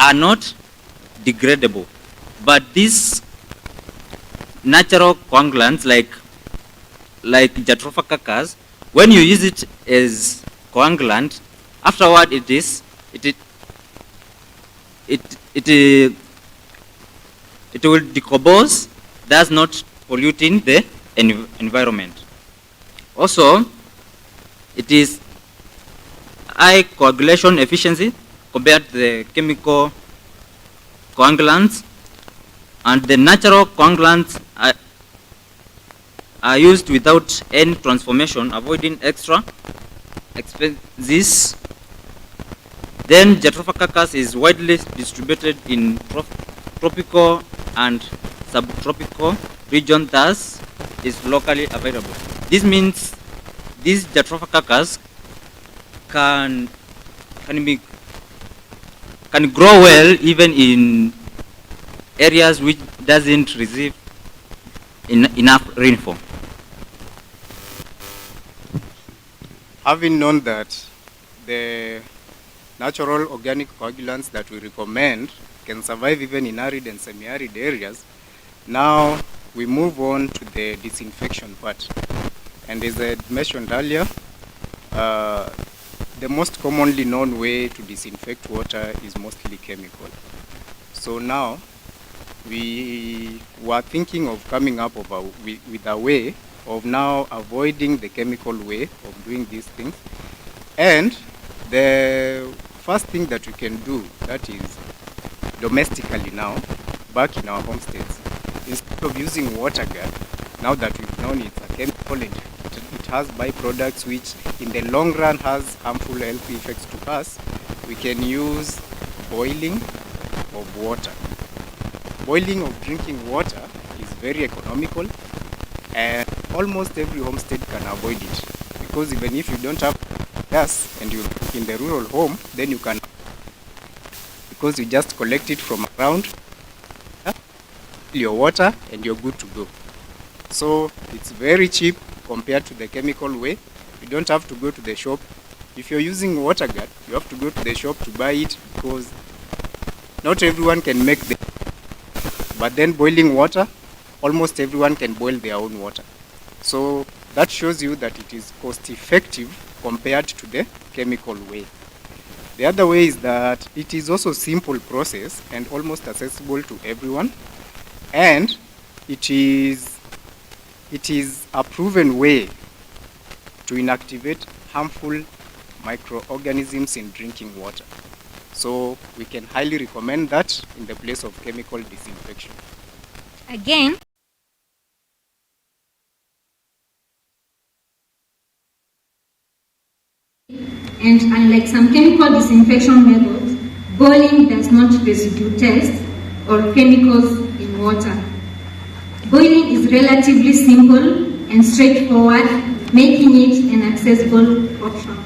are not degradable, but these natural coagulants like Jatropha cacas, when you use it as coagulant, afterward it will decompose, thus not polluting the environment. Also, it is high coagulation efficiency compared to the chemical coagulants, and the natural coagulants are used without any transformation, avoiding extra expenses. Then Jatropha cacas is widely distributed in tropical and subtropical regions, thus is locally available. This means these Jatropha cacas can grow well even in areas which doesn't receive enough rainfall. Having known that the natural organic coagulants that we recommend can survive even in arid and semi-arid areas, now we move on to the disinfection part. And as I mentioned earlier, the most commonly known way to disinfect water is mostly chemical. So now we were thinking of coming up with a way of now avoiding the chemical way of doing these things. And the first thing that we can do, that is domestically now, back in our homesteads, instead of using water gun, now that we've known it's a chemical and it has byproducts which in the long run has harmful health effects to us, we can use boiling of water. Boiling of drinking water is very economical, and almost every homestead can avoid it, because even if you don't have gas and you're in the rural home, then you can, because you just collect it from around your water and you're good to go. So it's very cheap compared to the chemical way. You don't have to go to the shop. If you're using water gun, you have to go to the shop to buy it, because not everyone can make the, but then boiling water, almost everyone can boil their own water. So that shows you that it is cost effective compared to the chemical way. The other way is that it is also a simple process and almost accessible to everyone, and it is a proven way to inactivate harmful microorganisms in drinking water. So we can highly recommend that in the place of chemical disinfection. Again, and unlike some chemical disinfection methods, boiling does not residue test or chemicals in water. Boiling is relatively simple and straightforward, making it an accessible option.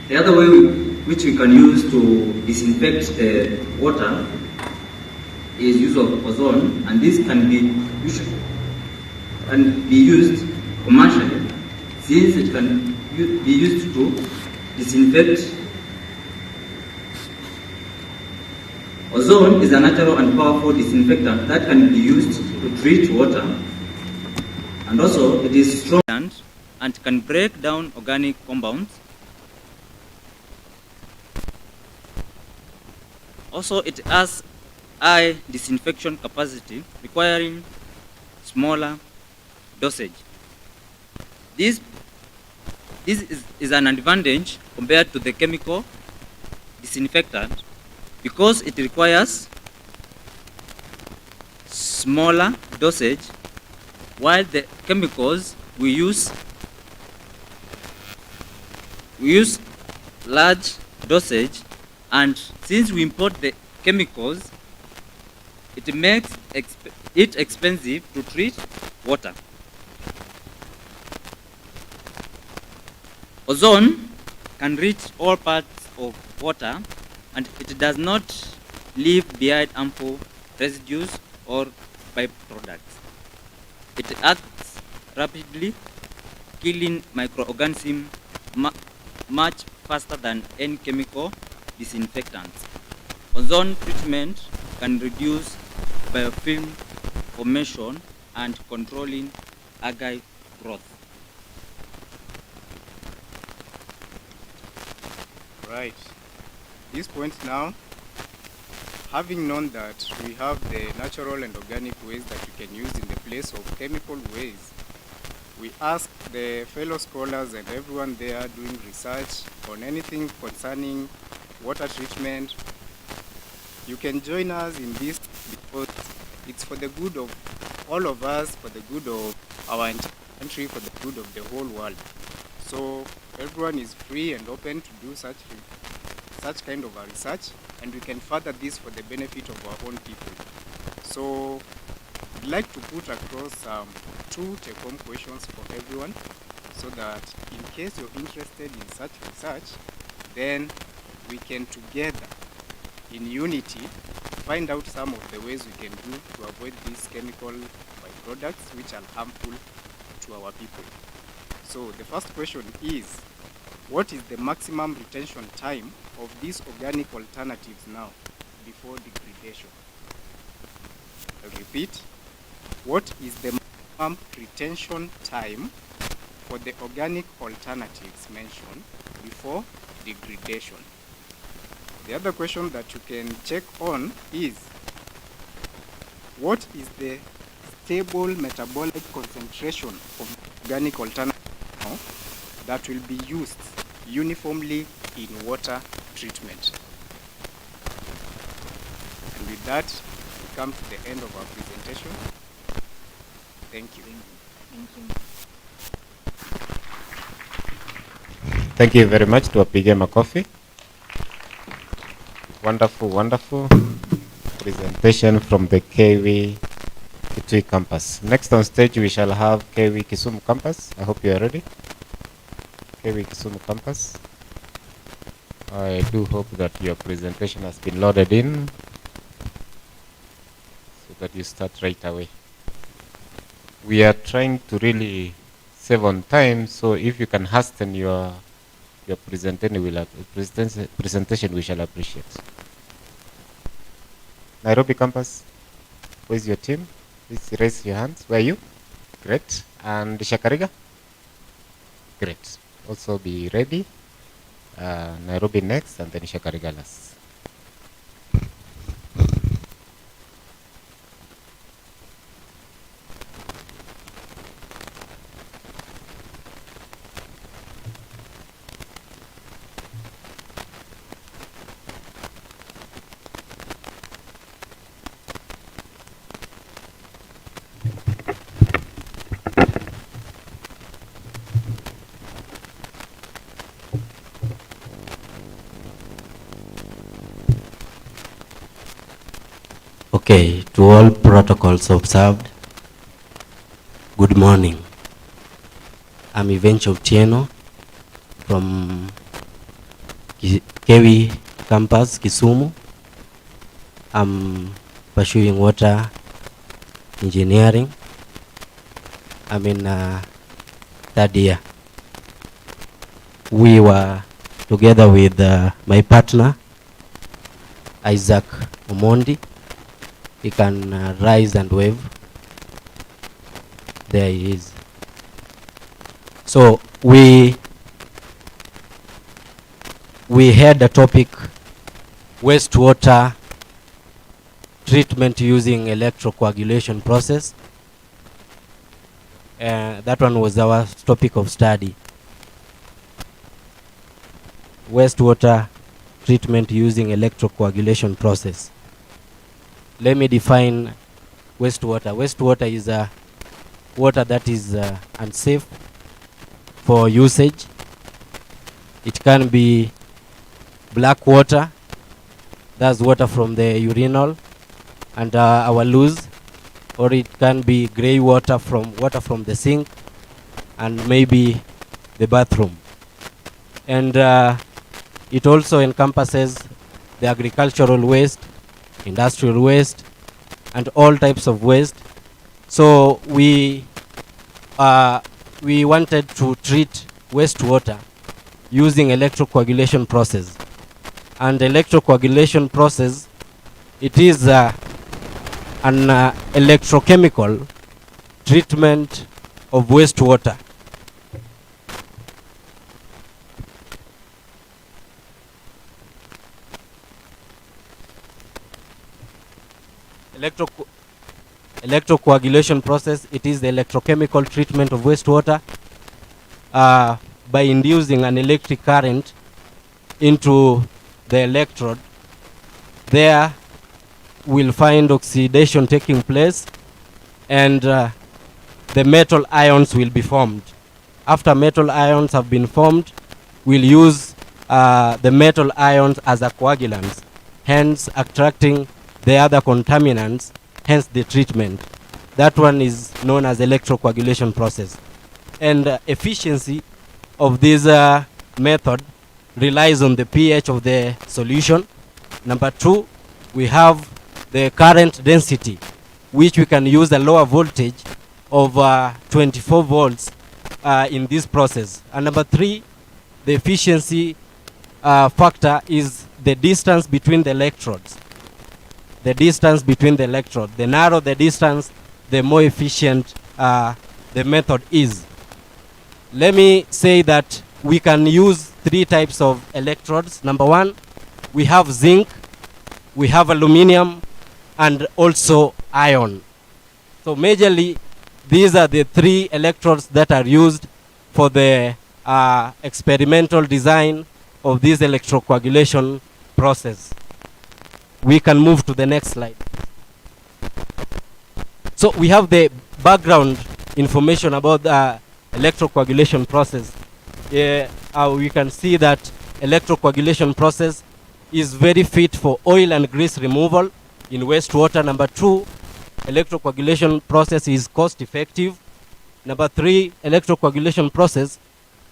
The other way which we can use to disinfect the water is use of ozone, and this can be used commercially, since it can be used to disinfect. Ozone is a natural and powerful disinfectant that can be used to treat water, and also it is strong and can break down organic compounds. Also, it has high disinfection capacity, requiring smaller dosage. This is an advantage compared to the chemical disinfectant, because it requires smaller dosage, while the chemicals we use large dosage, and since we import the chemicals, it makes it expensive to treat water. Ozone can reach all parts of water, and it does not leave behind harmful residues or byproducts. It acts rapidly, killing microorganisms much faster than any chemical disinfectants. Ozone treatment can reduce biofilm formation and controlling algae growth. Right. This point now, having known that we have the natural and organic ways that we can use in the place of chemical ways, we ask the fellow scholars and everyone there doing research on anything concerning water treatment, you can join us in this because it's for the good of all of us, for the good of our entire country, for the good of the whole world. So everyone is free and open to do such kind of a research, and we can further this for the benefit of our own people. So I'd like to put across 2 take-home questions for everyone, so that in case you're interested in such research, then we can together in unity find out some of the ways we can do to avoid these chemical byproducts which are harmful to our people. So the first question is, what is the maximum retention time of these organic alternatives now before degradation? I'll repeat. What is the maximum retention time for the organic alternatives mentioned before degradation? The other question that you can check on is, what is the stable metabolic concentration of organic alternative now that will be used uniformly in water treatment? And with that, we come to the end of our presentation. Thank you. Thank you. Thank you very much. Tuwapige makofi. Wonderful, wonderful presentation from the KV Kitui campus. Next on stage, we shall have KV Kisumu campus. I hope you are ready. KV Kisumu campus. I do hope that your presentation has been loaded in so that you start right away. We are trying to really save on time, so if you can hasten your presentation, we shall appreciate. Nairobi campus, where's your team? Please raise your hands. Where are you? Great. And Shakariga? Great. Also be ready. Nairobi next, and then Shakariga last. Okay, to all protocols observed, good morning. I'm Ivencho Otieno from Kewi campus, Kisumu. I'm pursuing water engineering. I'm in third year. We were together with my partner, Isaac Omondi. He can rise and wave. There he is. So we had the topic wastewater treatment using electrocoagulation process. That one was our topic of study. Wastewater treatment using electrocoagulation process. Let me define wastewater. Wastewater is water that is unsafe for usage. It can be black water, that's water from the urinal and our loose, or it can be gray water from the sink and maybe the bathroom. And it also encompasses the agricultural waste, industrial waste, and all types of waste. So we wanted to treat wastewater using electrocoagulation process. And electrocoagulation process, it is an electrochemical treatment of wastewater. Electrocoagulation process, it is the electrochemical treatment of wastewater by inducing an electric current into the electrode. There we'll find oxidation taking place, and the metal ions will be formed. After metal ions have been formed, we'll use the metal ions as a coagulant, hence attracting the other contaminants, hence the treatment. That one is known as electrocoagulation process. And efficiency of this method relies on the pH of the solution. Number two, we have the current density, which we can use a lower voltage of 24 volts in this process. And number three, the efficiency factor is the distance between the electrodes. The distance between the electrodes. The narrower the distance, the more efficient the method is. Let me say that we can use three types of electrodes. Number one, we have zinc, we have aluminum, and also iron. So majorly, these are the three electrodes that are used for the experimental design of this electrocoagulation process. We can move to the next slide. So we have the background information about the electrocoagulation process. We can see that electrocoagulation process is very fit for oil and grease removal in wastewater. Number two, electrocoagulation process is cost effective. Number three, electrocoagulation process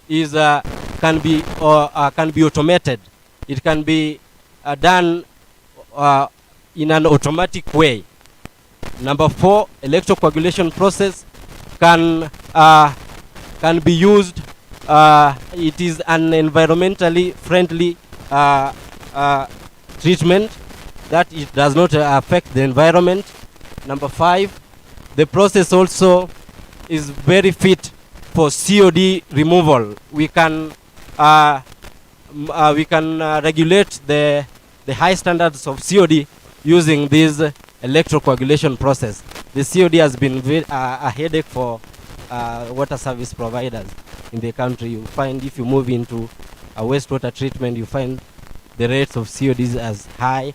is can be automated. It can be done in an automatic way. Number four, electrocoagulation process can be used. It is an environmentally friendly treatment that it does not affect the environment. Number five, the process also is very fit for COD removal. We can regulate the high standards of COD using this electrocoagulation process. The COD has been a headache for water service providers in the country. You find if you move into a wastewater treatment, you find the rates of CODs as high,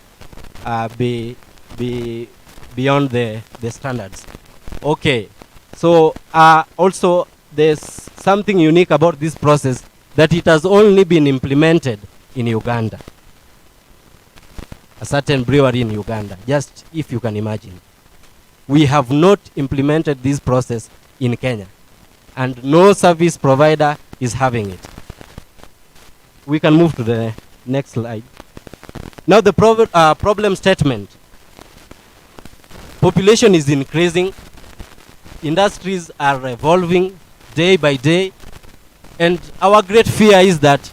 beyond the standards. Okay, so also there's something unique about this process, that it has only been implemented in Uganda. A certain brewery in Uganda, just if you can imagine. We have not implemented this process in Kenya, and no service provider is having it. We can move to the next slide. Now the problem statement. Population is increasing, industries are evolving day by day, and our great fear is that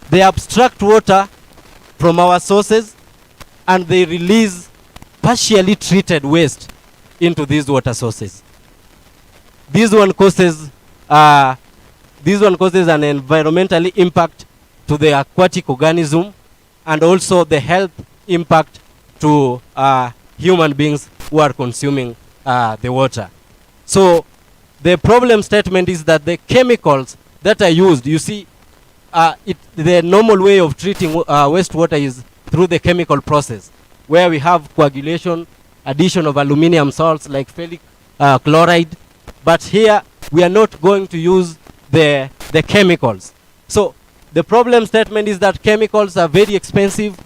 they abstract water from our sources and they release partially treated waste into these water sources. This one causes an environmental impact to the aquatic organism, and also the health impact to human beings who are consuming the water. So the problem statement is that the chemicals that are used, you see, the normal way of treating wastewater is through the chemical process, where we have coagulation, addition of aluminum salts like ferric chloride. But here we are not going to use the chemicals. So the problem statement is that chemicals are very expensive.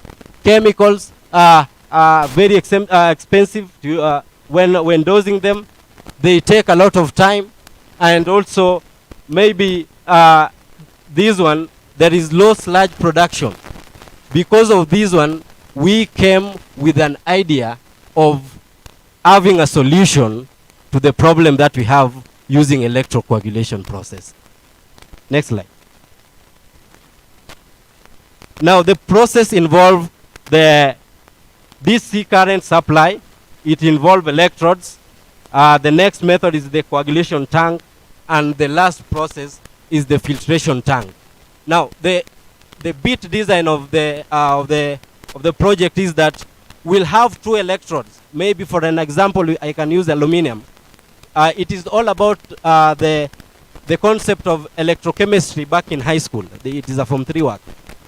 Chemicals are very expensive to, when dosing them. They take a lot of time, and also maybe this one, there is low sludge production. Because of this one, we came with an idea of having a solution to the problem that we have using electrocoagulation process. Next slide. Now the process involves the DC current supply. It involves electrodes. The next method is the coagulation tank, and the last process is the filtration tank. Now the bit design of the project is that we'll have two electrodes. Maybe for an example, I can use aluminum. It is all about the concept of electrochemistry back in high school. It is a Form 3 work.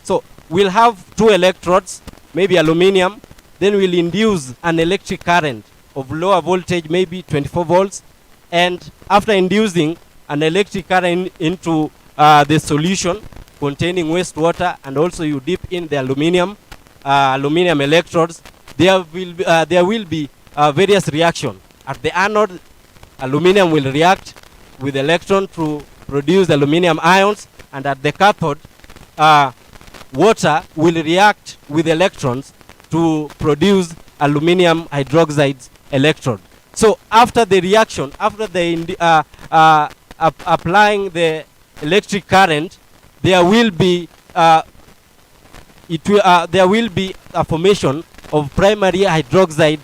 So we'll have two electrodes, maybe aluminum, then we'll induce an electric current of lower voltage, maybe 24 volts, and after inducing an electric current into the solution containing wastewater, and also you dip in the aluminum electrodes, there will be various reactions. At the anode, aluminum will react with electron to produce aluminum ions, and at the cathode, water will react with electrons to produce aluminum hydroxide electrode. So after the reaction, after the applying the electric current, there will be a formation of primary hydroxide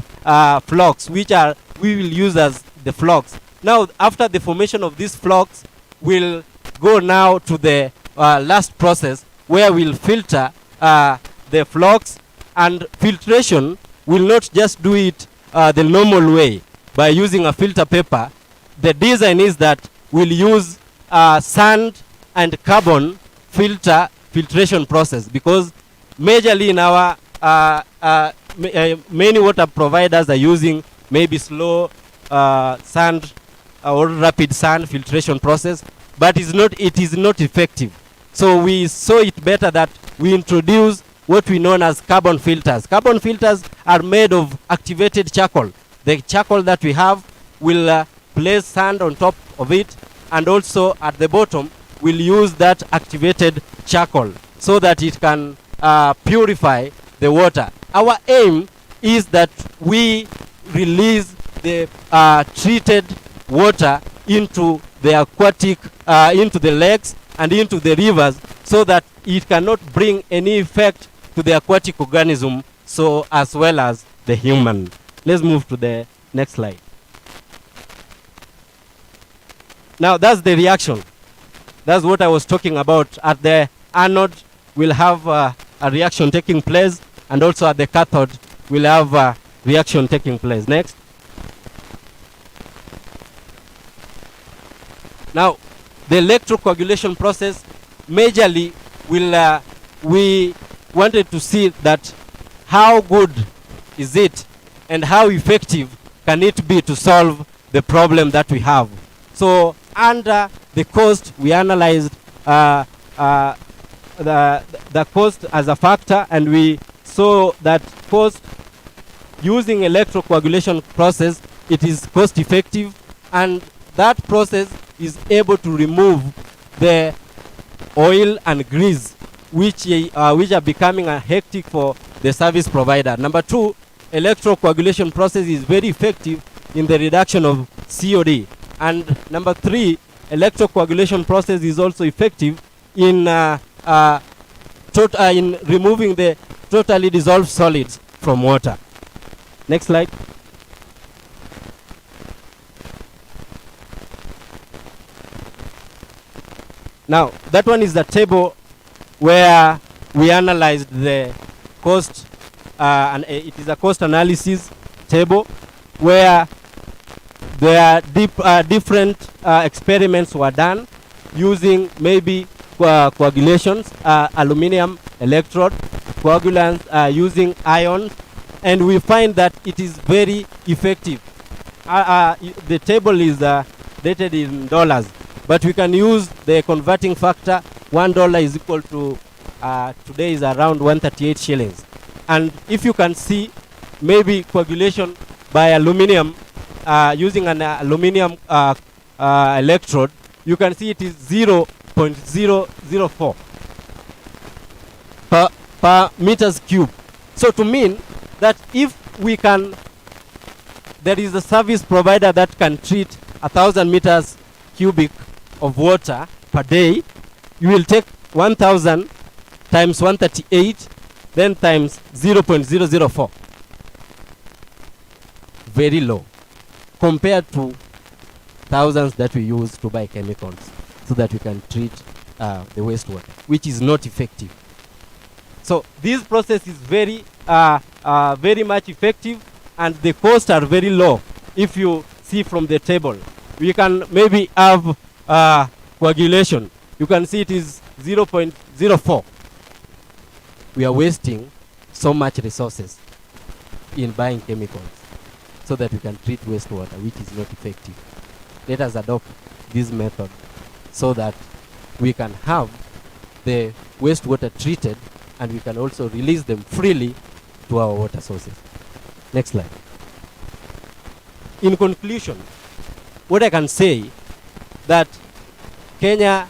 flux, which we will use as the flux. Now, after the formation of this flux, we'll go now to the last process where we'll filter the flux, and filtration will not just do it the normal way by using a filter paper. The design is that we'll use sand and carbon filtration process, because majorly in our many water providers are using maybe slow sand or rapid sand filtration process, but it is not effective. So we saw it better that we introduce what we know as carbon filters. Carbon filters are made of activated charcoal. The charcoal that we have will place sand on top of it, and also at the bottom we'll use that activated charcoal so that it can purify the water. Our aim is that we release the treated water into the aquatic, into the lakes and into the rivers, so that it cannot bring any effect to the aquatic organism, so as well as the human. Let's move to the next slide. Now that's the reaction. That's what I was talking about. At the anode, we'll have a reaction taking place, and also at the cathode, we'll have a reaction taking place. Next. Now, the electrocoagulation process, majorly, we wanted to see that how good is it and how effective can it be to solve the problem that we have. So under the cost, we analyzed the cost as a factor, and we saw that cost using electrocoagulation process, it is cost effective, and that process is able to remove the oil and grease which are becoming hectic for the service provider. Number two, electrocoagulation process is very effective in the reduction of COD. And number three, electrocoagulation process is also effective in removing the totally dissolved solids from water. Next slide. Now, that one is the table where we analyzed the cost, and it is a cost analysis table where there are different experiments were done using maybe coagulations, aluminum electrode, coagulants using ions, and we find that it is very effective. The table is dated in dollars, but we can use the converting factor. $1 is equal to, today is around 138 shillings. And if you can see, maybe coagulation by aluminum, using an aluminum electrode, you can see it is 0.004 per meters cube. So to mean that if we can, there is a service provider that can treat 1,000 meters cubic of water per day, you will take 1,000 times 138, then times 0.004. Very low compared to thousands that we use to buy chemicals so that we can treat the wastewater, which is not effective. So this process is very much effective, and the costs are very low. If you see from the table, we can maybe have coagulation. You can see it is 0.04. We are wasting so much resources in buying chemicals so that we can treat wastewater, which is not effective. Let us adopt this method so that we can have the wastewater treated, and we can also release them freely to our water sources. Next slide. In conclusion, what I can say that Kenya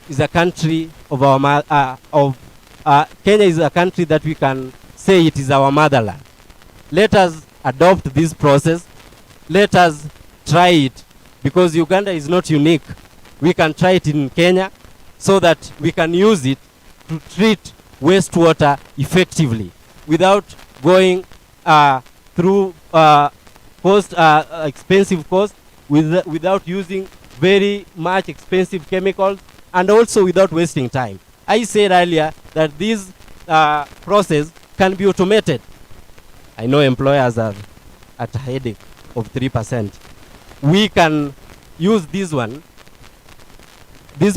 is a country of Kenya is a country that we can say it is our motherland. Let us adopt this process. Let us try it, because Uganda is not unique. We can try it in Kenya so that we can use it to treat wastewater effectively without going through expensive cost, without using very much expensive chemicals, and also without wasting time. I said earlier that this process can be automated. I know employers are at a headache of 3%. We can use this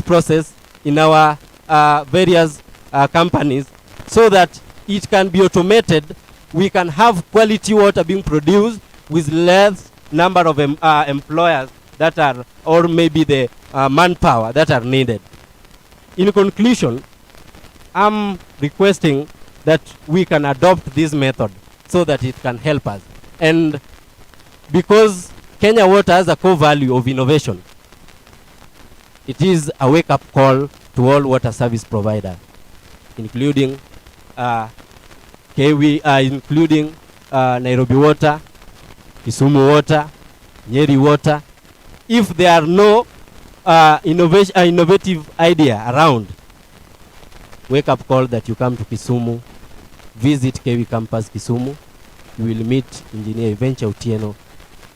process in our various companies so that it can be automated. We can have quality water being produced with less number of employers that are, or maybe the manpower that are needed. In conclusion, I'm requesting that we can adopt this method so that it can help us. And because Kenya Water has a core value of innovation, it is a wake-up call to all water service providers, including including Nairobi Water, Kisumu Water, Nyeri Water. If there are no innovative idea around, wake-up call that you come to Kisumu, visit KW Campus Kisumu. You will meet Engineer Venture Utieno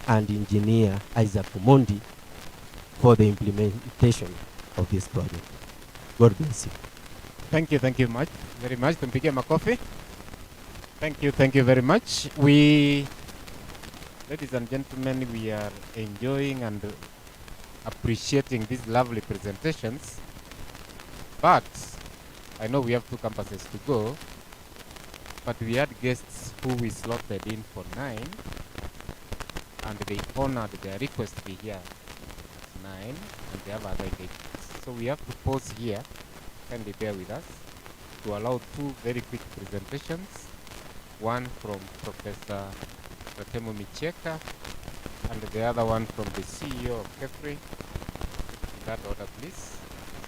and Engineer Isaac Mondi for the implementation of this project. God bless you. Thank you very much. Tumpigie makofi. Thank you very much. Ladies and gentlemen, we are enjoying and appreciating these lovely presentations. But I know we have 2 campuses to go, but we had guests who we slotted in for 9, and they honored their request to be here at 9, and they have other engagements. So we have to pause here, kindly bear with us, to allow 2 very quick presentations. One from Professor Ratemo Micheka, and the other one from the CEO of KEFRI. In that order, please.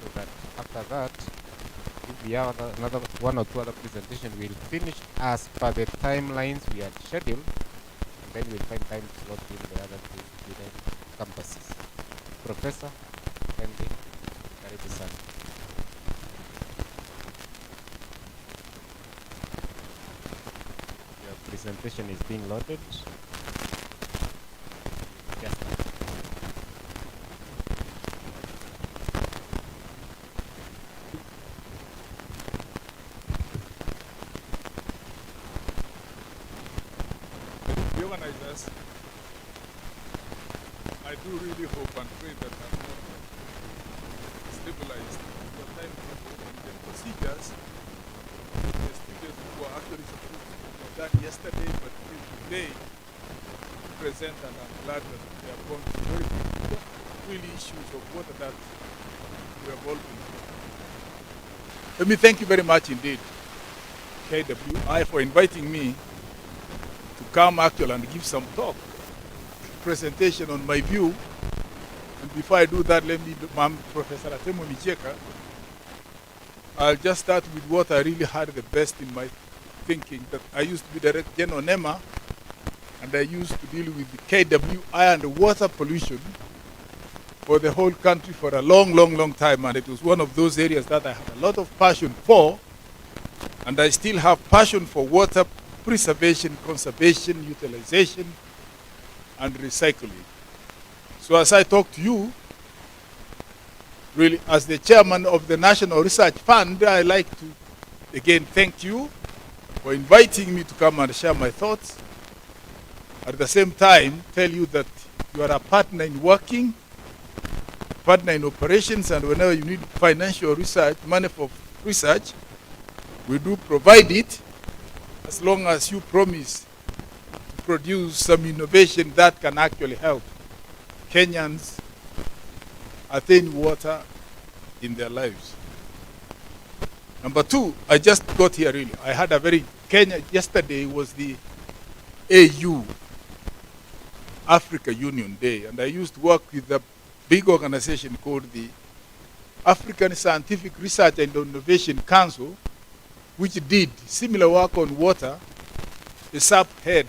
So that after that, if we have another 1 or 2 other presentations, we'll finish as per the timelines we had scheduled, and then we'll find time to slot in the other 2 student campuses. Professor, Andy, karibu sana. Your presentation is being loaded. Just now. The organizers, I do really hope and pray that I'm not stabilized your timetable and the procedures. The students who are actually supposed to have done yesterday, but today present, and I'm glad that they have gone through very really issues of water that we have all been through. Let me thank you very much indeed, KWI, for inviting me to come actually and give some talk, presentation on my view. And before I do that, let me, Professor Ratemo Micheka, I'll just start with what I really had the best in my thinking, that I used to be Director General NEMA, and I used to deal with the KWI and the water pollution for the whole country for a long, long, long time, and it was one of those areas that I had a lot of passion for, and I still have passion for water preservation, conservation, utilization, and recycling. So as I talk to you, really, as the chairman of the National Research Fund, I like to again thank you for inviting me to come and share my thoughts. At the same time, tell you that you are a partner in working, partner in operations, and whenever you need financial research, money for research, we do provide it, as long as you promise to produce some innovation that can actually help Kenyans attain water in their lives. Number two, I just got here really. I had a very, yesterday was the AU, Africa Union Day, and I used to work with a big organization called the African Scientific Research and Innovation Council, which did similar work on water, a subhead,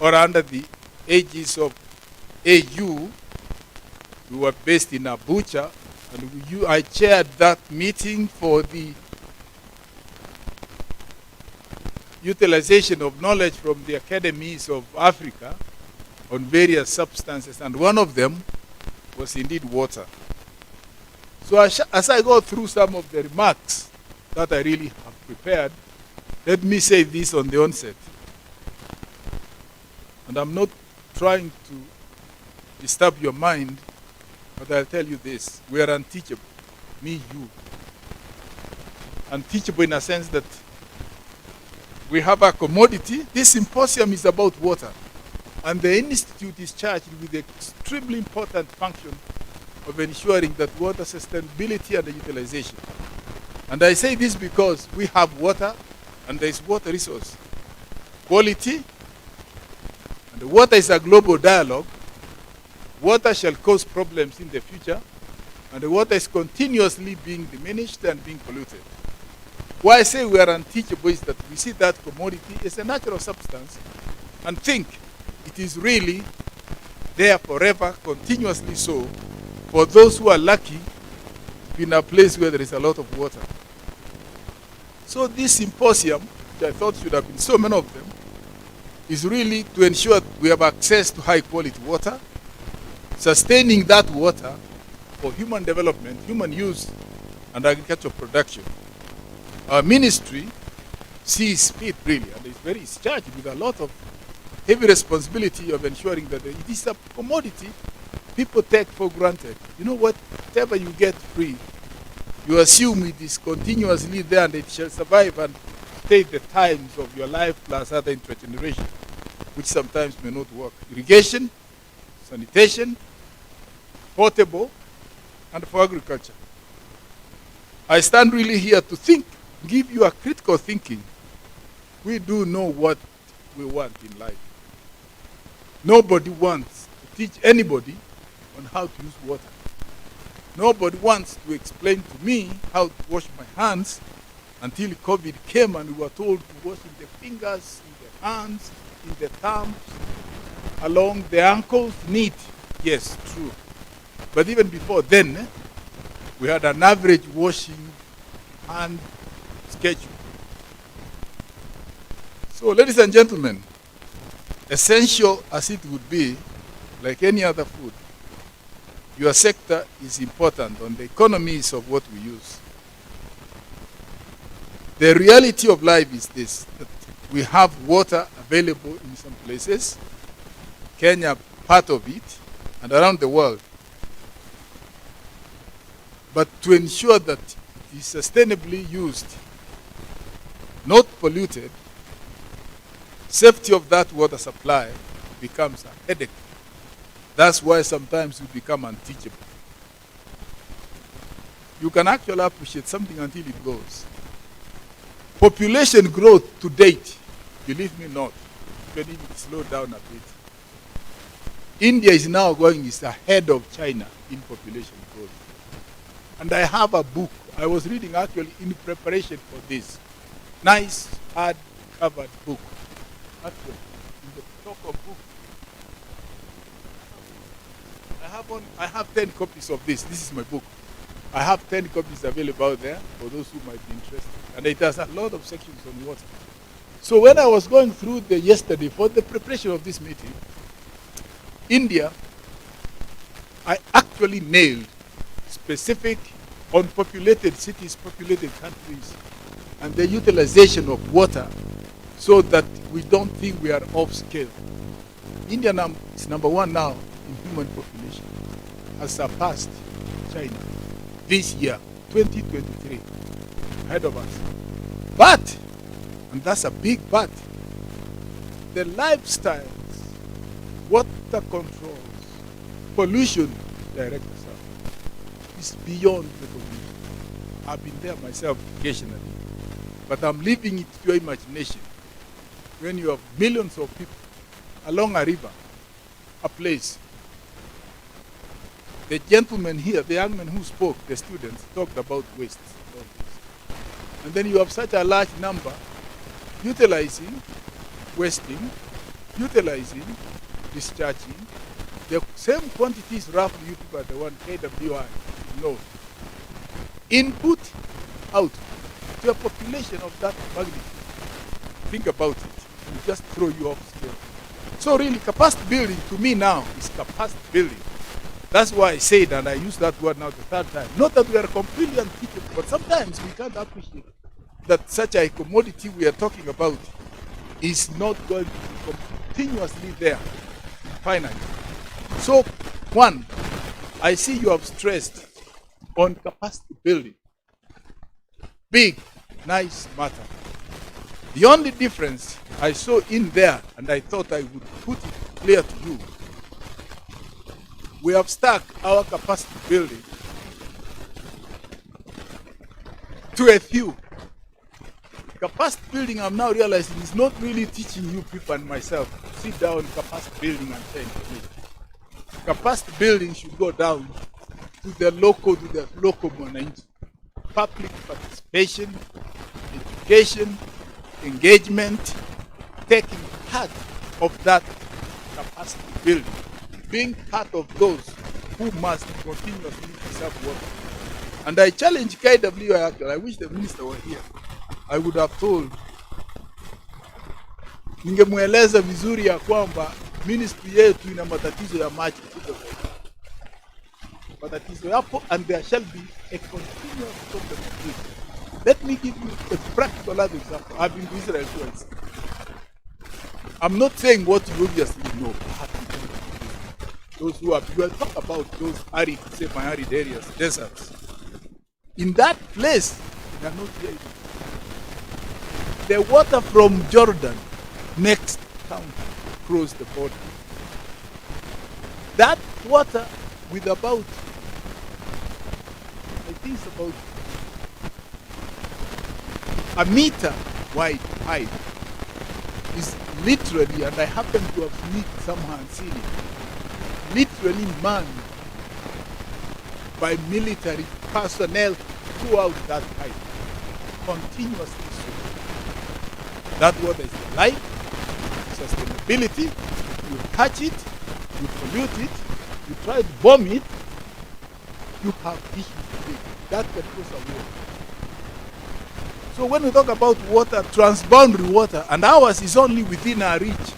or under the aegis of AU. We were based in Abuja, and I chaired that meeting for the utilization of knowledge from the academies of Africa on various substances, and one of them was indeed water. So as I go through some of the remarks that I really have prepared, let me say this on the onset. And I'm not trying to disturb your mind, but I'll tell you this. We are unteachable. Me, you. Unteachable in a sense that we have a commodity. This symposium is about water. And the institute is charged with the extremely important function of ensuring that water sustainability and utilization. And I say this because we have water, and there is water resource. Quality, and the water is a global dialogue. Water shall cause problems in the future, and the water is continuously being diminished and being polluted. Why I say we are unteachable is that we see that commodity is a natural substance and think it is really there forever, continuously so, for those who are lucky to be in a place where there is a lot of water. So this symposium, which I thought should have been so many of them, is really to ensure we have access to high quality water, sustaining that water for human development, human use, and agricultural production. Our ministry sees fit really, and is charged with a lot of heavy responsibility of ensuring that it is a commodity people take for granted. You know what? Whatever you get free, you assume it is continuously there and it shall survive and take the times of your life plus other intergeneration, which sometimes may not work. Irrigation, sanitation, portable, and for agriculture. I stand really here to think, give you a critical thinking. We do know what we want in life. Nobody wants to teach anybody on how to use water. Nobody wants to explain to me how to wash my hands until COVID came and we were told to wash in the fingers, in the hands, in the thumbs, along the ankles, neat. Yes, true. But even before then, we had an average washing hand schedule. So, ladies and gentlemen, essential as it would be, like any other food, your sector is important on the economies of what we use. The reality of life is this, that we have water available in some places, Kenya part of it, and around the world. But to ensure that it is sustainably used, not polluted, safety of that water supply becomes a headache. That's why sometimes we become unteachable. You can actually appreciate something until it goes. Population growth to date, believe me not, even if it slowed down a bit. India is now is ahead of China in population growth. And I have a book I was reading actually in preparation for this. Nice, hard-covered book. Actually, in the talk of book, I I have 10 copies of this. This is my book. I have 10 copies available out there for those who might be interested. And it has a lot of sections on water. So when I was going through yesterday for the preparation of this meeting, India, I actually nailed specific unpopulated cities, populated countries, and the utilization of water so that we don't think we are off scale. India is number one now in human population, has surpassed China this year, 2023, ahead of us. But, and that's a big but, the lifestyles, water controls, pollution directors is beyond recognition. I've been there myself occasionally, but I'm leaving it to your imagination. When you have millions of people along a river, a place. The gentleman here, the young man who spoke, the students, talked about waste. And then you have such a large number utilizing, wasting, utilizing, discharging, the same quantities roughly you people are the one KWI know. Input, output to a population of that magnitude. Think about it. It will just throw you off scale. So really, capacity building to me now is capacity building. That's why I said, and I use that word now the third time, not that we are completely unteachable, but sometimes we can't appreciate that such a commodity we are talking about is not going to be continuously there, finally. So, one, I see you have stressed on capacity building. Big, nice matter. The only difference I saw in there, and I thought I would put it clear to you, we have stuck our capacity building to a few. Capacity building, I'm now realizing, is not really teaching you people and myself to sit down capacity building and train. Capacity building should go down to the local mwananchi. Public participation, education, engagement, taking part of that capacity building, being part of those who must continuously preserve water. And I challenge KWI, I wish the minister were here. I would have told, ningemweleza vizuri ya kwamba ministry yetu ina matatizo ya maji kubwa. Matatizo yapo, and there shall be a continuous problem of this. Let me give you a practical example. I've been to Israel twice. I'm not saying what you obviously know. Those who are, you will talk about those arid, semi-arid areas, deserts. In that place, they are not here. The water from Jordan, next county, cross the border. That water with about, I think it's about a meter wide pipe is literally, and I happen to have sneaked somehow and seen it, literally manned by military personnel throughout that pipe, continuously. That water is life, sustainability. You touch it, you pollute it, you try to bomb it, you have issues with it. That can cause a war. So when we talk about water, transboundary water, and ours is only within our reach.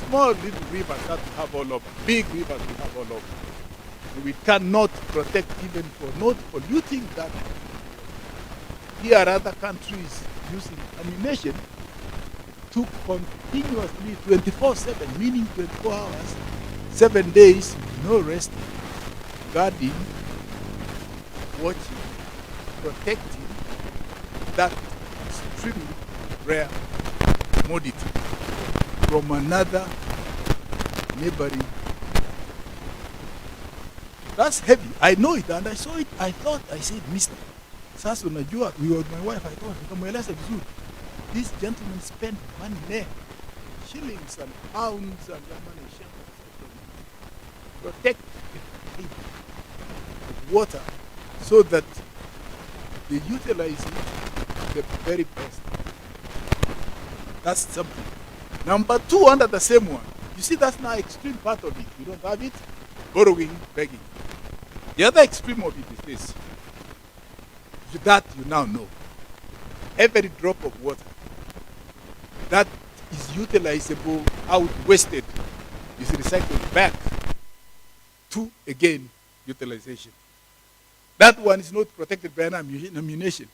Small little rivers that we have all over, big rivers we have all over. We cannot protect even for not polluting that. Here are other countries using ammunition to continuously 24/7, meaning 24 hours, 7 days, no rest, guarding, watching, protecting that extremely rare commodity from another neighboring. That's heavy. I know it, and I saw it. I thought, I said, Mr. Sasa unajua, we were with my wife, I thought, nikamweleza vizuri. This gentleman spent money there, shillings and pounds and money, protect the water so that they utilize it the very best. That's something. Number two, under the same one, you see that's now extreme part of it. You don't have it, borrowing, begging. The other extreme of it is this. That you now know. Every drop of water that is utilizable, out wasted, is recycled back to, again, utilization. That one is not protected by an ammunition.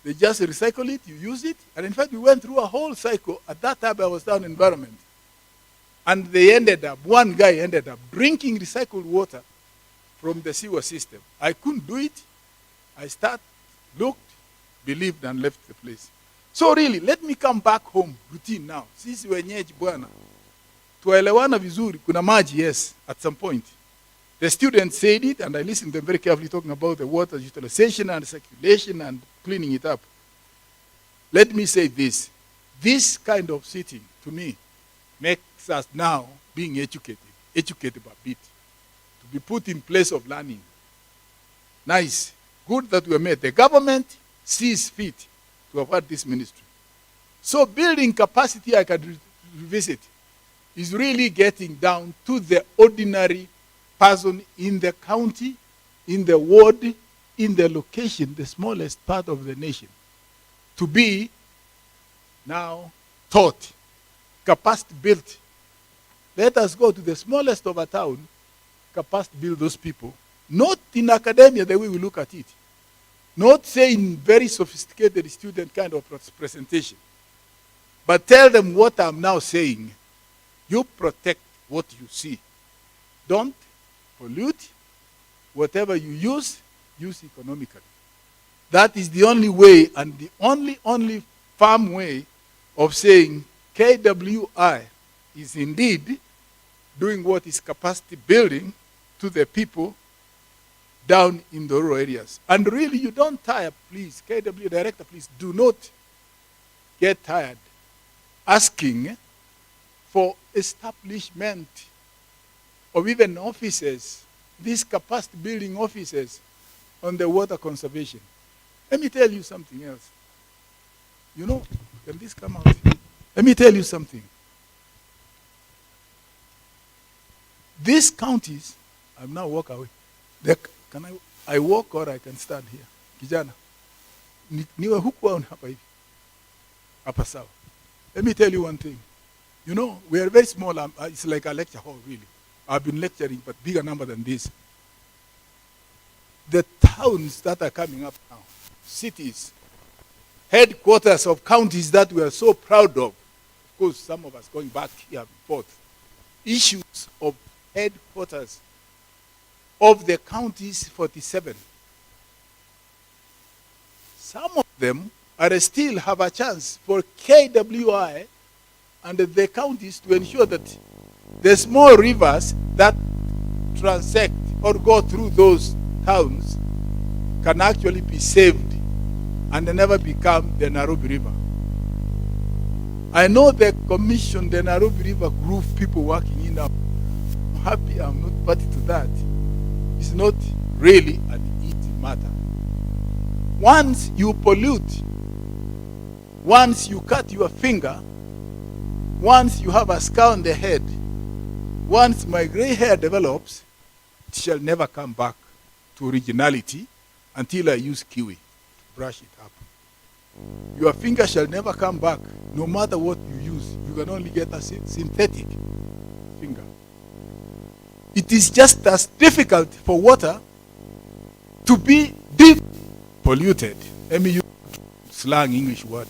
They just recycle it, you use it, and in fact we went through a whole cycle. At that time I was down in environment. And they ended up, one guy ended up drinking recycled water from the sewer system. I couldn't do it. I looked, believed, and left the place. So really, let me come back home, routine now. Sisi wenyeji bwana. Tuelewana vizuri, kuna maji, yes, at some point. The students said it, and I listened to them very carefully talking about the water utilization and circulation and cleaning it up. Let me say this. This kind of sitting, to me, makes us now being educated a bit, to be put in place of learning. Nice. Good that we are made. The government sees fit to have had this ministry. So building capacity, I can revisit, is really getting down to the ordinary person in the county, in the ward, in the location, the smallest part of the nation, to be now taught, capacity built. Let us go to the smallest of a town, capacity build those people. Not in academia the way we look at it. Not saying very sophisticated student kind of presentation. But tell them what I'm now saying. You protect what you see. Don't pollute. Whatever you use economically. That is the only way and the only firm way of saying KWI is indeed doing what is capacity building to the people down in the rural areas. And really, you don't tire, please, KW director, please do not get tired asking for establishment of even offices, these capacity building offices on the water conservation. Let me tell you something else. You know, can this come out? Let me tell you something. These counties, I'll now walk away. Can I walk or I can stand here? Kijana, niwe huku au hapa hivi? Hapa sawa. Let me tell you one thing. You know, we are very small. It's like a lecture hall, really. I've been lecturing, but bigger number than this. The towns that are coming up now, cities, headquarters of counties that we are so proud of course, some of us going back here and forth, issues of headquarters of the counties 47. Some of them are still have a chance for KWI and the counties to ensure that the small rivers that transect or go through those towns can actually be saved and never become the Nairobi River. I know the commission, the Nairobi River group, people working in. I'm happy I'm not party to that. It's not really an easy matter. Once you pollute, once you cut your finger, once you have a scar on the head, once my gray hair develops, it shall never come back to originality until I use kiwi to brush it up. Your finger shall never come back, no matter what you use. You can only get a synthetic finger. It is just as difficult for water to be deep polluted. Let me use slang English word.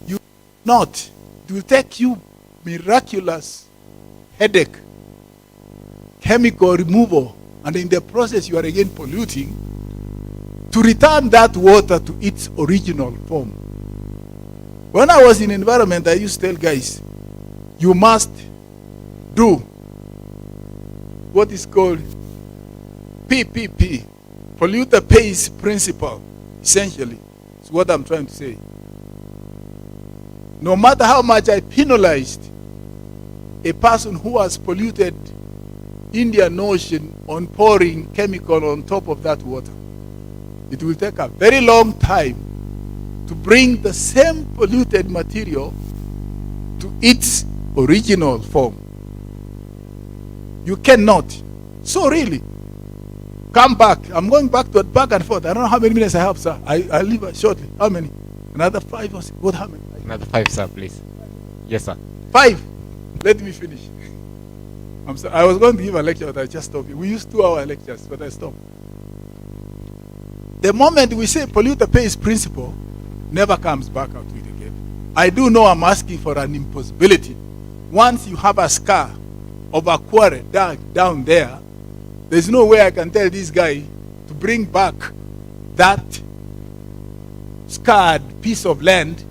You not. It will take you miraculous headache, chemical removal, and in the process you are again polluting to return that water to its original form. When I was in environment, I used to tell guys, you must do what is called PPP, polluter pays principle, essentially. It's what I'm trying to say. No matter how much I penalized a person who has polluted Indian Ocean on pouring chemical on top of that water, it will take a very long time to bring the same polluted material to its original form. You cannot. So really, come back. I'm going back and forth. I don't know how many minutes I have, sir. I'll leave shortly. How many? Another 5 or 6? What, how many? Another 5, sir, please. Yes, sir. 5. Let me finish. I'm sorry. I was going to give a lecture, but I just stopped. We used 2-hour lectures, but I stopped. The moment we say polluter pays principle, never comes back out to it again. I do know I'm asking for an impossibility. Once you have a scar of a quarry down there, there's no way I can tell this guy to bring back that scarred piece of land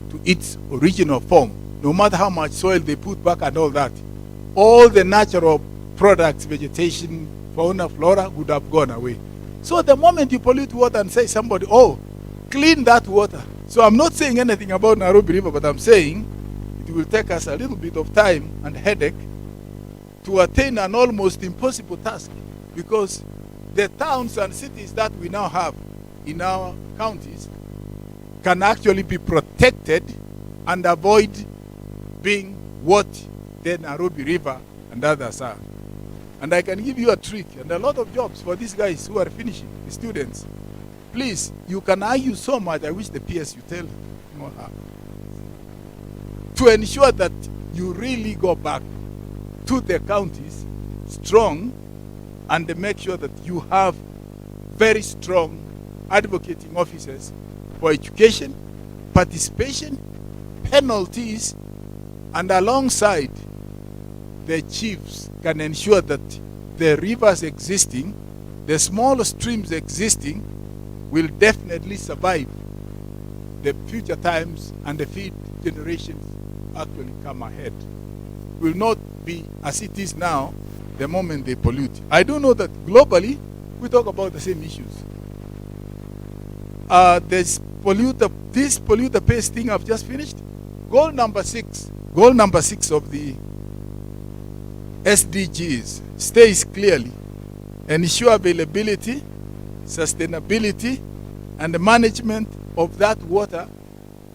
to its original form, no matter how much soil they put back and all that. All the natural products, vegetation, fauna, flora would have gone away. So the moment you pollute water and say somebody, oh, clean that water. So I'm not saying anything about Nairobi River, but I'm saying it will take us a little bit of time and headache to attain an almost impossible task, because the towns and cities that we now have in our counties can actually be protected and avoid being what the Nairobi River and others are. And I can give you a trick and a lot of jobs for these guys who are finishing, the students. Please, you can argue so much. I wish the PS you tell him or her, to ensure that you really go back to the counties strong and make sure that you have very strong advocating officers for education, participation, penalties, and alongside the chiefs can ensure that the rivers existing, the small streams existing, will definitely survive the future times and the feed generations actually come ahead. Will not be as it is now the moment they pollute. I do know that globally we talk about the same issues. This polluter pays thing I've just finished. Goal number 6 of the SDGs states clearly: ensure availability, sustainability, and the management of that water,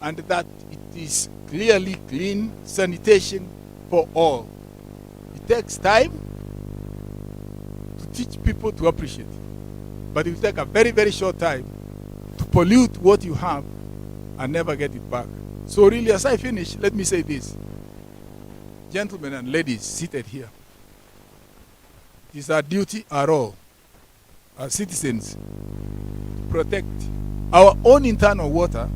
and that it is clearly clean sanitation for all. It takes time to teach people to appreciate it, but it will take a very, very short time to pollute what you have and never get it back. So really, as I finish, let me say this. Gentlemen and ladies seated here, it is our duty, our all, as citizens, to protect our own internal water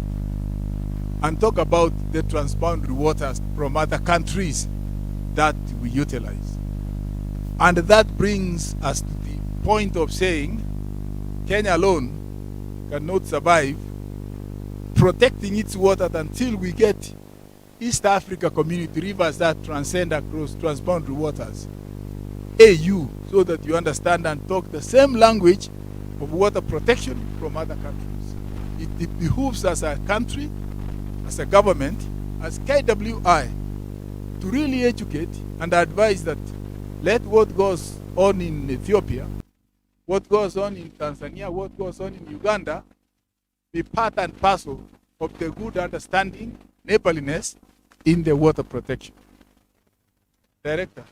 and talk about the transboundary waters from other countries that we utilize. And that brings us to the point of saying Kenya alone cannot survive protecting its water until we get East Africa community rivers that transcend across transboundary waters, AU, so that you understand and talk the same language of water protection from other countries. It behooves as a country, as a government, as KWI, to really educate and advise that let what goes on in Ethiopia, what goes on in Tanzania, what goes on in Uganda, be part and parcel of the good understanding, neighborliness in the water protection. Director,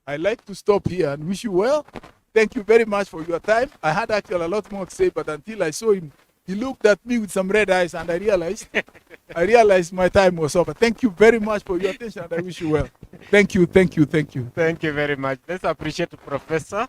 I'd like to stop here and wish you well. Thank you very much for your time. I had actually a lot more to say, but until I saw him, he looked at me with some red eyes, and I realized my time was over. Thank you very much for your attention, and I wish you well. Thank you, thank you, thank you. Thank you very much. Let's appreciate the professor.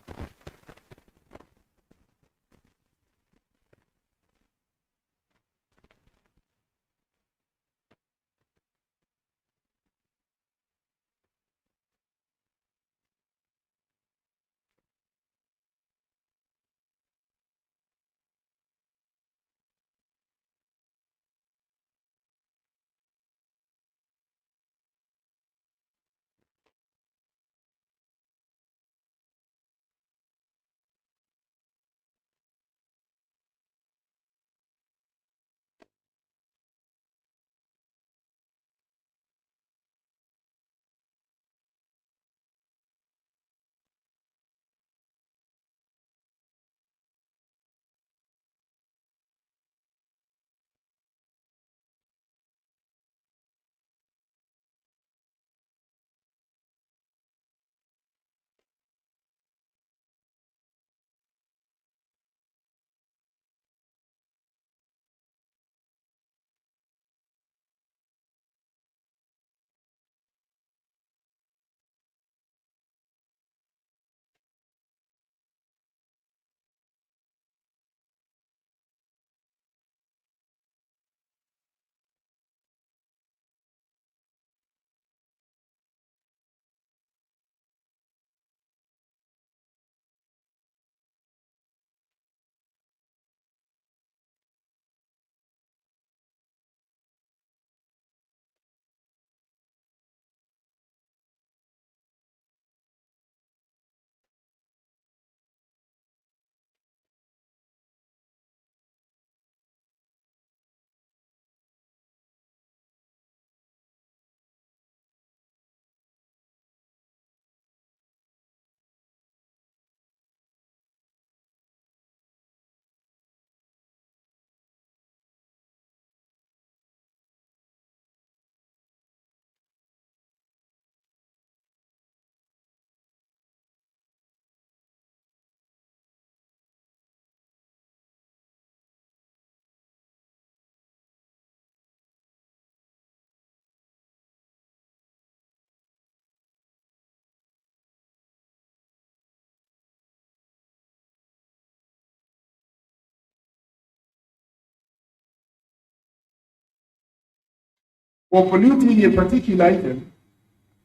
For polluting a particular item,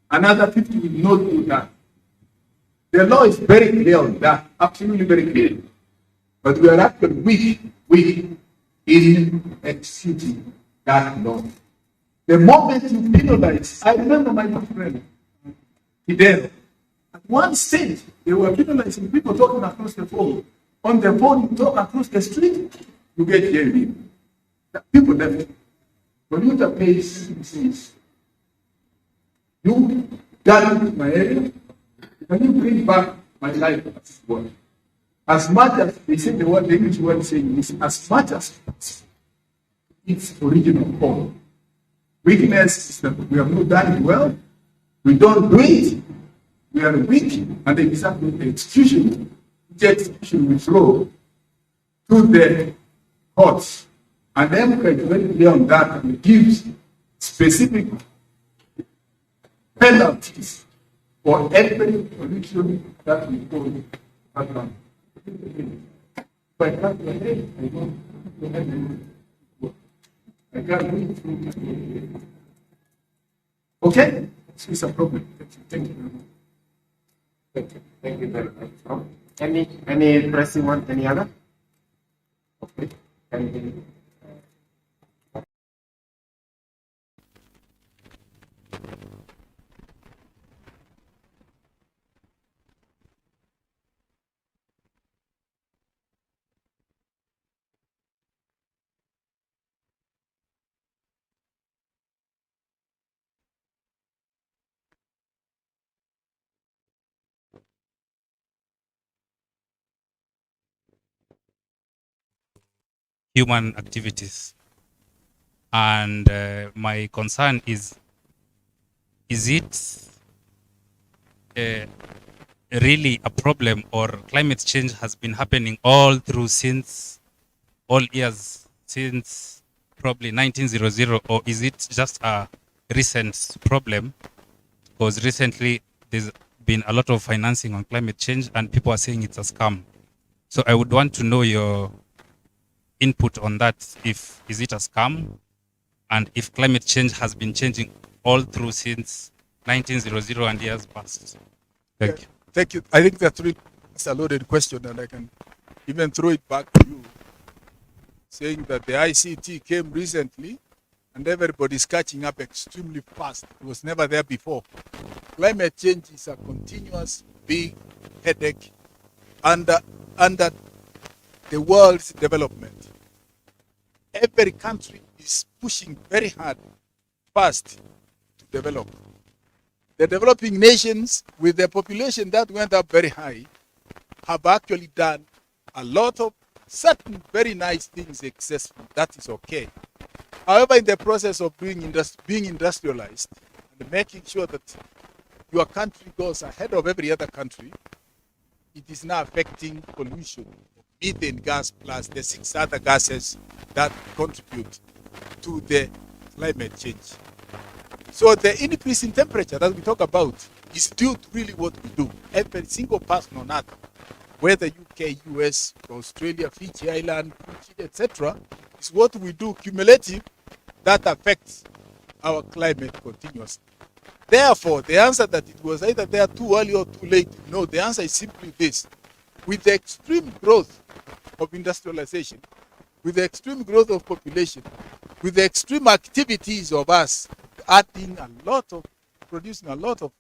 another 50 will not do that. The law is very clear on that, absolutely very clear. But we are actually weak in executing that law. The moment you penalize, I remember my good friend, Hidero, at one stage, they were penalizing people talking across the phone. On the phone, you talk across the street, you get jailed. People left. Polluter pays fees. You damage my area, can you bring back my life as well? As much as they say the word, the English word saying is as much as its original form. Weakness is that we have not done it well, we don't do it, we are weak, and the example of the execution will throw to the courts. And then we can very clear on that and it gives specific penalties for every pollution that we call that. But I can't read. Okay? This is a problem. Thank you. Thank you. Thank you very much. Any pressing one? Any other? Okay. Human activities. And my concern is it really a problem, or climate change has been happening all through since all years, since probably 1900, or is it just a recent problem? Because recently there's been a lot of financing on climate change and people are saying it's a scam. So I would want to know your input on that. Is it a scam? And if climate change has been changing all through since 1900 and years past. Thank you. Thank you. I think that's really a loaded question, and I can even throw it back to you, saying that the ICT came recently and everybody's catching up extremely fast. It was never there before. Climate change is a continuous big headache under the world's development. Every country is pushing very hard, fast to develop. The developing nations, with their population that went up very high, have actually done a lot of certain very nice things successful. That is okay. However, in the process of being industrialized and making sure that your country goes ahead of every other country, it is now affecting pollution, methane gas plus the 6 other gases that contribute to the climate change. So the increase in temperature that we talk about is due to really what we do. Every single person on earth, whether UK, US, Australia, Fiji Island, etc., is what we do cumulative that affects our climate continuously. Therefore, the answer that it was either there too early or too late, no, the answer is simply this. With the extreme growth of industrialization, with the extreme growth of population, with the extreme activities of us adding a lot of, producing a lot of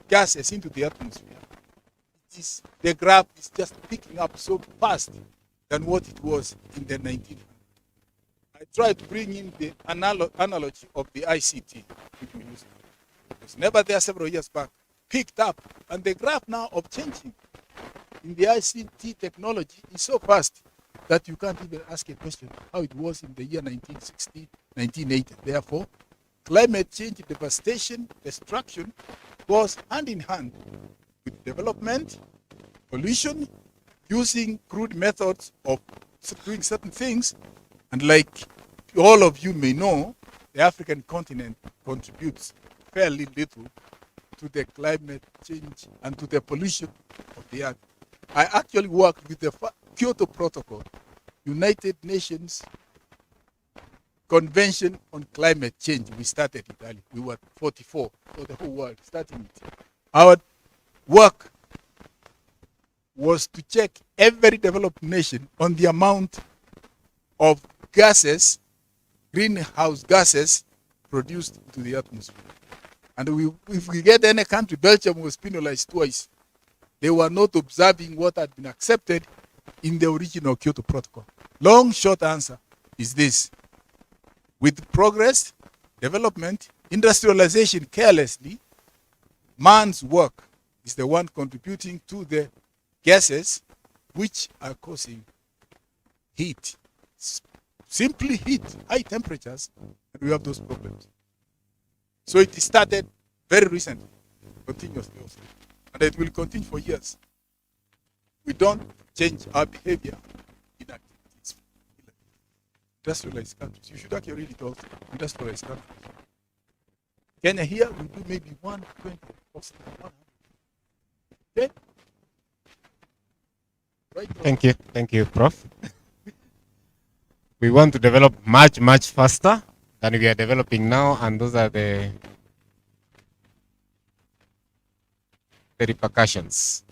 gases into the atmosphere, the graph is just picking up so fast than what it was in the 1900s. I tried to bring in the analogy of the ICT, which we used. It was never there several years back, picked up, and the graph now of changing in the ICT technology is so fast that you can't even ask a question how it was in the year 1960, 1980. Therefore, climate change, devastation, destruction goes hand in hand with development, pollution, using crude methods of doing certain things. And like all of you may know, the African continent contributes fairly little to the climate change and to the pollution of the earth. I actually worked with the Kyoto Protocol, United Nations convention on climate change, we started it early. We were 44 for the whole world, starting it. Our work was to check every developed nation on the amount of gases, greenhouse gases, produced to the atmosphere. And if we get any country, Belgium was penalized twice. They were not observing what had been accepted in the original Kyoto Protocol. Long, short answer is this. With progress, development, industrialization carelessly, man's work is the one contributing to the gases which are causing heat. Simply heat, high temperatures, and we have those problems. So it started very recently, continuously also, and it will continue for years. We don't change our behavior in activities. Industrialized countries. You should actually read it also. Industrialized countries. Kenya here will do maybe 120 or 100. Okay? Right, Thank you, Prof. We want to develop much faster than we are developing now, and those are the repercussions.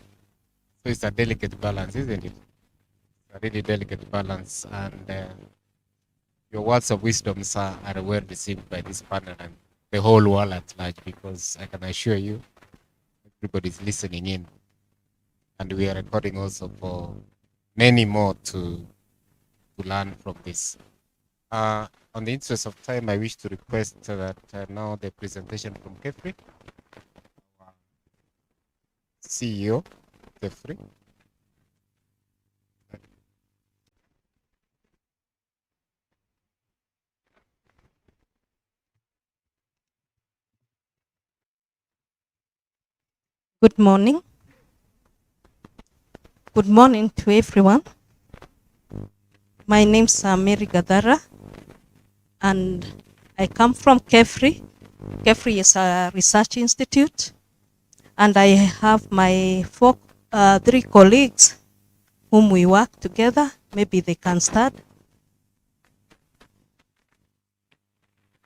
So it's a delicate balance, isn't it? A really delicate balance, and your words of wisdom, sir, are well received by this panel and the whole world at large, because I can assure you, everybody's listening in, and we are recording also for many more to learn from this. On the interest of time, I wish to request that now the presentation from Kefri, CEO Kefri. Good morning. Good morning to everyone. My name's Mary Gadara, and I come from Kefri. Kefri is a research institute, and I have my three colleagues whom we work together. Maybe they can start.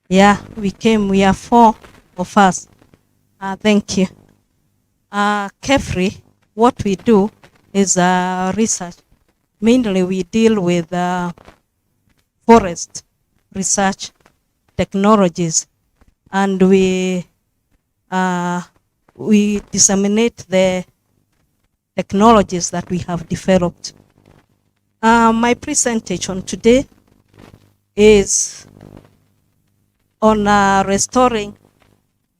Yeah, we are four of us. Thank you. Kefri, what we do is research. Mainly we deal with forest research technologies, and we disseminate the technologies that we have developed. My presentation today is on restoring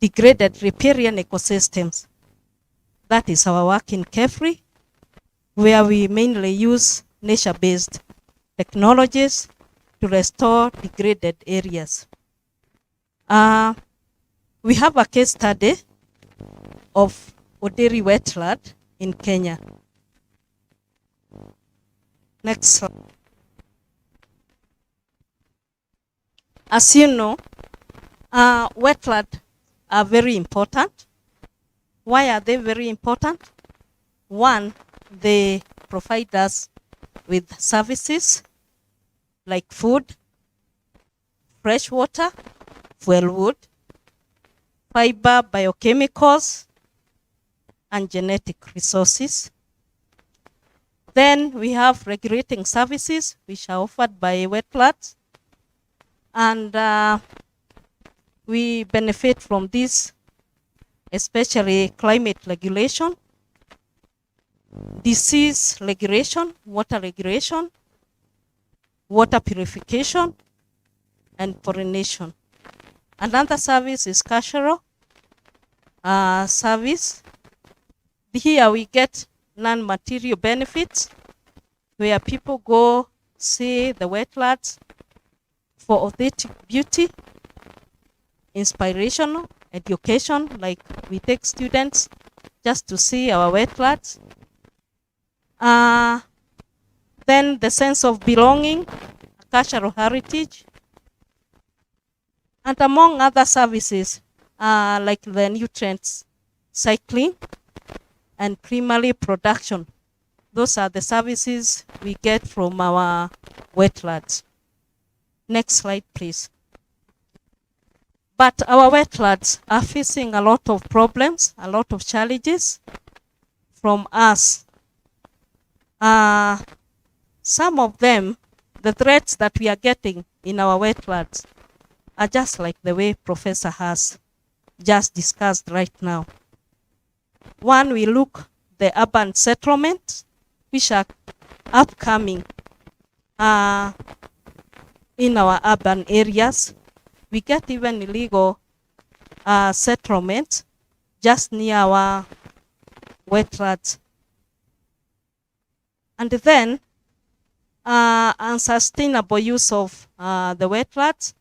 degraded riparian ecosystems. That is our work in Kefri, where we mainly use nature-based technologies to restore degraded areas. We have a case study of Oderi wetland in Kenya. Next slide. As you know, wetlands are very important. Why are they very important? One, they provide us with services like food, fresh water, fuel wood, fiber, biochemicals, and genetic resources. Then we have regulating services which are offered by wetlands, and we benefit from this, especially climate regulation, disease regulation, water purification, and pollination. Another service is cultural service. Here we get non-material benefits, where people go see the wetlands for authentic beauty, inspirational, education, like we take students just to see our wetlands. Then the sense of belonging, cultural heritage, and among other services, like the nutrients cycling and primary production. Those are the services we get from our wetlands. Next slide, please. But our wetlands are facing a lot of problems, a lot of challenges from us. Some of them, the threats that we are getting in our wetlands are just like the way Professor has just discussed right now. One, we look the urban settlements, which are upcoming in our urban areas. We get even illegal settlements just near our wetlands. And then unsustainable use of the wetlands.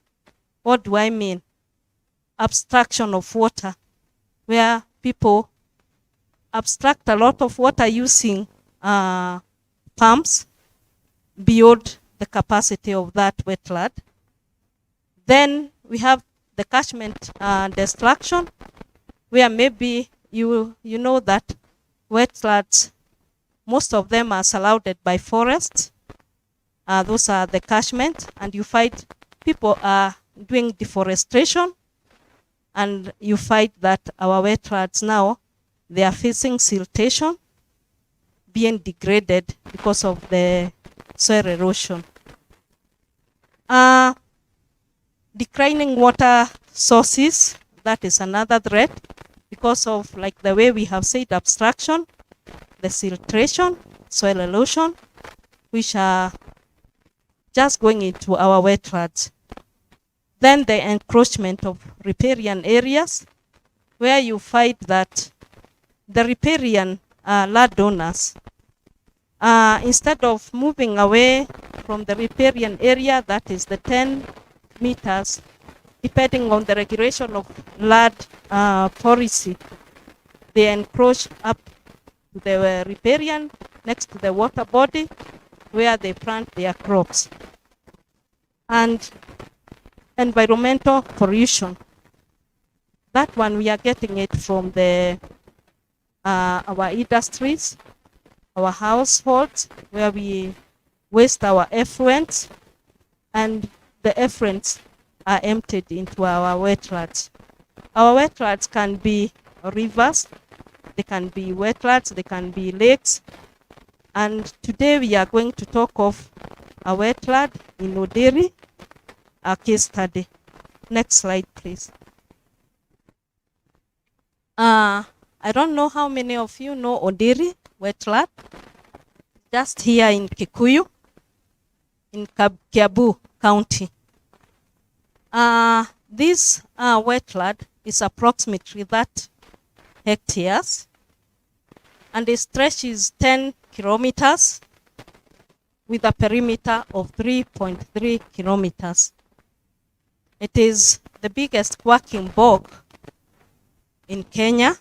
What do I mean? Abstraction of water, where people abstract a lot of water using pumps beyond the capacity of that wetland. Then we have the catchment destruction, where maybe you know that wetlands, most of them are surrounded by forests. Those are the catchment, and you find people are doing deforestation, and you find that our wetlands now, they are facing siltation, being degraded because of the soil erosion. Declining water sources, that is another threat because of, like the way we have said, abstraction, the siltation, soil erosion, which are just going into our wetlands. Then the encroachment of riparian areas, where you find that the riparian landowners, instead of moving away from the riparian area, that is the 10 meters, depending on the regulation of land policy, they encroach up to the riparian next to the water body where they plant their crops. And environmental pollution, that one we are getting it from the our industries, our households, where we waste our effluents, and the effluents are emptied into our wetlands. Our wetlands can be rivers, they can be wetlands, they can be lakes. And today we are going to talk of a wetland in Oderi, a case study. Next slide, please. I don't know how many of you know Oderi wetland, just here in Kikuyu, in Kiambu County. This wetland is approximately 30 hectares, and it stretches 10 kilometers with a perimeter of 3.3 kilometers. It is the biggest working bog in Kenya,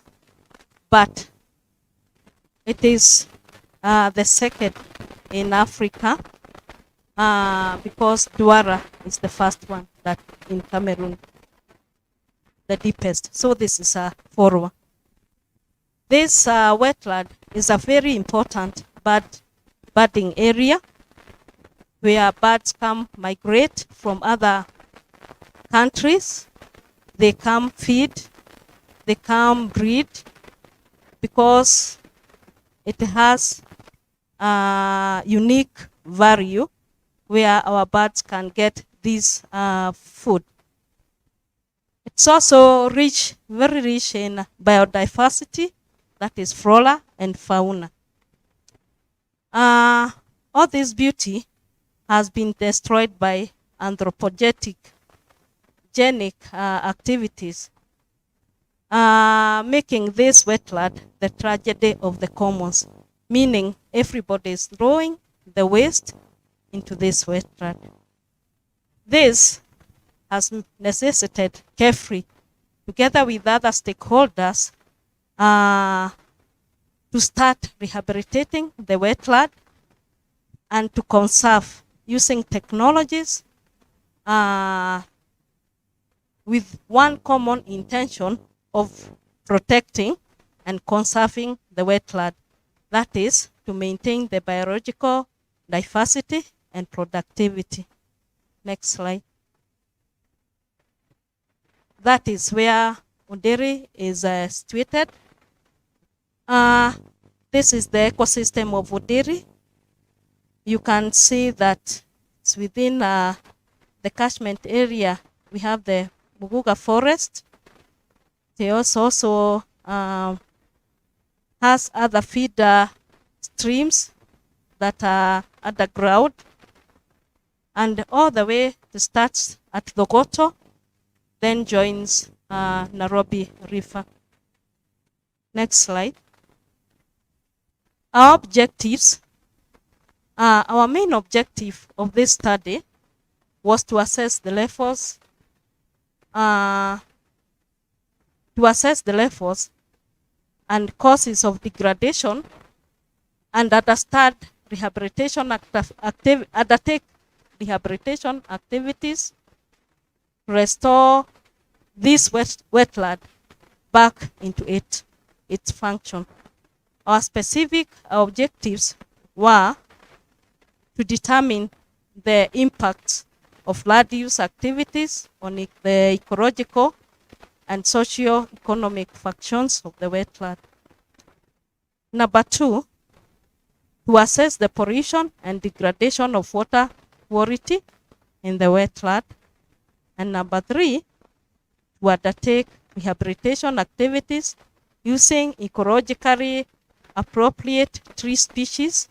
but it is the second in Africa, because Duara is the first one that in Cameroon, the deepest. So this is a forward. This wetland is a very important birding area where birds come migrate from other countries. They come feed, they come breed, because it has a unique value where our birds can get this food. It's also rich, very rich in biodiversity, that is flora and fauna. All this beauty has been destroyed by anthropogenic activities, making this wetland the tragedy of the commons, meaning everybody is throwing the waste into this wetland. This has necessitated KEFRI, together with other stakeholders, to start rehabilitating the wetland and to conserve using technologies with one common intention of protecting and conserving the wetland, that is, to maintain the biological diversity and productivity. Next slide. That is where Oderi is situated. This is the ecosystem of Oderi. You can see that it's within the catchment area. We have the Muguga forest. It also has other feeder streams that are underground, and all the way it starts at Thogoto, then joins Nairobi River. Next slide. Our objectives. Our main objective of this study was to assess the levels and causes of degradation, and understand undertake rehabilitation activities to restore this wetland back into its function. Our specific objectives were to determine the impacts of land use activities on the ecological and socio-economic functions of the wetland. Number 2, to assess the pollution and degradation of water quality in the wetland. And number 3, to undertake rehabilitation activities using ecologically appropriate tree species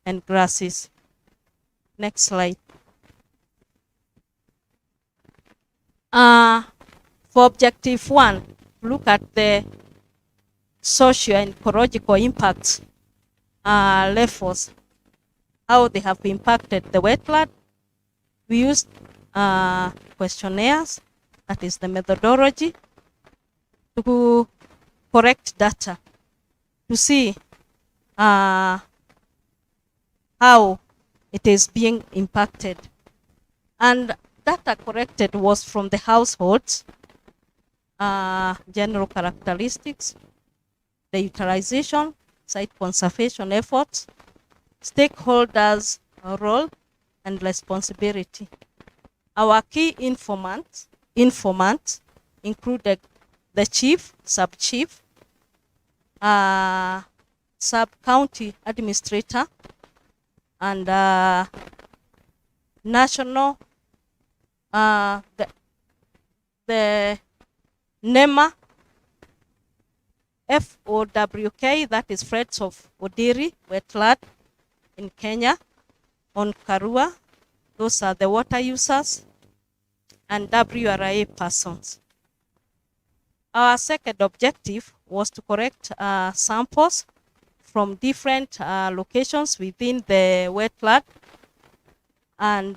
and grasses. Next slide. For objective 1, look at the socio and ecological impacts levels, how they have impacted the wetland. We used questionnaires, that is the methodology, to correct data to see how it is being impacted. And data corrected was from the households, general characteristics, the utilization, site conservation efforts, stakeholders' role and responsibility. Our key informants included the chief, sub-chief, sub-county administrator, and national, the NEMA, FOWK, that is Friends of Odiri Wetland in Kenya, on Karua, those are the water users, and WRA persons. Our second objective was to collect samples from different locations within the wetland and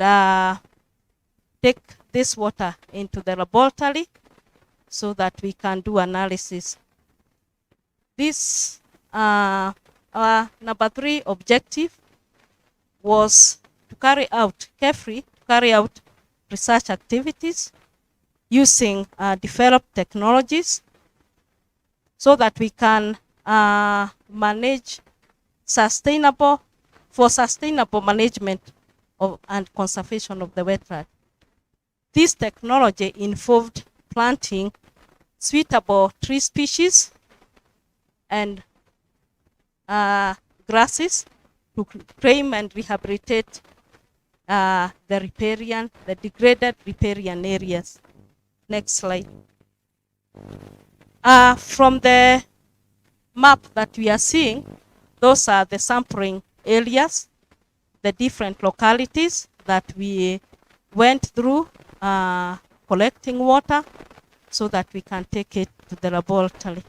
take this water into the laboratory so that we can do analysis. This, our number 3 objective was to carry out research activities using developed technologies so that we can manage sustainable management of and conservation of the wetland. This technology involved planting suitable tree species and grasses to claim and rehabilitate the degraded riparian areas. Next slide. From the map that we are seeing, those are the sampling areas, the different localities that we went through collecting water so that we can take it to the laboratory.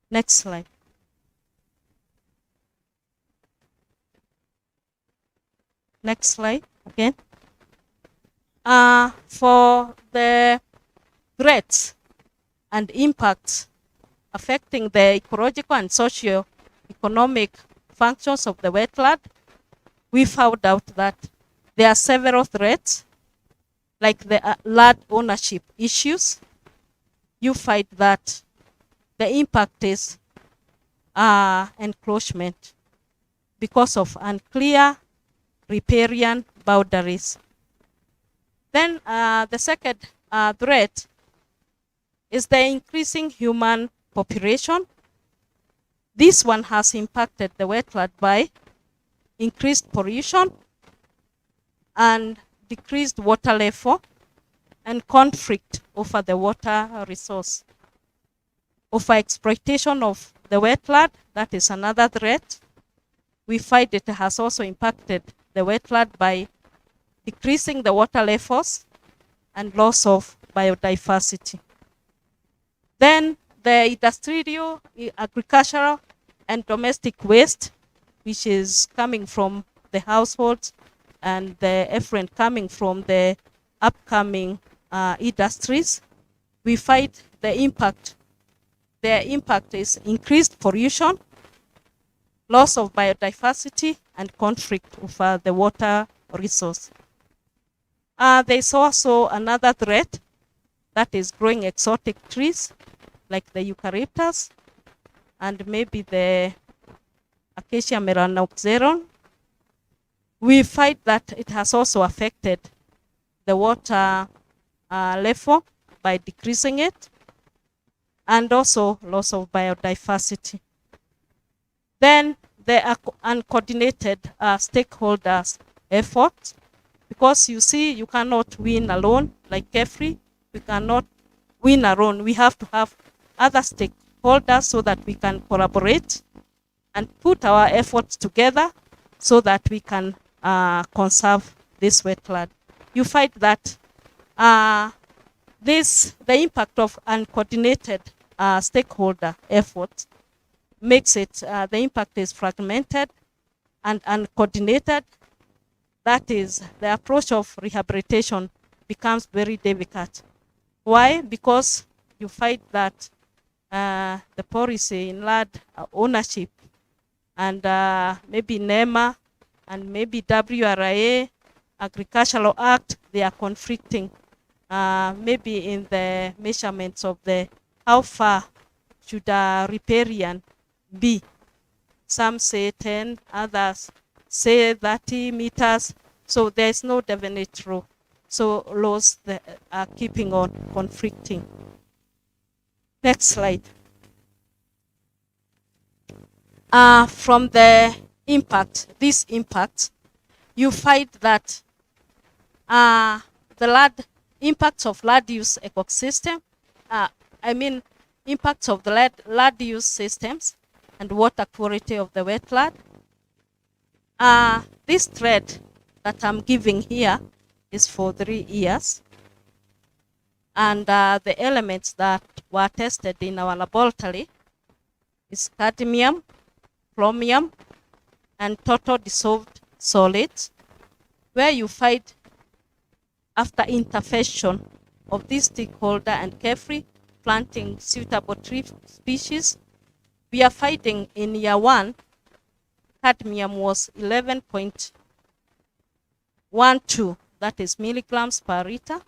Next slide. Next slide again. For the threats and impacts affecting the ecological and socio-economic functions of the wetland, we found out that there are several threats, like the land ownership issues. You find that the impact is encroachment because of unclear riparian boundaries Then the second threat is the increasing human population. This one has impacted the wetland by increased pollution and decreased water level and conflict over the water resource. Over exploitation of the wetland, that is another threat. We find it has also impacted the wetland by decreasing the water levels and loss of biodiversity. Then the industrial, agricultural, and domestic waste, which is coming from the households and the effluent coming from the upcoming industries, we find the impact. The impact is increased pollution, loss of biodiversity, and conflict over the water resource. There's also another threat, that is growing exotic trees like the eucalyptus and maybe the Acacia melanoxeron. We find that it has also affected the water level by decreasing it, and also loss of biodiversity. Then the uncoordinated stakeholders' efforts, because you see, you cannot win alone. Like Kefri, we cannot win alone. We have to have other stakeholders so that we can collaborate and put our efforts together so that we can conserve this wetland. You find that the impact of uncoordinated stakeholder efforts makes it, the impact is fragmented and uncoordinated. That is, the approach of rehabilitation becomes very difficult. Why? Because you find that the policy in land ownership and maybe NEMA and maybe WRA, Agricultural Act, they are conflicting. Maybe in the measurements of the how far should a riparian be. Some say 10, others say 30 meters. So there's no definite rule. So laws that are keeping on conflicting. Next slide. From the impact, this impact, you find that the land impacts of land use ecosystem, impacts of the land use systems and water quality of the wetland. This thread that I'm giving here is for 3 years. And the elements that were tested in our laboratory is cadmium, chromium, and total dissolved solids, where you find after intervention of this stakeholder and carefree planting suitable tree species, we are finding in year 1, cadmium was 11.12, that is milligrams per liter.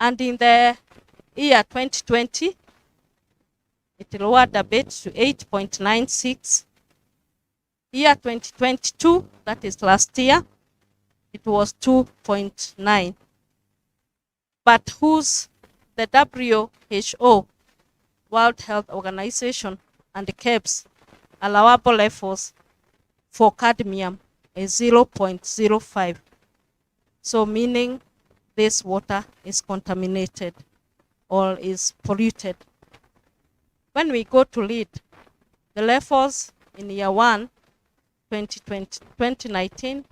And in the year 2020, it lowered a bit to 8.96. Year 2022, that is last year, it was 2.9. But the WHO, World Health Organization, and the KEBS allowable levels for cadmium is 0.05. So meaning this water is contaminated or is polluted. When we go to lead, the levels in year 1, 2019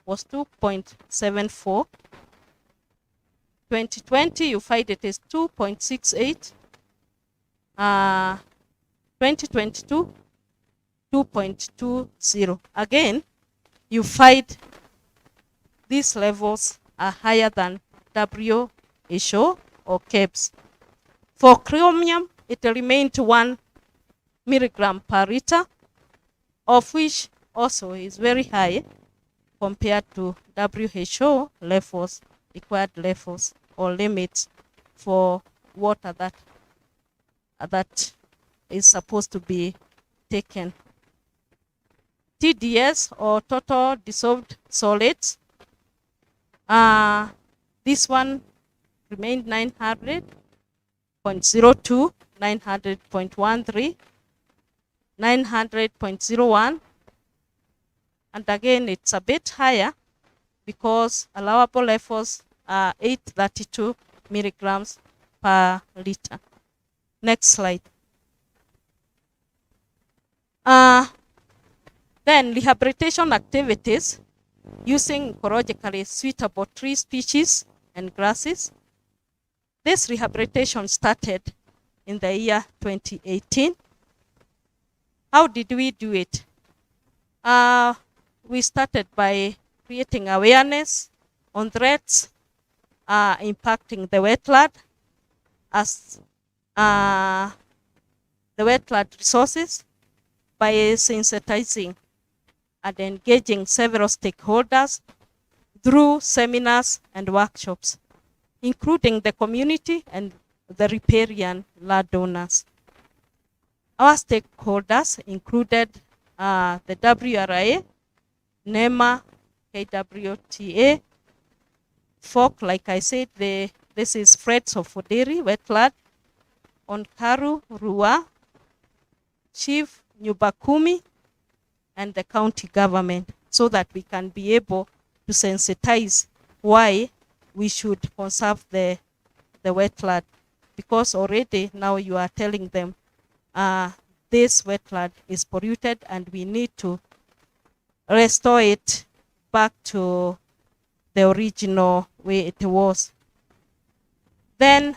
was 2.74. 2020, you find it is 2.68. 2022, 2.20. Again, you find these levels are higher than WHO or KEBS. For chromium, it remained 1 milligram per liter, of which also is very high compared to WHO levels, required levels or limits for water that is supposed to be taken. TDS or total dissolved solids, This one remained 900.02, 900.13, 900.01, and again it's a bit higher because allowable levels are 832 milligrams per liter. Next slide. Then rehabilitation activities using ecologically suitable tree species and grasses. This rehabilitation started in the year 2018. How did we do it? We started by creating awareness on threats impacting the wetland as the wetland resources by sensitizing and engaging several stakeholders through seminars and workshops, including the community and the riparian landowners. Our stakeholders included the WRA, NEMA, KWTA, FOC, like I said, this is Freds of Foderi, wetland, Onkaru, Rua, Chief, Nyubakumi, and the county government, so that we can be able to sensitize why we should conserve the wetland. Because already now you are telling them this wetland is polluted and we need to restore it back to the original way it was. Then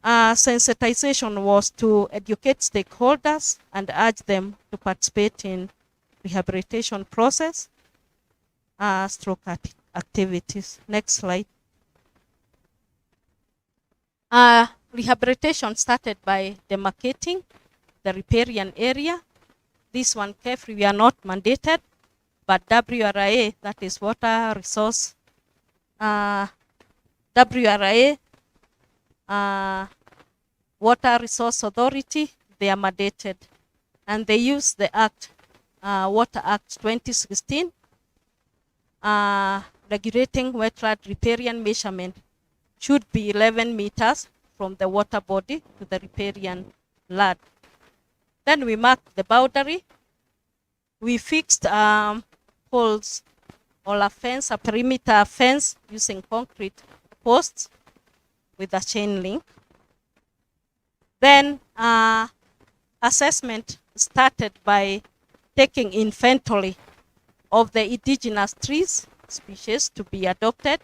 sensitization was to educate stakeholders and urge them to participate in rehabilitation process, stroke activities. Next slide. Rehabilitation started by demarcating the riparian area. This one carefully, we are not mandated, but WRA, that is Water Resource, WRA, Water Resource Authority, they are mandated, and they use the Act, Water Act 2016, regulating wetland riparian measurement should be 11 meters from the water body to the riparian land. Then we marked the boundary. We fixed poles or a fence, a perimeter fence using concrete posts with a chain link. Then assessment started by taking inventory of the indigenous trees species to be adopted,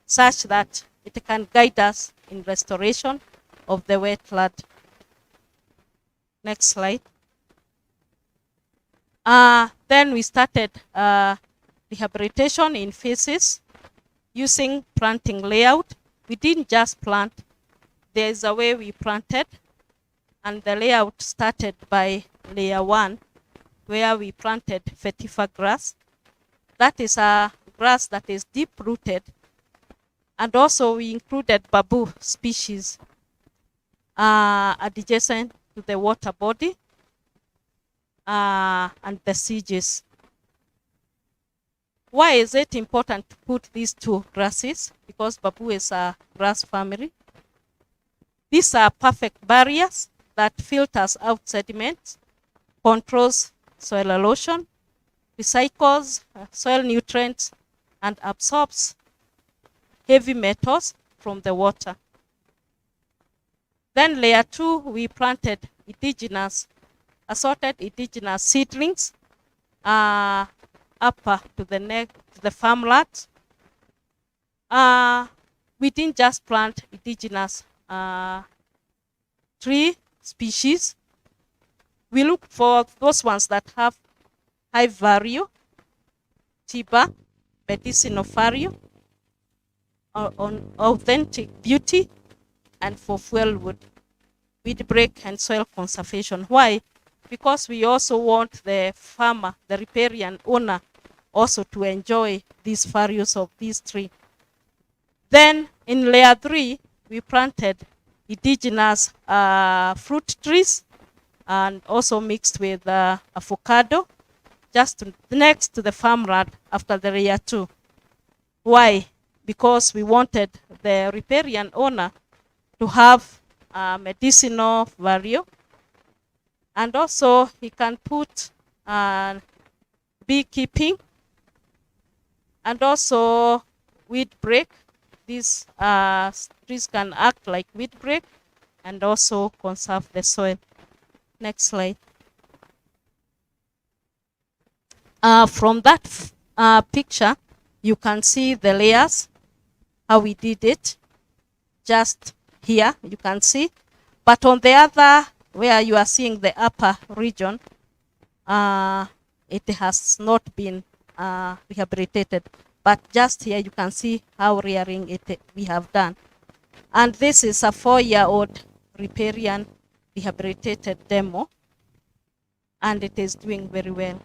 such that it can guide us in restoration of the wetland. Next slide. Then we started rehabilitation in phases using planting layout. We didn't just plant. There is a way we planted, and the layout started by layer 1, where we planted vetiver grass. That is a grass that is deep rooted, and also we included bamboo species adjacent to the water body and the sieges. Why is it important to put these two grasses? Because bamboo is a grass family. These are perfect barriers that filters out sediments, controls soil erosion, recycles soil nutrients, and absorbs heavy metals from the water. Then layer 2, we planted assorted indigenous seedlings upper to the farmlands. We didn't just plant indigenous tree species. We look for those ones that have high value, tiba, medicinal value, on authentic beauty, and for fuel wood, weed break, and soil conservation. Why? Because we also want the farmer, the riparian owner, also to enjoy these values of these trees. Then in layer 3, we planted indigenous fruit trees, and also mixed with avocado, just next to the farmland after the layer 2. Why? because we wanted the riparian owner to have medicinal value, and also he can put beekeeping, and also weed break. These trees can act like weed break and also conserve the soil. Next slide. From that picture, you can see the layers, how we did it. Just here, you can see. But on the other, where you are seeing the upper region, it has not been rehabilitated. But just here, you can see how rearing it we have done. And this is a 4-year-old riparian rehabilitated demo, and it is doing very well.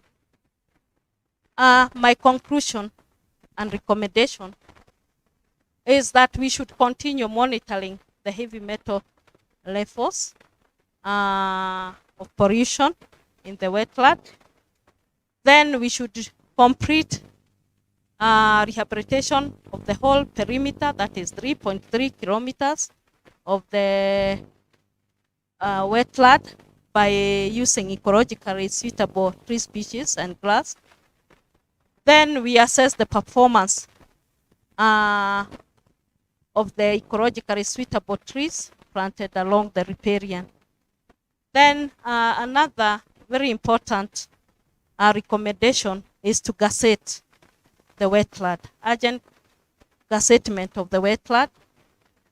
My conclusion and recommendation is that we should continue monitoring the heavy metal levels of pollution in the wetland. Then we should complete rehabilitation of the whole perimeter, that is 3.3 kilometers of the wetland, by using ecologically suitable tree species and grass. Then we assess the performance of the ecologically suitable trees planted along the riparian. Then another very important recommendation is to gazette the wetland, urgent gazettement of the wetland.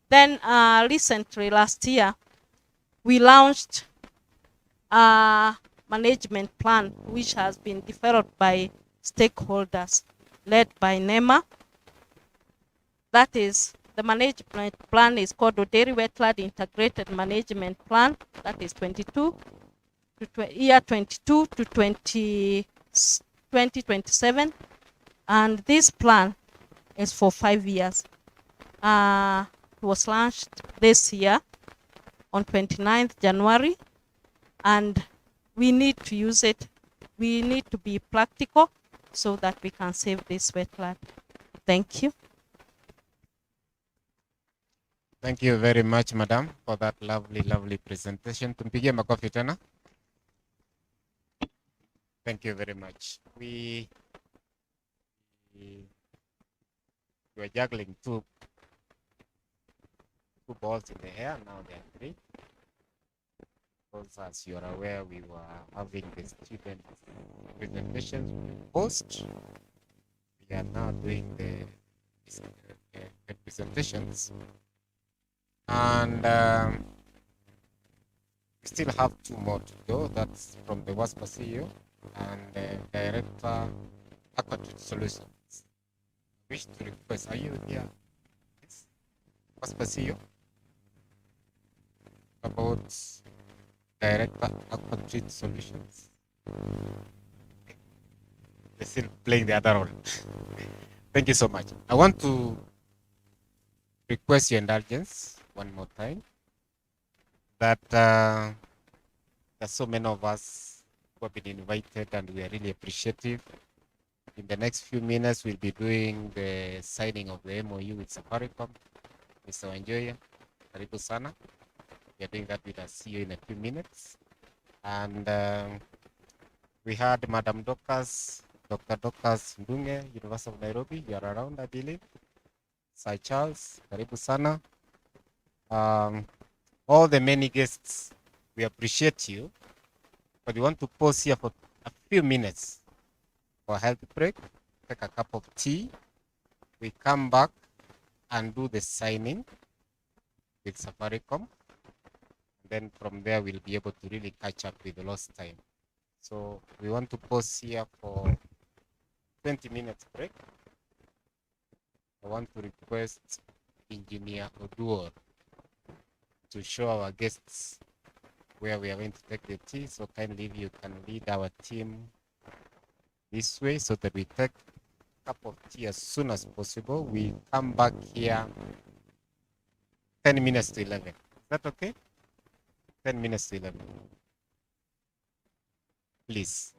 Then recently, last year, we launched a management plan which has been developed by stakeholders led by NEMA. That is, the management plan is called Oderi Wetland Integrated Management Plan. That is 22 to 2027. And this plan is for 5 years. It was launched this year on 29th January, and we need to use it. We need to be practical so that we can save this wetland. Thank you. Thank you very much, Madam, for that lovely presentation. Tumpigie makofi tena. Thank you very much. We were juggling two balls in the air. Now there are 3. Because as you are aware, we were having the student presentations post. We are now doing the presentations. And we still have 2 more to go. That's from the WASPA CEO and Director Accerating Solutions. I wish to request, are you here? Yes. WASPA CEO? About Director Accerating Solutions. They're still playing the other role. Thank you so much. I want to request your indulgence one more time that there's so many of us who have been invited, and we are really appreciative. In the next few minutes, we'll be doing the signing of the MOU with Safaricom. Mr. Wanjoya, karibu sana. We are doing that with our CEO in a few minutes. And we had Madam Dr. Dorcas Ndunge, University of Nairobi. You are around, I believe. Sir Charles, karibu sana. All the many guests, we appreciate you, but we want to pause here for a few minutes for a health break, take a cup of tea. We come back and do the signing with Safaricom. Then from there, we'll be able to really catch up with the lost time. So we want to pause here for 20 minutes break. I want to request Engineer Oduor to show our guests where we are going to take the tea. So kindly, if you can lead our team this way so that we take a cup of tea as soon as possible. We come back here 10 minutes to 11. Is that okay? 10 minutes to 11. Please.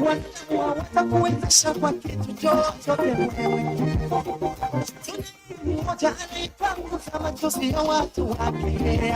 watakuwezesha kwa kitu chochote wewe. Mmoja anaipanguza machozi ya watu wake.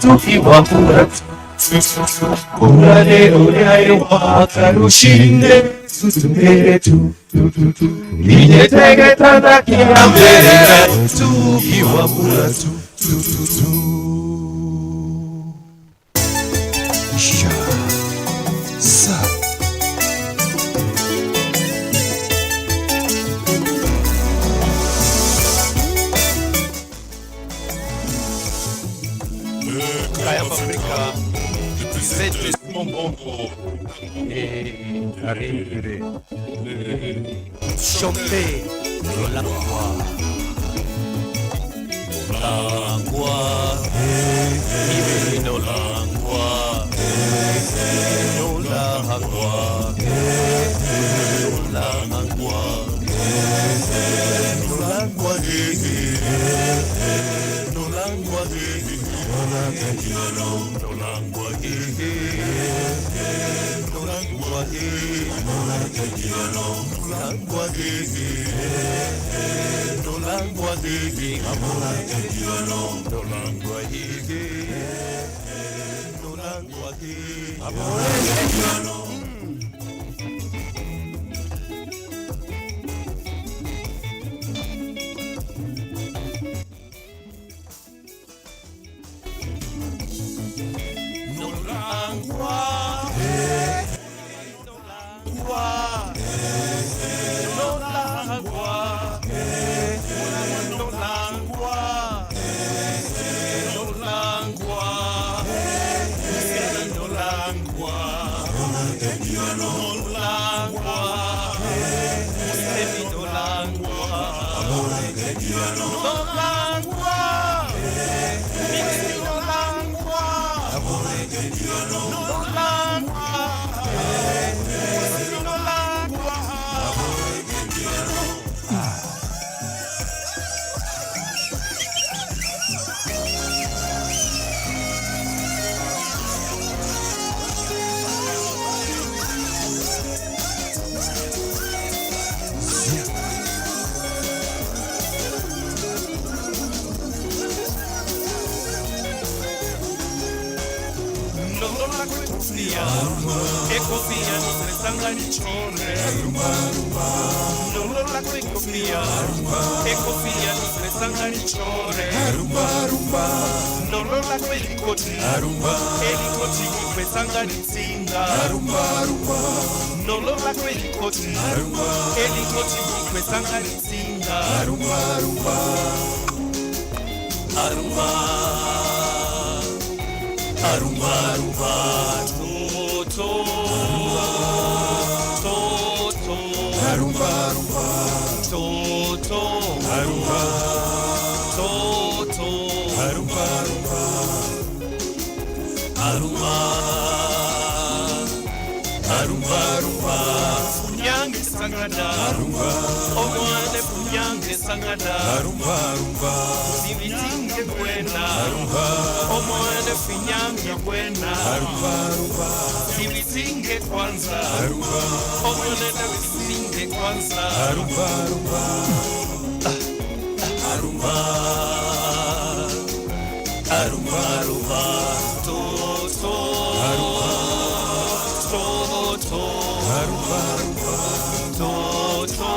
tukiwakura urare uraye wakarushinde tutumbere ijetegetanda kiambere tukiwakura sa Kaya Paprika, c'est mon bon et arriver, chanter la voix, no langua, Ecofia non sangani chore Lolo la ecofia Ecofia non sangani chore Lolo la elicoti Elicoti che sangani singa Lolo la elicoti Elicoti che sangani singa Arumba Toto Funyange sangada Omwane funyange sangada Sivitinge kwena Omwane funyange kwena Sivitinge kwanza Omwane sivitinge kwanza Arumba Toto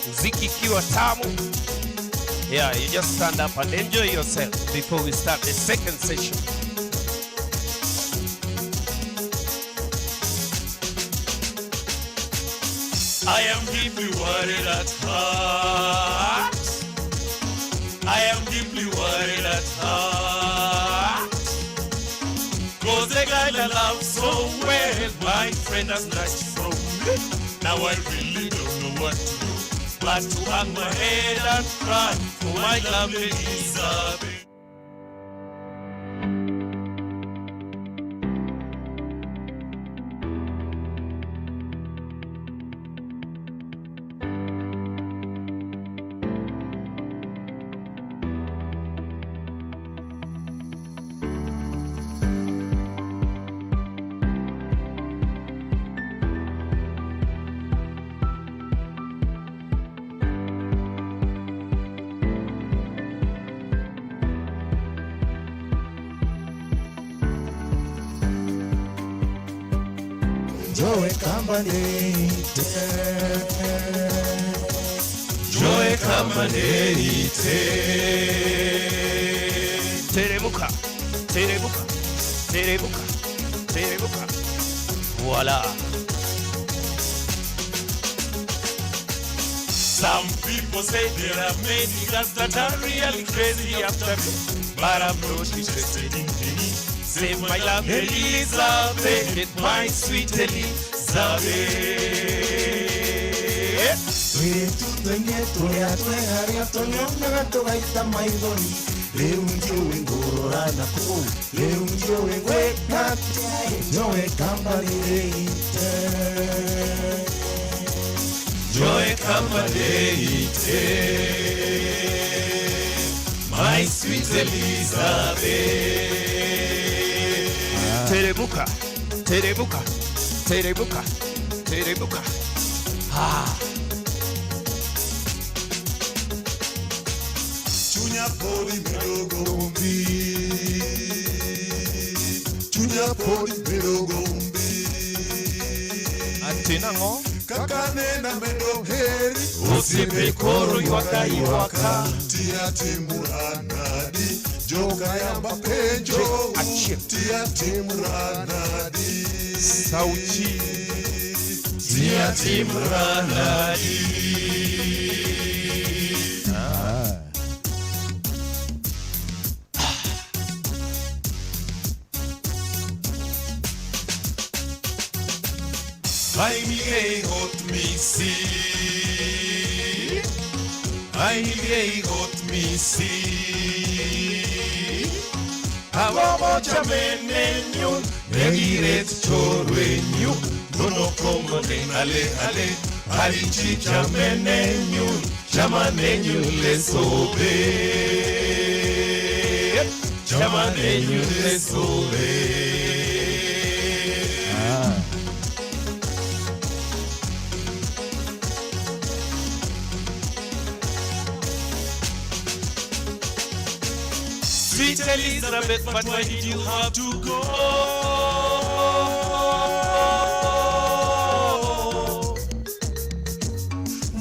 Muziki ikiwa tamu. Yeah, you just stand up and enjoy yourself before we start the second session. I am deeply worried at heart. I am deeply worried at heart. 'Cause they got child I love so well, my friend has snatched from me. Now I really don't know what to do, but to hang my head and cry for my lovely Elizabeth. Joe Kambanete, Joe Kambanete. Teremuka, teremuka, teremuka, teremuka. Voila. Some people say there are many guys that are really crazy after me, but I'm not interested in me. Save my love Elizabeth, my sweet Elizabeth. wetu twenye tuliatwe haria tonyonga tugaita maithori. Leo ndio wengorora nako, leo ndio wengweka Joe Kambanete, Joe Kambanete, my sweet Elizabeth. Teremuka, teremuka, teremuka, teremuka. Chunya pori mirogombi, chunya pori mirogombi. Antina ngo Kakane na medo heri, Usipe koro yuaka yuaka. tia timuranadi, joka ya mapenjo, tia timuranadi. Sauti Tia Timranadi. I hot me see. I hot me see. Avomo chamenenyu, negiret chorwenyu, nono kongo ale ale, alichi chamenenyu, chamanenyu lesobe, chamanenyu lesobe. Sweet Elizabeth, but why did you have to go?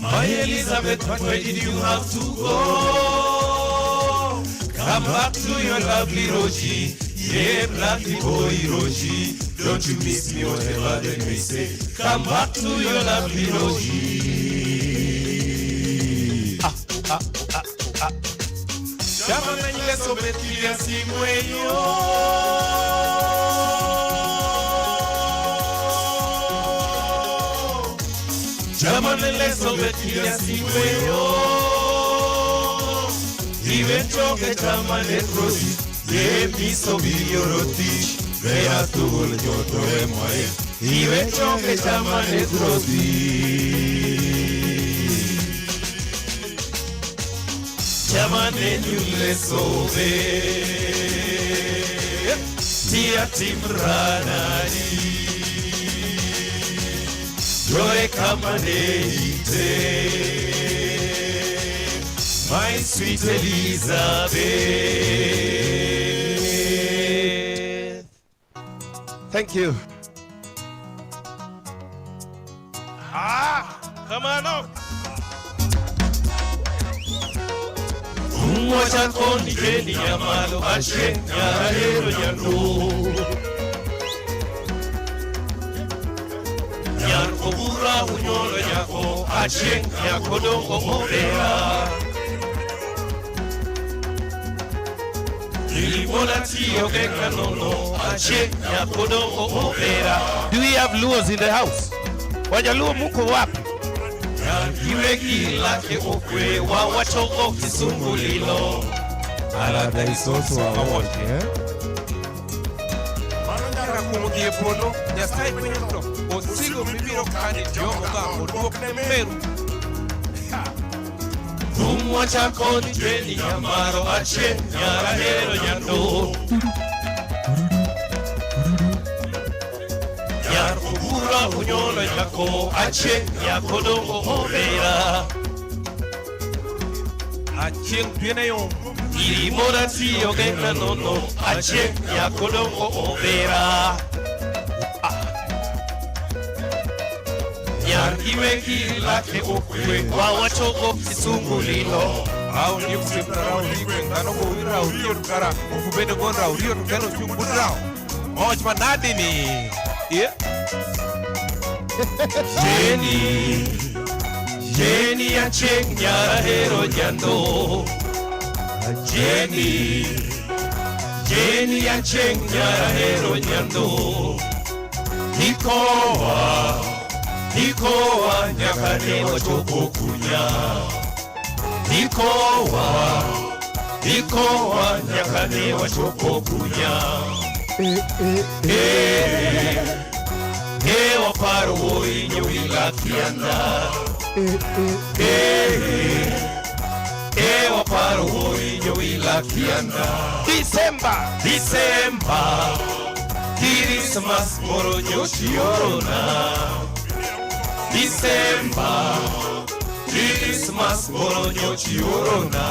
My Elizabeth, but why did you have to go? Come back to your lovely Roji, yeah, blacky boy Roji. Don't you miss me, whatever they may say. Come back to your lovely Roji. Chama na ile sobetia simweyo. Chama na ile sobetia simweyo. Iwe choke chama netrosi, ye miso bilioroti. Vea tu voljoto emoe. Iwe choke chama netrosi. Chamanenyu lesobe, tia timranadi, Joe Kambanete, my sweet Elizabeth. Thank you. Come on up. Mwacha koni jeni ya malo ashe ya hero ya no. Yan obura unyolo yako ashe ya kodongo morea. Do we have Luos in the house? Wajaluo muko wapi? There is also a award here. Yar kubura unyolo yako ache yako dongo obera ache tiene yo iri mora si ogena no ache yako dongo obera Yar iwe kila ke okwe wa wachogo kisungulilo au ni kusipra au ni kwengano ko wira uriyo kara ukubene gonda uriyo kano chungudra Moj manadini yeah Jenny acheng nyara hero nyando Jenny acheng nyara hero nyando Nikowa nyaka ne wachopo kunya Nikowa nyaka ne wachopo kunya waparo woinyo wilakianda waparo woinyo wilakianda December Christmas moro nyoshiorona December Christmas moro nyoshiorona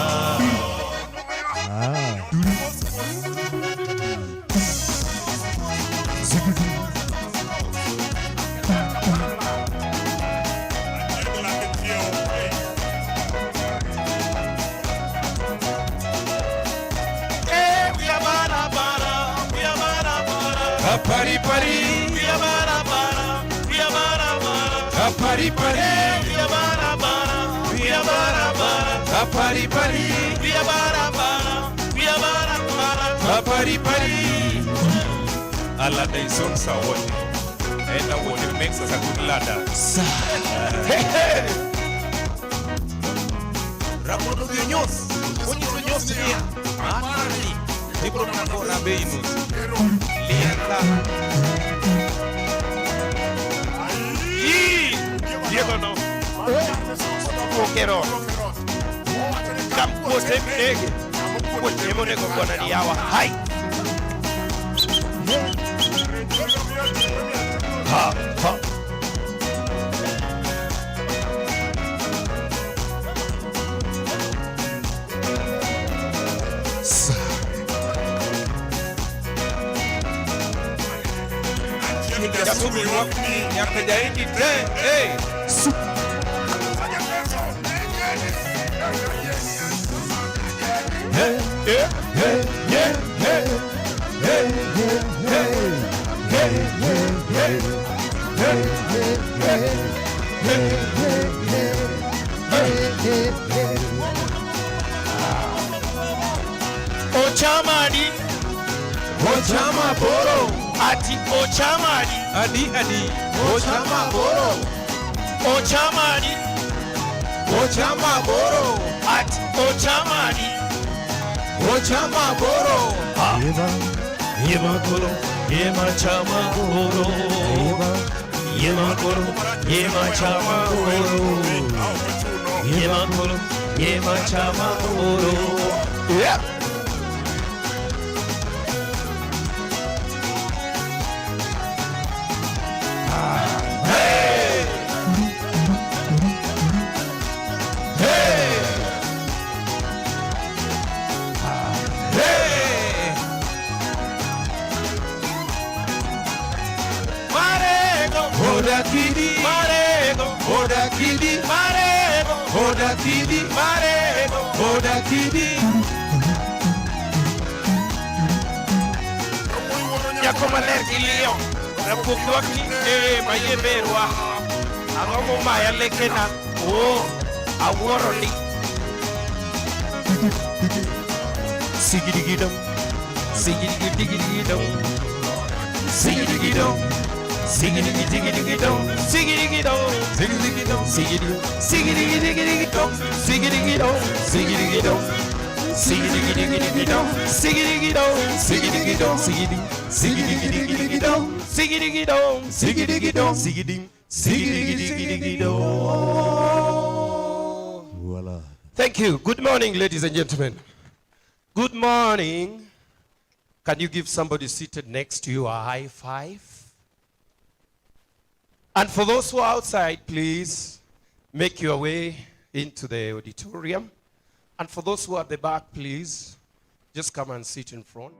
Pari pari, via bara bara, via bara bara. Pari pari, via bara bara, via bara bara. Pari pari, via bara bara, via bara bara. Pari pari. Allah day son sa wote, and that what makes us a good ladder. Ramodo Dios, onye Dios dia. Mani, ni pro na kora beinus. Lienda Diego no Quiero Campo Semnege Campo Nego Gona Niawa Hai Ha ha Yasumi wakni yakajaini tre hey hey hey hey hey hey hey hey Ochamani Ochama boro Ati ochamani Adi Ochama boro Ochamani Ochama boro Ati ochamani Ochama boro Yema koro Yema chama boro Yema koro Yema chama boro Yema koro Yema chama boro Yeah Oda kidi marego, oda kidi marego, oda kidi marego, oda kidi. Yako malergi leo, na pukwaki maye berwa. Agomo maya lekena, aworoli. Sigidikidam, Siggy-diggy-diggy-dong. Siggy-diggy-dong. Siggy-diggy-diggy-dong. Siggy-diggy-dong. Siggy-diggy-dong. Siggy-diggy-diggy-dong. Siggy-diggy-dong. Siggy-diggy-dong. Siggy-diggy-diggy-dong. Siggy-diggy-dong. Siggy-diggy-dong. Siggy-diggy-diggy-dong. Siggy-diggy-dong. Siggy-diggy-dong. Siggy-ding. Siggy-diggy-diggy-dong. Voila. Thank you. Good morning, ladies and gentlemen. Good morning. Can you give somebody seated next to you a high five? And for those who are outside, please make your way into the auditorium. And for those who are at the back, please just come and sit in front.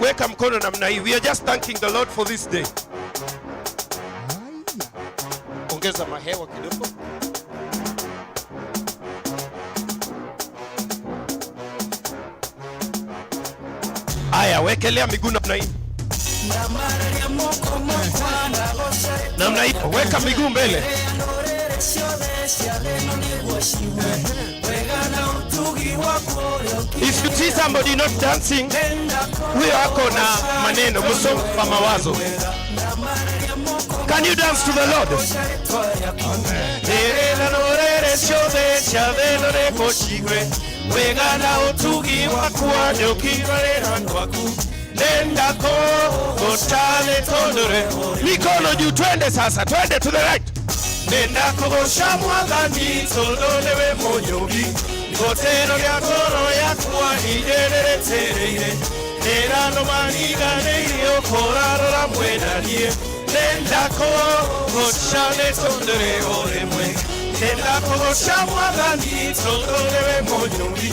Weka mkono namna hii. We are just thanking the Lord for this day. Ongeza mahewa kidogo. Aya, wekelea miguu namna hii. Namna hii, weka miguu mbele. If you see somebody not dancing, huyo ako na maneno, msongo wa mawazo. Can you dance to the Lord? Mikono juu, twende sasa, twende to the right. Nenda kogosha mwadhani tololewe monyogi Gotero ya toro ya kuwa hiderere tereire Nerano maniga neyo korarora mwenanie Nenda kogosha netondere ore mwe Nenda kogosha mwadhani tololewe monyogi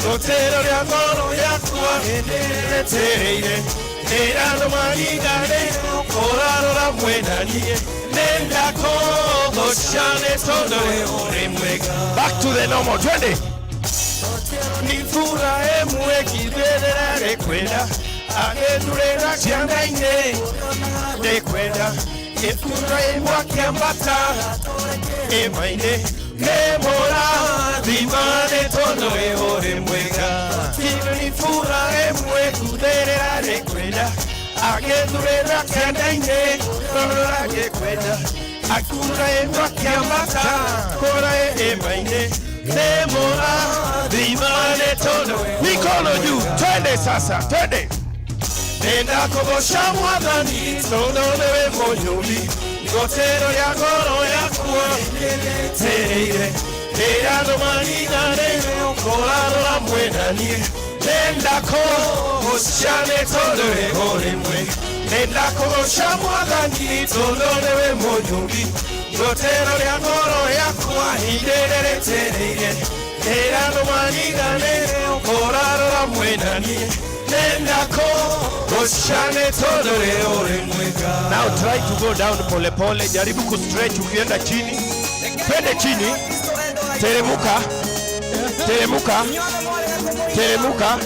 Gotero ya toro ya kuwa hiderere tereire Nerano maniga neyo korarora mwenanie Back to the normal. Twende. Nifura emwe kibedera rekwenda Agedurera kianda ine Rekwenda Nifura emwa kiambata Emaine Nemora Dimane tono eore mwega Nifura emwe kibedera rekwenda Agedurera kianda ine Rekwenda Akura emwa kiambata Kora emaine Nemora Dimane tono Mikono juu, twende sasa, twende Nenda kogosha mwadhani Tono lewe monyoli Gotero ya goro ya kuwa Tereire Erano manina neme Koraro la mwenanie Nenda kogosha Tono lewe mwe Nenda kogosha mwadhani Tono lewe monyoli Gotero ya goro ya kuwa Hiderere tereire Erano maniga neme Koraro la mwenanie Now try to go down pole pole. Jaribu kustretch ukienda chini. Pende chini. Teremuka. Teremuka. Teremuka.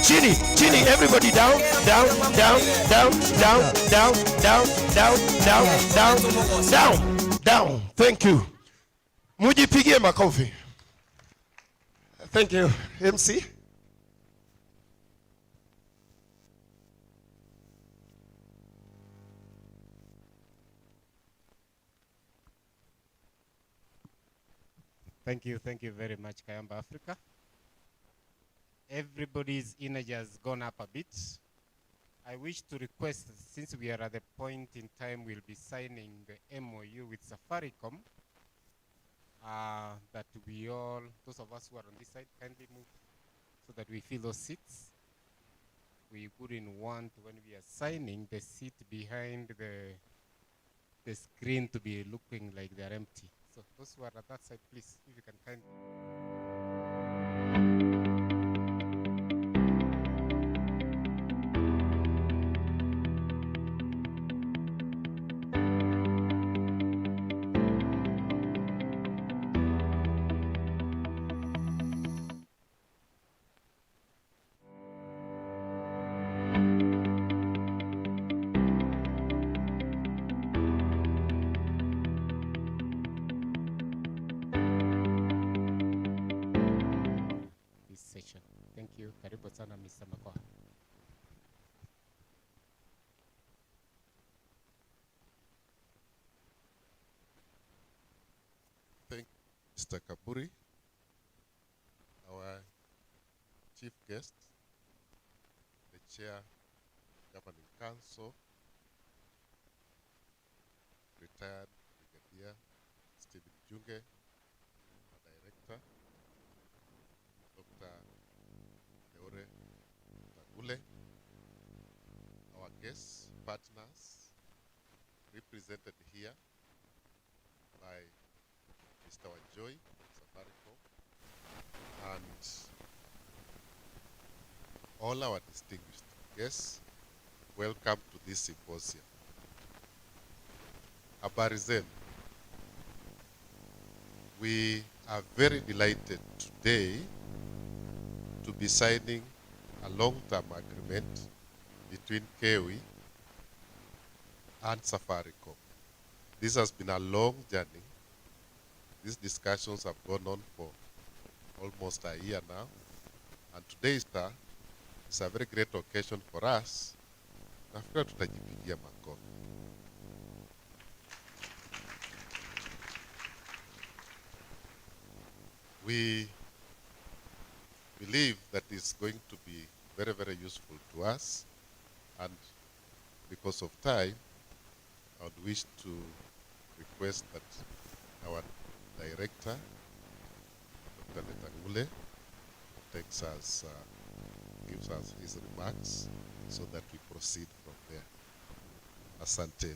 Chini. Chini. Everybody down. Down. Down. Down. Down. Down. Down. Down. Down. Down. Down. Down. Thank you. Mujipigie makofi. Thank you, MC. Thank you very much, Kayamba Africa. Everybody's energy has gone up a bit. I wish to request, since we are at the point in time we'll be signing the MOU with Safaricom, that we all, those of us who are on this side, kindly move so that we fill those seats. We wouldn't want, when we are signing, the seat behind the screen to be looking like they're empty. So those who are at that side, please, if you can kindly. Session. Thank you. Karibu sana, Mr. Makoha. Thank Mr. Kaburi, our chief guest, the chair, governing council, retired Brigadier Stephen Junge, our director, Dr. Deore Tagule, our guests, partners, represented here by Mr. Wanjoy, Safaricom, and all our distinguished guests, welcome to this symposium. Habari zenu. We are very delighted today to be signing a long-term agreement between KEWI and Safaricom. This has been a long journey. These discussions have gone on for almost a year now, and today is a very great occasion for us. Nafikiri tutajipigia makofi. We believe that it's going to be very, very useful to us, and because of time, I would wish to request that our director, Dr. Letangule, takes us, gives us his remarks so that we proceed from there. Asante.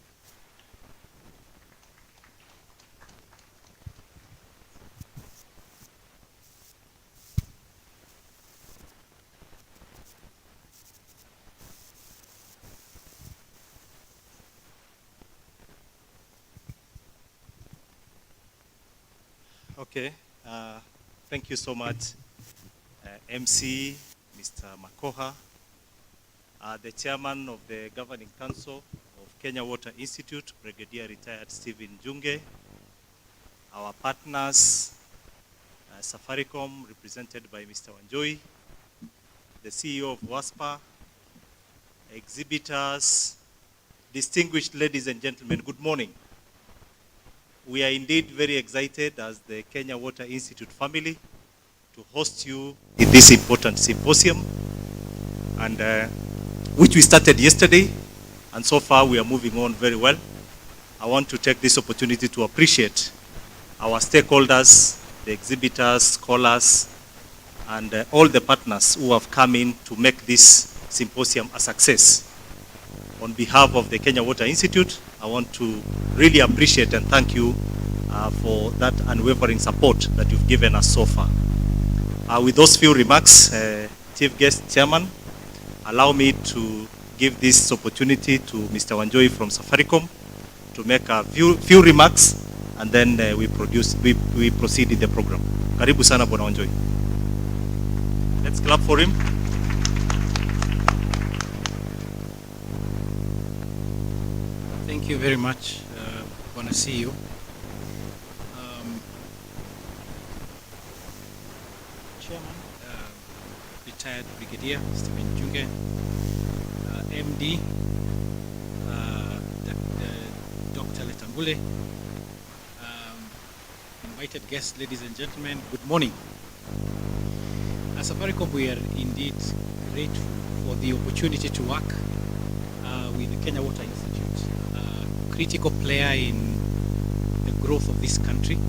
Okay, thank you so much, MC, Mr. Makoha, the chairman of the Governing Council of Kenya Water Institute, Brigadier Retired Stephen Junge, our partners, Safaricom, represented by Mr. Wanjoy, the CEO of WASPA, exhibitors, distinguished ladies and gentlemen, good morning. We are indeed very excited as the Kenya Water Institute family to host you in this important symposium, and which we started yesterday, and so far we are moving on very well. I want to take this opportunity to appreciate our stakeholders, the exhibitors, scholars, and all the partners who have come in to make this symposium a success. On behalf of the Kenya Water Institute, I want to really appreciate and thank you for that unwavering support that you've given us so far. With those few remarks, Chief Guest Chairman, allow me to give this opportunity to Mr. Wanjoy from Safaricom to make a few remarks, and then we proceed in the program. Karibu sana Bwana Wanjoy. Let's clap for him. Thank you very much, Bwana CEO. Chairman Brigadier Stephen Junge, MD, Dr. Letangule, invited guests, ladies and gentlemen, good morning. As Safaricom, we are indeed grateful for the opportunity to work with the Kenya Water Institute, a critical player in the growth of this country.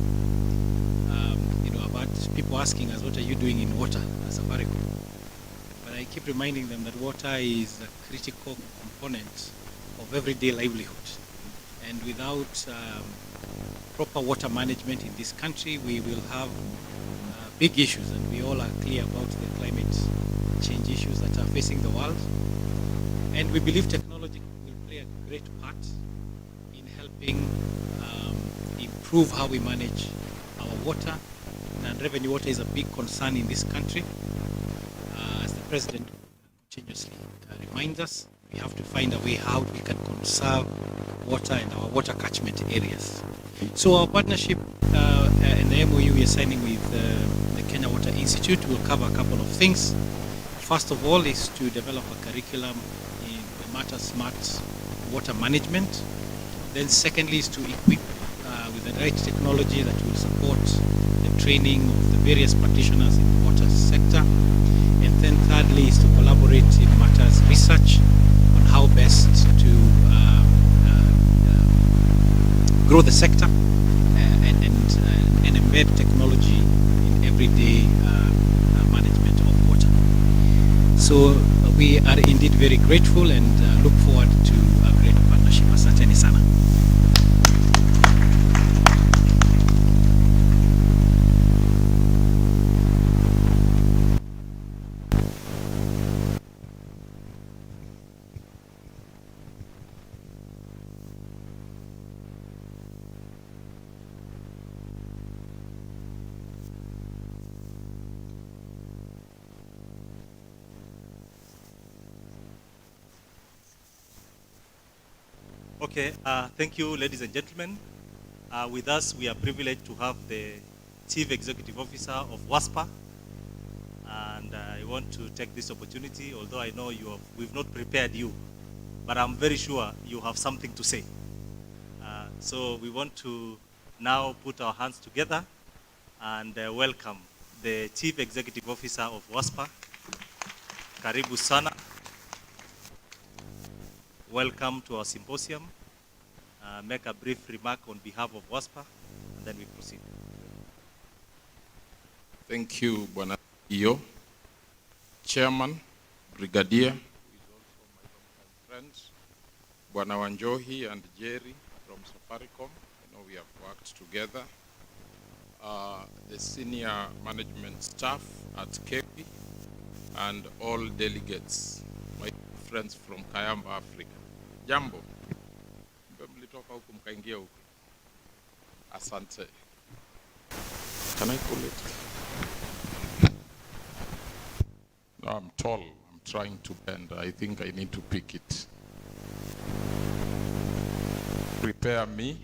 About people asking us, what are you doing in water as Safaricom? But I keep reminding them that water is a critical component of everyday livelihood. And without proper water management in this country, we will have big issues, and we all are clear about the climate change issues that are facing the world. And we believe technology will play a great part in helping improve how we manage our water. And revenue water is a big concern in this country. As the President continuously reminds us, we have to find a way how we can conserve water in our water catchment areas. So our partnership and the MOU we are signing with the Kenya Water Institute will cover a couple of things. First of all is to develop a curriculum in the matter smart water management. Then secondly is to equip with the right technology that will support the training of the various practitioners in the water sector. And then thirdly is to collaborate in matters research on how best to grow the sector and embed technology in everyday management of water. So we are indeed very grateful and look forward to a great partnership. Asanteni sana. Okay, thank you, ladies and gentlemen. With us, we are privileged to have the Chief Executive Officer of WASPA. And I want to take this opportunity, although I know we've not prepared you, but I'm very sure you have something to say. So we want to now put our hands together and welcome the Chief Executive Officer of WASPA, Karibu Sana. Welcome to our symposium. Make a brief remark on behalf of WASPA, and then we proceed. Thank you, Bwana CEO, Chairman, Brigadier, who is also my longtime friend, Bwana Wanjohi and Jerry from Safaricom. I know we have worked together. The senior management staff at KP, and all delegates, my friends from Kayamba, Africa. Jambo. Mlitoka huku mkaingia huku. Asante. Can I pull it? No, I'm tall. I'm trying to bend. I think I need to pick it. Prepare me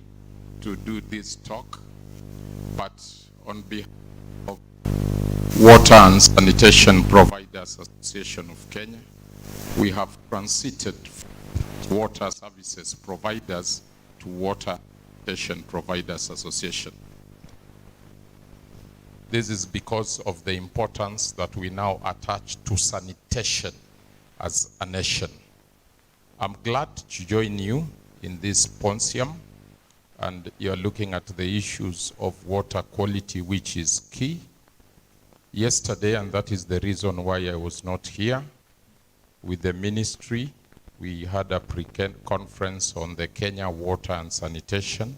to do this talk, but on behalf of Water and Sanitation Providers Association of Kenya, we have transited water services providers to Water Sanitation Providers Association. This is because of the importance that we now attach to sanitation as a nation. I'm glad to join you in this symposium, and you're looking at the issues of water quality, which is key. Yesterday, and that is the reason why I was not here, with the ministry, we had a pre-conference on the Kenya Water and Sanitation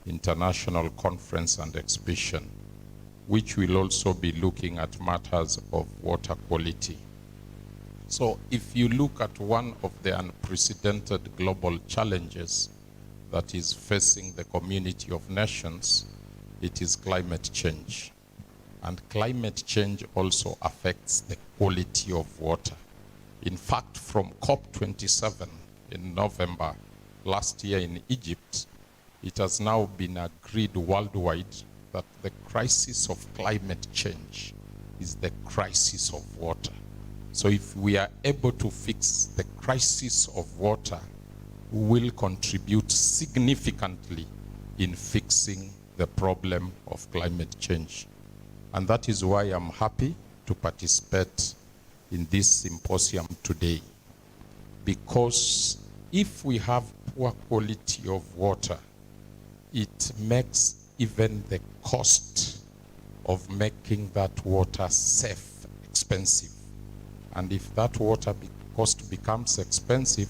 International Conference and Exhibition, which will also be looking at matters of water quality. So if you look at one of the unprecedented global challenges that is facing the community of nations, it is climate change. And climate change also affects the quality of water. In fact, from COP27 in November last year in Egypt, it has now been agreed worldwide that the crisis of climate change is the crisis of water. So if we are able to fix the crisis of water, we will contribute significantly in fixing the problem of climate change. And that is why I'm happy to participate in this symposium today. Because if we have poor quality of water, it makes even the cost of making that water safe expensive. And if that water cost becomes expensive,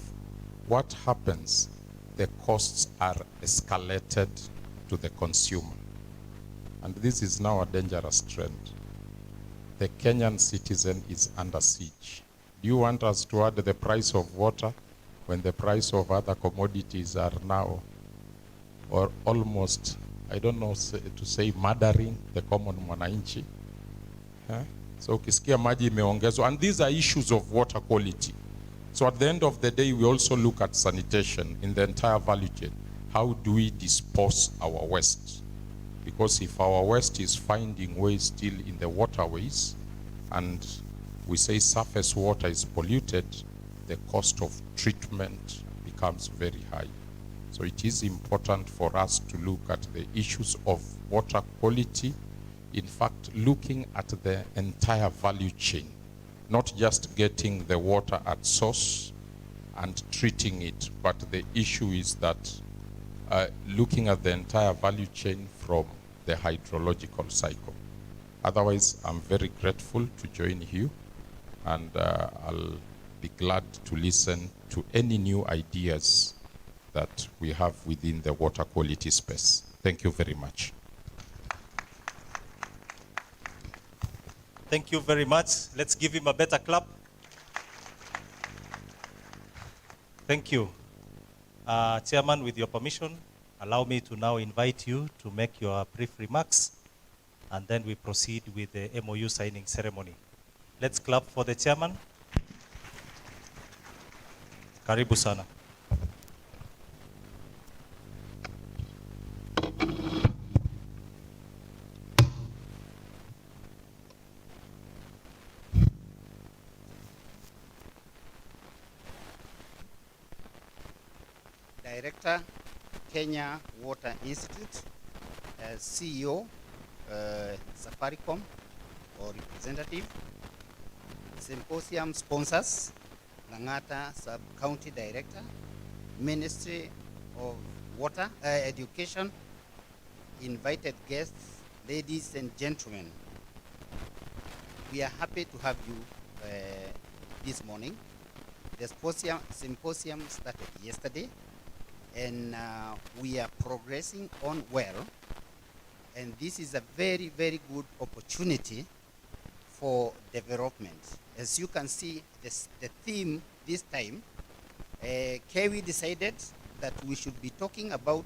what happens? The costs are escalated to the consumer. And this is now a dangerous trend. The Kenyan citizen is under siege. Do you want us to add the price of water when the price of other commodities are now, or almost, I don't know to say, murdering the common mwananchi? So ukisikia maji imeongezwa, and these are issues of water quality. So at the end of the day, we also look at sanitation in the entire value chain. How do we dispose our waste? Because if our waste is finding ways still in the waterways, and we say surface water is polluted, the cost of treatment becomes very high. So it is important for us to look at the issues of water quality. In fact, looking at the entire value chain, not just getting the water at source and treating it, but the issue is that looking at the entire value chain from the hydrological cycle. Otherwise, I'm very grateful to join you, and I'll be glad to listen to any new ideas that we have within the water quality space. Thank you very much. Thank you very much. Let's give him a better clap. Thank you. Chairman, with your permission, allow me to now invite you to make your brief remarks, and then we proceed with the MOU signing ceremony. Let's clap for the chairman. Karibu sana. Director, Kenya Water Institute, CEO, Safaricom or representative, Symposium sponsors, Langata Sub-County Director, Ministry of Water, Education, invited guests, ladies and gentlemen. We are happy to have you this morning. The symposium started yesterday, and we are progressing on well, and this is a very, very good opportunity for development. As you can see, the theme this time, KEWI decided that we should be talking about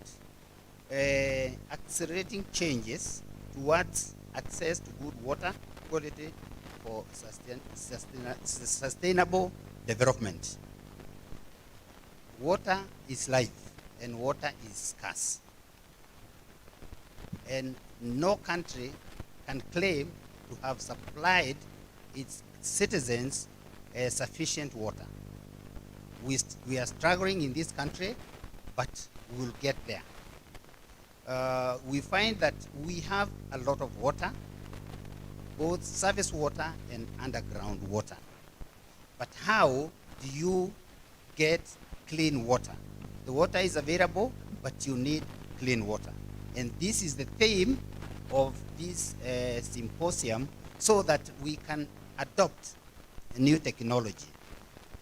accelerating changes towards access to good water quality for sustainable development. Water is life, and water is scarce. And no country can claim to have supplied its citizens sufficient water. We are struggling in this country, but we will get there. We find that we have a lot of water, both surface water and underground water. But how do you get clean water? The water is available, but you need clean water. And this is the theme of this symposium, so that we can adopt a new technology.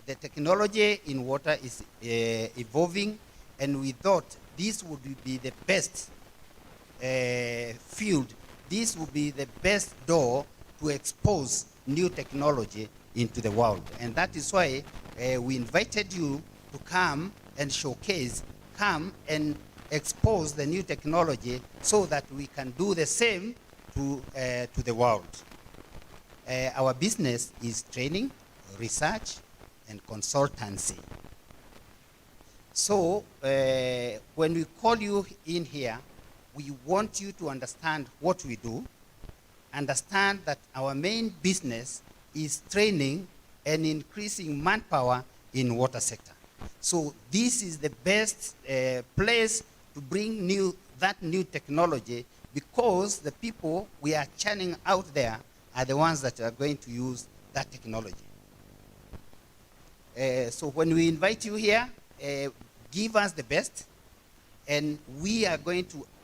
The technology in water is evolving, and we thought this would be the best field. This would be the best door to expose new technology into the world. And that is why we invited you to come and showcase, come and expose the new technology, so that we can do the same to the world. Our business is training, research, and consultancy. So when we call you in here, we want you to understand what we do, understand that our main business is training and increasing manpower in water sector. So this is the best place to bring that new technology, because the people we are churning out there are the ones that are going to use that technology. So when we invite you here, give us the best, and we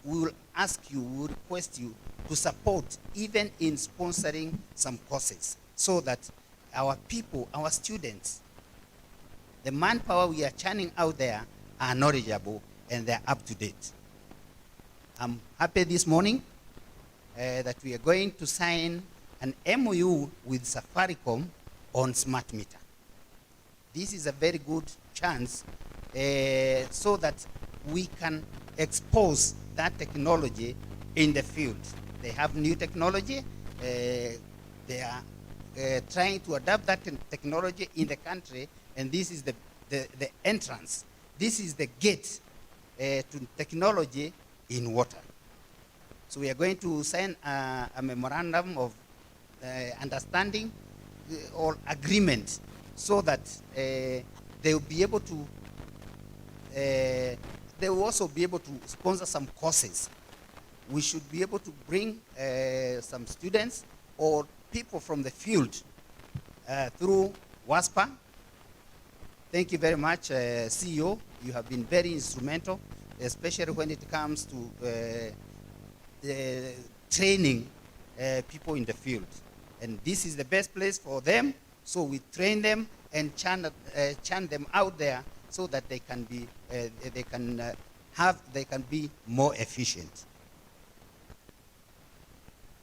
will ask you, we will request you to support even in sponsoring some courses, so that our people, our students, the manpower we are churning out there are knowledgeable and they're up to date. I'm happy this morning that we are going to sign an MOU with Safaricom on smart meter. This is a very good chance so that we can expose that technology in the field. They have new technology. They are trying to adapt that technology in the country, and this is the entrance. This is the gate to technology in water. So we are going to sign a memorandum of understanding or agreement, so that they will be able to, they will also be able to sponsor some courses. We should be able to bring some students or people from the field through WASPA. Thank you very much, CEO. You have been very instrumental, especially when it comes to training people in the field. And this is the best place for them, so we train them and churn them out there so that they can be more efficient.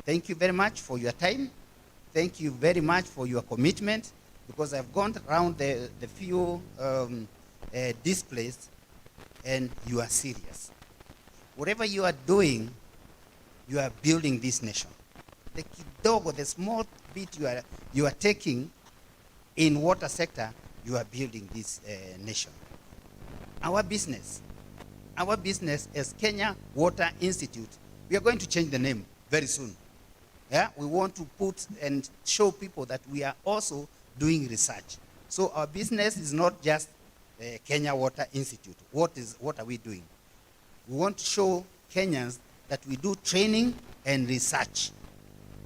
Thank you very much for your time. Thank you very much for your commitment, because I've gone around the few displays, and you are serious. Whatever you are doing, you are building this nation. The kidogo, the small bit you are taking in water sector, you are building this nation. Our business as Kenya Water Institute, we are going to change the name very soon. Yeah, we want to put and show people that we are also doing research. So our business is not just Kenya Water Institute. What are we doing? We want to show Kenyans that we do training and research.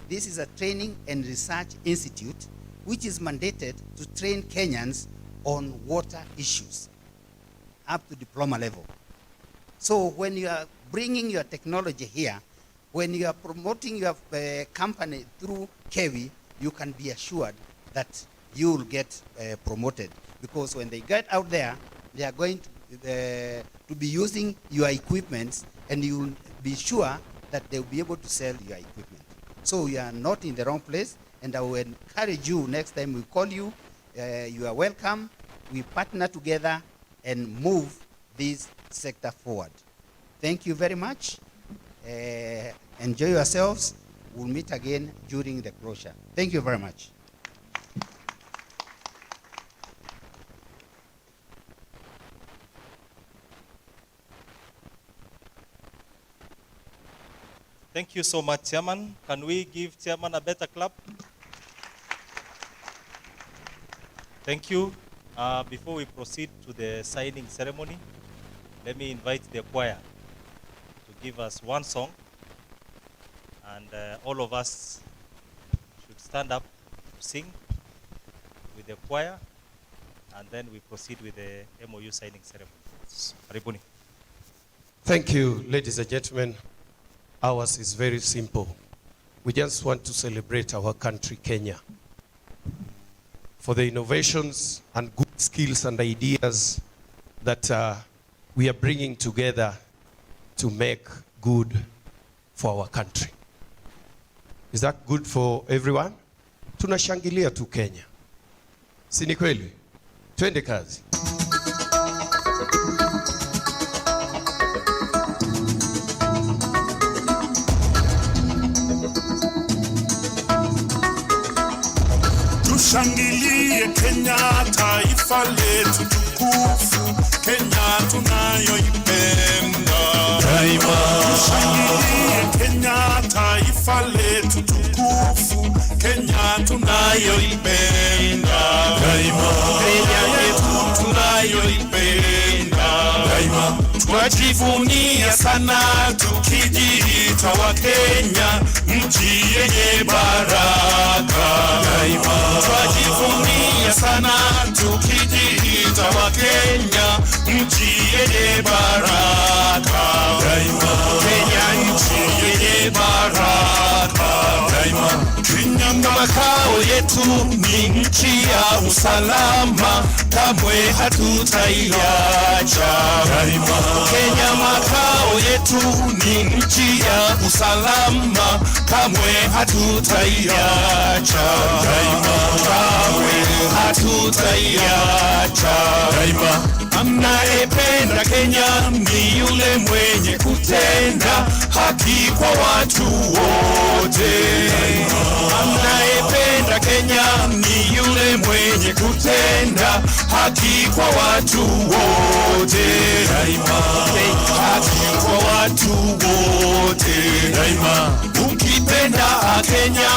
This is a training and research institute which is mandated to train Kenyans on water issues up to diploma level. So when you are bringing your technology here, when you are promoting your company through KEWI, you can be assured that you will get promoted, because when they get out there, they are going to be using your equipment, and you will be sure that they will be able to sell your equipment. So you are not in the wrong place, and I will encourage you, next time we call you, you are welcome. We partner together and move this sector forward. Thank you very much. Enjoy yourselves. We'll meet again during the closure. Thank you very much. Thank you so much, Chairman. Can we give Chairman a better clap? Thank you. Before we proceed to the signing ceremony, let me invite the choir to give us one song, and all of us should stand up to sing with the choir, and then we proceed with the MOU signing ceremony. Karibuni. Thank you, ladies and gentlemen. Ours is very simple. We just want to celebrate our country, Kenya, for the innovations and good skills and ideas that we are bringing together to make good for our country. Is that good for everyone? Tunashangilia tu Kenya. Si ni kweli? Twende kazi. Tushangilie Kenya, taifa letu tukufu, Kenya tunayoipenda daima. Tushangilie Kenya, taifa letu tukufu, Kenya tunayoipenda tunayoipenda. Daima twajivunia sana tukijiita wa Kenya, nchi yenye baraka. Daima twajivunia sana tukijiita wa Kenya, nchi yenye baraka. Daima Kenya nchi yenye baraka. Daima Kenya makao yetu ni nchi ya usalama, kamwe hatutaiacha. Daima Kenya makao yetu ni nchi ya usalama, kamwe hatutaiacha. Daima kamwe hatutaiacha. Daima anayependa Kenya ni yule mwenye kutenda haki kwa watu wote. Anayependa Kenya ni yule mwenye kutenda haki kwa watu wote. Daima haki kwa watu wote. Daima ukipenda Kenya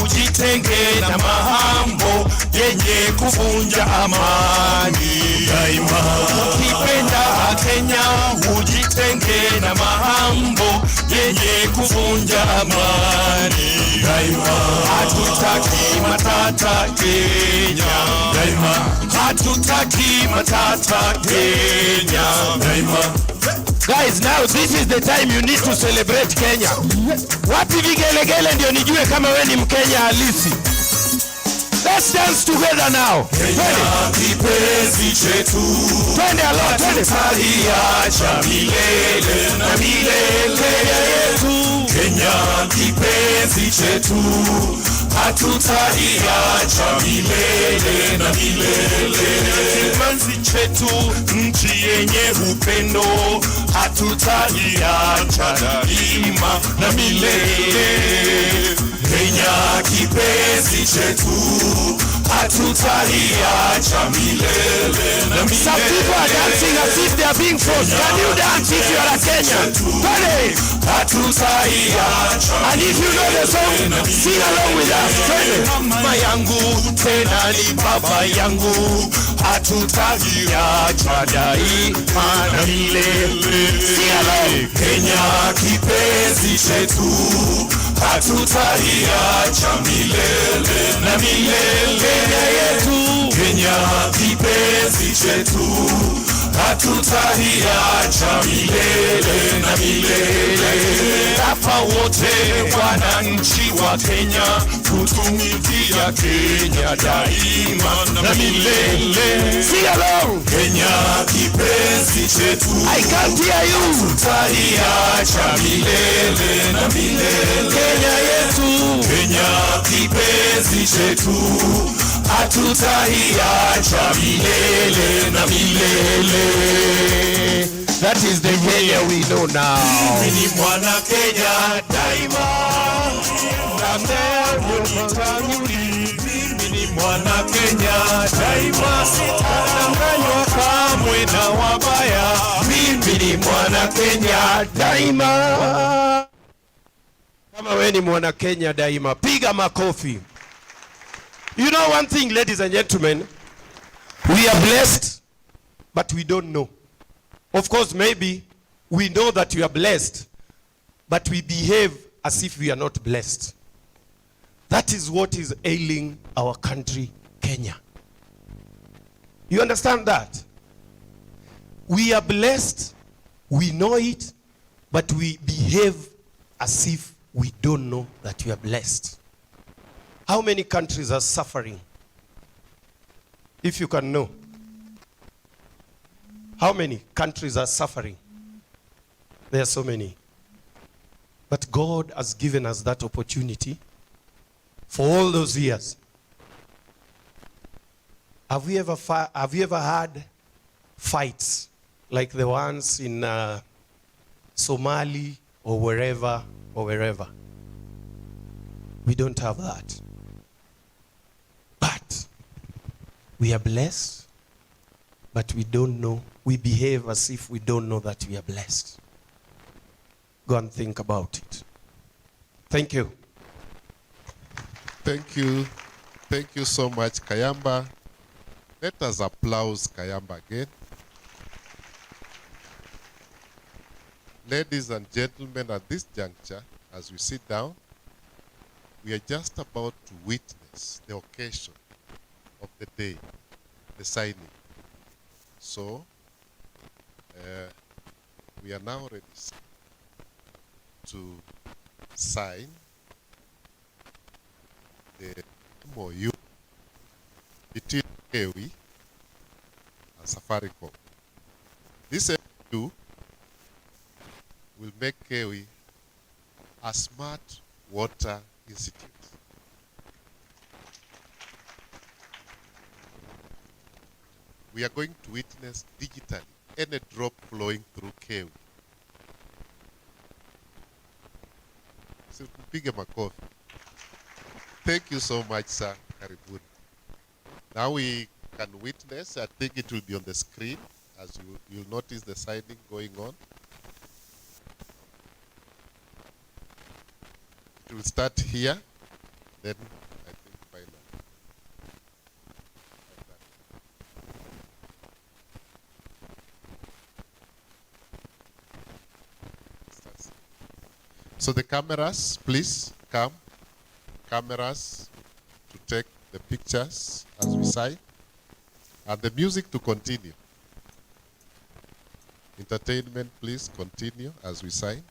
ujitenge na mambo yenye kuvunja amani. Daima ukipenda Kenya ujitenge na mambo yenye kuvunja amani. Daima hatutaki matata Kenya. Daima hatutaki matata Kenya. Daima. Guys, now this is the time you need to celebrate Kenya. Wapi vigelegele ndio nijue kama we ni Mkenya halisi. Let's dance together now. Kenya kipenzi chetu, twende alo, twende. Tutaiacha milele na milele. Kenya yetu, Kenya kipenzi chetu, hatutaiacha milele na milele. Kipenzi chetu, nchi yenye upendo, hatutaiacha daima na milele. Kenya kipenzi chetu, hatutaiacha milele na milele. Some people are dancing as if they are being forced. Can you dance if you are a Kenyan? Twende. Hatutaiacha. And if you know the song, sing along with us. Twende. Mama yangu tena ni baba yangu, hatutaiacha daima na milele. Sing along. Kenya kipenzi chetu, hatutaiacha milele na milele. Kenya yetu, Kenya kipenzi chetu, hatutaiacha milele na milele. Hapa wote wananchi wa Kenya, kutumikia Kenya daima na milele. Sing along. Kenya kipenzi chetu, I can't hear you. Hatutaiacha milele na milele. Kenya yetu, Kenya kipenzi chetu, hatutaiacha milele na milele. That is the Kenya we know now. Mimi ni mwana Kenya daima, mimi ni mwana Kenya daima, sitadanganywa kamwe na wabaya. Mimi ni mwana Kenya daima. Kama we ni mwana Kenya daima, piga makofi. You know one thing, ladies and gentlemen, we are blessed, but we don't know. Of course, maybe we know that we are blessed, but we behave as if we are not blessed. That is what is ailing our country, Kenya. You understand that? We are blessed, we know it, but we behave as if we don't know that we are blessed. How many countries are suffering? If you can know. How many countries are suffering? There are so many. But God has given us that opportunity for all those years. Have you ever had fights like the ones in Somali or wherever? We don't have that. But we are blessed, but we don't know. We behave as if we don't know that we are blessed. Go and think about it. Thank you. Thank you. Thank you so much, Kayamba. Let us applaud Kayamba again. Ladies and gentlemen, at this juncture, as we sit down, we are just about to witness the occasion of the day, the signing. So, we are now ready to sign the MOU between KEWI and Safaricom. This MOU will make KEWI a smart water institute. We are going to witness digitally any drop flowing through KEWI. So, pige makofi. Thank you so much, sir. Karibuni. Now we can witness, I think it will be on the screen, as you'll notice the signing going on. It will start here, then I think final. So the cameras, please come. Cameras to take the pictures as we sign, and the music to continue. Entertainment, please continue as we sign.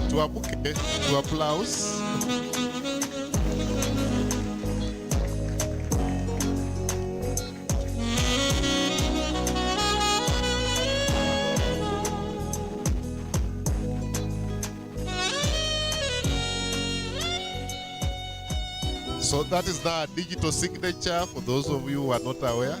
Tuamuke, to applause. So that is the digital signature for those of you who are not aware.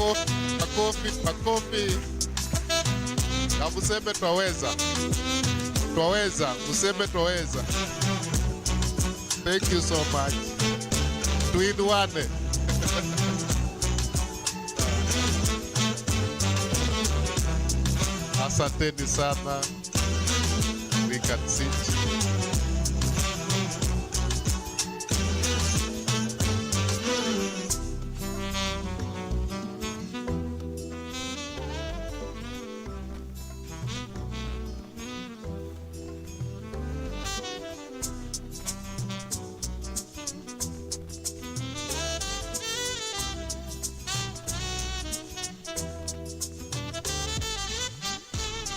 makofi, makofi, makofi. Na museme twaweza. Twaweza, museme twaweza. Thank you so much. Tuinuane. Asanteni sana. We can sit.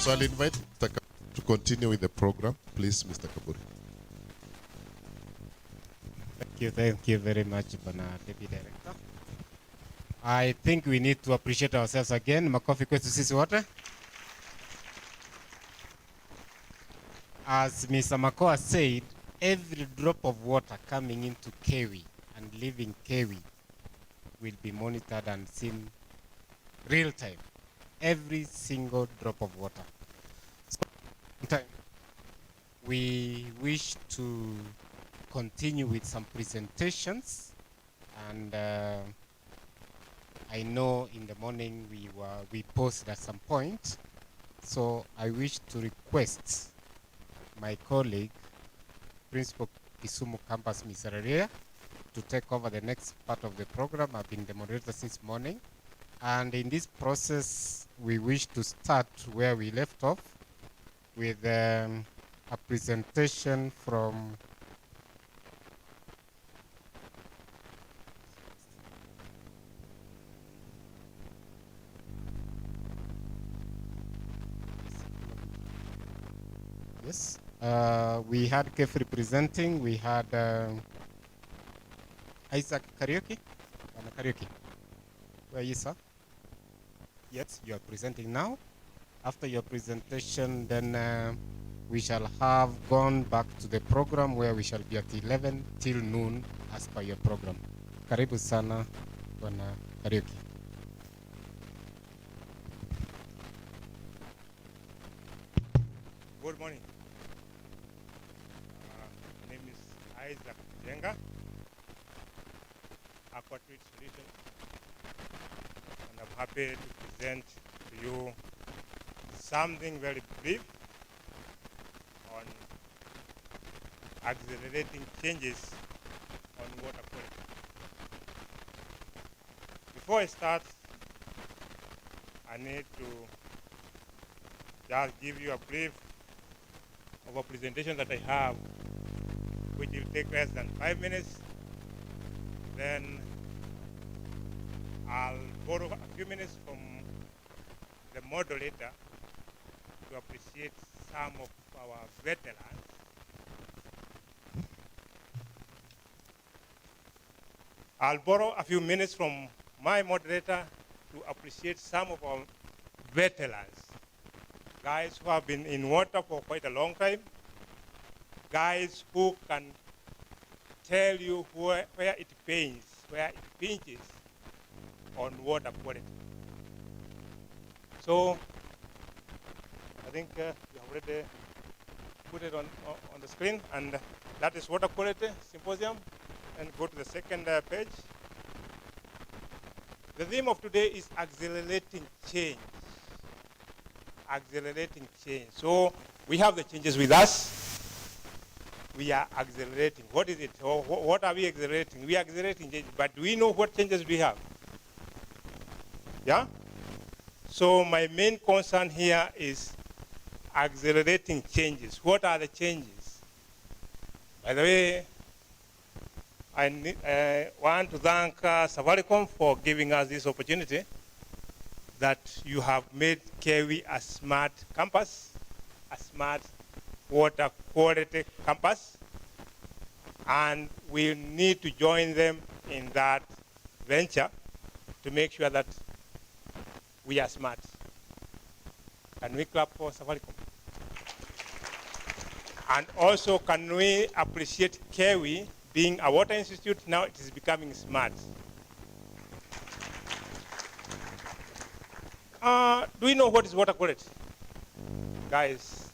So I'll invite Mr. Kaburi to continue with the program. Please, Mr. Kaburi. Thank you very much, Bwana Deputy Director. I think we need to appreciate ourselves again. Makofi kwetu sisi wote. As Mr. Makoa said, every drop of water coming into Kewi and leaving Kewi will be monitored and seen real time. Every single drop of water. So, we wish to continue with some presentations, and I know in the morning we posted at some point, so I wish to request my colleague, Principal Kisumu Campus Misereria, to take over the next part of the program. I've been the moderator since morning. And in this process, we wish to start where we left off with a presentation from yes. We had Kefri presenting. We had Isaac Karaoke. Karaoke. Where are you, sir? Yes, you are presenting now. After your presentation, then we shall have gone back to the program where we shall be at 11 till noon as per your program. Karibu sana, Bwana Karaoke. Good morning. My name is Isaac Jenga, Aquatreat Solutions, and I'm happy to present to you something very brief on accelerating changes on water quality. Before I start, I need to just give you a brief of a presentation that I have, which will take less than 5 minutes. Then I'll borrow a few minutes from the moderator to appreciate some of our veterans. I'll borrow a few minutes from my moderator to appreciate some of our veterans, guys who have been in water for quite a long time, guys who can tell you where it pains, where it pinches on water quality. So I think you have already put it on the screen, and that is water quality symposium. And go to the second page. The theme of today is accelerating change. Accelerating change. So we have the changes with us. We are accelerating. What is it? Or what are we accelerating? We are accelerating change, but do we know what changes we have? Yeah? So my main concern here is accelerating changes. What are the changes? By the way, I want to thank Safaricom for giving us this opportunity, that you have made Kewi a smart campus, a smart water quality campus, and we need to join them in that venture to make sure that we are smart. Can we clap for Safaricom? And also, can we appreciate Kewi being a water institute? Now it is becoming smart. Do you know what is water quality? Guys,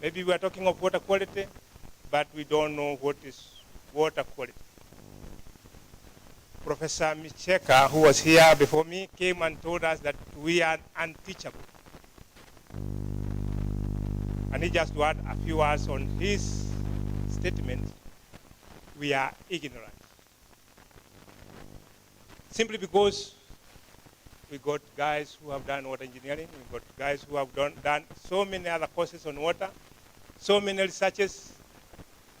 maybe we are talking of water quality, but we don't know what is water quality. Professor Micheka, who was here before me, came and told us that we are unteachable. And he just to add a few words on his statement, we are ignorant. Simply because we got guys who have done water engineering, we got guys who have done so many other courses on water, so many researches,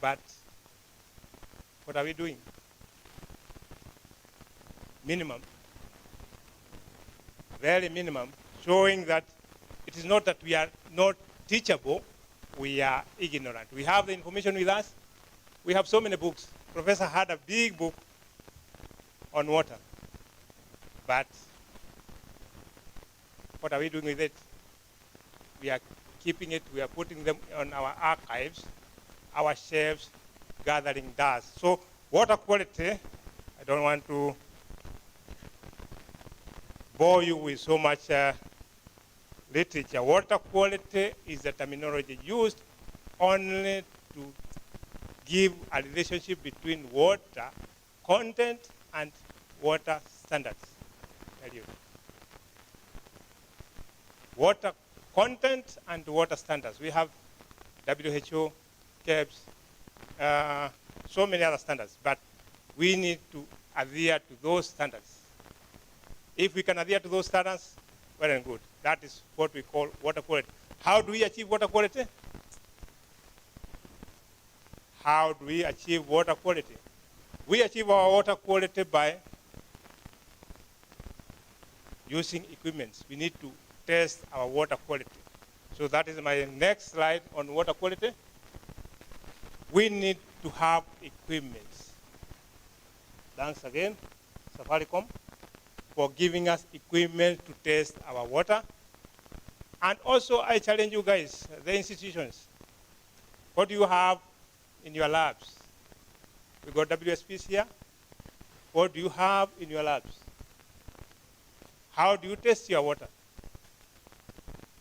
but what are we doing? Minimum, very minimum, showing that it is not that we are not teachable, we are ignorant. We have the information with us. We have so many books. Professor had a big book on water, but what are we doing with it? We are keeping it, we are putting them on our archives, our shelves, gathering dust. So water quality, I don't want to bore you with so much literature. Water quality is the terminology used only to give a relationship between water content and water standards. Water content and water standards. We have WHO, KEBS, so many other standards, but we need to adhere to those standards. If we can adhere to those standards, well and good. That is what we call water quality. How do we achieve water quality? How do we achieve water quality? We achieve our water quality by using equipment. We need to test our water quality. So that is my next slide on water quality. We need to have equipment. Thanks again, Safaricom, for giving us equipment to test our water. And also, I challenge you guys, the institutions. What do you have in your labs? We got WSPs here. What do you have in your labs? How do you test your water?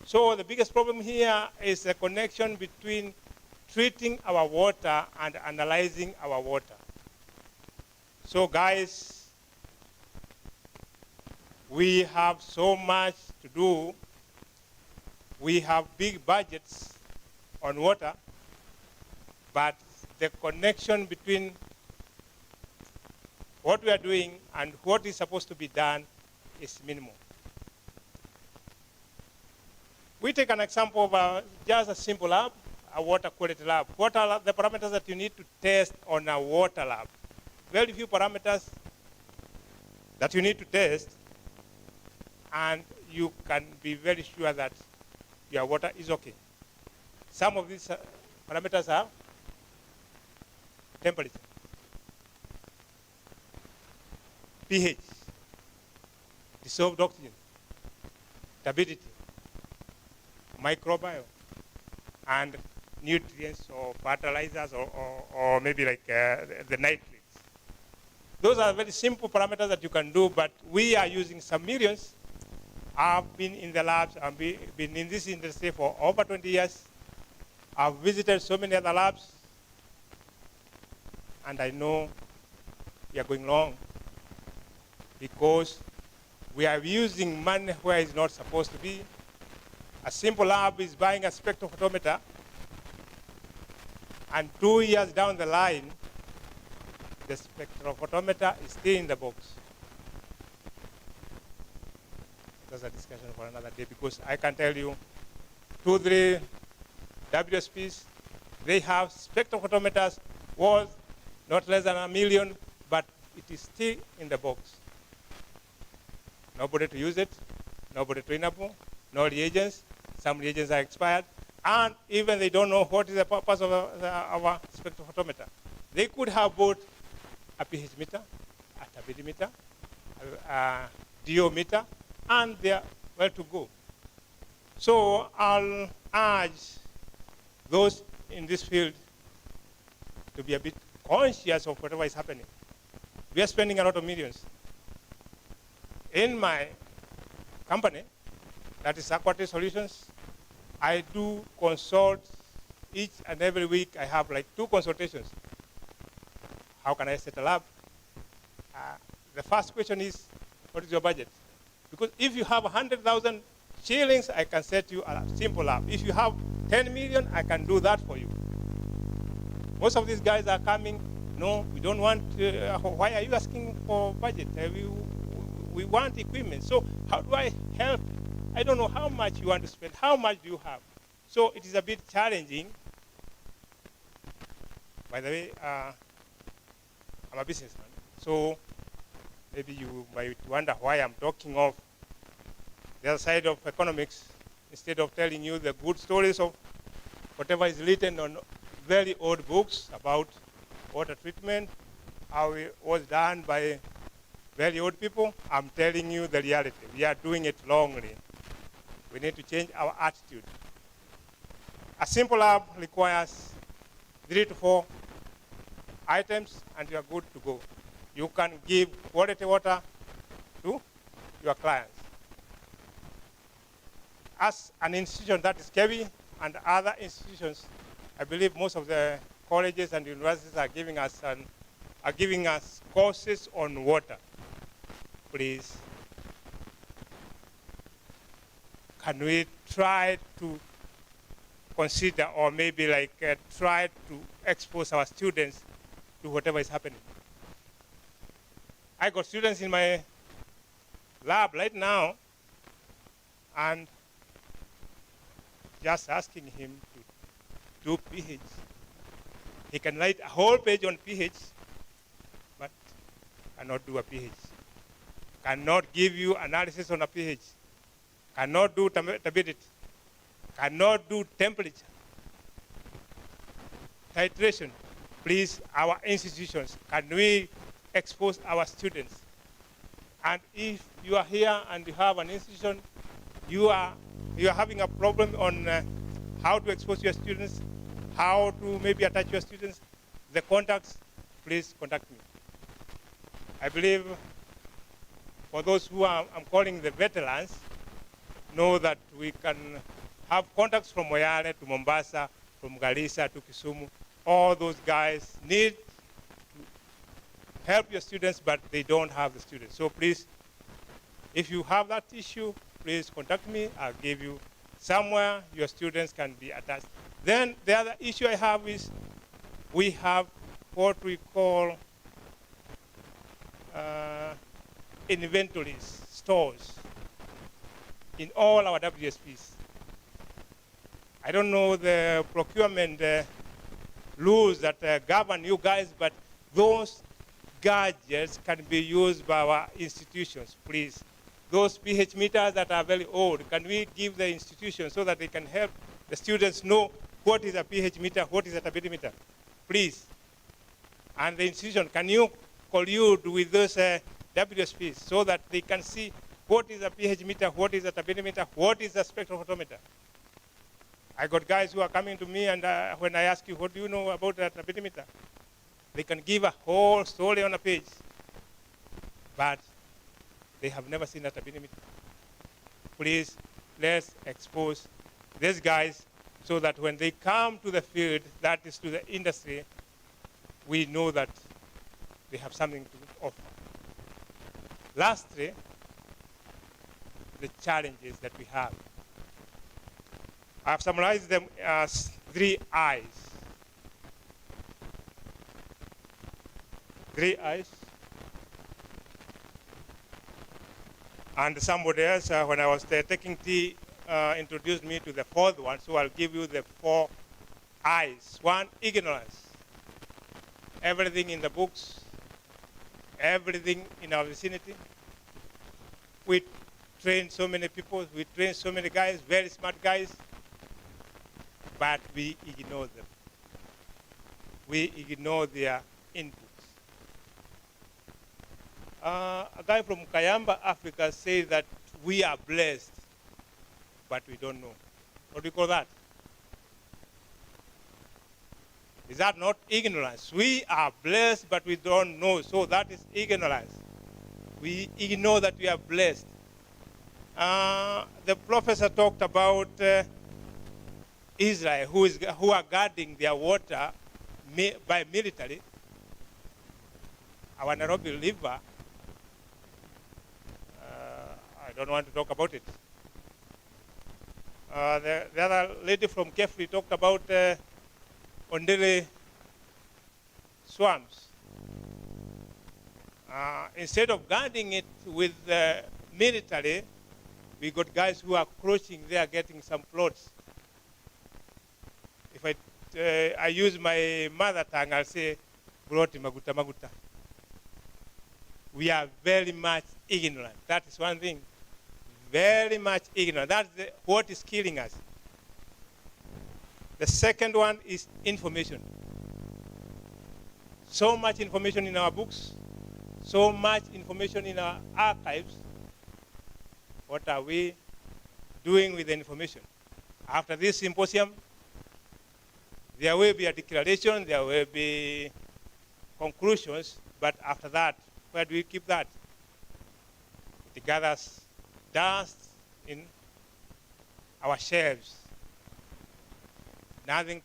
So the biggest problem here is the connection between treating our water and analyzing our water. So guys, we have so much to do. We have big budgets on water, but the connection between what we are doing and what is supposed to be done is minimal. We take an example of just a simple lab, a water quality lab. What are the parameters that you need to test on a water lab? Very few parameters that you need to test, and you can be very sure that your water is okay. Some of these parameters are temperature, pH, dissolved oxygen, turbidity, microbiome, and nutrients or fertilizers or maybe like the nitrates. Those are very simple parameters that you can do, but we are using some millions. I've been in the labs, I've been in this industry for over 20 years. I've visited so many other labs, and I know we are going wrong because we are using money where it's not supposed to be. A simple lab is buying a spectrophotometer, and 2 years down the line, the spectrophotometer is still in the box. That's a discussion for another day, because I can tell you 2, 3 WSPs, they have spectrophotometers worth not less than $1 million, but it is still in the box. Nobody to use it, nobody to enable, no reagents. Some reagents are expired, and even they don't know what is the purpose of our spectrophotometer. They could have bought a pH meter, a turbidity meter, a DO meter, and they are well to go. So I'll urge those in this field to be a bit conscious of whatever is happening. We are spending a lot of millions. In my company, that is Accerating Solutions. I do consult each and every week. I have like 2 consultations. How can I set a lab? The first question is, what is your budget? Because if you have 100,000 shillings, I can set you a simple lab. If you have 10 million, I can do that for you. Most of these guys are coming, no, we don't want, why are you asking for budget? We want equipment. So how do I help? I don't know how much you want to spend. How much do you have? So it is a bit challenging. By the way, I'm a businessman. So maybe you might wonder why I'm talking of the other side of economics instead of telling you the good stories of whatever is written on very old books about water treatment, how it was done by very old people. I'm telling you the reality. We are doing it wrongly. We need to change our attitude. A simple lab requires 3 to 4 items and you are good to go. You can give quality water to your clients. As an institution that is KEWI and other institutions, I believe most of the colleges and universities are giving us courses on water. Please, can we try to consider or maybe try to expose our students to whatever is happening? I got students in my lab right now and just asking him to do pH. He can write a whole page on pH, but cannot do a pH. Cannot give you analysis on a pH. Cannot do turbidity. Cannot do temperature. Titration. Please, our institutions, can we expose our students? And if you are here and you have an institution, you are having a problem on how to expose your students, how to maybe attach your students, the contacts, please contact me. I believe for those who I'm calling the veterans, know that we can have contacts from Moyale to Mombasa, from Garissa to Kisumu. All those guys need to help your students, but they don't have the students. So please, if you have that issue, please contact me. I'll give you somewhere your students can be attached. Then the other issue I have is we have what we call inventories, stores, in all our WSPs. I don't know the procurement rules that govern you guys, but those gadgets can be used by our institutions, please. Those pH meters that are very old, can we give the institutions so that they can help the students know what is a pH meter, what is a turbidity meter, please. And the institution, can you collude with those WSPs so that they can see what is a pH meter, what is a turbidity meter, what is a spectrophotometer. I got guys who are coming to me and when I ask you, what do you know about a turbidity meter? They can give a whole story on a page, but they have never seen a turbidity meter. Please, let's expose these guys so that when they come to the field, that is to the industry, we know that they have something to offer. Lastly, the challenges that we have. I've summarized them as 3 I's. 3 I's. And somebody else, when I was taking tea, introduced me to the 4th one, so I'll give you the 4 I's. 1, ignorance. Everything in the books, everything in our vicinity. We train so many people, we train so many guys, very smart guys, but we ignore them. We ignore their inputs. A guy from Kayamba, Africa, says that we are blessed, but we don't know. What do you call that? Is that not ignorance? We are blessed, but we don't know. So that is ignorance. We ignore that we are blessed. The professor talked about Israel, who are guarding their water by military. Our Nairobi River, I don't want to talk about it. The other lady from Kefri talked about Ondele swamps. Instead of guarding it with the military, we got guys who are crouching there getting some plots. If I use my mother tongue, I'll say, Broti Maguta Maguta. We are very much ignorant. That is one thing. Very much ignorant. That's what is killing us. The second one is information. So much information in our books, so much information in our archives. What are we doing with the information? After this symposium, there will be a declaration, there will be conclusions, but after that, where do we keep that? It gathers dust in our shelves. Nothing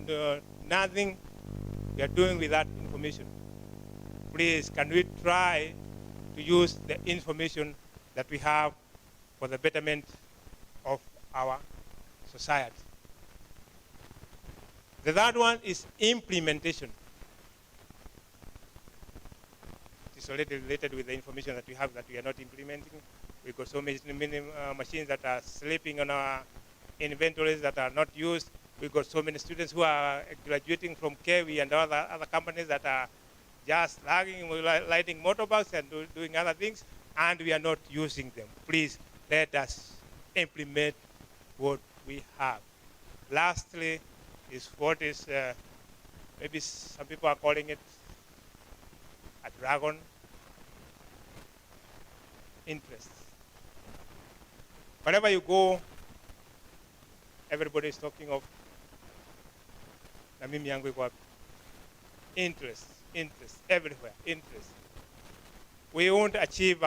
we are doing with that information. Please, can we try to use the information that we have for the betterment of our society? The third one is implementation. It is already related with the information that we have that we are not implementing. We've got so many machines that are sleeping on our inventories that are not used. We've got so many students who are graduating from KV and other companies that are just lagging, lighting motorbikes and doing other things, and we are not using them. Please, let us implement what we have. Lastly, is what is, maybe some people are calling it a dragon interest. Wherever you go, everybody is talking of na mimi yangu iko wapi? Interest everywhere, interest. We won't achieve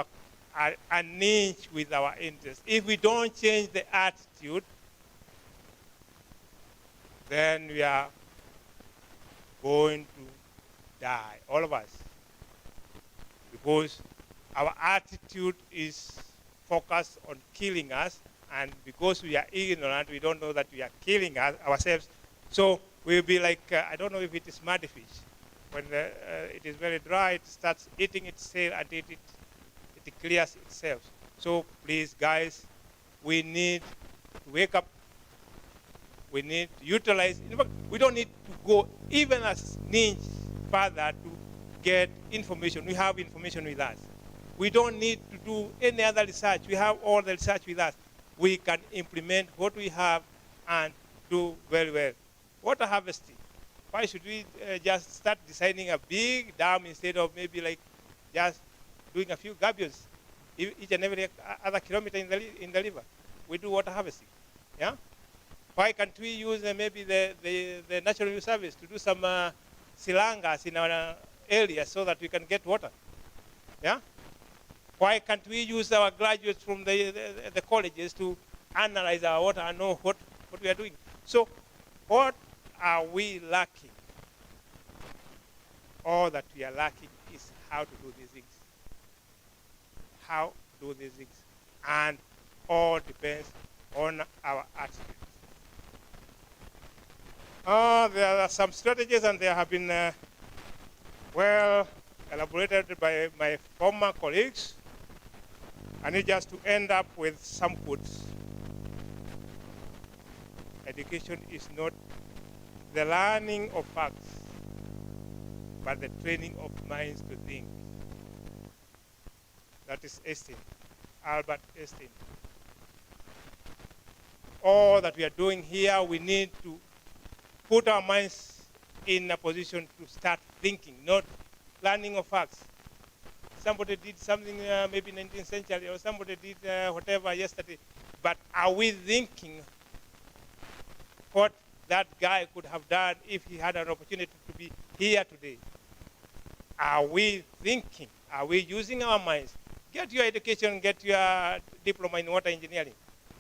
an inch with our interest. If we don't change the attitude, then we are going to die, all of us. Because our attitude is focused on killing us, and because we are ignorant, we don't know that we are killing ourselves. So we'll be like, I don't know if it is muddy fish. When it is very dry, it starts eating itself and it clears itself. So please, guys, we need to wake up. We need to utilize. In fact, we don't need to go even as inch further to get information. We have information with us. We don't need to do any other research. We have all the research with us. We can implement what we have and do very well. Water harvesting. Why should we just start designing a big dam instead of maybe like just doing a few gabions each and every other kilometer in the river? We do water harvesting. Yeah. Why can't we use maybe the National Youth Service to do some silangas in our area so that we can get water? Yeah. Why can't we use our graduates from the colleges to analyze our water and know what we are doing? So what are we lacking? All that we are lacking is how to do these things. How to do these things. And all depends on our attitude. There are some strategies, and they have been well elaborated by my former colleagues. I need just to end up with some quotes. Education is not the learning of facts, but the training of minds to think. That is Einstein, Albert Einstein. All that we are doing here, we need to put our minds in a position to start thinking, not learning of facts. Somebody did something maybe 19th century, or somebody did whatever yesterday, but are we thinking what that guy could have done if he had an opportunity to be here today? Are we thinking? Are we using our minds Get your education, get your diploma in water engineering.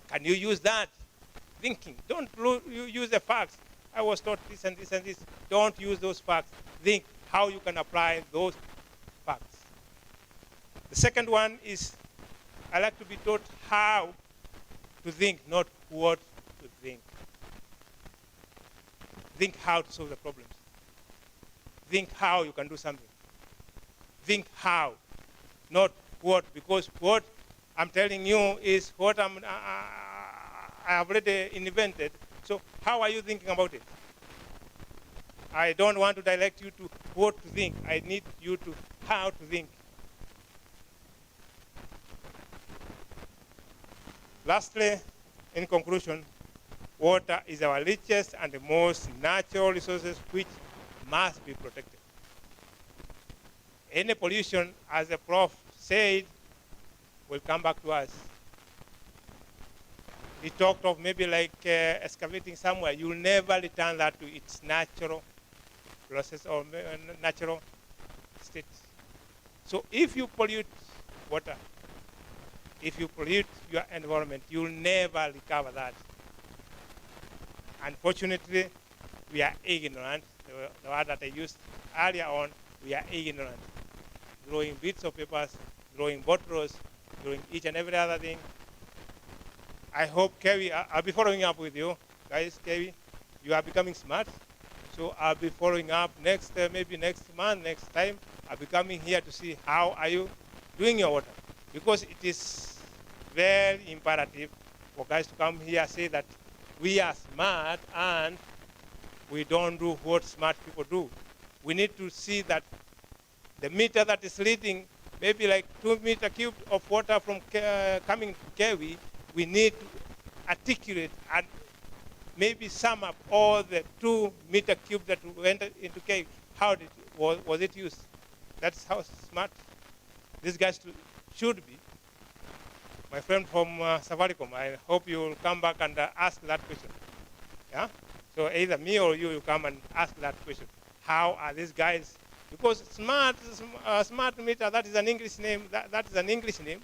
Can you use that? Thinking. Don't you use the facts. I was taught this and this and this. Don't use those facts. Think how you can apply those facts. The second one is I like to be taught how to think, not what to think. Think how to solve the problems. Think how you can do something. Think how, not what, because what I'm telling you is what I have already invented. So how are you thinking about it? I don't want to direct you to what to think. I need you to how to think. Lastly, in conclusion, water is our richest and the most natural resources which must be protected. Any pollution, as the prof said, will come back to us. He talked of maybe like excavating somewhere. You'll never return that to its natural process or natural state. So if you pollute water, if you pollute your environment, you'll never recover that. Unfortunately, we are ignorant. The word that I used earlier on, we are ignorant. Throwing bits of papers, throwing bottles, doing each and every other thing. I hope, Kevi, I'll be following up with you. Guys, Kevi, you are becoming smart. So I'll be following up next, maybe next month, next time. I'll be coming here to see how are you doing your water. Because it is very imperative for guys to come here and say that we are smart and we don't do what smart people do. We need to see that the meter that is leading maybe like 2 meter cubed of water from coming to Kewi, we need to articulate and maybe sum up all the 2 meter cubes that went into Kewi. How was it used? That's how smart these guys should be. My friend from Safaricom, I hope you will come back and ask that question. Yeah? So either me or you come and ask that question. How are these guys? Because smart meter, that is an English name. That is an English name.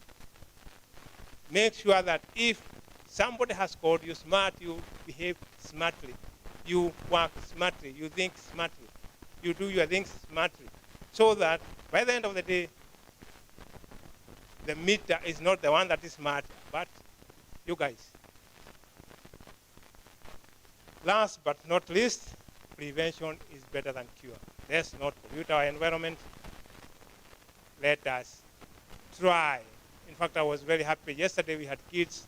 Make sure that if somebody has called you smart, you behave smartly. You work smartly. You think smartly. You do your things smartly. So that by the end of the day, the meter is not the one that is smart, but you guys. Last but not least, prevention is better than cure. Let's not pollute our environment. Let us try. In fact, I was very happy. Yesterday we had kids,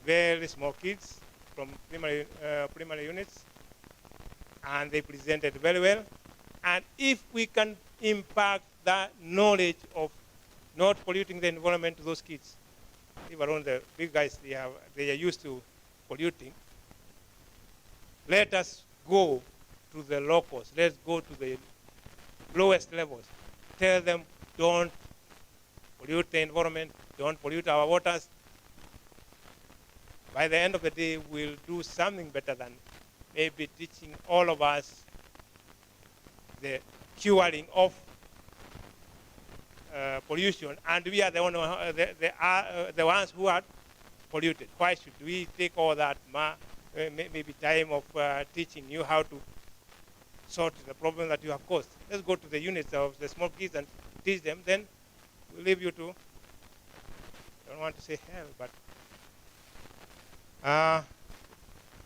very small kids from primary units, and they presented very well. And if we can impact that knowledge of not polluting the environment to those kids, even on the big guys, they are used to polluting. Let us go to the locals. Let's go to the lowest levels. Tell them, don't pollute the environment, don't pollute our waters. By the end of the day, we'll do something better than maybe teaching all of us the curing of pollution, and we are the ones who are polluted. Why should we take all that maybe time of teaching you how to sort the problem that you have caused? Let's go to the units of the small kids and teach them. Then we'll leave you to, I don't want to say hell, but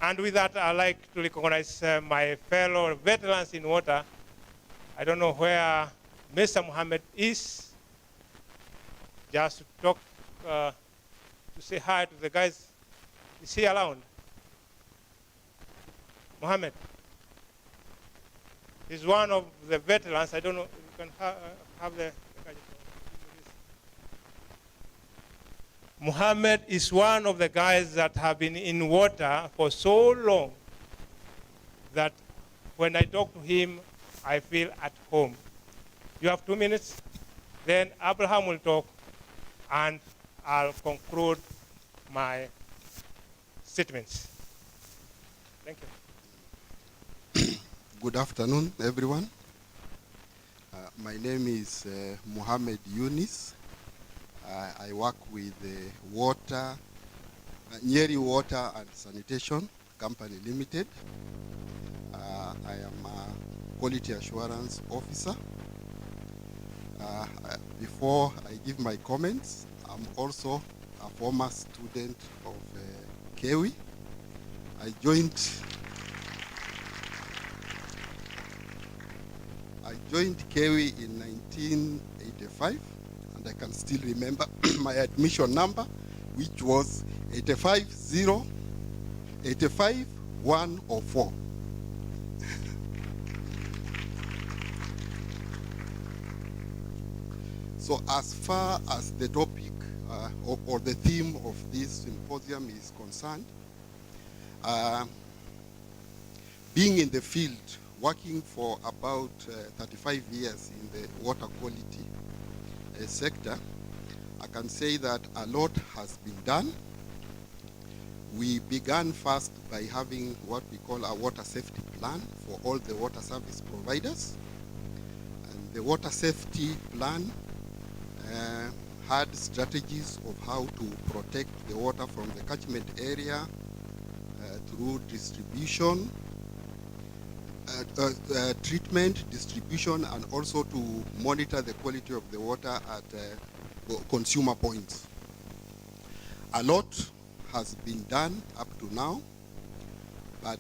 and with that, I'd like to recognize my fellow veterans in water. I don't know where Mr. Mohammed is, just to talk, to say hi to the guys. Is he around? Mohammed. He's one of the veterans. I don't know, you can have the Mohammed is one of the guys that have been in water for so long that when I talk to him, I feel at home. You have 2 minutes, then Abraham will talk, and I'll conclude my statements. Thank you. Good afternoon, everyone. My name is Mohammed Yunis. I work with the Nyeri Water and Sanitation Company Limited. I am a quality assurance officer. Before I give my comments, I'm also a former student of KEWI. I joined KEWI in 1985, and I can still remember my admission number, which was 85104. So as far as the topic or the theme of this symposium is concerned, being in the field, working for about 35 years in the water quality sector, I can say that a lot has been done. We began first by having what we call a water safety plan for all the water service providers. And the water safety plan had strategies of how to protect the water from the catchment area through distribution, treatment, distribution, and also to monitor the quality of the water at consumer points. A lot has been done up to now, but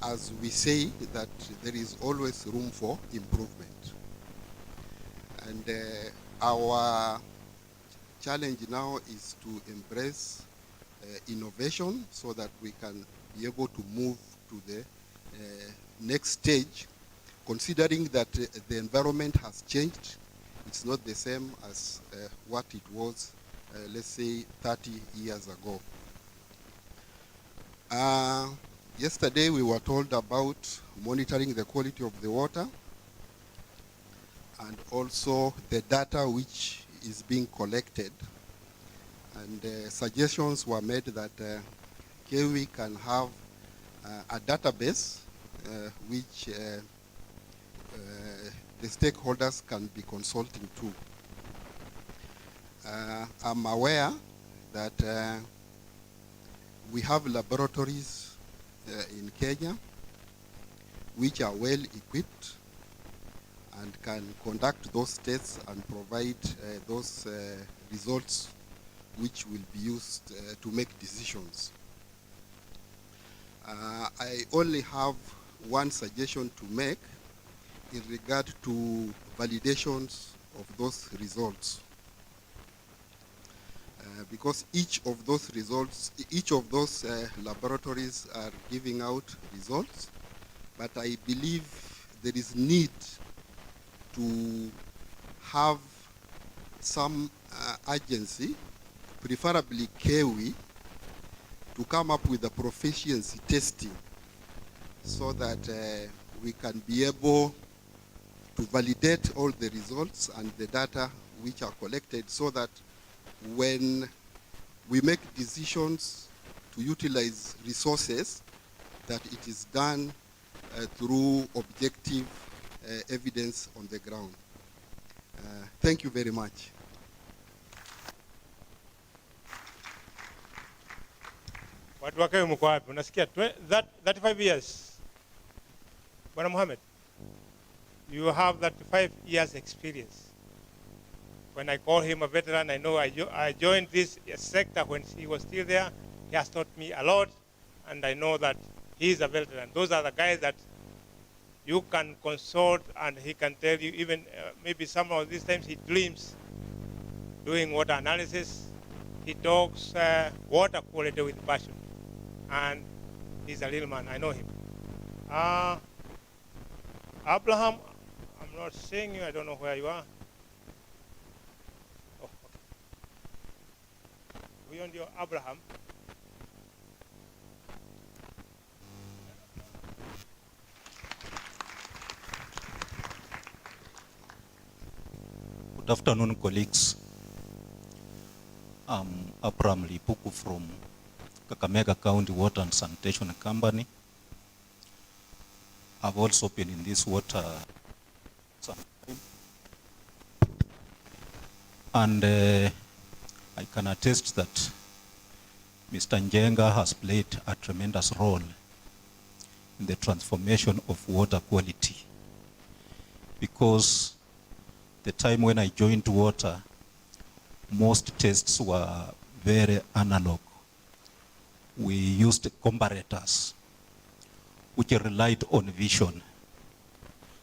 as we say, that there is always room for improvement. And our challenge now is to embrace innovation so that we can be able to move to the next stage, considering that the environment has changed. It's not the same as what it was, let's say, 30 years ago. Yesterday we were told about monitoring the quality of the water and also the data which is being collected. And suggestions were made that KEWI can have a database which the stakeholders can be consulting to. I'm aware that we have laboratories in Kenya which are well equipped and can conduct those tests and provide those results which will be used to make decisions. I only have one suggestion to make in regard to validations of those results. Because each of those results, each of those laboratories are giving out results, but I believe there is need to have some agency, preferably KEWI, to come up with a proficiency testing so that we can be able to validate all the results and the data which are collected, so that when we make decisions to utilize resources, that it is done through objective evidence on the ground. Thank you very much. Watu wake mko wapi? Unasikia 35 years. Bwana Mohammed, you have 35 years experience. When I call him a veteran, I know I joined this sector when he was still there. He has taught me a lot, and I know that he is a veteran. Those are the guys that you can consult, and he can tell you, even maybe some of these times he dreams doing water analysis. He talks water quality with passion, and he's a little man. I know him. Abraham, I'm not seeing you. I don't know where you are. Oh, okay. We on your Abraham. Good afternoon, colleagues. I'm Abraham Lipuku from Kakamega County Water and Sanitation Company. I've also been in this water some time. And I can attest that Mr. Njenga has played a tremendous role in the transformation of water quality, because the time when I joined water, most tests were very analog. We used comparators, which relied on vision.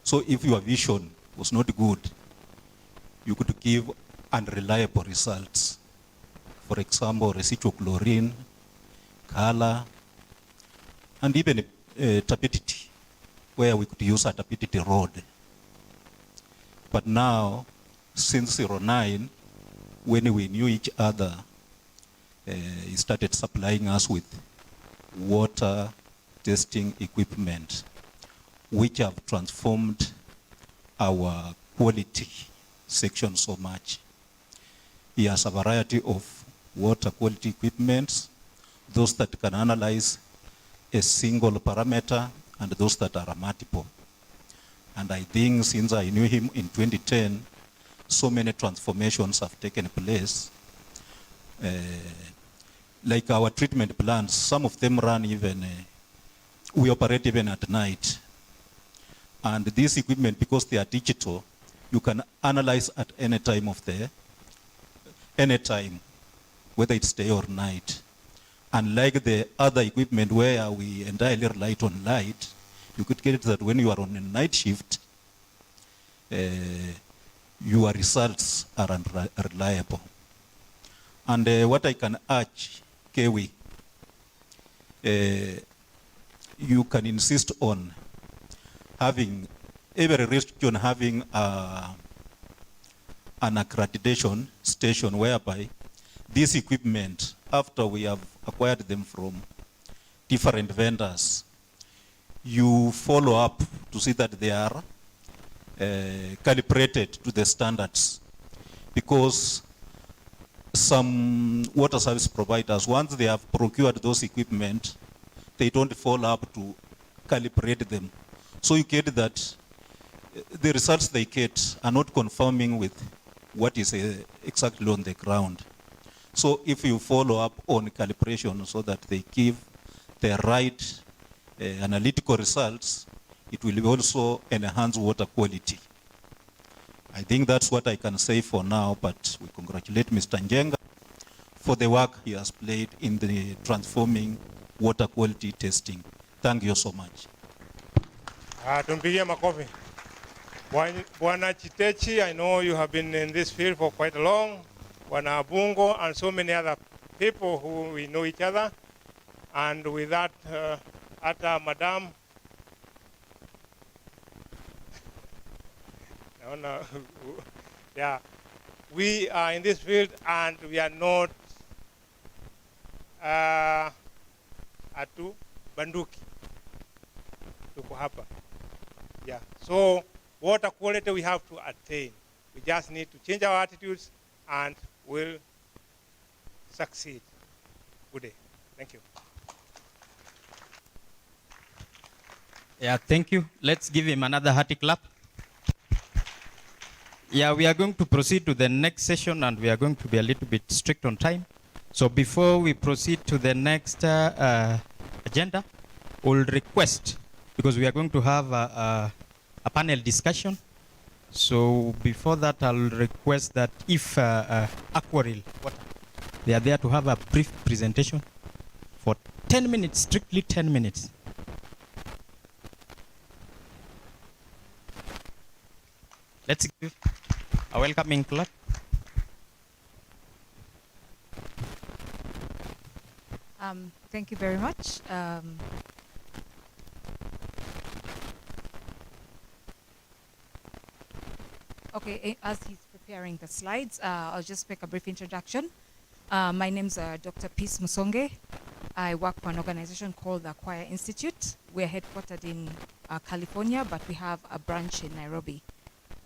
So if your vision was not good, you could give unreliable results. For example, residual chlorine, color, and even turbidity, where we could use a turbidity rod. But now, since 09, when we knew each other, he started supplying us with water testing equipment, which have transformed our quality section so much. He has a variety of water quality equipments, those that can analyze a single parameter and those that are multiple. And I think since I knew him in 2010, so many transformations have taken place. Like our treatment plants, some of them run even, we operate even at night. And this equipment, because they are digital, you can analyze at any time of the, any time, whether it's day or night. Unlike the other equipment where we entirely rely on light, you could get it that when you are on a night shift, your results are unreliable. And what I can urge, Kewi, you can insist on having, every region having an accreditation station whereby this equipment, after we have acquired them from different vendors, you follow up to see that they are calibrated to the standards. Because some water service providers, once they have procured those equipment, they don't follow up to calibrate them. So you get that the results they get are not conforming with what is exactly on the ground. So if you follow up on calibration so that they give the right analytical results, it will also enhance water quality. I think that's what I can say for now, but we congratulate Mr. Njenga for the work he has played in the transforming water quality testing. Thank you so much. Tumpigie makofi. Bwana Chitechi, I know you have been in this field for quite long. Bwana Bungo and so many other people who we know each other. And with that, Madam, no, yeah, we are in this field and we are not atu banduki. Tuko hapa. Yeah, so water quality we have to attain. We just need to change our attitudes and we'll succeed. Good day. Thank you. Yeah, thank you. Let's give him another hearty clap. Yeah, we are going to proceed to the next session and we are going to be a little bit strict on time. So before we proceed to the next agenda, we'll request, because we are going to have a panel discussion. So before that, I'll request that if Accerating, they are there to have a brief presentation for 10 minutes, strictly 10 minutes. Let's give a welcoming clap. Thank you very much. Okay, as he's preparing the slides, I'll just make a brief introduction. My name's Dr. Peace Musonge. I work for an organization called the Acquire Institute. We're headquartered in California, but we have a branch in Nairobi.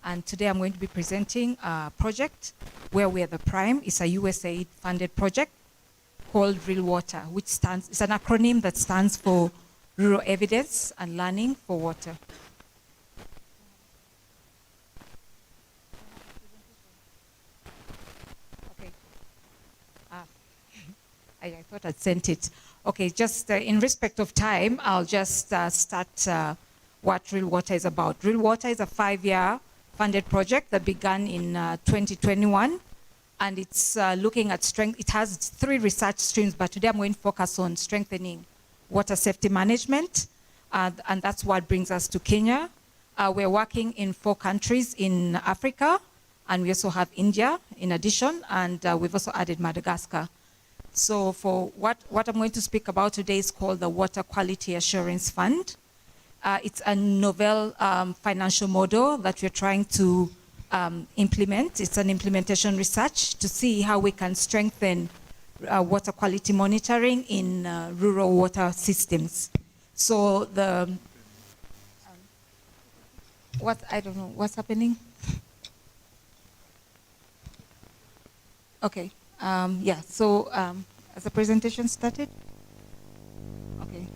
And today I'm going to be presenting a project where we are the prime. It's a USAID funded project called Real Water, which stands, it's an acronym that stands for Rural Evidence and Learning for Water. Okay. I thought I'd sent it. Okay, just in respect of time, I'll just start what Real Water is about. Real Water is a 5-year funded project that began in 2021, and it's looking at strength. It has 3 research streams, but today I'm going to focus on strengthening water safety management, and that's what brings us to Kenya. We're working in 4 countries in Africa, and we also have India in addition, and we've also added Madagascar. So for what I'm going to speak about today is called the Water Quality Assurance Fund. It's a novel financial model that we're trying to implement. It's an implementation research to see how we can strengthen water quality monitoring in rural water systems. So I don't know, what's happening? Okay, yeah, so has the presentation started? Okay,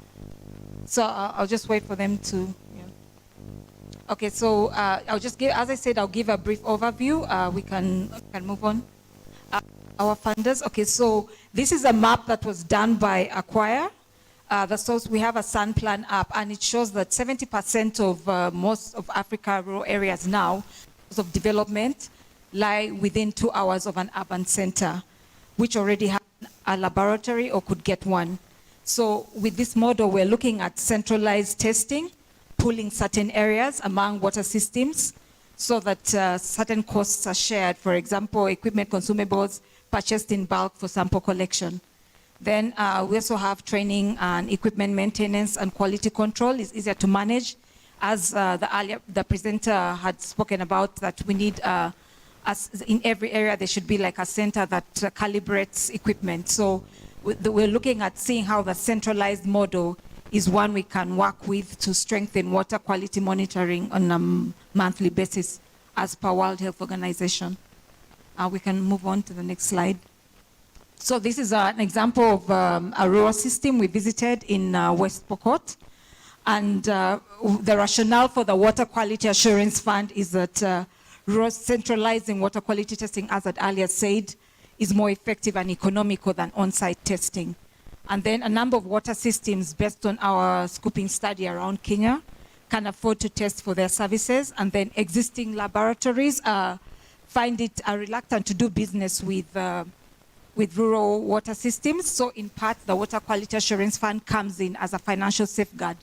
so I'll just wait for them to, yeah. Okay, so I'll just give, as I said, I'll give a brief overview. We can move on. Our funders, okay, so this is a map that was done by Acquire. The source, we have a Sun Plan app, and it shows that 70% of most of Africa rural areas now, because of development, lie within 2 hours of an urban center, which already have a laboratory or could get one. So with this model, we're looking at centralized testing, pooling certain areas among water systems so that certain costs are shared. For example, equipment consumables purchased in bulk for sample collection. Then we also have training and equipment maintenance and quality control is easier to manage. As the presenter had spoken about, that we need, in every area, there should be like a center that calibrates equipment. So we're looking at seeing how the centralized model is one we can work with to strengthen water quality monitoring on a monthly basis as per World Health Organization. We can move on to the next slide. So this is an example of a rural system we visited in West Pokot. And the rationale for the Water Quality Assurance Fund is that rural centralizing water quality testing, as I earlier said, is more effective and economical than on-site testing. And then a number of water systems, based on our scoping study around Kenya, can afford to test for their services. And then existing laboratories find it reluctant to do business with rural water systems. So in part, the Water Quality Assurance Fund comes in as a financial safeguard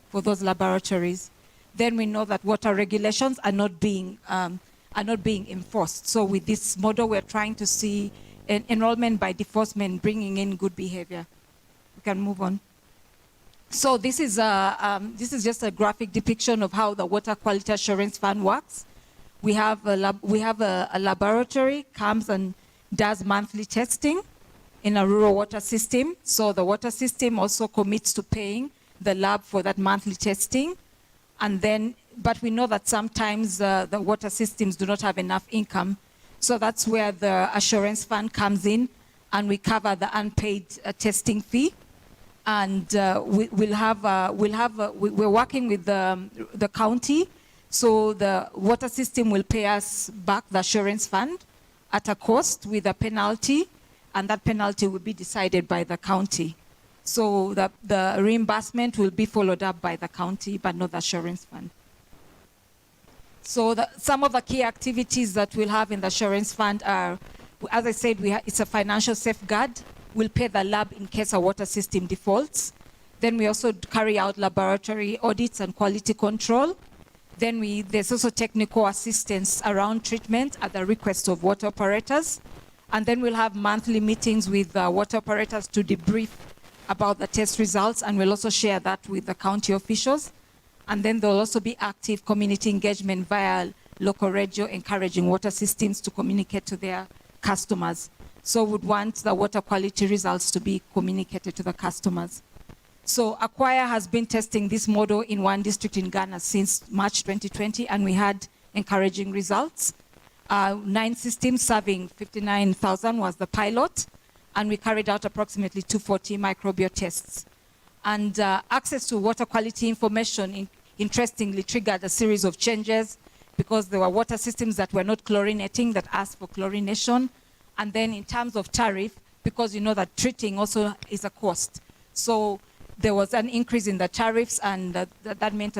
for those laboratories. Then we know that water regulations are not being enforced. So with this model, we're trying to see an enrollment by deforcement, bringing in good behavior. We can move on. So this is just a graphic depiction of how the Water Quality Assurance Fund works. We have a laboratory, comes and does monthly testing in a rural water system. So the water system also commits to paying the lab for that monthly testing. And then, but we know that sometimes the water systems do not have enough income. So that's where the assurance fund comes in, and we cover the unpaid testing fee. And we're working with the county. So the water system will pay us back the assurance fund at a cost with a penalty, and that penalty will be decided by the county. So the reimbursement will be followed up by the county, but not the assurance fund. So some of the key activities that we'll have in the assurance fund are, as I said, it's a financial safeguard. We'll pay the lab in case a water system defaults. Then we also carry out laboratory audits and quality control. Then there's also technical assistance around treatment at the request of water operators. And then we'll have monthly meetings with water operators to debrief about the test results, and we'll also share that with the county officials. And then there'll also be active community engagement via local radio, encouraging water systems to communicate to their customers. So we'd want the water quality results to be communicated to the customers. So Acquire has been testing this model in one district in Ghana since March 2020, and we had encouraging results. 9 systems serving 59,000 was the pilot, and we carried out approximately 240 microbial tests. And access to water quality information, interestingly, triggered a series of changes because there were water systems that were not chlorinating that asked for chlorination. And then in terms of tariff, because you know that treating also is a cost. So there was an increase in the tariffs, and that meant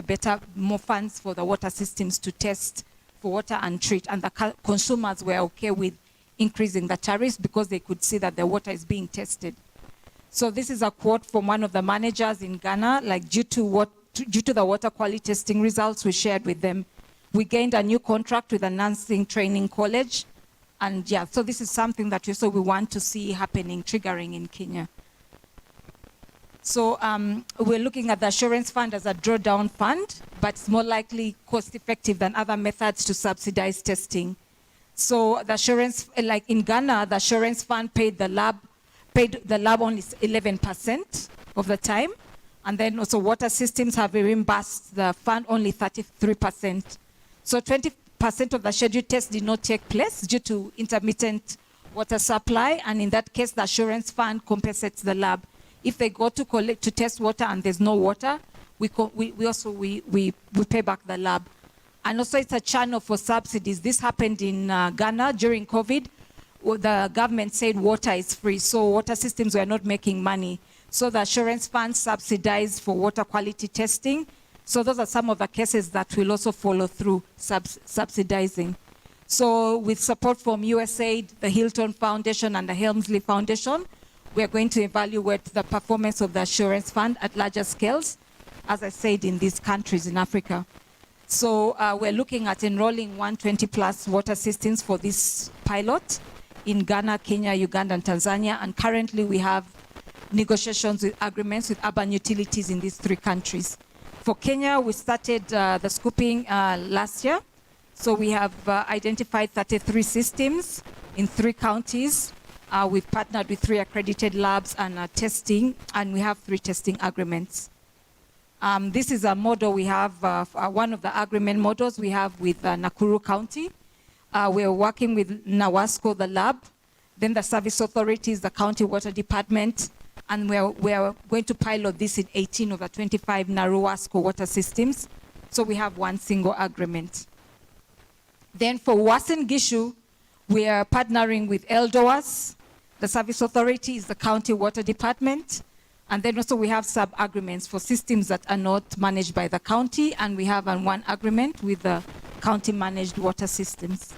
more funds for the water systems to test for water and treat. And the consumers were okay with increasing the tariffs because they could see that the water is being tested. So this is a quote from one of the managers in Ghana, like due to the water quality testing results we shared with them, we gained a new contract with a nursing training college. And yeah, so this is something that we want to see happening, triggering in Kenya. So we're looking at the assurance fund as a drawdown fund, but it's more likely cost effective than other methods to subsidize testing. So the assurance, like in Ghana, the assurance fund paid the lab only 11% of the time. And then also water systems have reimbursed the fund only 33%. So 20% of the scheduled tests did not take place due to intermittent water supply. And in that case, the assurance fund compensates the lab. If they go to test water and there's no water, we pay back the lab. And also it's a channel for subsidies. This happened in Ghana during COVID. The government said water is free, so water systems were not making money. So the assurance fund subsidized for water quality testing. So those are some of the cases that will also follow through subsidizing. So with support from USAID, the Hilton Foundation, and the Helmsley Foundation, we are going to evaluate the performance of the assurance fund at larger scales, as I said, in these countries in Africa. So we're looking at enrolling 120 plus water systems for this pilot in Ghana, Kenya, Uganda, and Tanzania. And currently we have negotiations with agreements with urban utilities in these 3 countries. For Kenya, we started the scoping last year. So we have identified 33 systems in 3 counties. We've partnered with 3 accredited labs and testing, and we have 3 testing agreements. This is a model we have, one of the agreement models we have with Nakuru County. We're working with NAWASCO, the lab, then the service authorities, the county water department, and we're going to pilot this in 18 of the 25 NAWASCO water systems. So we have 1 single agreement. Then for Uasin Gishu, we are partnering with ELDOAS. The service authority is the county water department. And then also we have sub-agreements for systems that are not managed by the county, and we have one agreement with the county-managed water systems.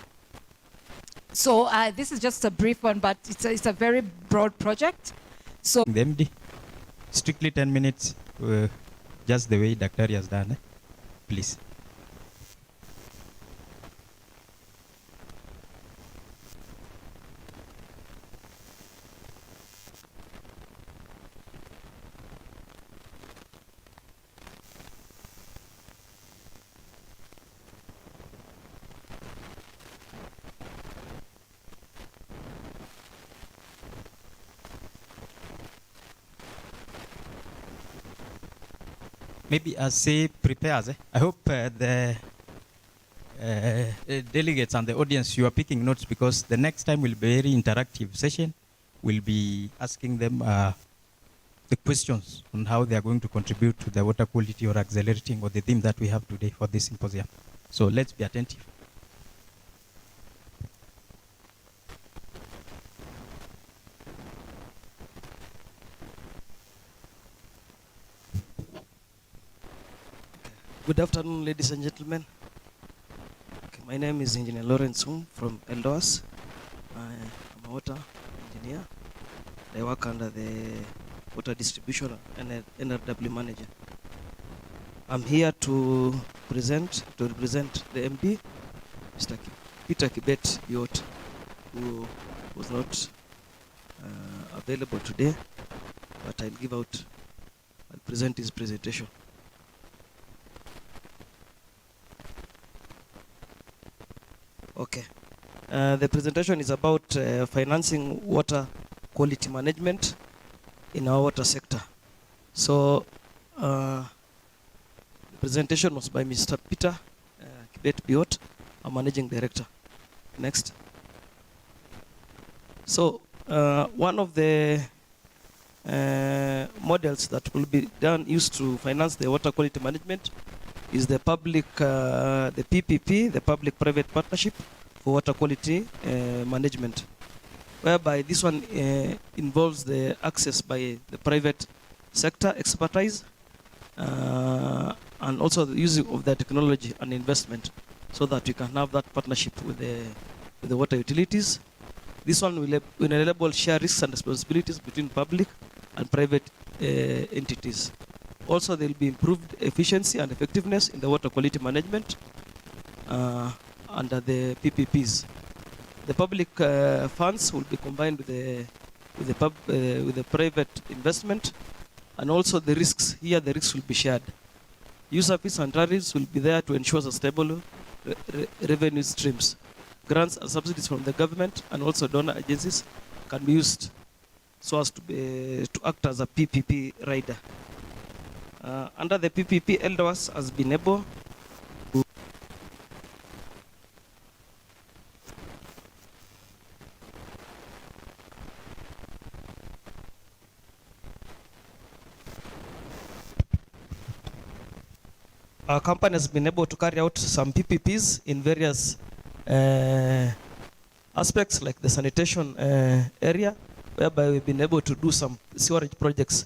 So this is just a brief one, but it's a very broad project. So the MD, strictly 10 minutes, just the way Dr. has done, please. Maybe as say prepares. I hope the delegates and the audience, you are picking notes, because the next time will be a very interactive session. We'll be asking them the questions on how they are going to contribute to the water quality or accelerating, or the theme that we have today for this symposium. So let's be attentive. Good afternoon, ladies and gentlemen. Okay, my name is Engineer Lawrence from ELDOAS. I'm a water engineer. I work under the water distribution and NRW manager. I'm here to represent the MD, Mr. Peter Kibet Biot, who was not available today, but I'll present his presentation. Okay. The presentation is about financing water quality management in our water sector. So, the presentation was by Mr. Peter Kibet Biot, our Managing Director. Next. So, one of the models that will be used to finance the water quality management is the the PPP, the public-private partnership for water quality management. whereby this one involves the access by the private sector expertise and also the use of the technology and investment so that we can have that partnership with the water utilities. This one will enable share risks and responsibilities between public and private entities. Also, there will be improved efficiency and effectiveness in the water quality management under the PPPs. The public funds will be combined with the private investment, and also the risks. Here, the risks will be shared. User fees and tariffs will be there to ensure sustainable revenue streams. Grants and subsidies from the government and also donor agencies can be used so as to act as a PPP rider. Under the PPP, LDOS has been able to our company has been able to carry out some PPPs in various aspects like the sanitation area, whereby we've been able to do some sewerage projects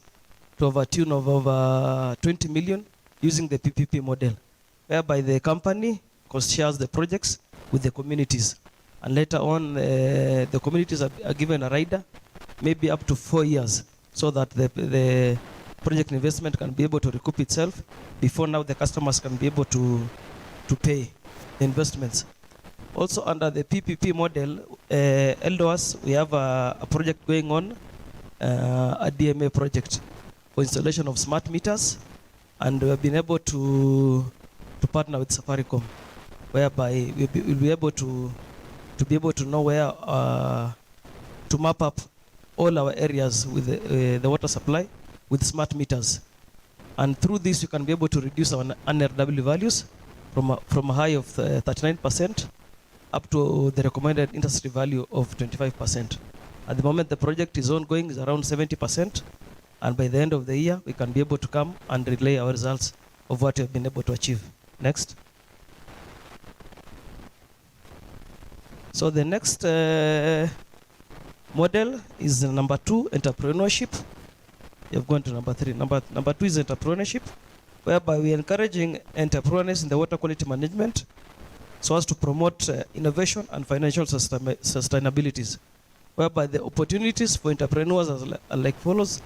to a tune of over 20 million using the PPP model, whereby the company shares the projects with the communities. And later on, the communities are given a rider, maybe up to 4 years, so that the project investment can be able to recoup itself before now the customers can be able to pay the investments. Also under the PPP model, LDOS, we have a project going on, a DMA project for installation of smart meters, and we have been able to partner with Safaricom, whereby we'll be able to be able to know where to map up all our areas with the water supply with smart meters. And through this, you can be able to reduce our NRW values from a high of 39% up to the recommended industry value of 25%. At the moment, the project is ongoing, is around 70%. And by the end of the year, we can be able to come and relay our results of what we have been able to achieve. Next. So the next model is number 2, entrepreneurship. You've gone to number 3. Number 2 is entrepreneurship, whereby we are encouraging entrepreneurs in the water quality management so as to promote innovation and financial sustainabilities, whereby the opportunities for entrepreneurs are like follows: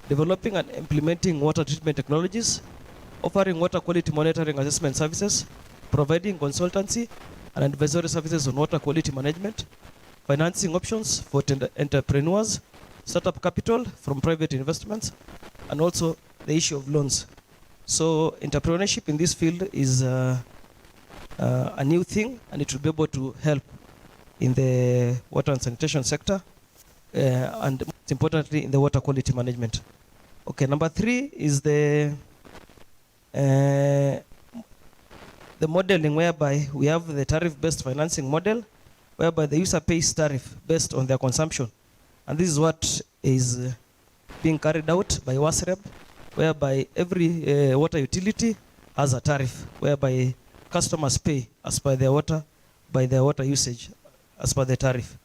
developing and implementing water treatment technologies, offering water quality monitoring assessment services, providing consultancy and advisory services on water quality management, financing options for entrepreneurs, startup capital from private investments, and also the issue of loans. So entrepreneurship in this field is a new thing, and it will be able to help in the water and sanitation sector, and most importantly in the water quality management. Okay, number 3 is the modeling, whereby we have the tariff-based financing model, whereby the user pays tariff based on their consumption. And this is what is being carried out by WASREB, whereby every water utility has a tariff, whereby customers pay as per their water, by their water usage, as per the tariff.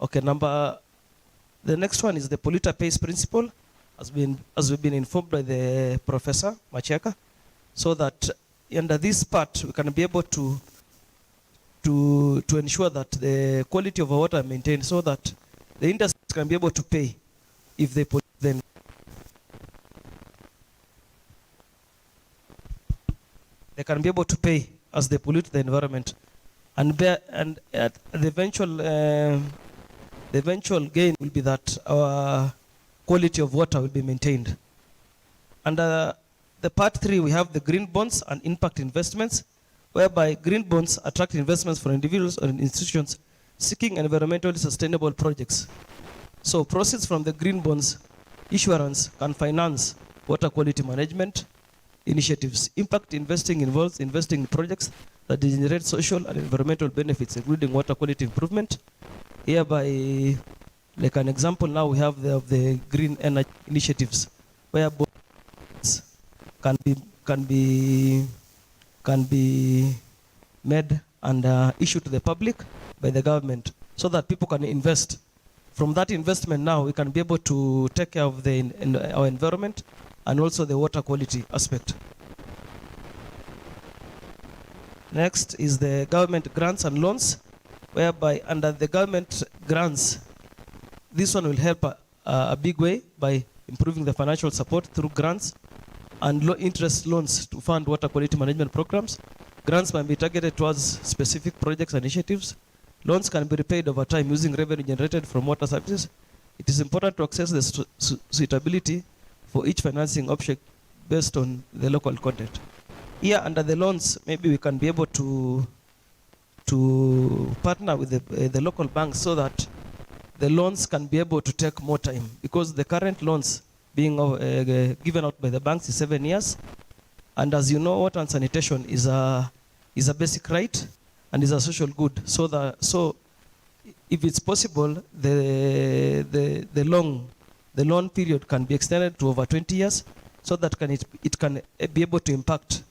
Okay, the next one is the polluter pays principle, as we've been informed by the Professor Macheka, so that under this part we can be able to ensure that the quality of our water is maintained, so that the industry can be able to pay if they pollute. Then they can be able to pay as they pollute the environment, and the eventual gain will be that our quality of water will be maintained. Under the part 3, we have the green bonds and impact investments, whereby green bonds attract investments from individuals or institutions seeking environmentally sustainable projects. So proceeds from the green bonds issuance can finance water quality management initiatives. Impact investing involves investing in projects that generate social and environmental benefits, including water quality improvement. Hereby, like an example, now we have the green energy initiatives, where bonds can be made and issued to the public by the government, so that people can invest from that investment now, we can be able to take care of our environment and also the water quality aspect. Next is the government grants and loans, whereby under the government grants, this one will help a big way by improving the financial support through grants and low interest loans to fund water quality management programs. Grants can be targeted towards specific projects and initiatives. Loans can be repaid over time using revenue generated from water services. It is important to assess the suitability for each financing option based on the local content. Here under the loans, maybe we can be able to partner with the local banks so that the loans can be able to take more time, because the current loans being given out by the banks is 7 years. And as you know, water and sanitation is a basic right and is a social good. So if it's possible, the loan period can be extended to over 20 years, so that it can be able to impact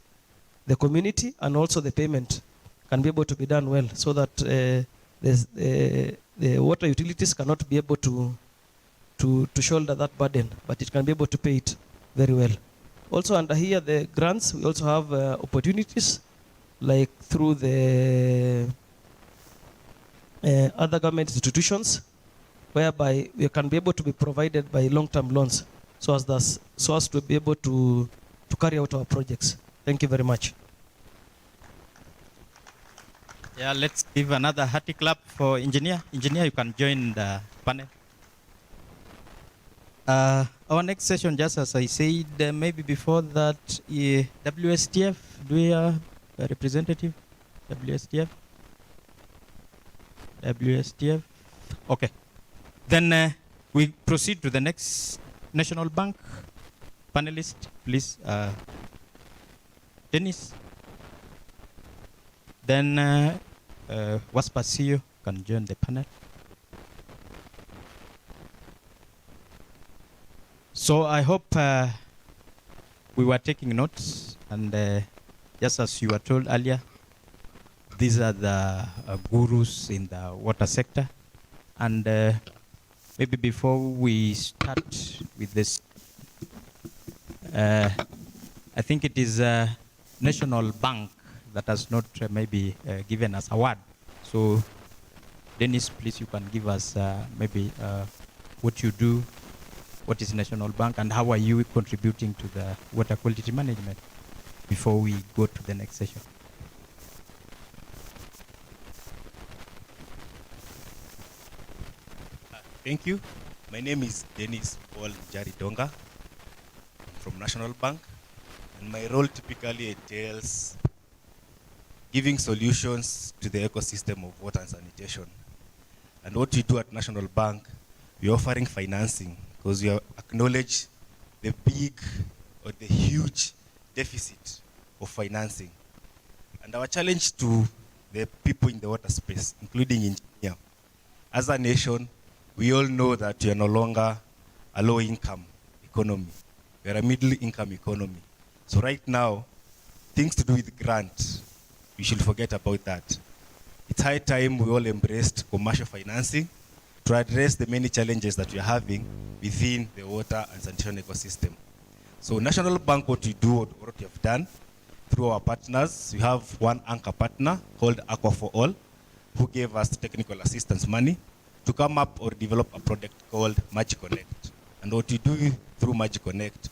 the community, and also the payment can be able to be done well, so that the water utilities cannot be able to shoulder that burden, but it can be able to pay it very well. Also under here, the grants, we also have opportunities, like through the other government institutions, whereby we can be able to be provided by long-term loans, so as to be able to carry out our projects. Thank you very much. Yeah, let's give another hearty clap for engineer. Engineer, you can join the panel. Our next session, just as I said, maybe before that, WSTF, do we have a representative? WSTF? WSTF? Okay. Then we proceed to the next National Bank panelist, please. Dennis. Then Waspasio can join the panel. So I hope we were taking notes, and just as you were told earlier, these are the gurus in the water sector. And maybe before we start with this, I think it is National Bank that has not maybe given us a word. So Dennis, please, you can give us maybe what you do, what is National Bank, and how are you contributing to the water quality management before we go to the next session. Thank you. My name is Dennis Paul Jaridonga from National Bank, and my role typically entails giving solutions to the ecosystem of water and sanitation. And what we do at National Bank, we're offering financing, because we acknowledge the big or the huge deficit of financing. And our challenge to the people in the water space, including engineers, as a nation, we all know that we are no longer a low-income economy. We are a middle-income economy. So right now, things to do with grant, we should forget about that. It's high time we all embraced commercial financing to address the many challenges that we are having within the water and sanitation ecosystem. So National Bank, what we do, what we have done, through our partners, we have one anchor partner called Aqua for All, who gave us technical assistance money to come up or develop a product called MagiConnect. And what we do through MagiConnect,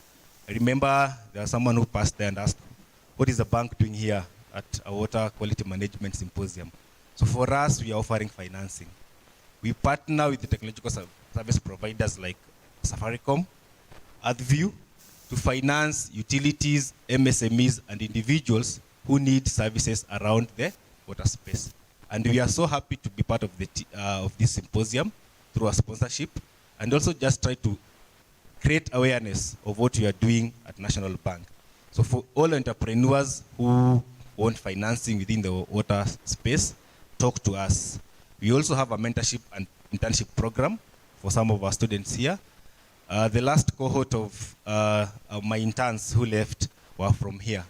I remember there was someone who passed there and asked, what is the bank doing here at a water quality management symposium? So for us, we are offering financing. We partner with the technological service providers like Safaricom, Earthview, to finance utilities, MSMEs, and individuals who need services around the water space. And we are so happy to be part of this symposium through our sponsorship, and also just try to create awareness of what we are doing at National Bank. So for all entrepreneurs who want financing within the water space, talk to us. We also have a mentorship and internship program for some of our students here. The last cohort of my interns who left were from here.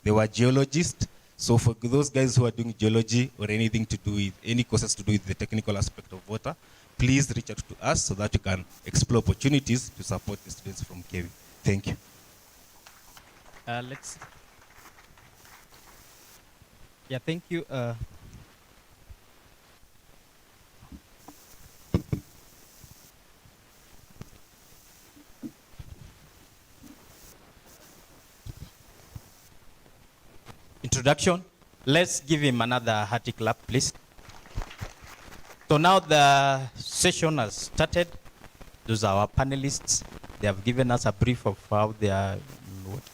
They were geologists, So for those guys who are doing geology or anything to do with, any courses to do with the technical aspect of water, please reach out to us so that you can explore opportunities to support the students from KV. Thank you. Let's. Yeah, thank you. Introduction. Let's give him another hearty clap, please. So now the session has started. Those are our panelists. They have given us a brief of how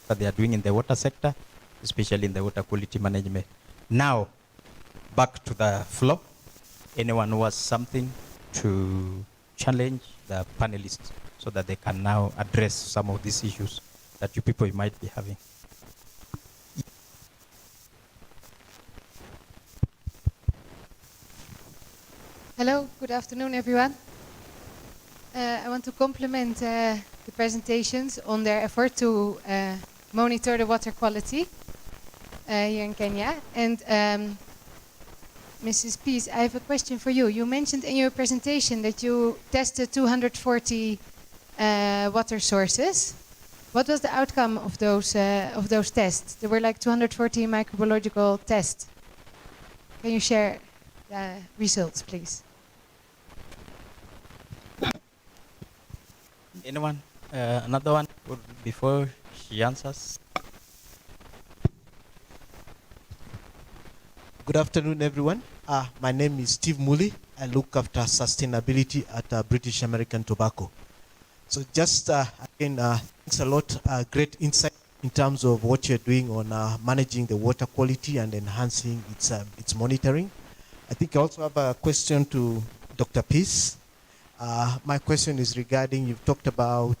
what they are doing in the water sector, especially in the water quality management. Now, back to the floor. Anyone who has something to challenge the panelists so that they can now address some of these issues that you people might be having. Hello, good afternoon, everyone. I want to compliment the presentations on their effort to monitor the water quality here in Kenya. And Mrs. Pease, I have a question for you. You mentioned in your presentation that you tested 240 water sources. What was the outcome of those tests? There were like 240 microbiological tests. Can you share the results, please? Anyone? Another one before she answers? Good afternoon, everyone. My name is Steve Muli. I look after sustainability at British American Tobacco. So just again, thanks a lot. Great insight in terms of what you're doing on managing the water quality and enhancing its monitoring. I think I also have a question to Dr. Peace. My question is regarding, you've talked about,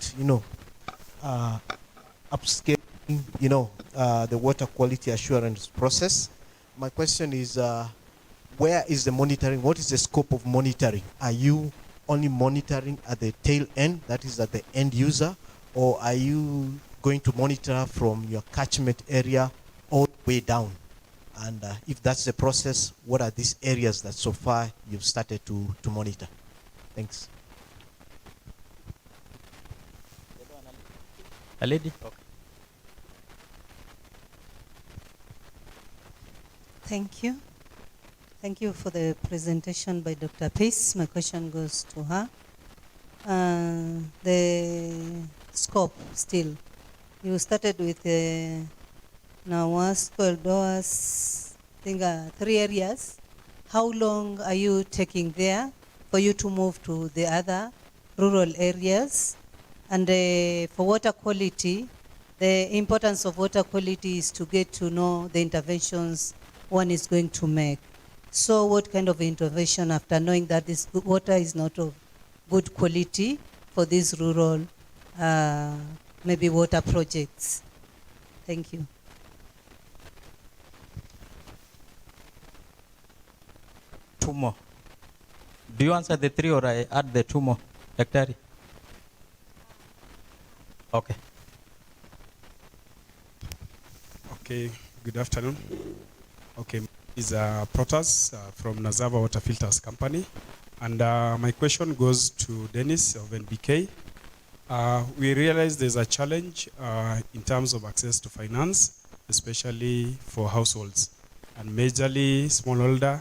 upscaling, the water quality assurance process. My question is, where is the monitoring? What is the scope of monitoring? Are you only monitoring at the tail end, that is at the end user, or are you going to monitor from your catchment area all the way down? And if that's the process, what are these areas that so far you've started to monitor? Thanks. A lady? Okay. Thank you. Thank you for the presentation by Dr. Peace. My question goes to her. The scope still. You started with Nawas, Koldoas, I think 3 areas. How long are you taking there for you to move to the other rural areas? And for water quality, the importance of water quality is to get to know the interventions one is going to make. So what kind of intervention, after knowing that this water is not of good quality for these rural, maybe water projects? Thank you. Two more. Do you answer the 3 or I add the 2 more? Daktari? Okay. Okay, good afternoon. Okay, is Protas from Nazava Water Filters Company. And my question goes to Dennis of NBK. We realize there's a challenge in terms of access to finance, especially for households, and majorly smallholder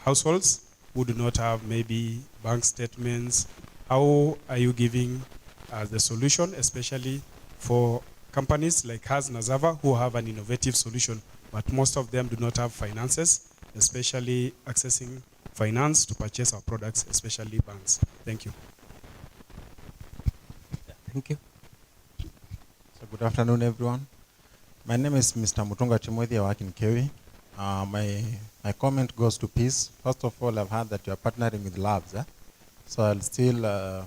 households who do not have maybe bank statements. How are you giving the solution, especially for companies like us, Nazava, who have an innovative solution, but most of them do not have finances, especially accessing finance to purchase our products, especially banks. Thank you. Thank you. So good afternoon, everyone. My name is Mr. Mutunga Timothy. I work in KV. My comment goes to Peace. First of all, I've heard that you are partnering with labs. So I'll still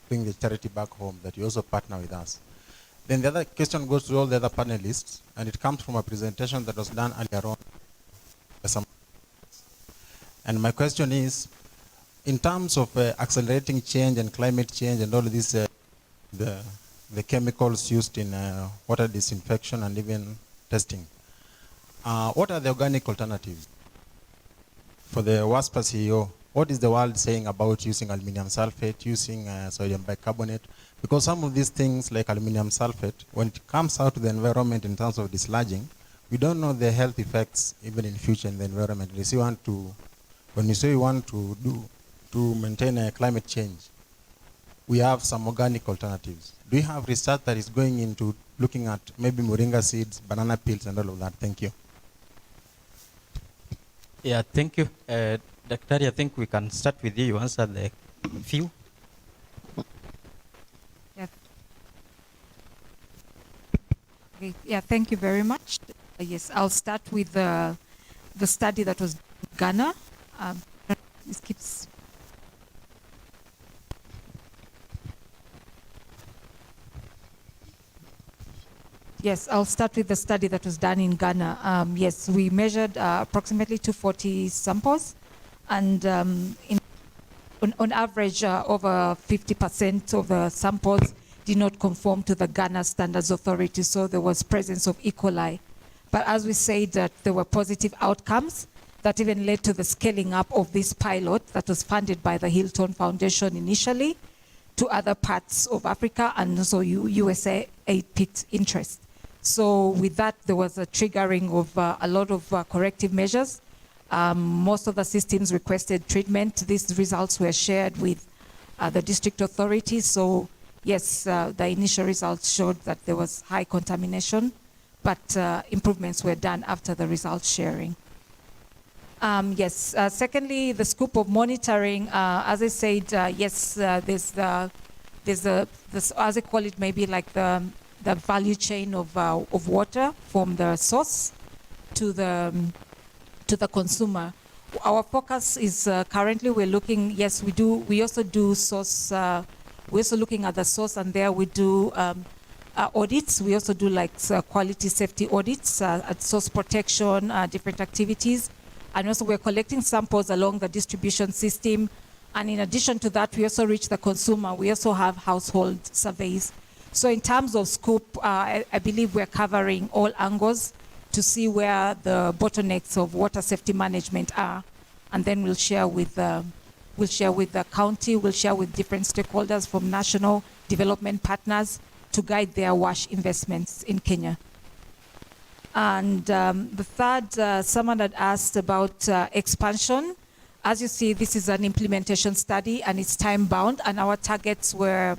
bring the charity back home that you also partner with us. Then the other question goes to all the other panelists, and it comes from a presentation that was done earlier on. And my question is, in terms of accelerating change and climate change and all of this, the chemicals used in water disinfection and even testing, What are the organic alternatives? For the WASPA CEO, what is the world saying about using aluminum sulfate, using sodium bicarbonate? Because some of these things like aluminum sulfate, when it comes out to the environment in terms of dislodging, we don't know the health effects even in future in the environment. When we say we want to maintain a climate change, we have some organic alternatives. Do you have research that is going into looking at maybe moringa seeds, banana peels, and all of that? Thank you. Yeah, thank you. Dr. I think we can start with you. You answer the few. Yeah. Okay. Yeah, thank you very much. Yes, I'll start with the study that was in Ghana. This keeps. Yes, I'll start with the study that was done in Ghana. Yes, we measured approximately 240 samples, and on average, over 50% of the samples did not conform to the Ghana Standards Authority, so there was presence of E. coli. But as we said, that there were positive outcomes that even led to the scaling up of this pilot that was funded by the Hilton Foundation initially to other parts of Africa, and also USA picked interest. So with that, there was a triggering of a lot of corrective measures. Most of the systems requested treatment. These results were shared with the district authorities. So yes, the initial results showed that there was high contamination, but improvements were done after the results sharing. Yes, secondly, the scope of monitoring, as I said, yes, there's as I call it, maybe like the value chain of water from the source to the consumer. Our focus is currently we're looking, yes, we also do source, we're also looking at the source, and there we do audits. We also do like quality safety audits, at source protection, different activities. And also we're collecting samples along the distribution system. And in addition to that, we also reach the consumer. We also have household surveys. So in terms of scope, I believe we're covering all angles to see where the bottlenecks of water safety management are. And then we'll share with the county, we'll share with different stakeholders from national development partners to guide their WASH investments in Kenya. And the third, someone had asked about expansion. As you see, this is an implementation study and it's time bound, and our targets were,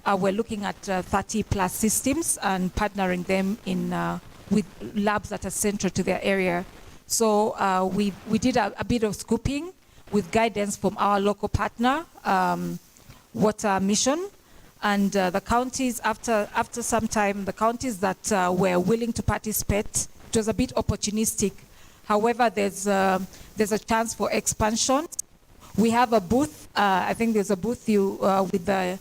we're looking at 30 plus systems and partnering them in with labs that are central to their area. So we did a bit of scooping with guidance from our local partner, Water Mission. And the counties, after some time, the counties that were willing to participate, it was a bit opportunistic. However, there's a chance for expansion. We have a booth. I think there's a booth with the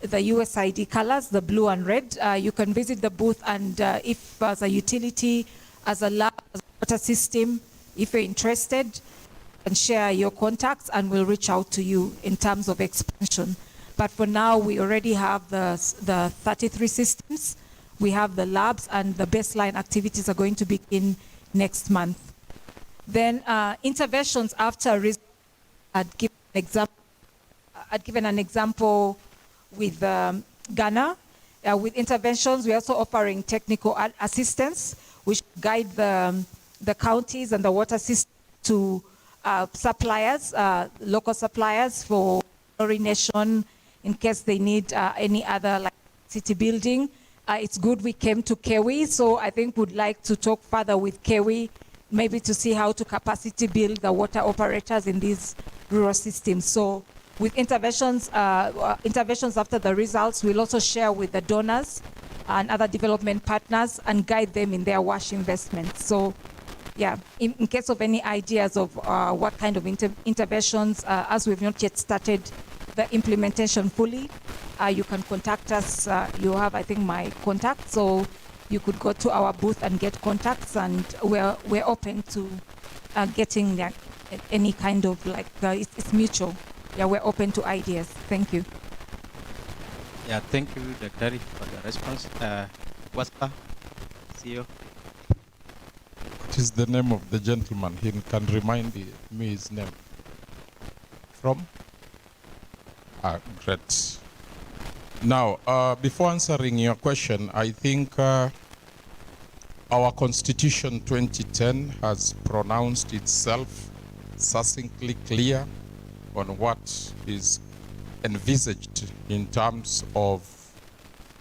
USID colors, the blue and red. You can visit the booth, and if as a utility, as a lab, as a water system, if you're interested, you can share your contacts, and we'll reach out to you in terms of expansion. But for now, we already have the 33 systems. We have the labs, and the baseline activities are going to begin next month. Then interventions after results. I'd given an example with Ghana. With interventions, we're also offering technical assistance, which guide the counties and the water system to suppliers, local suppliers for chlorination, in case they need any other like city building. It's good we came to Kewi, so I think we'd like to talk further with Kewi, maybe to see how to capacity build the water operators in these rural systems. So with interventions after the results, we'll also share with the donors and other development partners and guide them in their WASH investments. So yeah, in case of any ideas of what kind of interventions, as we've not yet started the implementation fully, you can contact us. You have, I think, my contact, so you could go to our booth and get contacts, and we're open to getting any kind of like, it's mutual. Yeah, we're open to ideas. Thank you. Yeah, thank you, Dr. for the response. WASPA, CEO. What is the name of the gentleman? He can remind me his name. From? Great. Now, before answering your question, I think our Constitution 2010 has pronounced itself succinctly clear on what is envisaged in terms of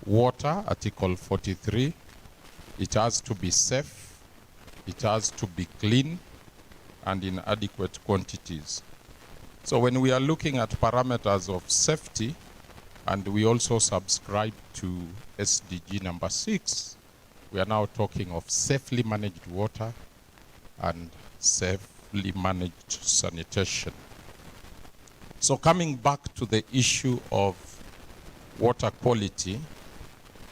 water, Article 43. It has to be safe, it has to be clean, and in adequate quantities. So when we are looking at parameters of safety, and we also subscribe to SDG number 6, we are now talking of safely managed water and safely managed sanitation. So coming back to the issue of water quality,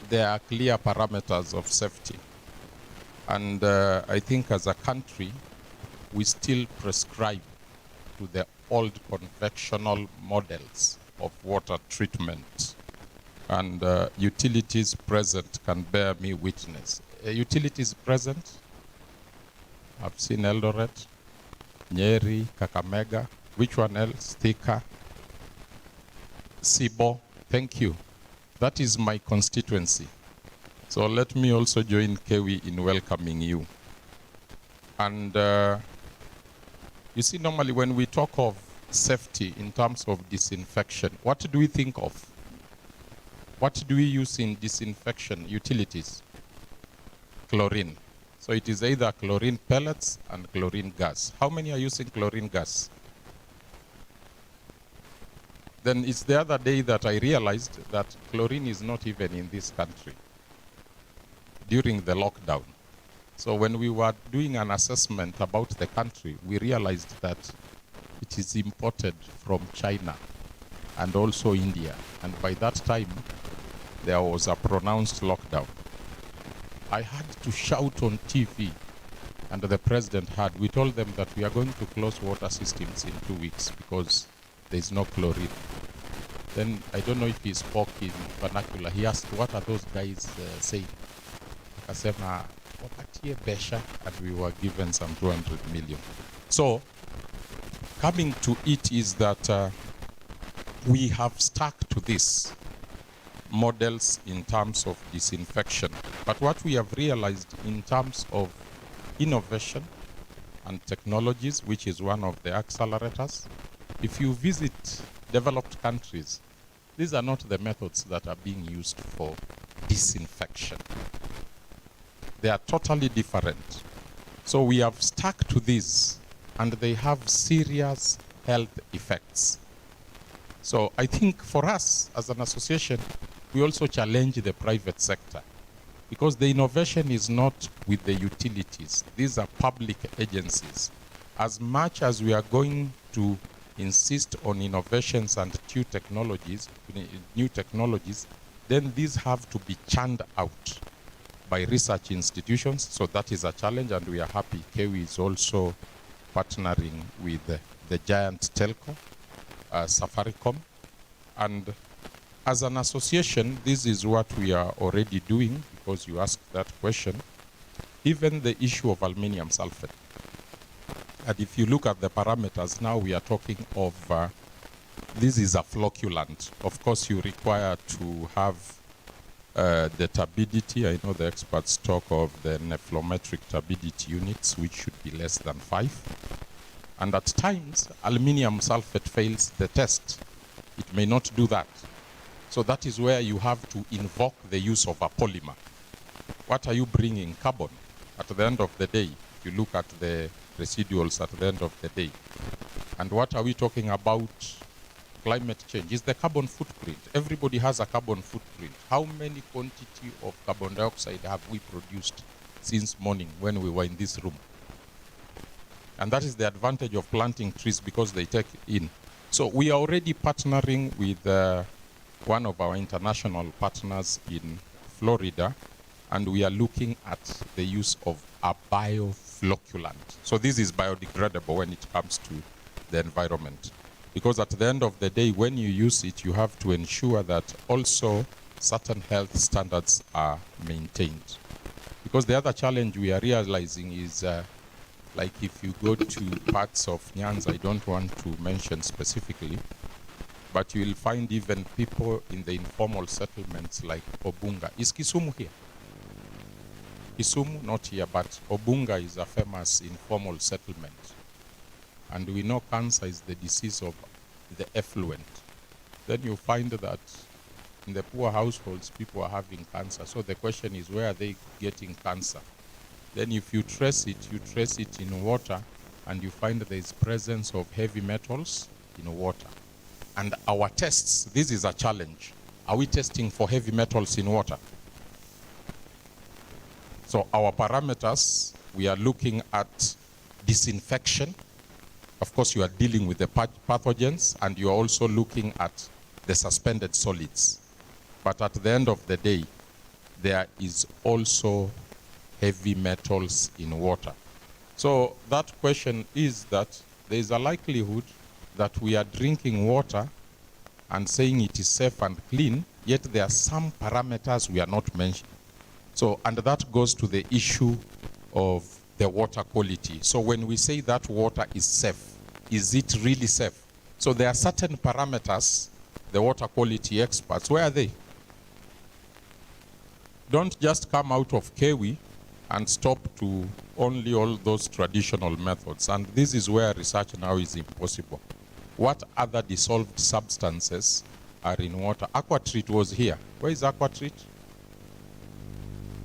there are clear parameters of safety. And I think as a country, we still prescribe to the old conventional models of water treatment. And utilities present can bear me witness. Utilities present? I've seen Eldoret, Nyeri, Kakamega. Which one else? Thika, Sibo. Thank you. That is my constituency. So let me also join Kewi in welcoming you. And you see, normally when we talk of safety in terms of disinfection, what do we think of? What do we use in disinfection utilities? Chlorine. So it is either chlorine pellets and chlorine gas. How many are using chlorine gas? Then it's the other day that I realized that chlorine is not even in this country during the lockdown. So when we were doing an assessment about the country, we realized that it is imported from China and also India. And by that time, there was a pronounced lockdown. I had to shout on TV, and the president had. We told them that we are going to close water systems in 2 weeks because there is no chlorine. Then I don't know if he spoke in vernacular. He asked, what are those guys saying? Akasema, wapatie besha, and we were given some 200 million. So coming to it is that we have stuck to this models in terms of disinfection. But what we have realized in terms of innovation and technologies, which is one of the accelerators, if you visit developed countries, these are not the methods that are being used for disinfection. They are totally different. So we have stuck to these, and they have serious health effects. So I think for us as an association, we also challenge the private sector, because the innovation is not with the utilities. These are public agencies. As much as we are going to insist on innovations and new technologies, then these have to be churned out by research institutions. So that is a challenge, and we are happy KEWI is also partnering with the giant telco, Safaricom. And as an association, this is what we are already doing, because you asked that question. Even the issue of aluminium sulfate. And if you look at the parameters, now we are talking of, this is a flocculant. Of course, you require to have the turbidity. I know the experts talk of the nephelometric turbidity units, which should be less than 5. And at times, aluminium sulfate fails the test. It may not do that. So that is where you have to invoke the use of a polymer. What are you bringing? Carbon. At the end of the day, if you look at the residuals at the end of the day. And what are we talking about? Climate change is the carbon footprint. Everybody has a carbon footprint. How many quantity of carbon dioxide have we produced since morning when we were in this room? And that is the advantage of planting trees, because they take it in. So we are already partnering with one of our international partners in Florida, and we are looking at the use of a bioflocculant. So this is biodegradable when it comes to the environment. Because at the end of the day, when you use it, you have to ensure that also certain health standards are maintained. Because the other challenge we are realizing is like if you go to parts of Nyanza, I don't want to mention specifically, but you will find even people in the informal settlements like Obunga. Is Kisumu here? Kisumu, not here, but Obunga is a famous informal settlement. And we know cancer is the disease of the effluent. Then you find that in the poor households, people are having cancer. So the question is, where are they getting cancer? Then if you trace it in water, and you find there is presence of heavy metals in water. And our tests, this is a challenge. Are we testing for heavy metals in water? So our parameters, we are looking at disinfection. Of course, you are dealing with the pathogens, and you are also looking at the suspended solids. But at the end of the day, there is also heavy metals in water. So that question is that there is a likelihood that we are drinking water and saying it is safe and clean, yet there are some parameters we are not mentioning. So, and that goes to the issue of the water quality. So when we say that water is safe, is it really safe? So there are certain parameters, the water quality experts, where are they? Don't just come out of Kewi and stop to only all those traditional methods. And this is where research now is impossible. What other dissolved substances are in water? Aquatreat was here. Where is Aquatreat?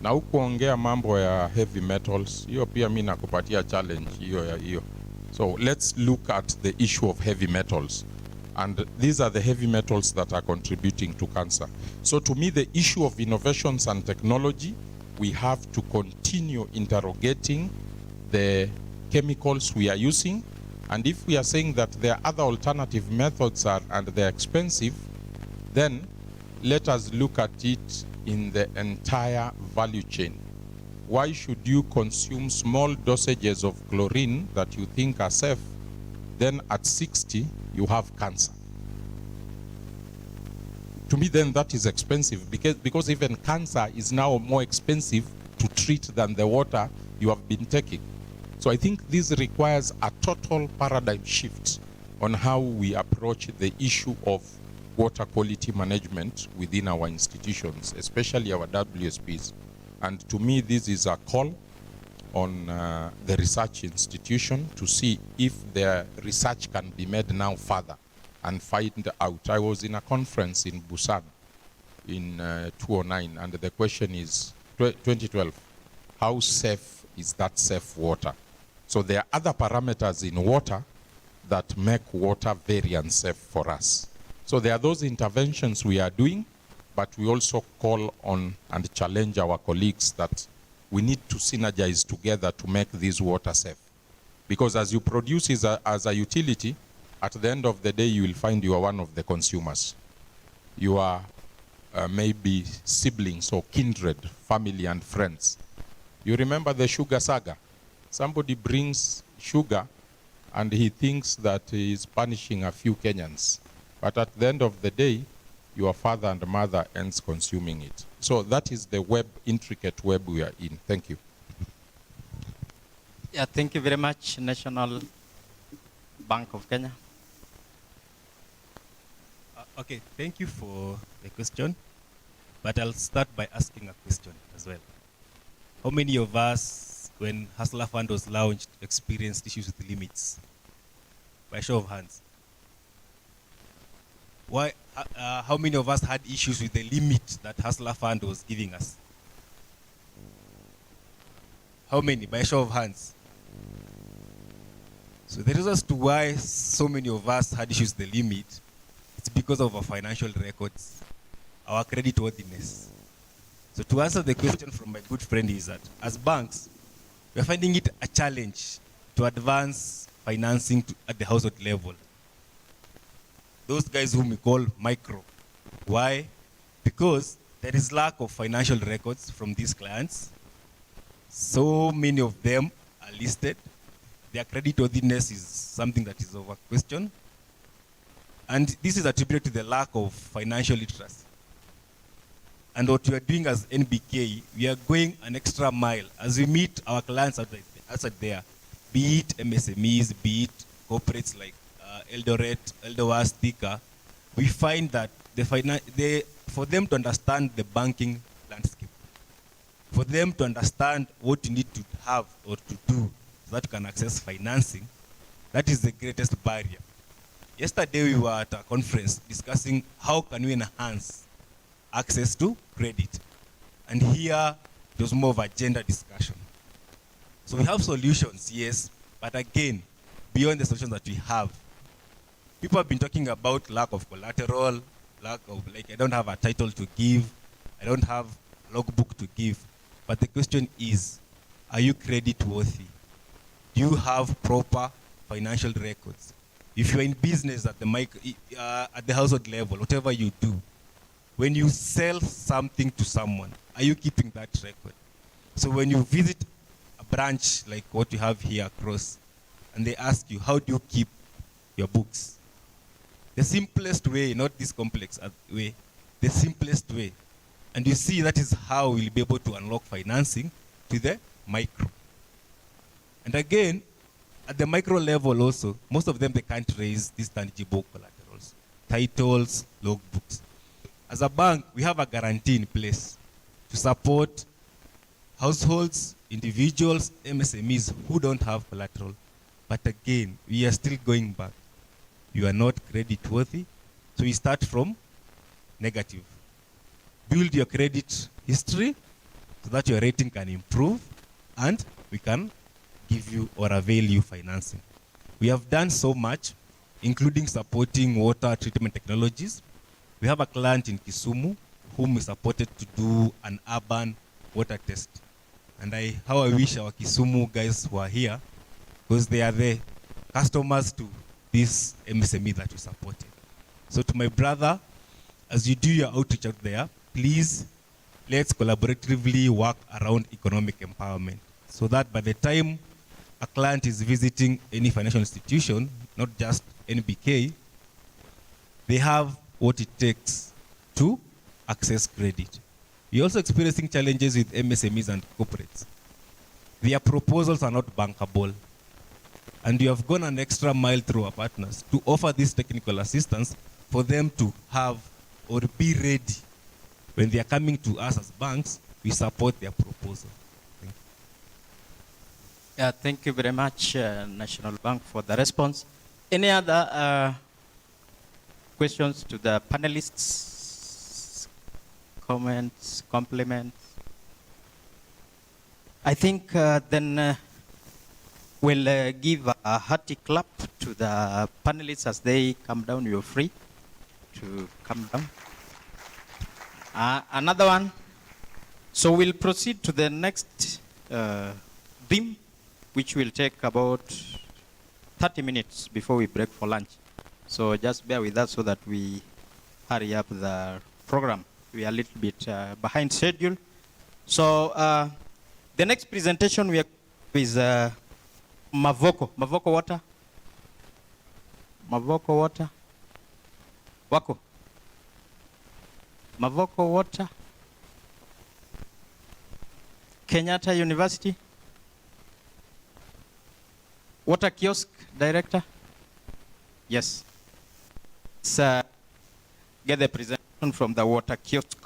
Na hukuongea mambo ya heavy metals, hiyo pia mimi nakupatia challenge hiyo ya hiyo. So let's look at the issue of heavy metals. And these are the heavy metals that are contributing to cancer. So to me, the issue of innovations and technology, we have to continue interrogating the chemicals we are using. And if we are saying that there are other alternative methods and they're expensive, then let us look at it in the entire value chain. Why should you consume small dosages of chlorine that you think are safe, then at 60, you have cancer? To me, then that is expensive because even cancer is now more expensive to treat than the water you have been taking. So I think this requires a total paradigm shift on how we approach the issue of water quality management within our institutions, especially our WSPs. And to me, this is a call on the research institution to see if their research can be made now further and find out. I was in a conference in Busan in 2009, and the question is, 2012, how safe is that safe water? So there are other parameters in water that make water very unsafe for us. So there are those interventions we are doing, but we also call on and challenge our colleagues that we need to synergize together to make this water safe. Because as you produce as a utility, at the end of the day, you will find you are one of the consumers. You are maybe siblings or kindred, family and friends. You remember the sugar saga? Somebody brings sugar and he thinks that he is punishing a few Kenyans. But at the end of the day, your father and mother ends consuming it. So that is the intricate web we are in. Thank you. Yeah, thank you very much, National Bank of Kenya. Okay, thank you for the question, but I'll start by asking a question as well. How many of us, when Hustler Fund was launched, experienced issues with limits? By show of hands. Why? How many of us had issues with the limit that Hustler Fund was giving us? How many? By show of hands. So the reasons to why so many of us had issues with the limit, it's because of our financial records, our creditworthiness. So to answer the question from my good friend is that as banks, we're finding it a challenge to advance financing at the household level. Those guys whom we call micro. Why? Because there is lack of financial records from these clients. So many of them are listed. Their creditworthiness is something that is over question. And this is attributed to the lack of financial literacy. And what we are doing as NBK, we are going an extra mile as we meet our clients outside there, be it MSMEs, be it corporates like Eldoret, Eldowas, Thika. We find that for them to understand the banking landscape, for them to understand what you need to have or to do so that you can access financing, that is the greatest barrier. Yesterday we were at a conference discussing how can we enhance access to credit. And here it was more of a gender discussion. So we have solutions, yes, but again, beyond the solutions that we have, people have been talking about lack of collateral, lack of, like, I don't have a title to give, I don't have a logbook to give. But the question is, are you credit worthy? Do you have proper financial records? If you're in business at the household level, whatever you do, when you sell something to someone, are you keeping that record? So when you visit a branch like what you have here across, and they ask you, how do you keep your books? The simplest way, not this complex way, the simplest way. And you see that is how we'll be able to unlock financing to the micro. And again, at the micro level also, most of them, they can't raise these tangible collaterals, titles, logbooks. As a bank, we have a guarantee in place to support households, individuals, MSMEs who don't have collateral. But again, we are still going back. You are not credit worthy, so we start from negative. Build your credit history so that your rating can improve and we can give you or avail you financing. We have done so much, including supporting water treatment technologies. We have a client in Kisumu whom we supported to do an urban water test. And how I wish our Kisumu guys were here, because they are the customers to this MSME that we supported. So to my brother, as you do your outreach out there, please, let's collaboratively work around economic empowerment so that by the time a client is visiting any financial institution, not just NBK, they have what it takes to access credit. We're also experiencing challenges with MSMEs and corporates. Their proposals are not bankable. And we have gone an extra mile through our partners to offer this technical assistance for them to have or be ready. When they are coming to us as banks, we support their proposal. Thank you. Yeah, thank you very much, National Bank, for the response. Any other questions to the panelists? Comments, compliments? I think then we'll give a hearty clap to the panelists as they come down. You're free to come down. Another one. So we'll proceed to the next theme, which will take about 30 minutes before we break for lunch. So just bear with us so that we hurry up the program. We are a little bit behind schedule. So the next presentation we are is Mavoko. Mavoko Water. Mavoko Water. Wako. Mavoko Water. Kenyatta University. Water Kiosk Director. Yes. Sir, get the presentation from the Water Kiosk.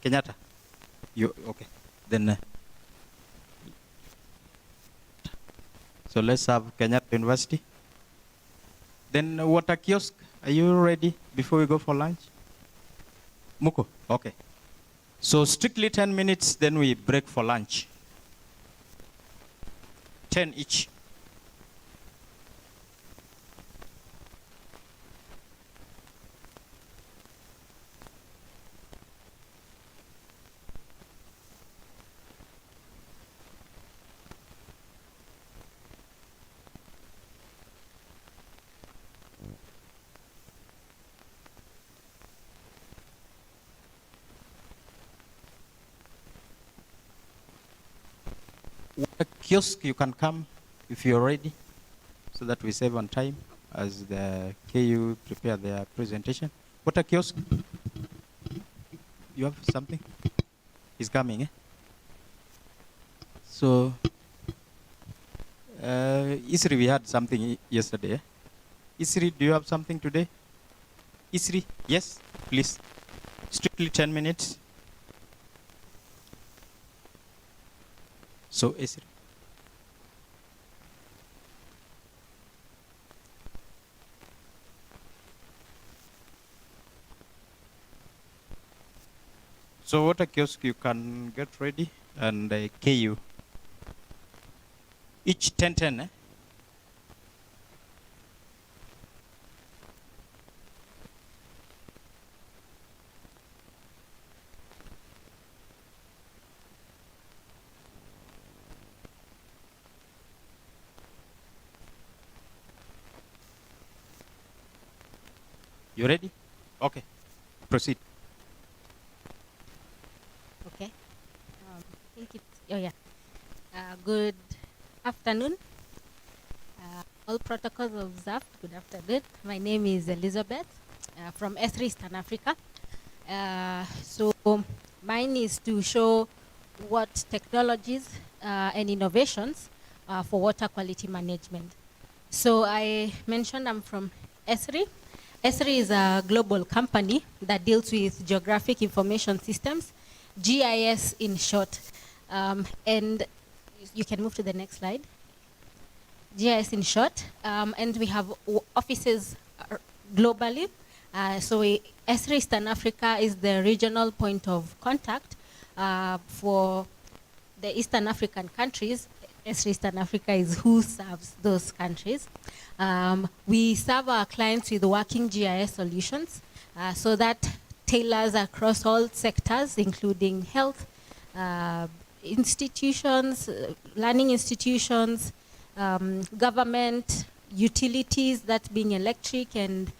Kenyatta. You okay? Then. So let's have Kenyatta University. Then Water Kiosk. Are you ready before we go for lunch? Muko. Okay. So strictly 10 minutes. Then we break for lunch. 10 each. Water Kiosk, you can come if you're ready, so that we save on time as the KU prepare their presentation. What a kiosk? You have something? He's coming, eh? So, Isri, we had something yesterday. Eh? Isri, do you have something today? Isri, yes, please. Strictly 10 minutes. So, Isri. So what a kiosk you can get ready and KU. Each 10-10, eh? You ready? Okay, proceed. Okay. I think it's, oh yeah. Good afternoon. All protocols observed. Good afternoon. My name is Elizabeth from S3 Eastern Africa. So mine is to show what technologies and innovations for water quality management. So I mentioned I'm from S3. S3 is a global company that deals with geographic information systems, GIS in short. And you can move to the next slide. GIS in short. And we have offices globally. So S3 Eastern Africa is the regional point of contact for the Eastern African countries. S3 Eastern Africa is who serves those countries. We serve our clients with working GIS solutions, so that tailors across all sectors, including health, institutions, learning institutions, government, utilities, that being electric and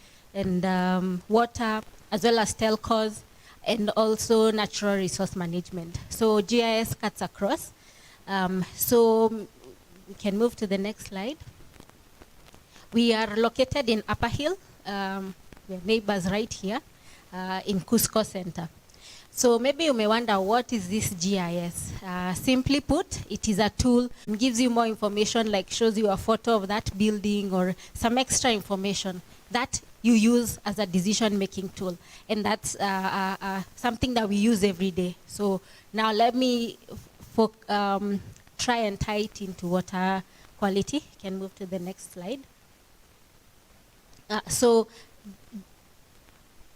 water, as well as telcos, and also natural resource management. So GIS cuts across. So we can move to the next slide. We are located in Upper Hill. We're neighbors right here in Cusco Center. So maybe you may wonder, what is this GIS? Simply put, it is a tool that gives you more information, like shows you a photo of that building or some extra information that you use as a decision-making tool. And that's something that we use every day. So now let me try and tie it into water quality. You can move to the next slide.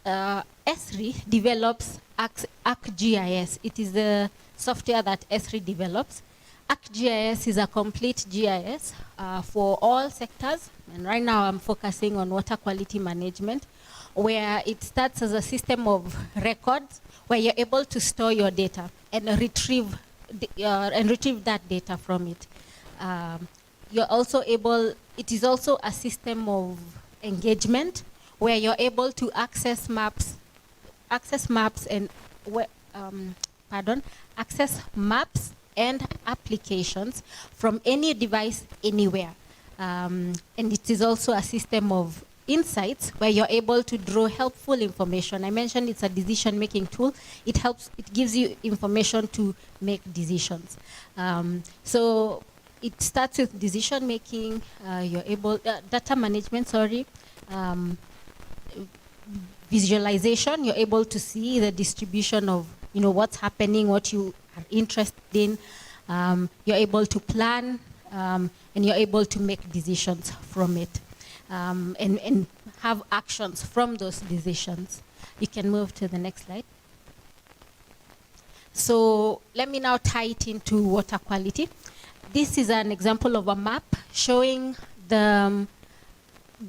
S3 develops ArcGIS. It is the software that S3 develops. ArcGIS is a complete GIS for all sectors. And right now I'm focusing on water quality management, where it starts as a system of records where you're able to store your data and retrieve that data from it. You're also able, it is also a system of engagement where you're able to access maps and applications from any device anywhere. And it is also a system of insights where you're able to draw helpful information. I mentioned it's a decision-making tool. It gives you information to make decisions. So it starts with decision-making, data management, visualization. You're able to see the distribution of what's happening, what you are interested in. You're able to plan, and you're able to make decisions from it, and have actions from those decisions. You can move to the next slide. So let me now tie it into water quality. This is an example of a map showing the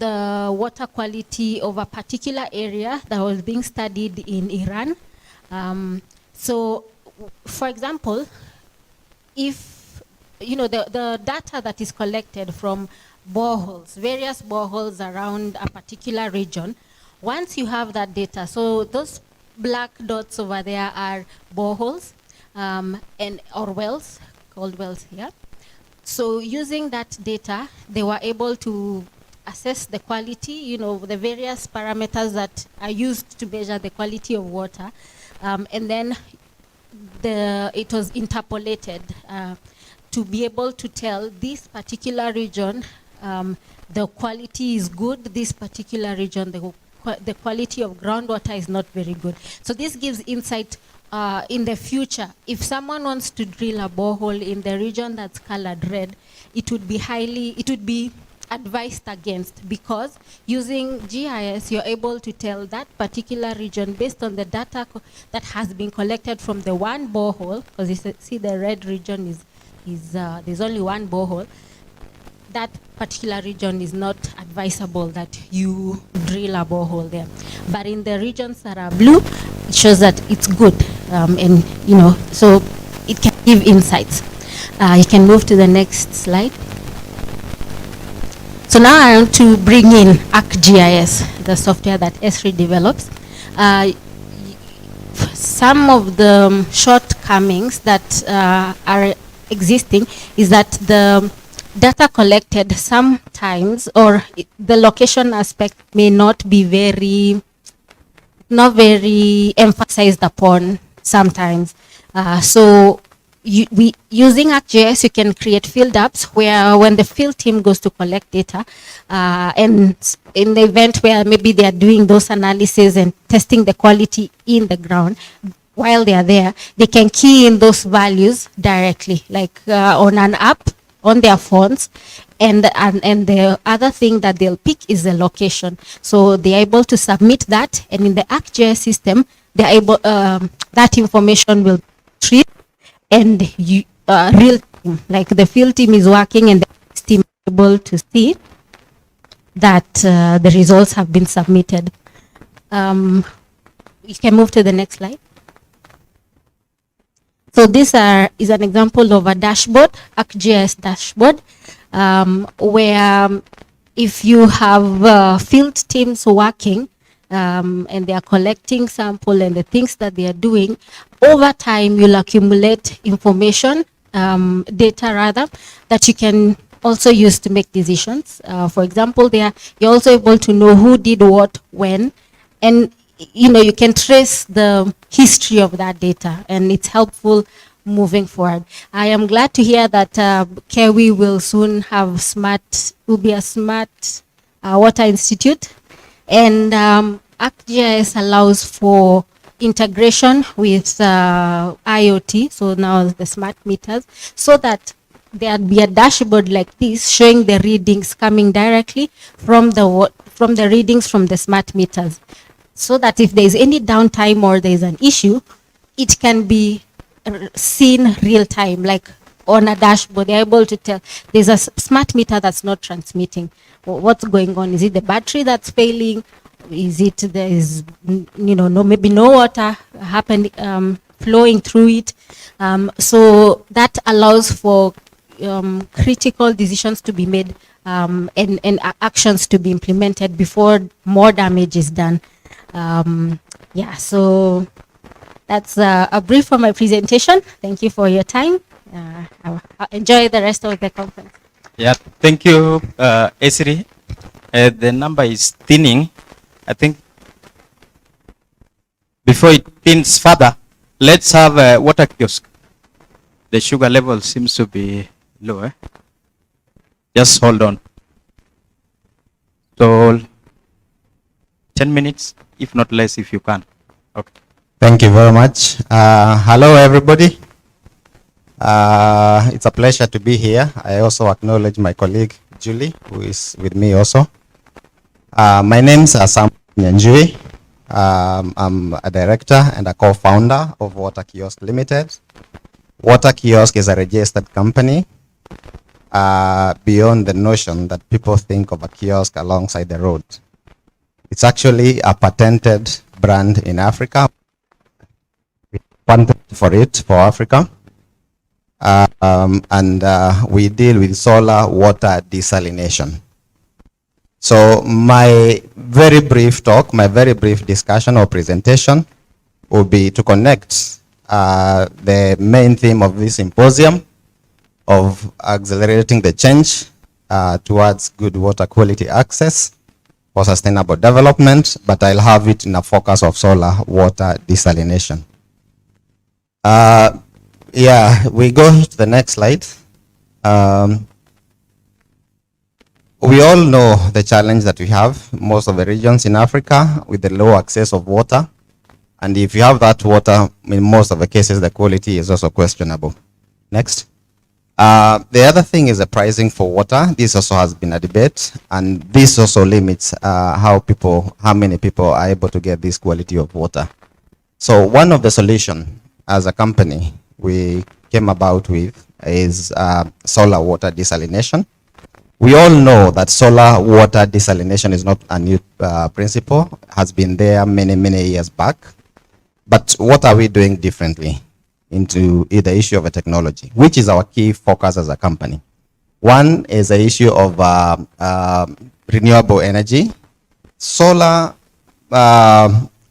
water quality of a particular area that was being studied in Iran. So, for example, if the data that is collected from boreholes, various boreholes around a particular region, once you have that data, so those black dots over there are boreholes or wells, called wells here. So using that data, they were able to assess the quality, the various parameters that are used to measure the quality of water. And then it was interpolated to be able to tell this particular region the quality is good, this particular region the quality of groundwater is not very good. So this gives insight in the future. If someone wants to drill a borehole in the region that's colored red, it would be advised against, because using GIS, you're able to tell that particular region based on the data that has been collected from the one borehole, because you see the red region is there's only one borehole. That particular region is not advisable that you drill a borehole there. But in the regions that are blue, it shows that it's good. And, so it can give insights. You can move to the next slide. So now I want to bring in ArcGIS, the software that Esri develops. Some of the shortcomings that are existing is that the data collected sometimes, or the location aspect may not be very emphasized upon sometimes. So using ArcGIS, you can create field apps where when the field team goes to collect data, and in the event where maybe they are doing those analysis and testing the quality in the ground, while they are there, they can key in those values directly, like on an app on their phones, and the other thing that they'll pick is the location. So they're able to submit that, and in the ArcGIS system, they're able that information will treat and real time, like the field team is working and the team is able to see that the results have been submitted. You can move to the next slide. So this is an example of a dashboard, ArcGIS dashboard, where if you have field teams working and they are collecting sample and the things that they are doing, over time you'll accumulate information, data rather, that you can also use to make decisions. For example, you're also able to know who did what, when, and you can trace the history of that data, and it's helpful moving forward. I am glad to hear that Kewi will soon have will be a smart water institute, and ArcGIS allows for integration with IoT, so now the smart meters, so that there'd be a dashboard like this showing the readings coming directly from the readings from the smart meters, so that if there's any downtime or there's an issue, it can be seen real time, like on a dashboard. They're able to tell there's a smart meter that's not transmitting. What's going on? Is it the battery that's failing? Is it there's maybe no water flowing through it? So that allows for critical decisions to be made and actions to be implemented before more damage is done. So that's a brief for my presentation. Thank you for your time. I'll enjoy the rest of the conference. Yeah, thank you, Esri. The number is thinning. I think before it thins further, let's have a water kiosk. The sugar level seems to be low. Just hold on. So 10 minutes, if not less, if you can. Okay. Thank you very much. Hello, everybody. It's a pleasure to be here. I also acknowledge my colleague, Julie, who is with me also. My name is Sam Nyanjui. I'm a director and a co-founder of Water Kiosk Limited. Water Kiosk is a registered company beyond the notion that people think of a kiosk alongside the road. It's actually a patented brand in Africa. We patented for it for Africa. We deal with solar water desalination. So my very brief talk, my very brief discussion or presentation will be to connect the main theme of this symposium of accelerating the change towards good water quality access for sustainable development, but I'll have it in a focus of solar water desalination. Yeah, we go to the next slide. We all know the challenge that we have, most of the regions in Africa, with the low access of water. And if you have that water, in most of the cases, the quality is also questionable. Next. The other thing is the pricing for water. This also has been a debate, and this also limits how many people are able to get this quality of water. So one of the solutions as a company we came about with is solar water desalination. We all know that solar water desalination is not a new principle, has been there many, many years back. But what are we doing differently into the issue of a technology, which is our key focus as a company? One is the issue of renewable energy. Solar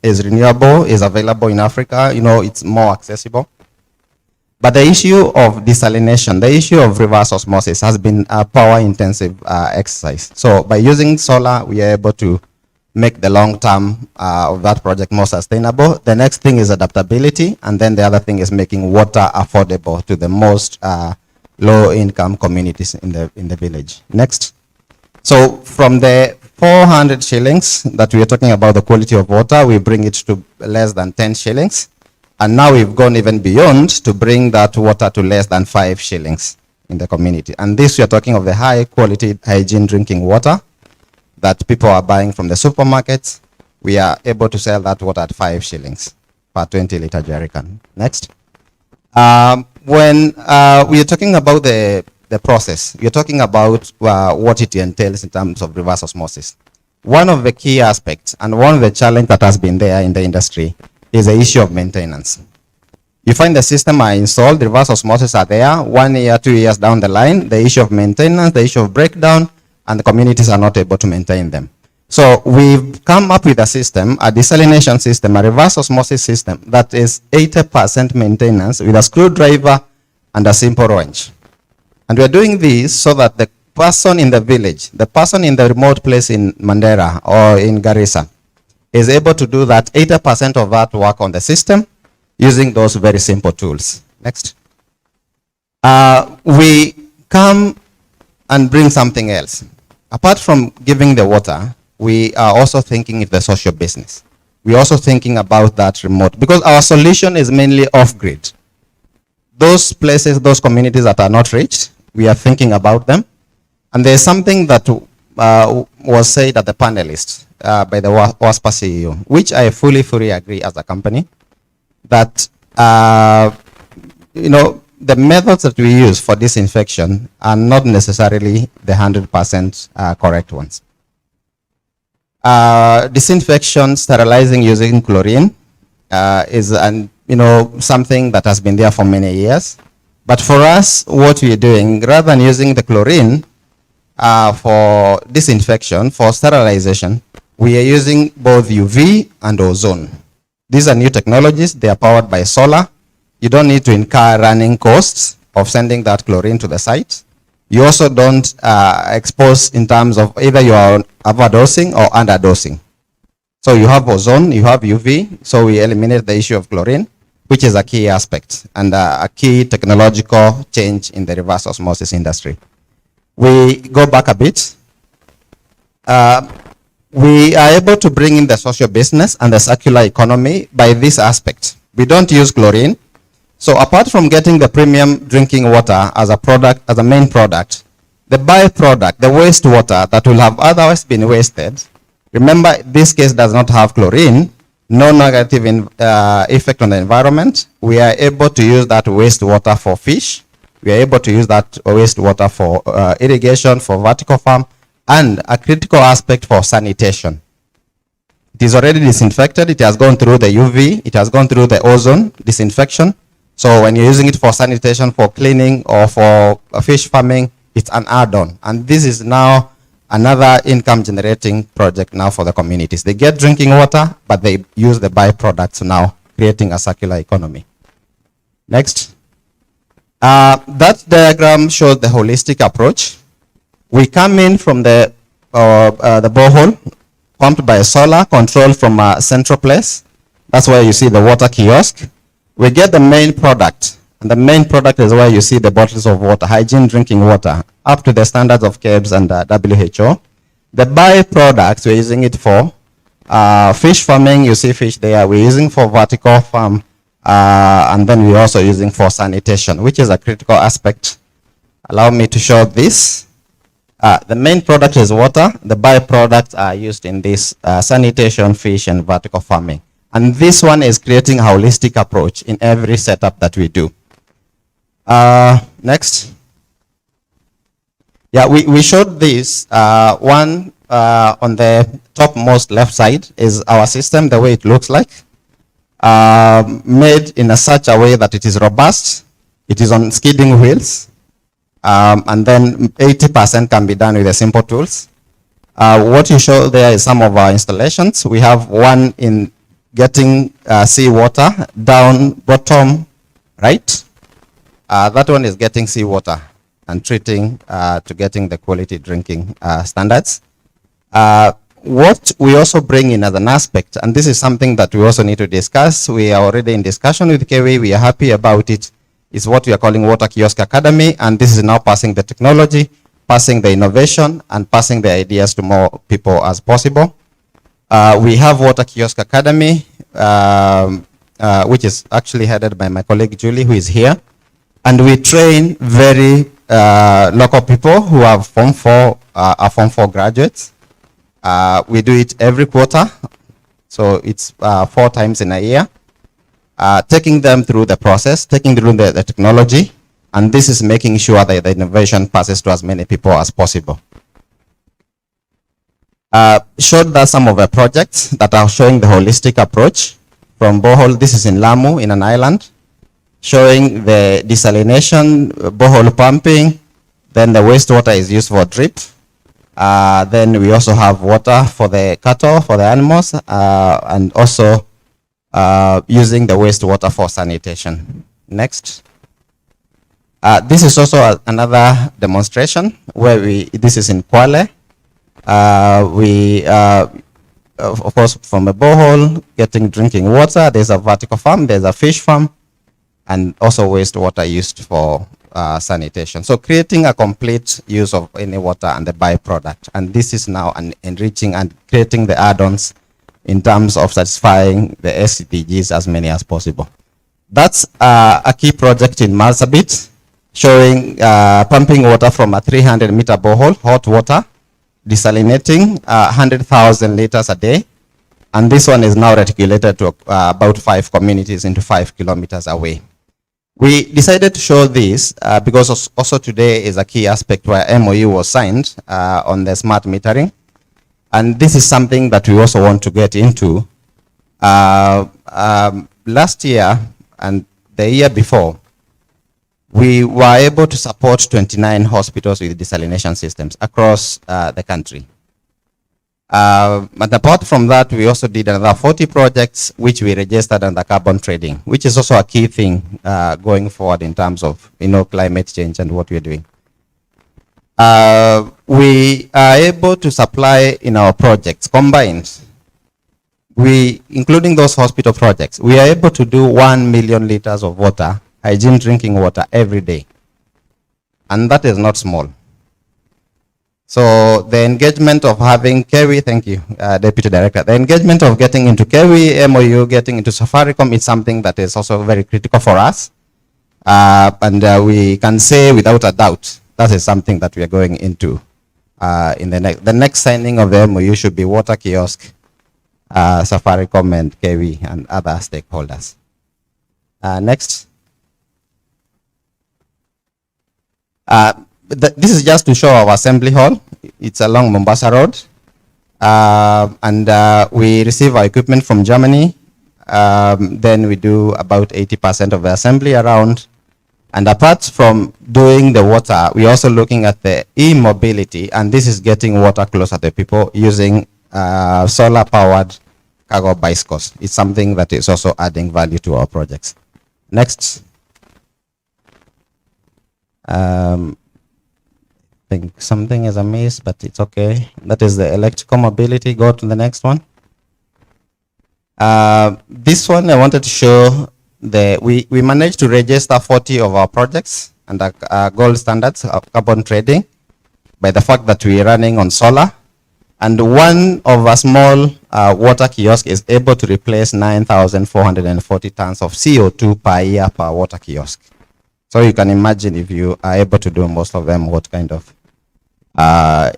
is renewable, is available in Africa, it's more accessible. But the issue of desalination, the issue of reverse osmosis has been a power-intensive exercise. So by using solar, we are able to make the long term of that project more sustainable. The next thing is adaptability, and then the other thing is making water affordable to the most low-income communities in the village. Next. So from the 400 shillings that we are talking about the quality of water, we bring it to less than 10 shillings. And now we've gone even beyond to bring that water to less than 5 shillings in the community. And this, we are talking of the high quality hygiene drinking water that people are buying from the supermarkets. We are able to sell that water at 5 shillings per 20-liter jerrycan. Next. When we are talking about the process, we are talking about what it entails in terms of reverse osmosis. One of the key aspects and one of the challenges that has been there in the industry is the issue of maintenance. You find the system are installed, the reverse osmosis are there, 1 year, 2 years down the line, the issue of maintenance, the issue of breakdown, and the communities are not able to maintain them. So we've come up with a system, a desalination system, a reverse osmosis system that is 80% maintenance with a screwdriver and a simple wrench. And we're doing this so that the person in the village, the person in the remote place in Mandera or in Garissa, is able to do that 80% of that work on the system using those very simple tools. Next. We come and bring something else. Apart from giving the water, we are also thinking of the social business. We're also thinking about that remote, because our solution is mainly off-grid. Those places, those communities that are not reached, we are thinking about them. And there's something that was said at the panelists by the WASPA CEO, which I fully agree as a company, that the methods that we use for disinfection are not necessarily the 100% correct ones. Disinfection, sterilizing using chlorine is something that has been there for many years. But for us, what we are doing, rather than using the chlorine for disinfection, for sterilization, we are using both UV and ozone. These are new technologies. They are powered by solar. You don't need to incur running costs of sending that chlorine to the site. You also don't expose in terms of either you are overdosing or underdosing. So you have ozone, you have UV, so we eliminate the issue of chlorine, which is a key aspect and a key technological change in the reverse osmosis industry. We go back a bit. We are able to bring in the social business and the circular economy by this aspect. We don't use chlorine. So apart from getting the premium drinking water as a product, as a main product, the byproduct, the wastewater that will have otherwise been wasted, remember this case does not have chlorine, no negative effect on the environment. We are able to use that wastewater for fish. We are able to use that wastewater for irrigation, for vertical farm, and a critical aspect for sanitation. It is already disinfected. It has gone through the UV. It has gone through the ozone disinfection. So when you're using it for sanitation, for cleaning, or for fish farming, it's an add-on. And this is now another income-generating project now for the communities. They get drinking water, but they use the byproducts now, creating a circular economy. Next. That diagram shows the holistic approach. We come in from the borehole, pumped by solar, controlled from a central place. That's where you see the water kiosk. We get the main product, and the main product is where you see the bottles of water, hygiene drinking water, up to the standards of KEBS and WHO. The byproducts, we're using it for fish farming. You see fish there. We're using for vertical farm, and then we're also using for sanitation, which is a critical aspect. Allow me to show this. The main product is water. The byproducts are used in this sanitation, fish, and vertical farming. And this one is creating a holistic approach in every setup that we do. Next. Yeah, we showed this. One on the topmost left side is our system, the way it looks like. Made in such a way that it is robust. It is on skidding wheels. And then 80% can be done with the simple tools. What you show there is some of our installations. We have one in getting seawater down bottom right. That one is getting seawater and treating to getting the quality drinking standards. What we also bring in as an aspect, and this is something that we also need to discuss, we are already in discussion with KEWI, we are happy about it, is what we are calling Water Kiosk Academy, and this is now passing the technology, passing the innovation, and passing the ideas to more people as possible. We have Water Kiosk Academy, which is actually headed by my colleague Julie, who is here. And we train very local people who have Form 4, are Form 4 graduates. We do it every quarter, so it's 4 times in a year. Taking them through the process, taking through the technology, and this is making sure that the innovation passes to as many people as possible. Showed that some of the projects that are showing the holistic approach from borehole. This is in Lamu, in an island, showing the desalination, borehole pumping, then the wastewater is used for drip. Then we also have water for the cattle, for the animals, and also using the wastewater for sanitation. Next. This is also another demonstration where this is in Kwale. Of course, from a borehole, getting drinking water, there's a vertical farm, there's a fish farm, and also wastewater used for sanitation. So creating a complete use of any water and the byproduct. And this is now enriching and creating the add-ons in terms of satisfying the SDGs as many as possible. That's a key project in Marsabit, showing pumping water from a 300-meter borehole, hot water, desalinating 100,000 liters a day. And this one is now reticulated to about 5 communities into 5 kilometers away. We decided to show this because also today is a key aspect where MOU was signed on the smart metering. And this is something that we also want to get into. Last year and the year before, we were able to support 29 hospitals with desalination systems across the country. But apart from that, we also did another 40 projects which we registered under carbon trading, which is also a key thing going forward in terms of climate change and what we're doing. We are able to supply in our projects combined. Including those hospital projects, we are able to do 1 million liters of water, hygiene drinking water every day. And that is not small. So the engagement of having KEWI, thank you, Deputy Director, the engagement of getting into KEWI, MOU, getting into Safaricom is something that is also very critical for us. And we can say without a doubt, that is something that we are going into in the next signing of the MOU should be Water Kiosk, Safaricom and KEWI and other stakeholders. Next. This is just to show our assembly hall. It's along Mombasa Road. And we receive our equipment from Germany. Then we do about 80% of the assembly around. And apart from doing the water, we're also looking at the e-mobility, and this is getting water closer to people using solar-powered cargo bicycles. It's something that is also adding value to our projects. Next. think something is amiss, but it's okay. That is the electrical mobility. Go to the next one. This one I wanted to show we managed to register 40 of our projects under gold standards of carbon trading by the fact that we are running on solar. And one of a small water kiosk is able to replace 9,440 tons of CO2 per year per water kiosk. So you can imagine if you are able to do most of them, what kind of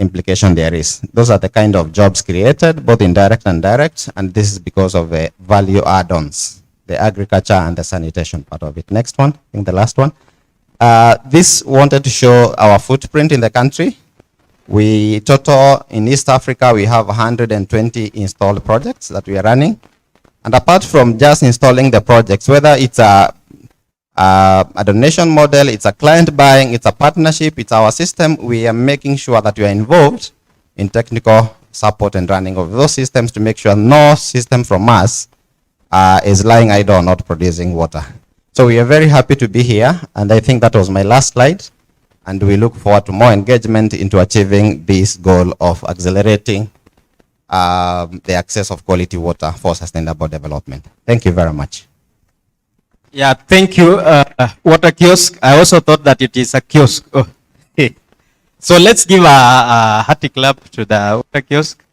implication there is. Those are the kind of jobs created, both indirect and direct, and this is because of the value add-ons, the agriculture and the sanitation part of it. Next one, I think the last one. This wanted to show our footprint in the country. We total in East Africa, we have 120 installed projects that we are running. And apart from just installing the projects, whether it's a donation model, it's a client buying, it's a partnership, it's our system, we are making sure that we are involved in technical support and running of those systems to make sure no system from us is lying idle or not producing water. So we are very happy to be here, and I think that was my last slide. And we look forward to more engagement into achieving this goal of accelerating the access of quality water for sustainable development. Thank you very much. Yeah, thank you. Water kiosk. I also thought that it is a kiosk. Oh. So let's give a hearty clap to the water kiosk.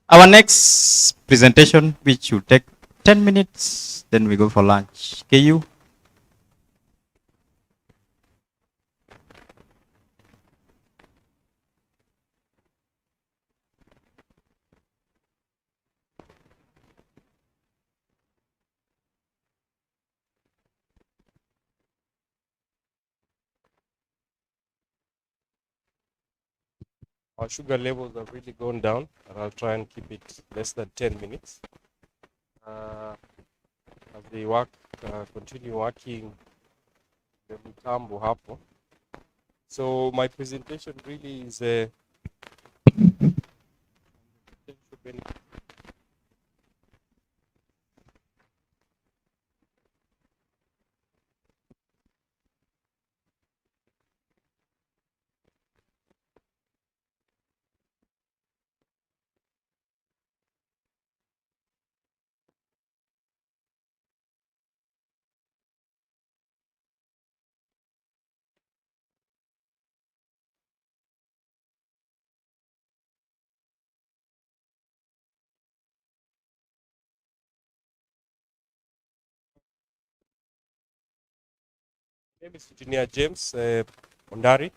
Our next presentation, which will take 10 minutes, then we go for lunch. KU. Our sugar levels have really gone down, and I'll try and keep it less than 10 minutes. As they work, continue working the mitambo hapo. So my presentation really is My name is Engineer James Ondari.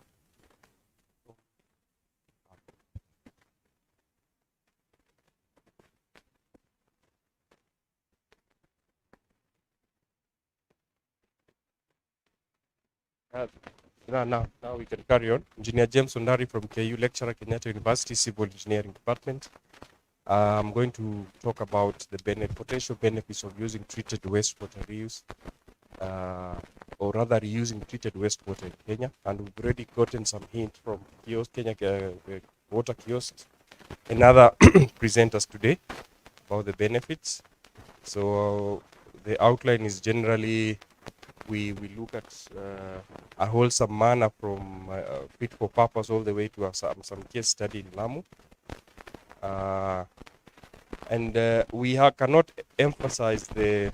Now we can carry on. Engineer James Ondari from KU, lecturer, Kenyatta University, Civil Engineering Department. I'm going to talk about the potential benefits of using treated wastewater reuse, or rather reusing treated wastewater in Kenya. And we've already gotten some hint from Kenya water kiosks and other presenters today about the benefits. So the outline is generally we look at a wholesome manner from fit for purpose all the way to some case study in Lamu. We cannot emphasize the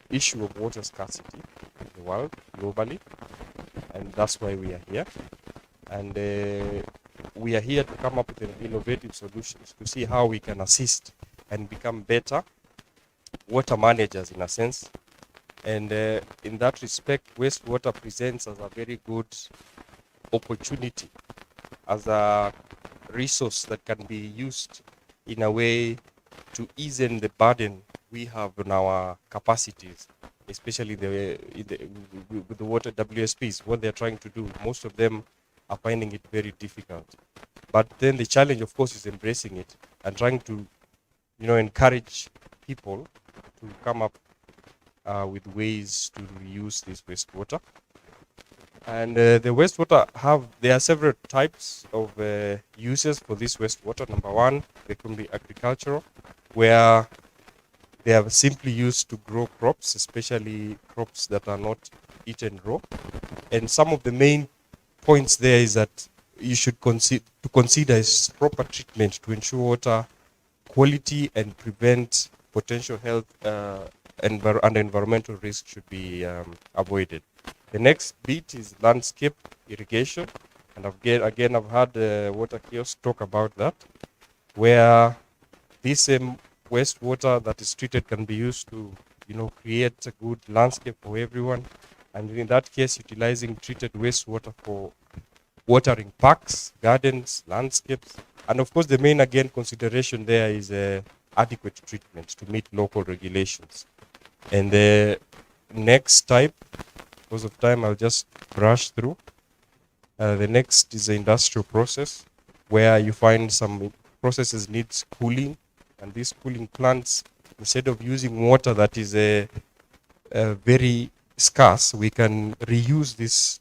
issue of water scarcity in the world globally, and that's why we are here. And we are here to come up with innovative solutions to see how we can assist and become better water managers in a sense. And in that respect, wastewater presents as a very good opportunity, as a resource that can be used in a way to ease the burden we have on our capacities, especially with the water WSPs, what they're trying to do. Most of them are finding it very difficult. But then the challenge, of course, is embracing it and trying to, encourage people to come up with ways to reuse this wastewater. And the wastewater there are several types of uses for this wastewater. Number one, they can be agricultural, where they are simply used to grow crops, especially crops that are not eaten raw. And some of the main points there is that you should consider is proper treatment to ensure water quality and prevent potential health and environmental risk should be avoided. The next bit is landscape irrigation, and again I've had water kiosk talk about that, where this wastewater that is treated can be used to create a good landscape for everyone, and in that case utilizing treated wastewater for watering parks, gardens, landscapes, and of course the main again consideration there is adequate treatment to meet local regulations. And the next type, because of time I'll just brush through. The next is the industrial process, where you find some processes needs cooling, and these cooling plants, instead of using water that is very scarce, we can reuse this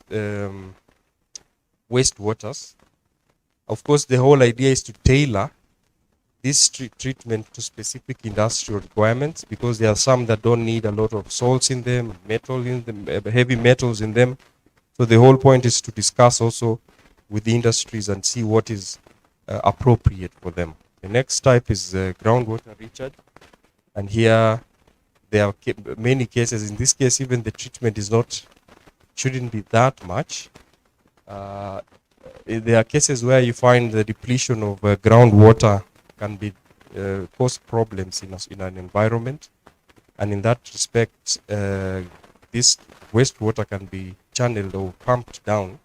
wastewaters. Of course, the whole idea is to tailor this treatment to specific industrial requirements, because there are some that don't need a lot of salts in them, metal in them, heavy metals in them. So the whole point is to discuss also with the industries and see what is appropriate for them. The next type is groundwater recharge, and here there are many cases. In this case, even the treatment shouldn't be that much. There are cases where you find the depletion of groundwater can be cause problems in an environment, and in that respect, this wastewater can be channeled or pumped down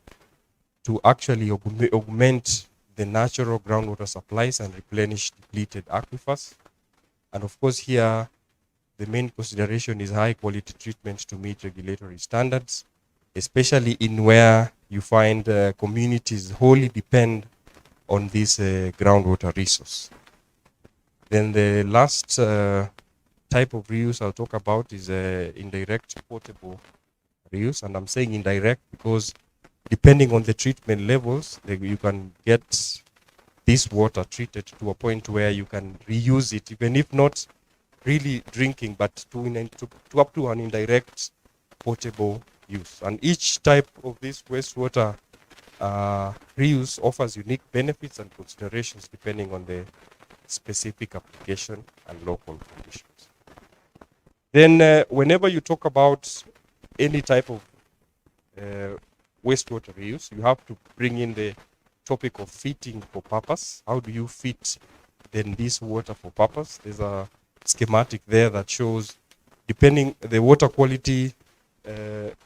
to actually augment the natural groundwater supplies and replenish depleted aquifers. And of course, here the main consideration is high quality treatment to meet regulatory standards, especially in where you find communities wholly depend on this groundwater resource. Then the last type of reuse I'll talk about is indirect portable reuse, and I'm saying indirect because depending on the treatment levels, you can get this water treated to a point where you can reuse it, even if not really drinking, but to up to an indirect portable use. And each type of this wastewater reuse offers unique benefits and considerations depending on the specific application and local conditions. Then whenever you talk about any type of wastewater reuse, you have to bring in the topic of fitting for purpose. How do you fit then this water for purpose? There's a schematic there that shows depending the water quality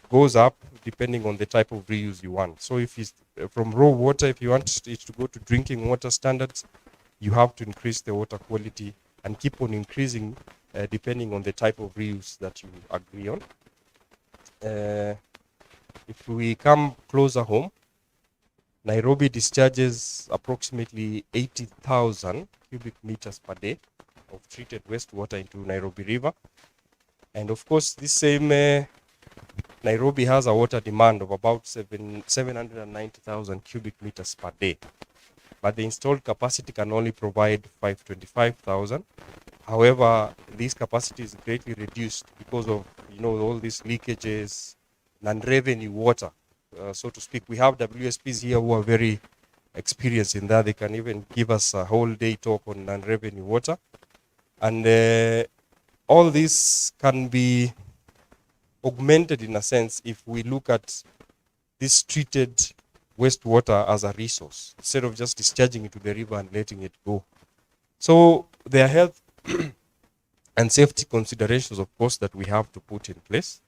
goes up depending on the type of reuse you want. So if it's from raw water, if you want it to go to drinking water standards, you have to increase the water quality and keep on increasing depending on the type of reuse that you agree on. If we come closer home, Nairobi discharges approximately 80,000 cubic meters per day of treated wastewater into Nairobi River. And of course, this same Nairobi has a water demand of about 790,000 cubic meters per day. But the installed capacity can only provide 525,000. However, this capacity is greatly reduced because of all these leakages, non-revenue water, so to speak. We have WSPs here who are very experienced in that. They can even give us a whole day talk on non-revenue water. And all this can be augmented in a sense if we look at this treated wastewater as a resource instead of just discharging it to the river and letting it go. So there are health and safety considerations, of course, that we have to put in place.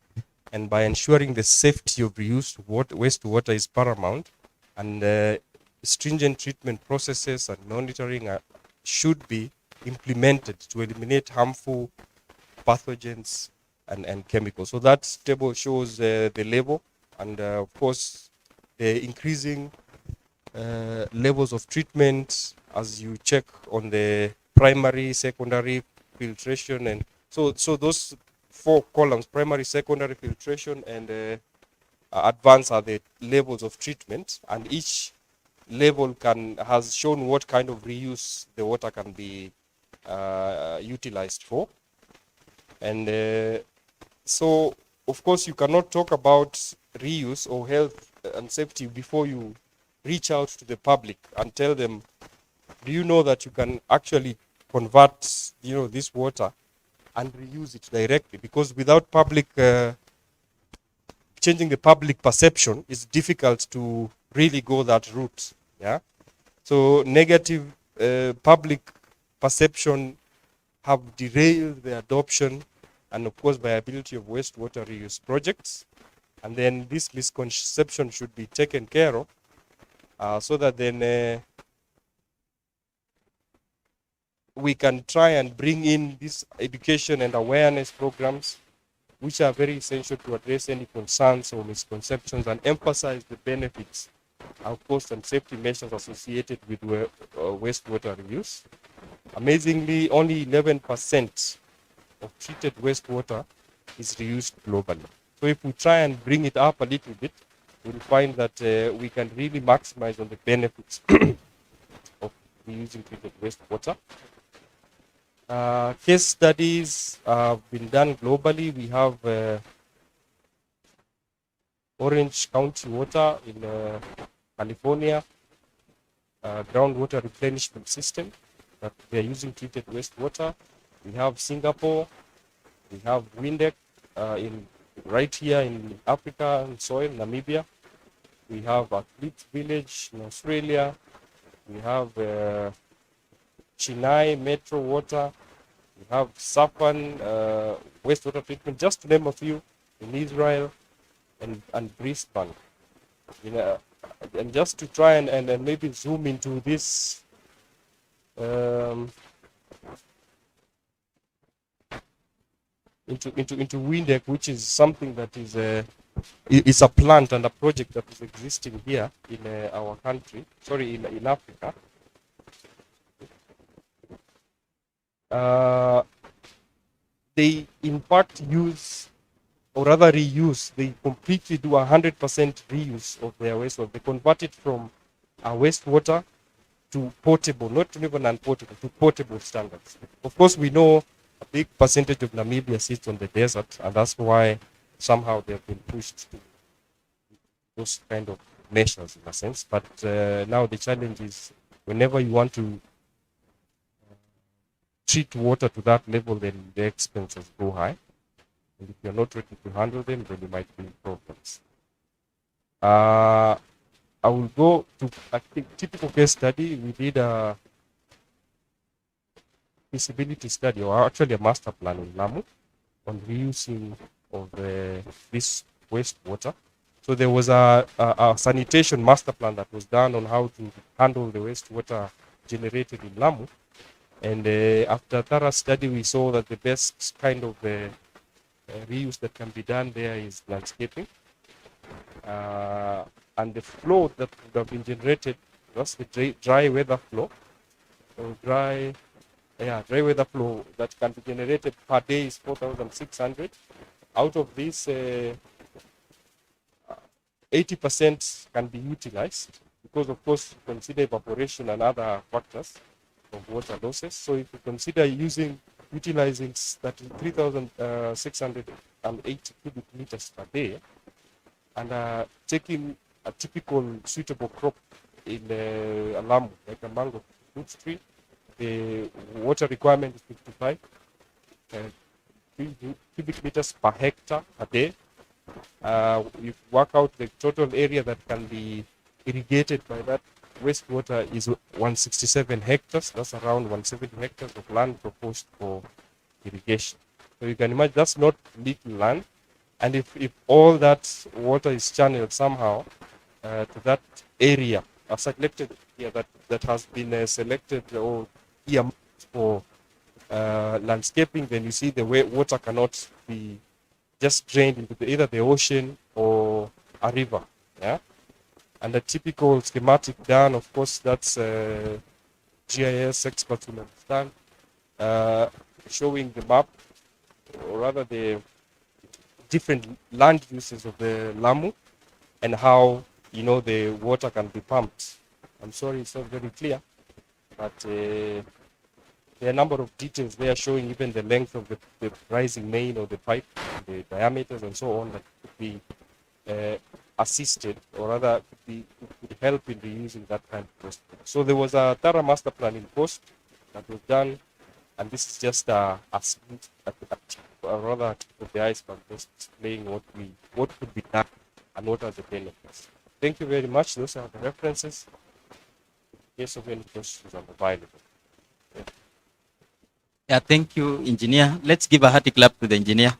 And by ensuring the safety of reused wastewater is paramount, and stringent treatment processes and monitoring should be implemented to eliminate harmful pathogens and chemicals. So that table shows the level, and of course the increasing levels of treatment as you check on the primary, secondary filtration, and so those 4 columns, primary, secondary, filtration, and advanced, are the levels of treatment, and each level has shown what kind of reuse the water can be utilized for. And so of course you cannot talk about reuse or health and safety before you reach out to the public and tell them, do you know that you can actually convert, this water and reuse it directly? Because without public changing the public perception, it's difficult to really go that route. Yeah. So negative public perception have derailed the adoption and, of course, viability of wastewater reuse projects. And then this misconception should be taken care of so that then we can try and bring in this education and awareness programs, which are very essential to address any concerns or misconceptions and emphasize the benefits, of course, and safety measures associated with wastewater reuse. Amazingly, only 11% of treated wastewater is reused globally. So if we try and bring it up a little bit, we'll find that we can really maximize on the benefits of reusing treated wastewater. Case studies have been done globally. We have Orange County Water in California, groundwater replenishment system that they are using treated wastewater. We have Singapore. We have Windec right here in Africa and soil, Namibia. We have Athlete Village in Australia. We have Chennai Metro Water. We have Sapan wastewater treatment, just to name a few, in Israel and Brisbane. And just to try and maybe zoom into this into Windec, which is something that is a plant and a project that is existing here in our country, sorry, in Africa. They in fact use, or rather reuse, they completely do 100% reuse of their wastewater. They convert it from wastewater to potable, not even non-potable, to potable standards. Of course, we know a big percentage of Namibia sits on the desert, and that's why somehow they've been pushed to those kind of measures in a sense. But now the challenge is whenever you want to treat water to that level, then the expenses go high. And if you're not ready to handle them, then you might be in problems. I will go to a typical case study. We did a feasibility study, or actually a master plan in Lamu, on reusing of this wastewater. So there was a sanitation master plan that was done on how to handle the wastewater generated in Lamu. And after thorough study, we saw that the best kind of reuse that can be done there is landscaping. And the flow that would have been generated, that's the dry weather flow. So dry weather flow that can be generated per day is 4,600. Out of this, 80% can be utilized because, of course, you consider evaporation and other factors of water losses. So if you consider utilizing 3,680 cubic meters per day, and taking a typical suitable crop in a Lamu, like a mango fruit tree, the water requirement is 55 cubic meters per hectare a day. You work out the total area that can be irrigated by that wastewater is 167 hectares. That's around 170 hectares of land proposed for irrigation. So you can imagine that's not little land. And if all that water is channeled somehow to that area, a selected area that has been selected or earmarked for landscaping, then you see the way water cannot be just drained into either the ocean or a river. Yeah. And the typical schematic done, of course, that's GIS experts will understand, showing the map, or rather the different land uses of the Lamu and how, the water can be pumped. I'm sorry it's not very clear, but there are a number of details there showing even the length of the rising main or the pipe, the diameters and so on that could be assisted, or rather could help in reusing that kind of waste. So there was a thorough master plan in post that was done, and this is just a rather tip of the iceberg, just displaying what could be done and what are the benefits. Thank you very much. Those are the references. In case of any questions, I'm available. Yeah. Yeah, thank you, engineer. Let's give a hearty clap to the engineer.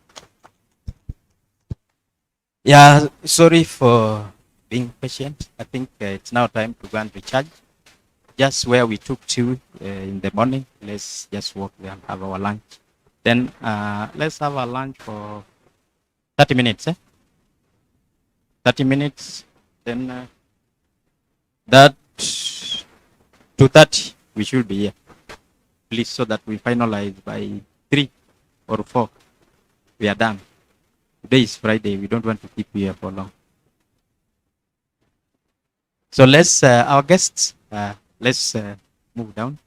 Yeah, sorry for being patient. I think it's now time to go and recharge. Just where we took to in the morning, let's just walk there and have our lunch. Then let's have our lunch for 30 minutes. 30 minutes. Then that 2:30 we should be here. Please, so that we finalize by 3 or 4. We are done. Today is Friday. We don't want to keep you here for long. So let's, our guests, let's move down.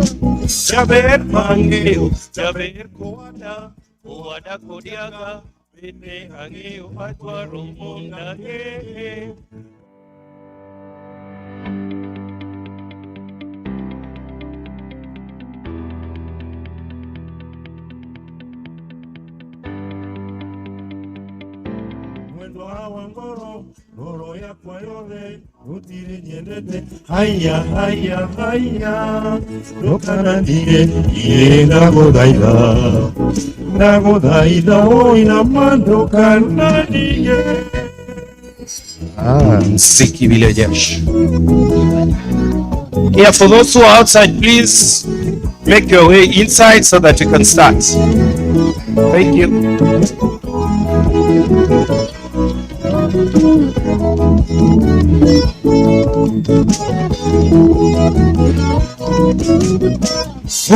Jaber mangeo, jaber koada, koada kodiaga, bene angeo atwaro mondage. Ngoro ya kwa yove, utire nyendete. Haya, haya, haya. Lokana ndige, iye nagodaida. Nagodaida, oina mando kana ndige. Msiki Villages. Yeah, for those who are outside, please make your way inside so that you can start. Thank you.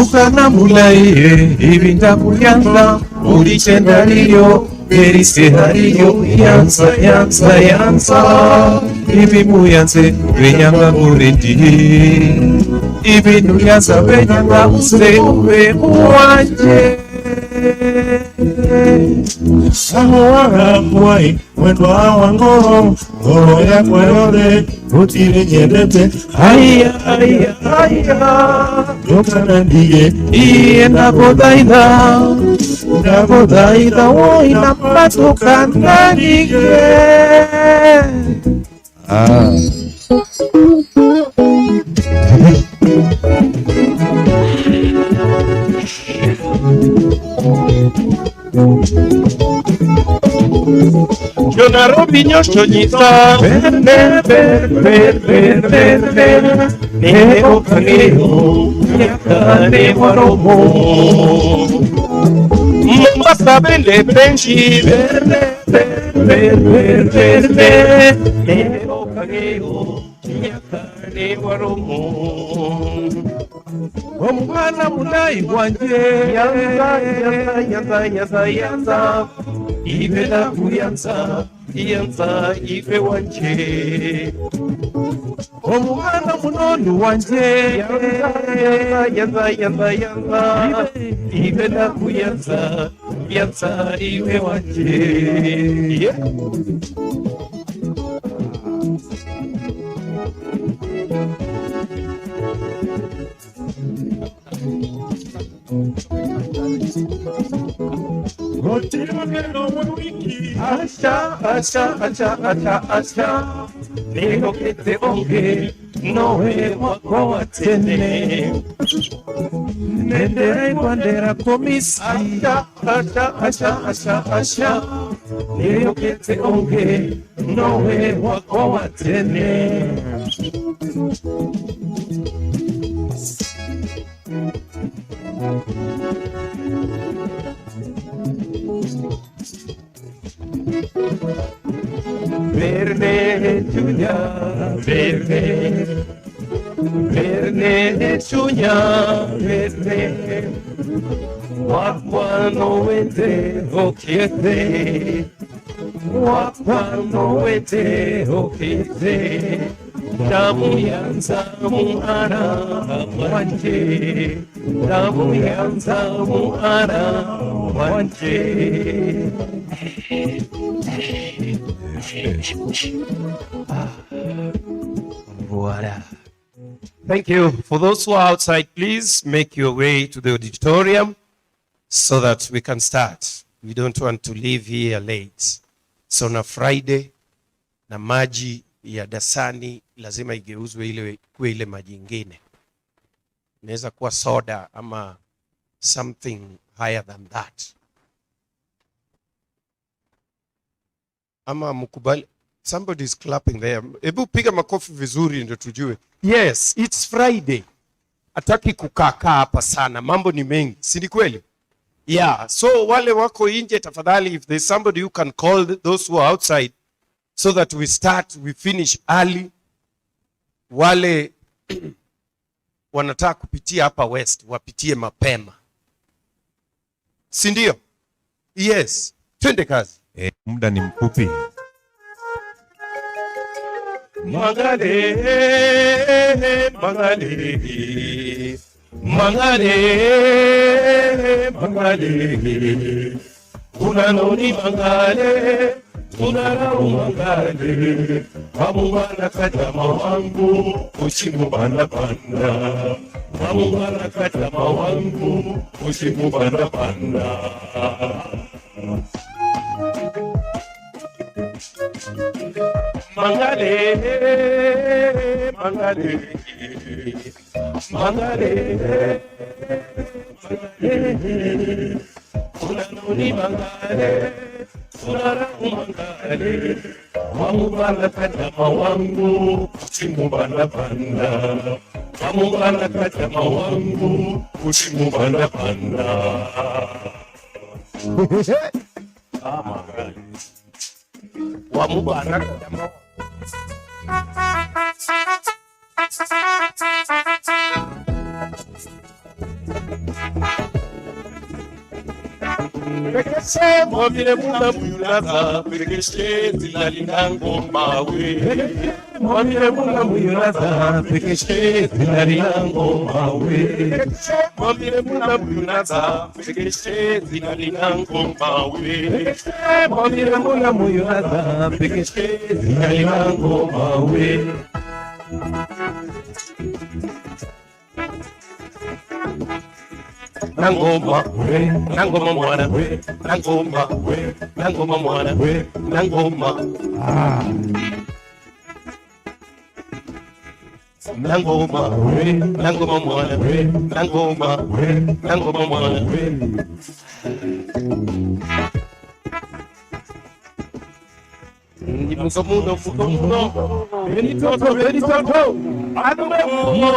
Ukana mulaye, ibinda kuyanda, ulichenda liyo, erise hariyo, yansa, yansa, yansa. Ibi muyanse, venyanga murindi. Ibi nuyansa, venyanga usewe uwanje. Ahora kwai, mwendo awa ngoro, ngoro ya kwa yore, utire nyendete. Haya, haya, haya. Lokana ndige, iye nagodaida. Nagodaida, oina matoka ndige. Yo Nairobi nyosho nyisa, verde, verde, verde, verde, neo kaneo, nyakane waromo. Mombasa bende benji, verde, verde, verde, verde, neo kaneo, nyakane waromo. Omwana mulai wanje, yanza, yanza, yanza, yanza, yanza. Ive la kuyanza, yanza, ive wanje. Omwana munonu wanje, yanza, yanza, yanza, yanza. Ive la kuyanza, yanza, ive wanje. Yeah. Asha, asha, asha, asha, asha. Leo que te onge, no es wako watene. Nendera ibandera komisi. Asha, asha, asha, asha, asha. Leo que te onge, no es wako watene. Verde chunya, verde, verde chunya, verde. Wakwa no wete okete, wakwa no wete okete. Damu yanza muara wanje, damu yanza muara wanje. Voila. Thank you. For those who are outside, please make your way to the auditorium so that we can start. We don't want to leave here late. So na Friday, na maji ya dasani lazima igeuzwe ile maji ingine. Inaweza kuwa soda ama something higher than that. Ama mkubali. Somebody is clapping there. Ebu piga makofi vizuri ndio tujue. Yes, it's Friday. Hataki kukaa hapa sana. Mambo ni mengi. Si ni kweli? Yeah, so wale wako nje tafadhali, if there's somebody who can call those who are outside so that we finish early. Wale wanataka kupitia hapa west wapitie mapema. Si ndio? Yes. Twende kazi. Muda ni mfupi. Magale, magale, Mangale, mangale, unanoni mangale, unarau mangale, mamubana katama wangu, usimubana banda, mamubana katama wangu, usimubana banda. Mangale, mangale, mangale, mangale, unanoni mangale, unarau mangale, mamubana katama wangu, usimubana banda, mamubana katama wangu, usimubana banda. Mangale. Wamubana katama Pekeshe mwamile muna muyunaza, pekeshe zinalinda ngoma we. Mwamile muna muyunaza, pekeshe zinalinda ngoma we. Mwamile muna muyunaza, pekeshe zinalinda ngoma we. Mwamile muna muyunaza, pekeshe zinalinda ngoma we. Nangoma we, nangoma mwana we, nangoma we, nangoma mwana we, nangoma. Nangoma we, nangoma mwana we, nangoma we, nangoma mwana we. Muso muno, benitoto, benitoto, adume muno.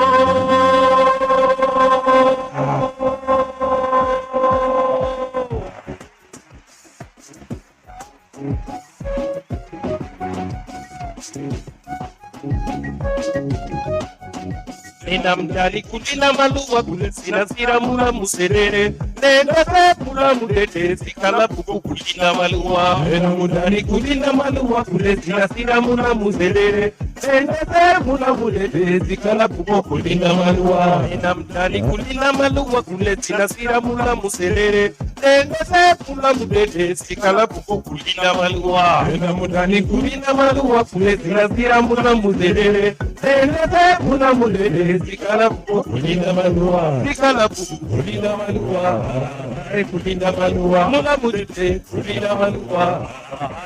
Nina mdali kulina maluwa kule sina sira mula muserere. Nena se mula mudete sikala puku kulina maluwa. Nena mdali kulina maluwa kule sina sira mula muserere. Nena se mula mudete sikala puku kulina maluwa. Nena mdali kulina maluwa kule sina sira mula muserere. Nena se mula mudete sikala puku kulina maluwa. Nena mdali kulina maluwa kule sina sira mula muserere. Nena se mula mudete sikala puku kulinda maluwa, sikala puku kulinda maluwa, ai kulinda maluwa, mula mudete kulinda maluwa,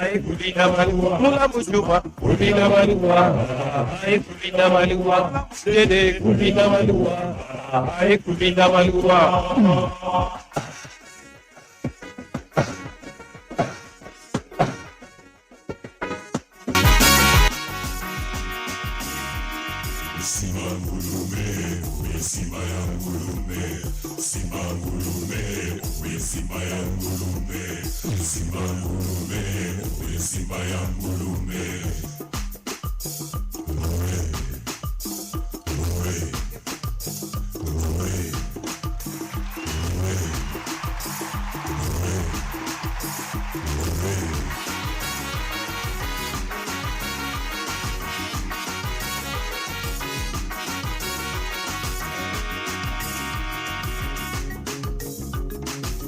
ai kulinda maluwa, mula mujuba kulinda maluwa, ai kulinda maluwa, dede kulinda maluwa, ai kulinda maluwa. Simba ngulume, we simba ya ngulume. Simba ngulume, we simba ya ngulume. Simba ngulume, we simba ya ngulume. Roe, roe, roe, roe, roe, roe.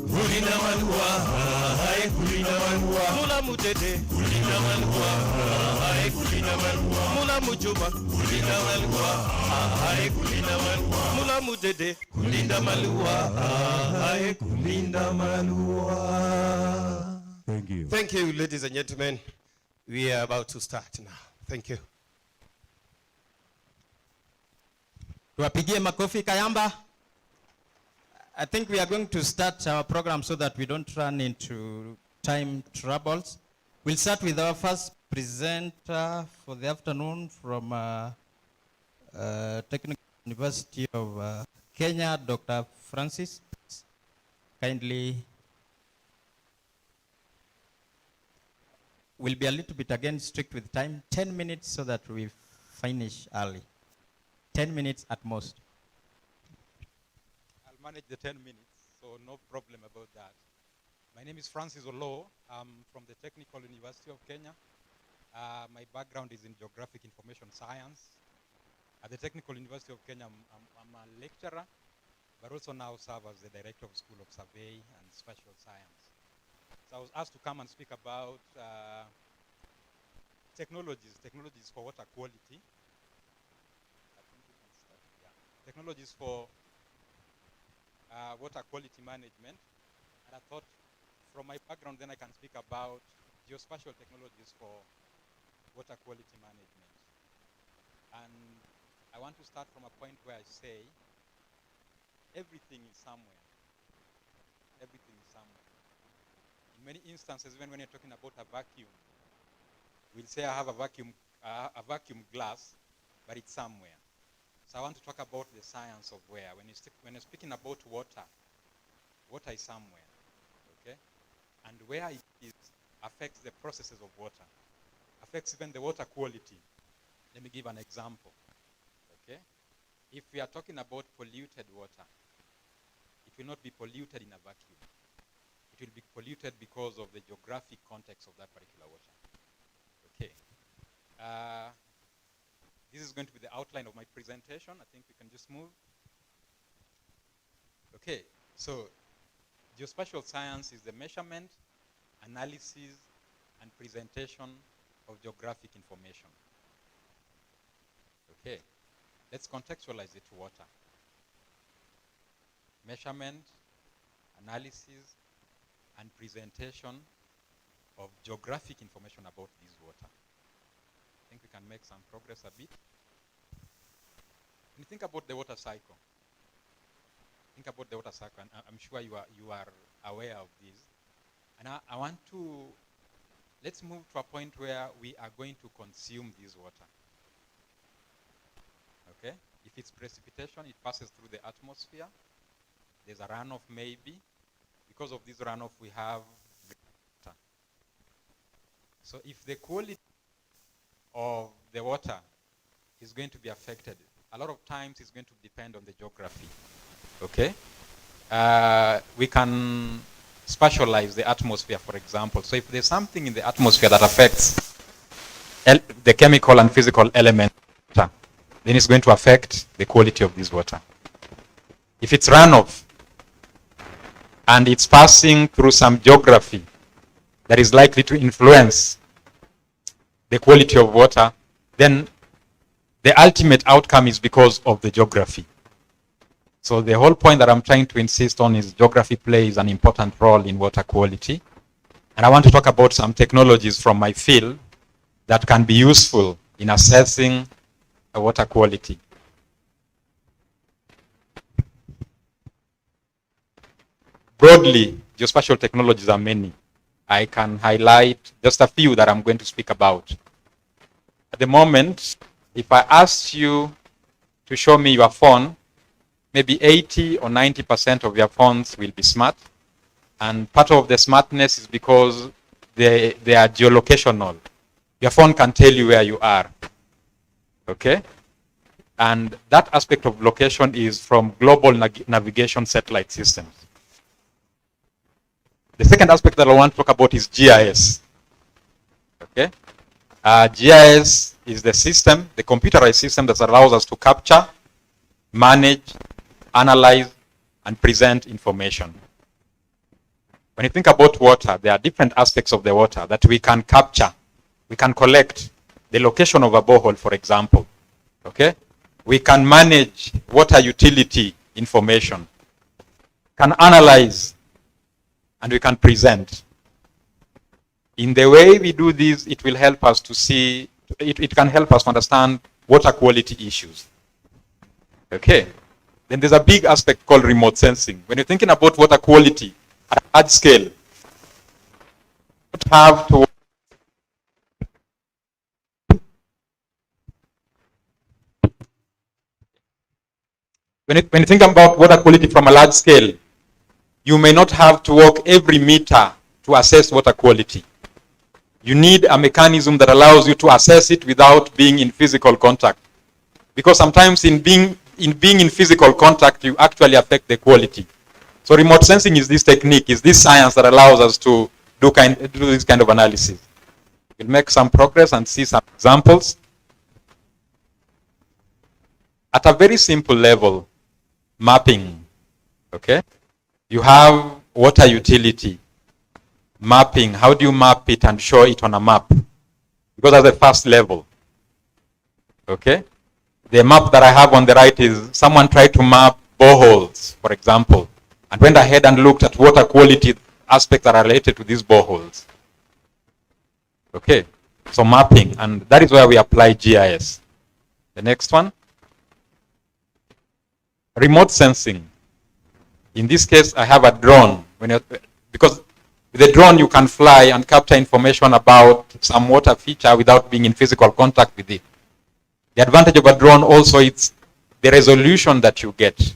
Kulina maluwa, hai kulina maluwa, mula mudede. Kulina maluwa, hai kulina maluwa, mula mujuba. Kulina maluwa, hai kulina maluwa, mula mudede. Kulina maluwa, hai kulina maluwa. Thank you. Thank you, ladies and gentlemen. We are about to start now. Thank you. Tuwapigie makofi Kayamba. I think we are going to start our program so that we don't run into time troubles. We'll start with our first presenter for the afternoon from Technical University of Kenya, Dr. Francis. Kindly. We'll be a little bit again strict with time. 10 minutes so that we finish early. 10 minutes at most. Manage the 10 minutes, so no problem about that. My name is Francis Olo. I'm from the Technical University of Kenya. My background is in Geographic Information Science. At the Technical University of Kenya, I'm a lecturer but also now serve as the director of School of Survey and Spatial Science. So I was asked to come and speak about technologies for water quality. I think we can start, yeah. Technologies for water quality management. And I thought from my background then I can speak about geospatial technologies for water quality management. And I want to start from a point where I say everything is somewhere. Everything is somewhere. In many instances, even when you're talking about a vacuum, we'll say I have a vacuum glass, but it's somewhere. So I want to talk about the science of where. When you're speaking about water, water is somewhere, okay? And where it is affects the processes of water, affects even the water quality. Let me give an example, okay? If we are talking about polluted water, it will not be polluted in a vacuum. It will be polluted because of the geographic context of that particular water. Okay. This is going to be the outline of my presentation. I think we can just move. Okay, so geospatial science is the measurement, analysis, and presentation of geographic information. Okay, let's contextualize it to water. Measurement, analysis, and presentation of geographic information about this water. I think we can make some progress a bit. When you think about the water cycle, and I'm sure you are aware of this. And I want to, let's move to a point where we are going to consume this water. Okay? If it's precipitation, it passes through the atmosphere. There's a runoff maybe. Because of this runoff, we have water. So if the quality of the water is going to be affected, a lot of times it's going to depend on the geography. Okay? We can spatialize the atmosphere, for example. So if there's something in the atmosphere that affects the chemical and physical element, then it's going to affect the quality of this water. If it's runoff and it's passing through some geography that is likely to influence the quality of water, then the ultimate outcome is because of the geography. So the whole point that I'm trying to insist on is geography plays an important role in water quality. And I want to talk about some technologies from my field that can be useful in assessing water quality. Broadly, geospatial technologies are many. I can highlight just a few that I'm going to speak about. At the moment, if I asked you to show me your phone, maybe 80 or 90% of your phones will be smart. And part of the smartness is because they are geolocational. Your phone can tell you where you are. Okay? And that aspect of location is from global navigation satellite systems. The second aspect that I want to talk about is GIS. Okay? GIS is the system, the computerized system that allows us to capture, manage, analyze, and present information. When you think about water, there are different aspects of the water that we can capture. We can collect the location of a borehole, for example. Okay? We can manage water utility information, can analyze, and we can present. In the way we do this, it will help us to see, it can help us to understand water quality issues. Okay? Then there's a big aspect called remote sensing. When you're thinking about water quality at a large scale, you don't have to when you think about water quality from a large scale, you may not have to walk every meter to assess water quality. You need a mechanism that allows you to assess it without being in physical contact. Because sometimes in being in physical contact, you actually affect the quality. So remote sensing is this technique, is this science that allows us to do this kind of analysis. We'll make some progress and see some examples. At a very simple level, mapping Okay? You have water utility, mapping. How do you map it and show it on a map? Because that's the first level. Okay? The map that I have on the right is someone tried to map boreholes, for example, and went ahead and looked at water quality aspects that are related to these boreholes. Okay? So mapping, and that is where we apply GIS. The next one. Remote sensing. In this case, I have a drone. Because with a drone, you can fly and capture information about some water feature without being in physical contact with it. The advantage of a drone also is the resolution that you get.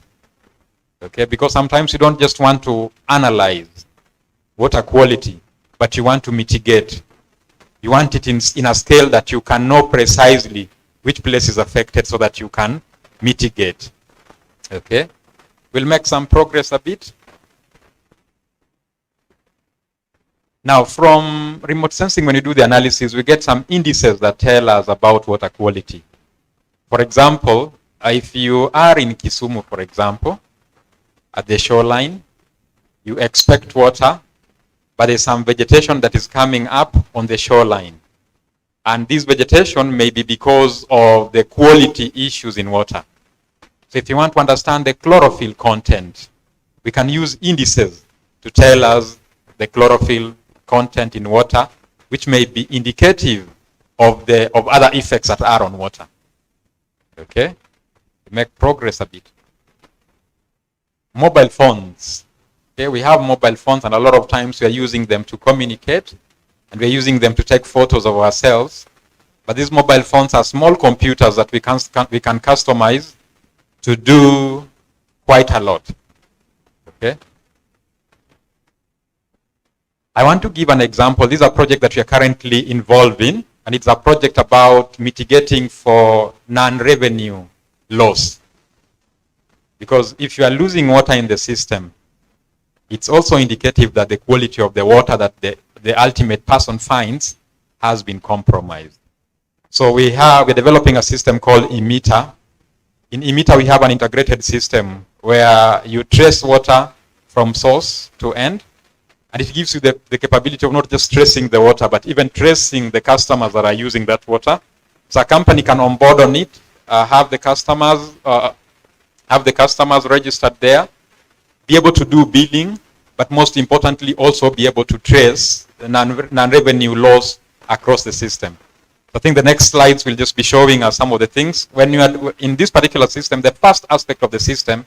Okay, because sometimes you don't just want to analyze water quality, but you want to mitigate. You want it in a scale that you can know precisely which place is affected so that you can mitigate. Okay, we'll make some progress a bit. Now, from remote sensing, when you do the analysis, we get some indices that tell us about water quality. For example, if you are in Kisumu, for example, at the shoreline, you expect water, but there's some vegetation that is coming up on the shoreline. And this vegetation may be because of the quality issues in water. So if you want to understand the chlorophyll content, we can use indices to tell us the chlorophyll content in water, which may be indicative of other effects that are on water. Okay? Make progress a bit. Mobile phones. Okay, we have mobile phones, and a lot of times we are using them to communicate, and we're using them to take photos of ourselves. But these mobile phones are small computers that we can customize to do quite a lot. Okay? I want to give an example. This is a project that we are currently involved in, and it's a project about mitigating for non-revenue loss. Because if you are losing water in the system, it's also indicative that the quality of the water that the ultimate person finds has been compromised. So we're developing a system called emitter. In emitter, we have an integrated system where you trace water from source to end, and it gives you the capability of not just tracing the water, but even tracing the customers that are using that water. So a company can onboard on it, have the customers registered there, be able to do billing, but most importantly also be able to trace the non-revenue loss across the system. I think the next slides will just be showing us some of the things. When you are in this particular system, the first aspect of the system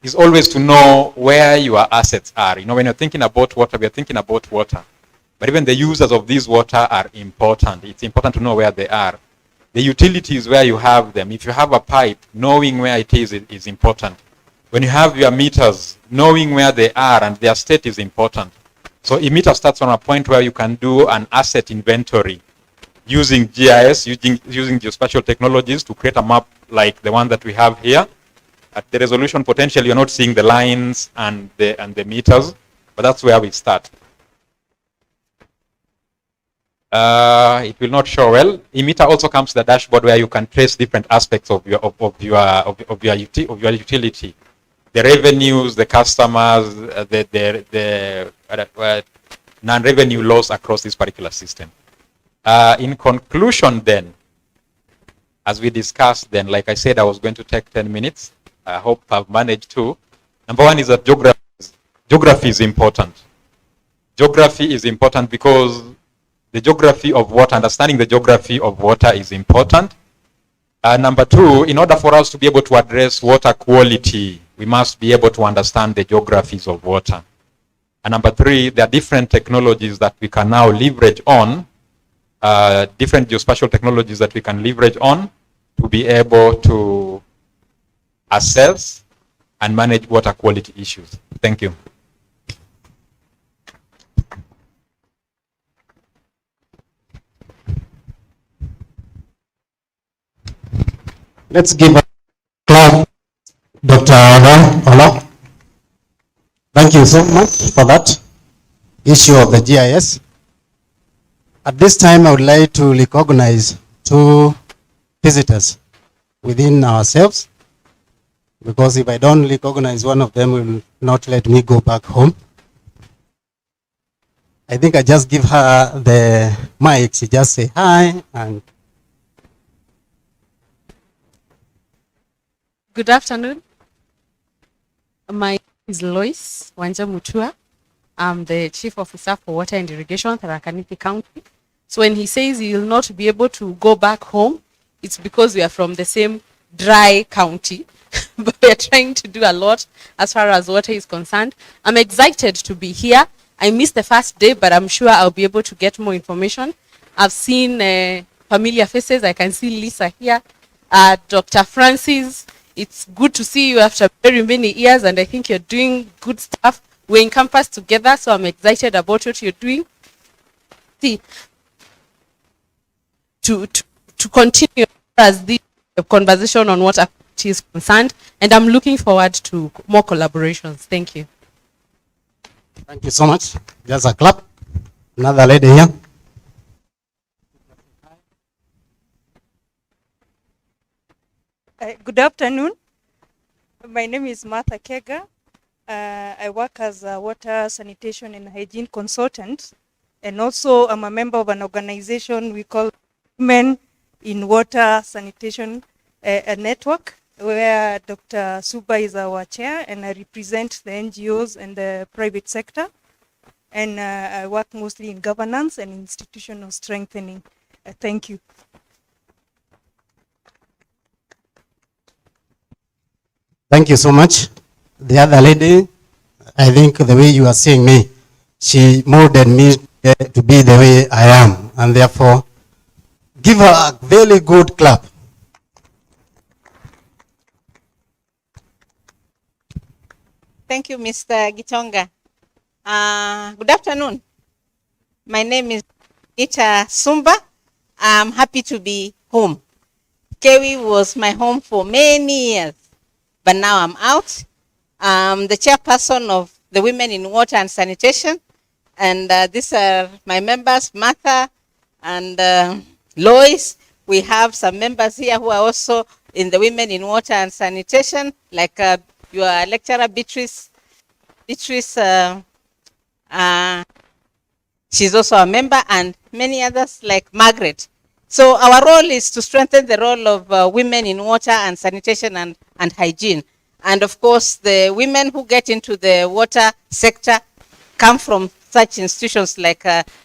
is always to know where your assets are. You know, when you're thinking about water, we're thinking about water. But even the users of this water are important. It's important to know where they are. The utilities where you have them. If you have a pipe, knowing where it is important. When you have your meters, knowing where they are and their state is important. So emitter starts from a point where you can do an asset inventory using GIS, using geospatial technologies to create a map like the one that we have here. At the resolution potential, you're not seeing the lines and the meters, but that's where we start. It will not show well. Emitter also comes to the dashboard where you can trace different aspects of your utility. The revenues, the customers, the non-revenue loss across this particular system. In conclusion then, as we discussed then, like I said, I was going to take 10 minutes. I hope I've managed to. Number one is that geography is important. Geography is important because the geography of water, understanding the geography of water is important. Number two, in order for us to be able to address water quality, we must be able to understand the geographies of water. And number three, there are different technologies that we can now leverage on, different geospatial technologies that we can leverage on to be able to assess and manage water quality issues. Thank you. Let's give a clap, Dr. Ola. Thank you so much for that issue of the GIS. At this time, I would like to recognize two visitors within ourselves, because if I don't recognize one of them, we'll not let me go back home. I think I just give her the mic. She just say hi and. Good afternoon. My name is Lois Wanja Mutua. I'm the Chief Officer for Water and Irrigation, Tharaka Nithi County. So when he says he will not be able to go back home, it's because we are from the same dry county. But we are trying to do a lot as far as water is concerned. I'm excited to be here. I missed the first day, but I'm sure I'll be able to get more information. I've seen familiar faces. I can see Lisa here, Dr. Francis. It's good to see you after very many years, and I think you're doing good stuff. We're in campus together, so I'm excited about what you're doing. See, to continue as the conversation on what activity is concerned, and I'm looking forward to more collaborations. Thank you. Thank you so much. Just a clap. Another lady here. Good afternoon. My name is Martha Kega. I work as a water, sanitation, and hygiene consultant. And also, I'm a member of an organization we call Women in Water Sanitation a Network, where Dr. Suba is our chair, and I represent the NGOs and the private sector. And I work mostly in governance and institutional strengthening. Thank you. Thank you so much. The other lady, I think the way you are seeing me, she molded me to be the way I am, and therefore, give her a very good clap. Thank you, Mr. Gitonga. Good afternoon. My name is Nita Sumba. I'm happy to be home. Kewi was my home for many years, but now I'm out. I'm the chairperson of the Women in Water and Sanitation, and these are my members, Martha and Lois. We have some members here who are also in the Women in Water and Sanitation, like your lecturer, Beatrice. She's also a member, and many others like Margaret. So our role is to strengthen the role of women in water and sanitation and hygiene. And of course, the women who get into the water sector come from such institutions like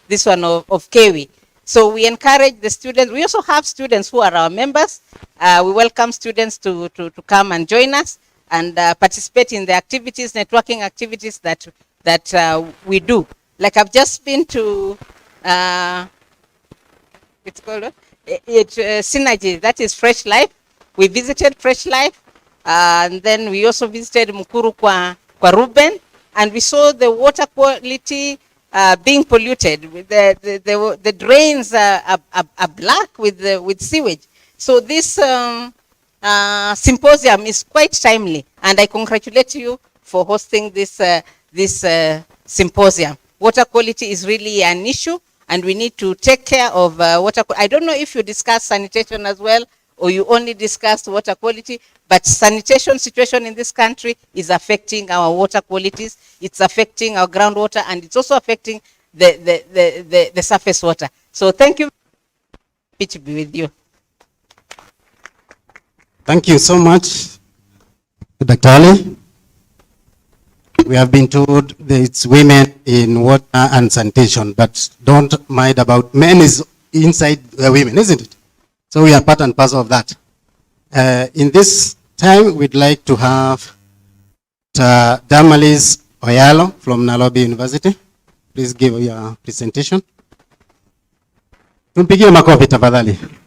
this one of KEWI. So we encourage the students. We also have students who are our members. We welcome students to come and join us and participate in the activities, networking activities that we do. Like I've just been to, it's called Synergy, that is Fresh Life. We visited Fresh Life, and then we also visited Mukuru kwa Ruben, and we saw the water quality being polluted. The drains are black with sewage. So this symposium is quite timely, and I congratulate you for hosting this symposium. Water quality is really an issue, and we need to take care of water. I don't know if you discuss sanitation as well, or you only discussed water quality, but sanitation situation in this country is affecting our water qualities. It's affecting our groundwater, and it's also affecting the surface water. So thank you. Happy to be with you. Thank you so much, Dr. Ali. We have been told that it's women in water and sanitation, but don't mind about men is inside the women, isn't it? So we are part and parcel of that. In this time, we'd like to have Damalis Oyalo from Nairobi University. Please give your presentation. Tumpigie makofi tafadhali.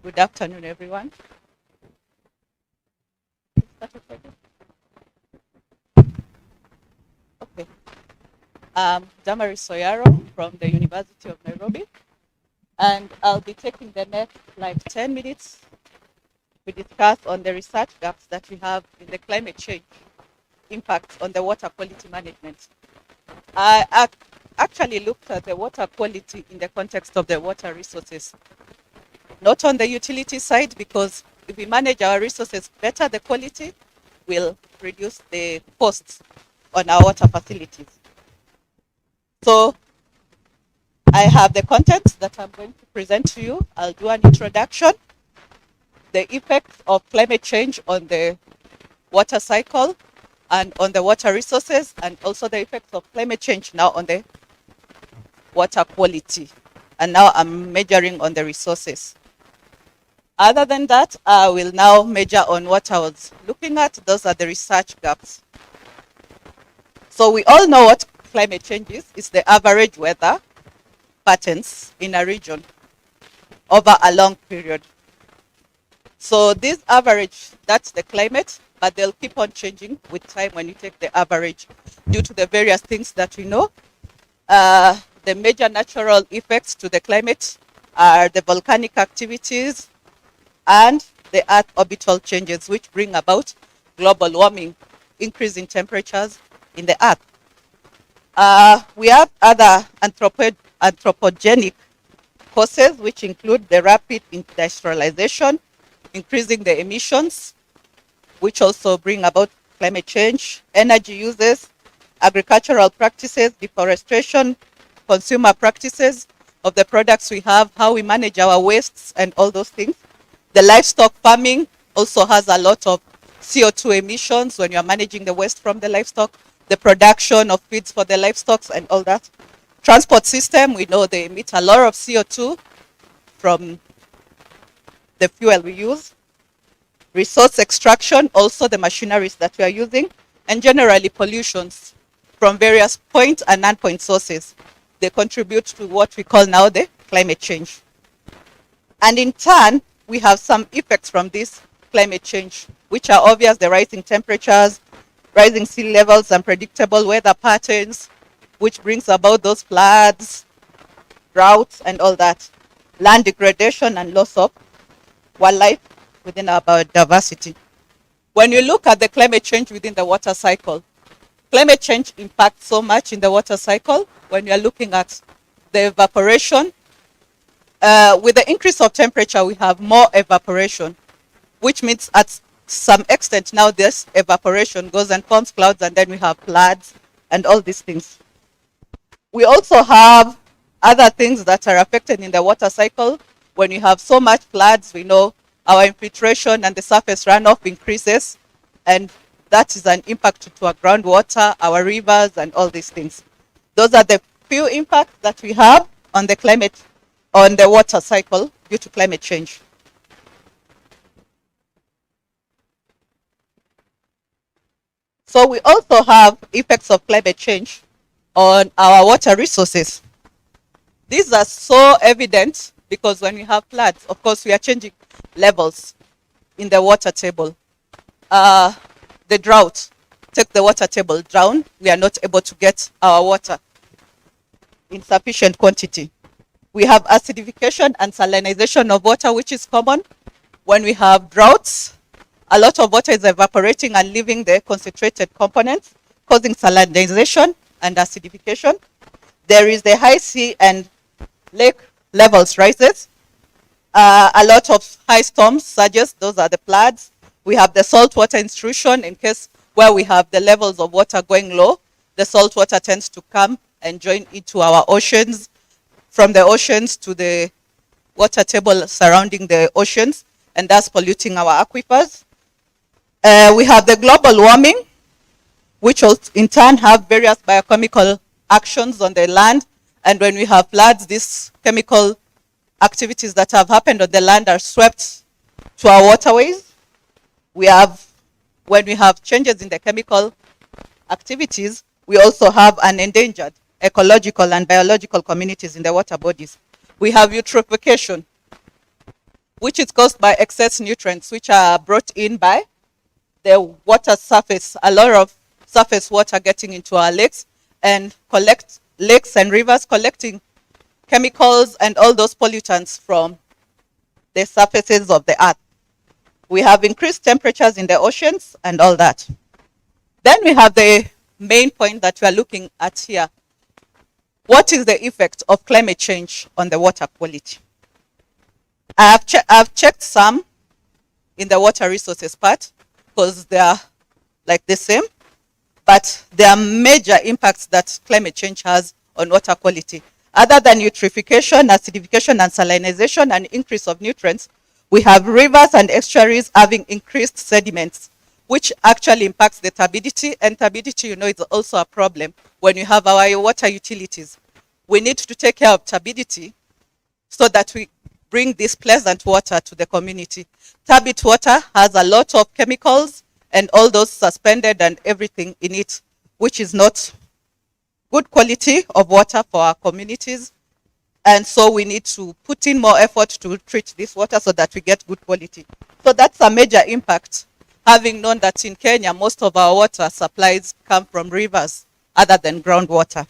Good afternoon, everyone. Damaris Soyaro from the University of Nairobi, and I'll be taking the next like 10 minutes to discuss on the research gaps that we have in the climate change impact on the water quality management. I actually looked at the water quality in the context of the water resources, not on the utility side, because if we manage our resources better, the quality will reduce the costs on our water facilities. So I have the content that I'm going to present to you. I'll do an introduction, the effects of climate change on the water cycle and on the water resources, and also the effects of climate change now on the water quality. And now I'm measuring on the resources. Other than that, I will now measure on what I was looking at. Those are the research gaps. So we all know what climate change is. It's the average weather patterns in a region over a long period. So this average, that's the climate, but they'll keep on changing with time when you take the average due to the various things that we know. The major natural effects to the climate are the volcanic activities and the Earth orbital changes, which bring about global warming, increase in temperatures in the Earth. We have other anthropogenic causes, which include the rapid industrialization, increasing the emissions, which also bring about climate change, energy uses, agricultural practices, deforestation, consumer practices of the products we have, how we manage our wastes and all those things. The livestock farming also has a lot of CO2 emissions when you're managing the waste from the livestock, the production of feeds for the livestock and all that. Transport system, we know they emit a lot of CO2 from the fuel we use. Resource extraction, also the machineries that we are using, and generally pollutions from various point and non-point sources. They contribute to what we call now the climate change. And in turn, we have some effects from this climate change, which are obvious: the rising temperatures, rising sea levels, unpredictable weather patterns, which brings about those floods, droughts, and all that. Land degradation and loss of wildlife within our biodiversity. When you look at the climate change within the water cycle, climate change impacts so much in the water cycle. When you're looking at the evaporation, with the increase of temperature, we have more evaporation, which means at some extent now this evaporation goes and forms clouds, and then we have floods and all these things. We also have other things that are affected in the water cycle. When you have so much floods, we know our infiltration and the surface runoff increases, and that is an impact to our groundwater, our rivers, and all these things. Those are the few impacts that we have on the climate, on the water cycle due to climate change. So we also have effects of climate change on our water resources. These are so evident because when we have floods, of course, we are changing levels in the water table. The drought, take the water table down, we are not able to get our water in sufficient quantity. We have acidification and salinization of water, which is common. When we have droughts, a lot of water is evaporating and leaving the concentrated components, causing salinization and acidification. There is the high sea and lake levels rises. A lot of high storms surges, those are the floods. We have the saltwater intrusion in case where we have the levels of water going low. The salt water tends to come and join into our oceans, from the oceans to the water table surrounding the oceans, and thus polluting our aquifers. We have the global warming, which will in turn have various biochemical actions on the land. And when we have floods, these chemical activities that have happened on the land are swept to our waterways. When we have changes in the chemical activities, we also have an endangered ecological and biological communities in the water bodies. We have eutrophication, which is caused by excess nutrients, which are brought in by the water surface, a lot of surface water getting into our lakes, and collect lakes and rivers, collecting chemicals and all those pollutants from the surfaces of the earth. We have increased temperatures in the oceans and all that. Then we have the main point that we are looking at here. What is the effect of climate change on the water quality? I've checked some in the water resources part because they are like the same, but there are major impacts that climate change has on water quality. Other than eutrophication, acidification, and salinization, and increase of nutrients, we have rivers and estuaries having increased sediments, which actually impacts the turbidity. And turbidity, you know, is also a problem when you have our water utilities. We need to take care of turbidity so that we bring this pleasant water to the community. Turbid water has a lot of chemicals and all those suspended and everything in it, which is not good quality of water for our communities. And so we need to put in more effort to treat this water so that we get good quality. So that's a major impact, having known that in Kenya, most of our water supplies come from rivers other than groundwater.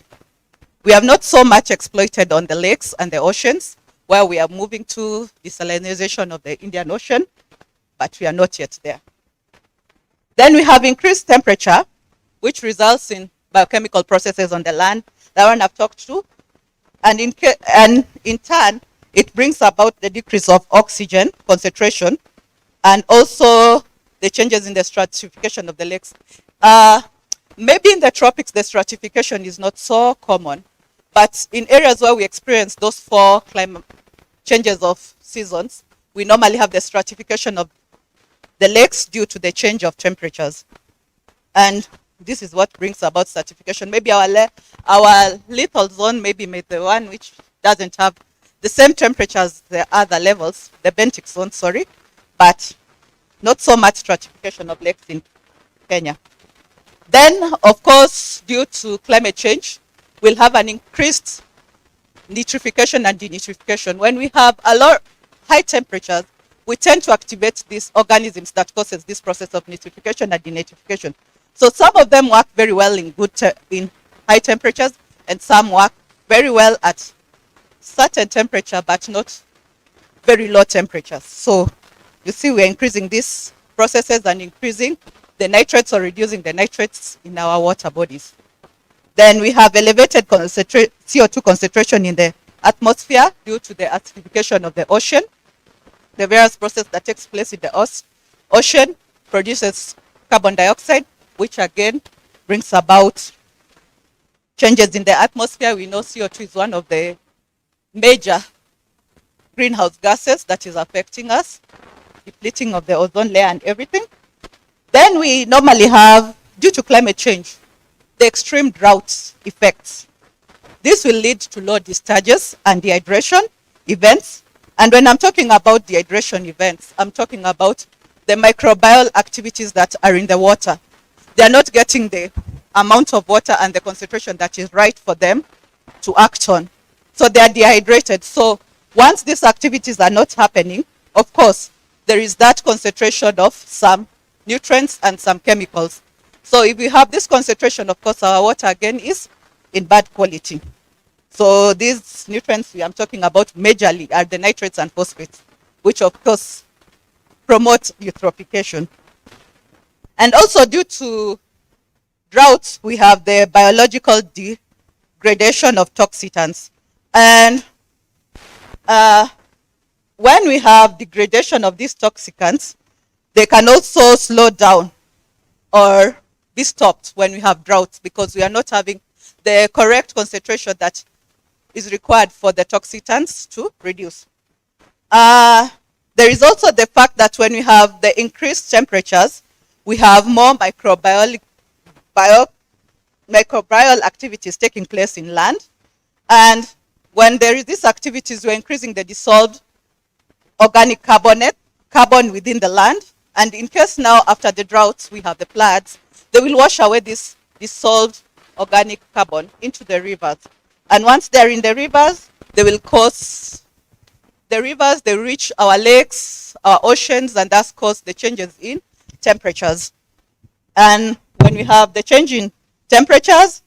We have not so much exploited on the lakes and the oceans, where we are moving to desalinization of the Indian Ocean, but we are not yet there. Then we have increased temperature, which results in biochemical processes on the land. That one I've talked to. And in turn, it brings about the decrease of oxygen concentration and also the changes in the stratification of the lakes. Maybe in the tropics, the stratification is not so common, but in areas where we experience those 4 climate changes of seasons, we normally have the stratification of the lakes due to the change of temperatures. And this is what brings about stratification. Maybe our little zone, maybe the one which doesn't have the same temperature as the other levels, the Bentic zone, sorry, but not so much stratification of lakes in Kenya. Then, of course, due to climate change, we'll have an increased nitrification and denitrification. When we have a lot high temperatures, we tend to activate these organisms that causes this process of nitrification and denitrification. So some of them work very well in high temperatures, and some work very well at certain temperature, but not very low temperatures. So you see, we're increasing these processes and increasing the nitrates or reducing the nitrates in our water bodies. Then we have elevated CO2 concentration in the atmosphere due to the acidification of the ocean. The various process that takes place in the ocean produces carbon dioxide, which again brings about changes in the atmosphere. We know CO2 is one of the major greenhouse gases that is affecting us, depleting of the ozone layer and everything. Then we normally have, due to climate change, the extreme drought effects. This will lead to low discharges and dehydration events. And when I'm talking about dehydration events, I'm talking about the microbial activities that are in the water. They are not getting the amount of water and the concentration that is right for them to act on. So they are dehydrated. So once these activities are not happening, of course, there is that concentration of some nutrients and some chemicals. So if we have this concentration, of course, our water again is in bad quality. So these nutrients I'm talking about majorly are the nitrates and phosphates, which of course promote eutrophication. And also due to droughts, we have the biological degradation of toxicants. And when we have degradation of these toxicants, they can also slow down or be stopped when we have droughts, because we are not having the correct concentration that is required for the toxicants to reduce. There is also the fact that when we have the increased temperatures, we have more microbial activities taking place in land. And when there is these activities, we're increasing the dissolved organic carbon within the land. And in case now, after the droughts, we have the floods, they will wash away this dissolved organic carbon into the rivers. And once they're in the rivers, they will cause the rivers, they reach our lakes, our oceans, and thus cause the changes in temperatures. And when we have the change in temperatures,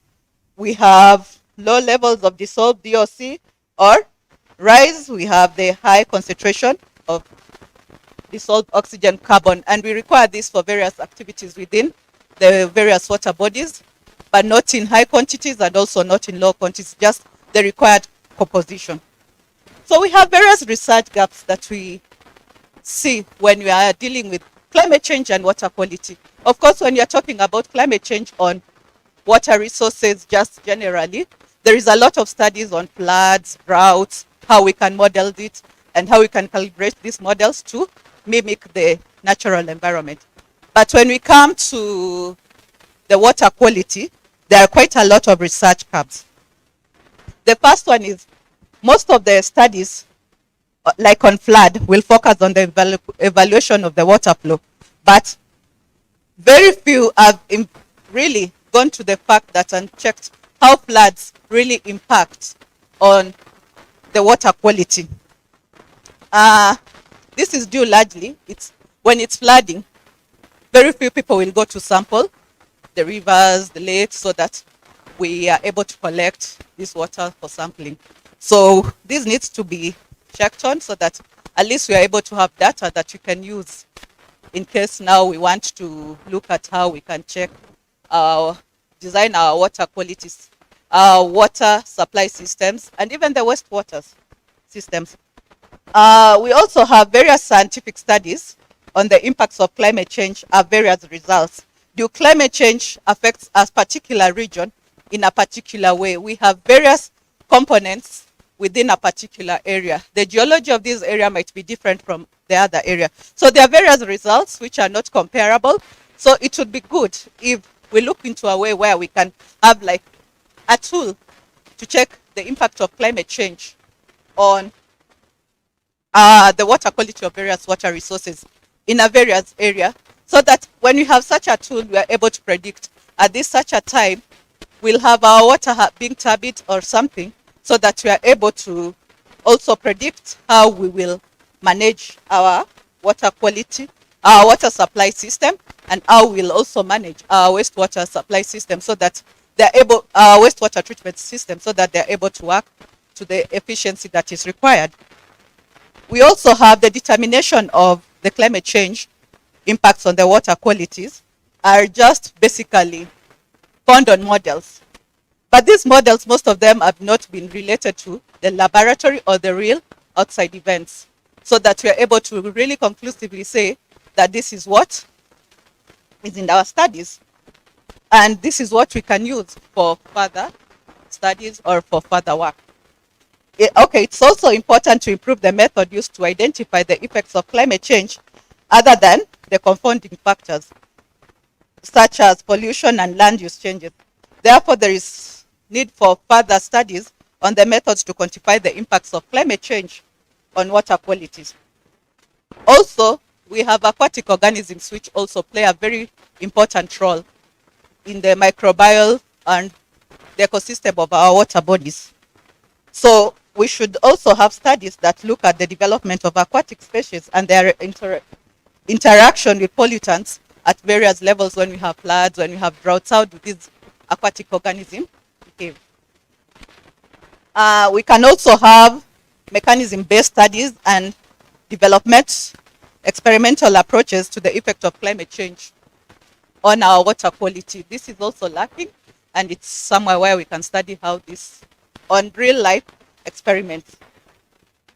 we have low levels of dissolved DOC, or rise, we have the high concentration of dissolved oxygen carbon, and we require this for various activities within the various water bodies, but not in high quantities and also not in low quantities, just the required composition. So we have various research gaps that we see when we are dealing with climate change and water quality. Of course, when you're talking about climate change on water resources just generally, there is a lot of studies on floods, droughts, how we can model it, and how we can calibrate these models to mimic the natural environment. But when we come to the water quality, there are quite a lot of research gaps. The first one is most of the studies, like on flood, will focus on the evaluation of the water flow, but very few have really gone to the fact that and checked how floods really impact on the water quality. This is due largely, when it's flooding, very few people will go to sample the rivers, the lakes, so that we are able to collect this water for sampling. So this needs to be checked on so that at least we are able to have data that you can use in case now we want to look at how we can check design our water qualities, our water supply systems, and even the wastewater systems. We also have various scientific studies on the impacts of climate change and various results. Do climate change affects a particular region in a particular way? We have various components within a particular area. The geology of this area might be different from the other area. So there are various results which are not comparable. So it would be good if we look into a way where we can have like a tool to check the impact of climate change on the water quality of various water resources in a various area, so that when we have such a tool, we are able to predict at this such a time, we'll have our water being turbid or something, so that we are able to also predict how we will manage our water quality, our water supply system, and how we'll also manage our wastewater supply system, so that they're able, our wastewater treatment system, so that they're able to work to the efficiency that is required. We also have the determination of the climate change impacts on the water qualities are just basically found on models. But these models, most of them have not been related to the laboratory or the real outside events, so that we are able to really conclusively say that this is what is in our studies, and this is what we can use for further studies or for further work. Okay, it's also important to improve the method used to identify the effects of climate change other than the confounding factors, such as pollution and land use changes. Therefore, there is need for further studies on the methods to quantify the impacts of climate change on water qualities. Also, we have aquatic organisms which also play a very important role in the microbial and the ecosystem of our water bodies. So we should also have studies that look at the development of aquatic species and their interaction with pollutants at various levels when we have floods, when we have droughts. How do these aquatic organisms behave? We can also have mechanism-based studies and development experimental approaches to the effect of climate change on our water quality. This is also lacking, and it's somewhere where we can study how this on real life experiments.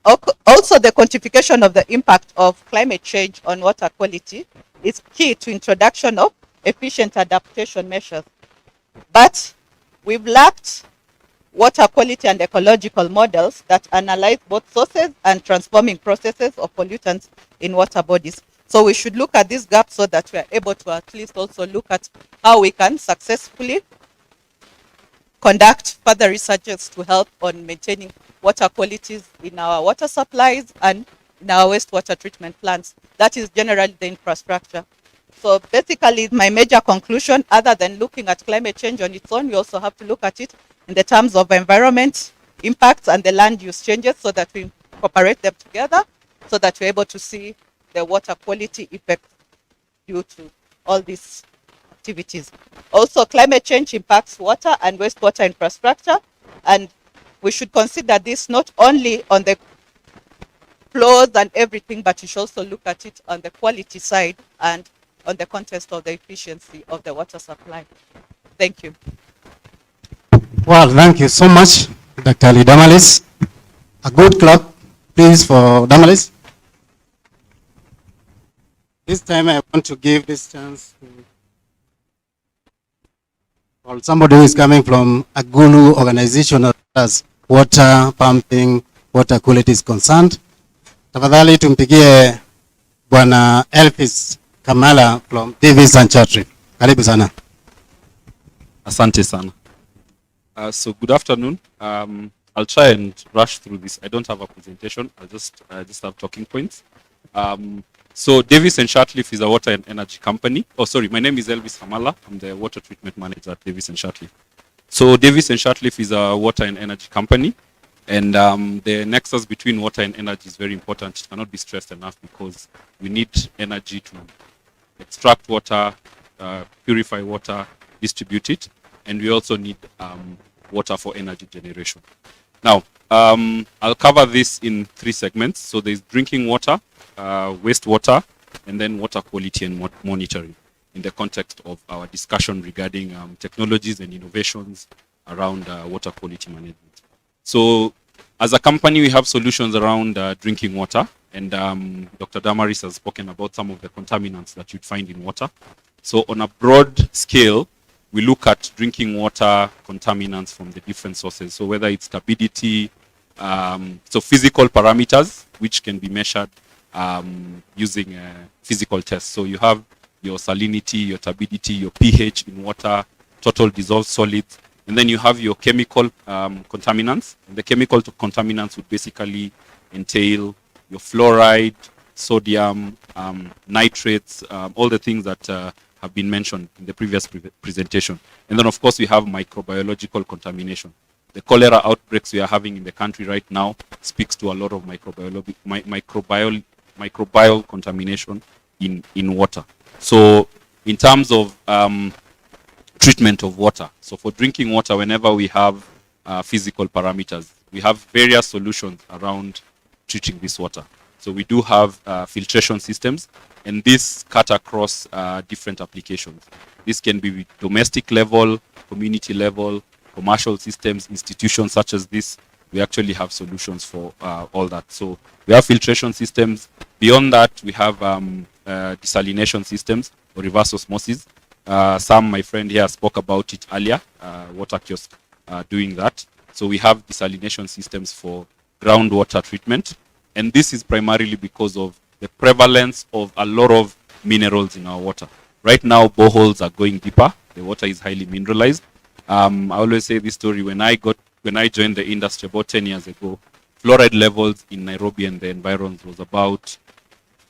Also, the quantification of the impact of climate change on water quality is key to introduction of efficient adaptation measures. But we've lacked water quality and ecological models that analyze both sources and transforming processes of pollutants in water bodies. So we should look at this gap so that we are able to at least also look at how we can successfully conduct further researches to help on maintaining water qualities in our water supplies and in our wastewater treatment plants. That is generally the infrastructure. So basically, my major conclusion, other than looking at climate change on its own, we also have to look at it in the terms of environment impacts and the land use changes, so that we incorporate them together, so that we're able to see the water quality effect due to all these activities. Also, climate change impacts water and wastewater infrastructure, and we should consider this not only on the flows and everything, but you should also look at it on the quality side and on the context of the efficiency of the water supply. Thank you. Well, thank you so much, Dr. Ali Damalis. A good clap, please, for Damalis. This time I want to give this chance to somebody who is coming from a Gulu organization as water pumping, water quality is concerned. Tafadhali tumpigie Bwana Elvis Kamala from Davis and Chatri. Karibu sana. Asante sana. So good afternoon. I'll try and rush through this. I don't have a presentation. I'll just have talking points. So Davis and Shartleaf is a water and energy company. Oh, sorry, my name is Elvis Kamala. I'm the water treatment manager at Davis and Shartleaf. So Davis and Shartleaf is a water and energy company, and the nexus between water and energy is very important. It cannot be stressed enough because we need energy to extract water, purify water, distribute it, and we also need water for energy generation. Now, I'll cover this in 3 segments. So there's drinking water, wastewater, and then water quality and monitoring in the context of our discussion regarding technologies and innovations around water quality management. So as a company, we have solutions around drinking water, and Dr. Damaris has spoken about some of the contaminants that you'd find in water. So on a broad scale, we look at drinking water contaminants from the different sources. So whether it's turbidity, so physical parameters, which can be measured using physical tests. So you have your salinity, your turbidity, your pH in water, total dissolved solids, and then you have your chemical contaminants. And the chemical contaminants would basically entail your fluoride, sodium, nitrates, all the things that have been mentioned in the previous presentation. And then, of course, we have microbiological contamination. The cholera outbreaks we are having in the country right now speaks to a lot of microbial contamination in water. So in terms of treatment of water, so for drinking water, whenever we have physical parameters, we have various solutions around treating this water. So we do have filtration systems, and this cut across different applications. This can be domestic level, community level, commercial systems, institutions such as this. We actually have solutions for all that. So we have filtration systems. Beyond that, we have desalination systems or reverse osmosis. My friend here spoke about it earlier, water kiosk doing that. So we have desalination systems for groundwater treatment. And this is primarily because of the prevalence of a lot of minerals in our water. Right now, boreholes are going deeper. The water is highly mineralized. I always say this story. When I joined the industry about 10 years ago, fluoride levels in Nairobi and the environs was about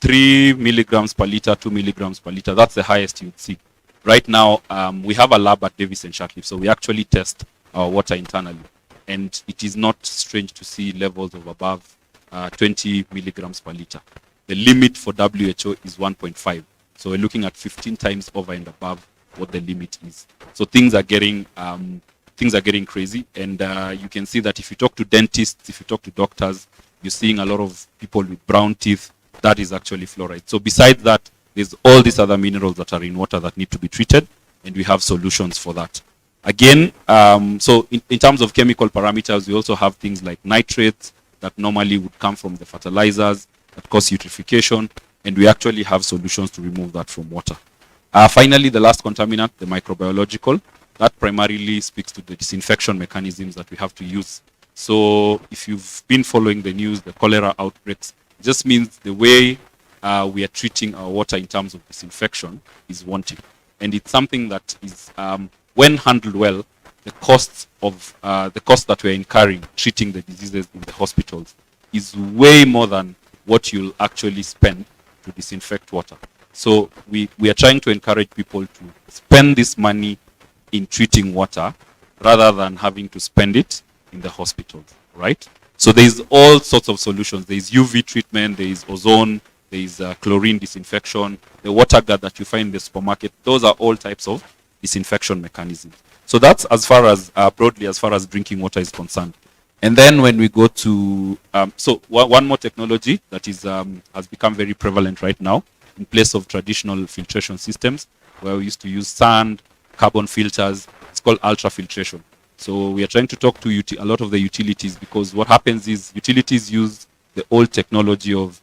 3 milligrams per liter, 2 milligrams per liter. That's the highest you'd see. Right now, we have a lab at Davis and Shartleaf, so we actually test our water internally. And it is not strange to see levels of above 20 milligrams per liter. The limit for WHO is 1.5. So we're looking at 15 times over and above what the limit is. So things are getting crazy, and you can see that if you talk to dentists, if you talk to doctors, you're seeing a lot of people with brown teeth. That is actually fluoride. So besides that, there's all these other minerals that are in water that need to be treated, and we have solutions for that. Again, so in terms of chemical parameters, we also have things like nitrates that normally would come from the fertilizers that cause eutrophication, and we actually have solutions to remove that from water. Finally, the last contaminant, the microbiological, that primarily speaks to the disinfection mechanisms that we have to use. So if you've been following the news, the cholera outbreaks, it just means the way we are treating our water in terms of disinfection is wanting. And it's something that is, when handled well, the cost that we're incurring treating the diseases in the hospitals is way more than what you'll actually spend to disinfect water. So we are trying to encourage people to spend this money in treating water rather than having to spend it in the hospitals, right? So there's all sorts of solutions. There's UV treatment, there's ozone, there is chlorine disinfection, the water guard that you find in the supermarket. Those are all types of disinfection mechanisms. So that's as far as broadly as far as drinking water is concerned. And then when we go to one more technology that is has become very prevalent right now in place of traditional filtration systems, where we used to use sand, carbon filters. It's called ultrafiltration. So we are trying to talk to a lot of the utilities, because what happens is utilities use the old technology of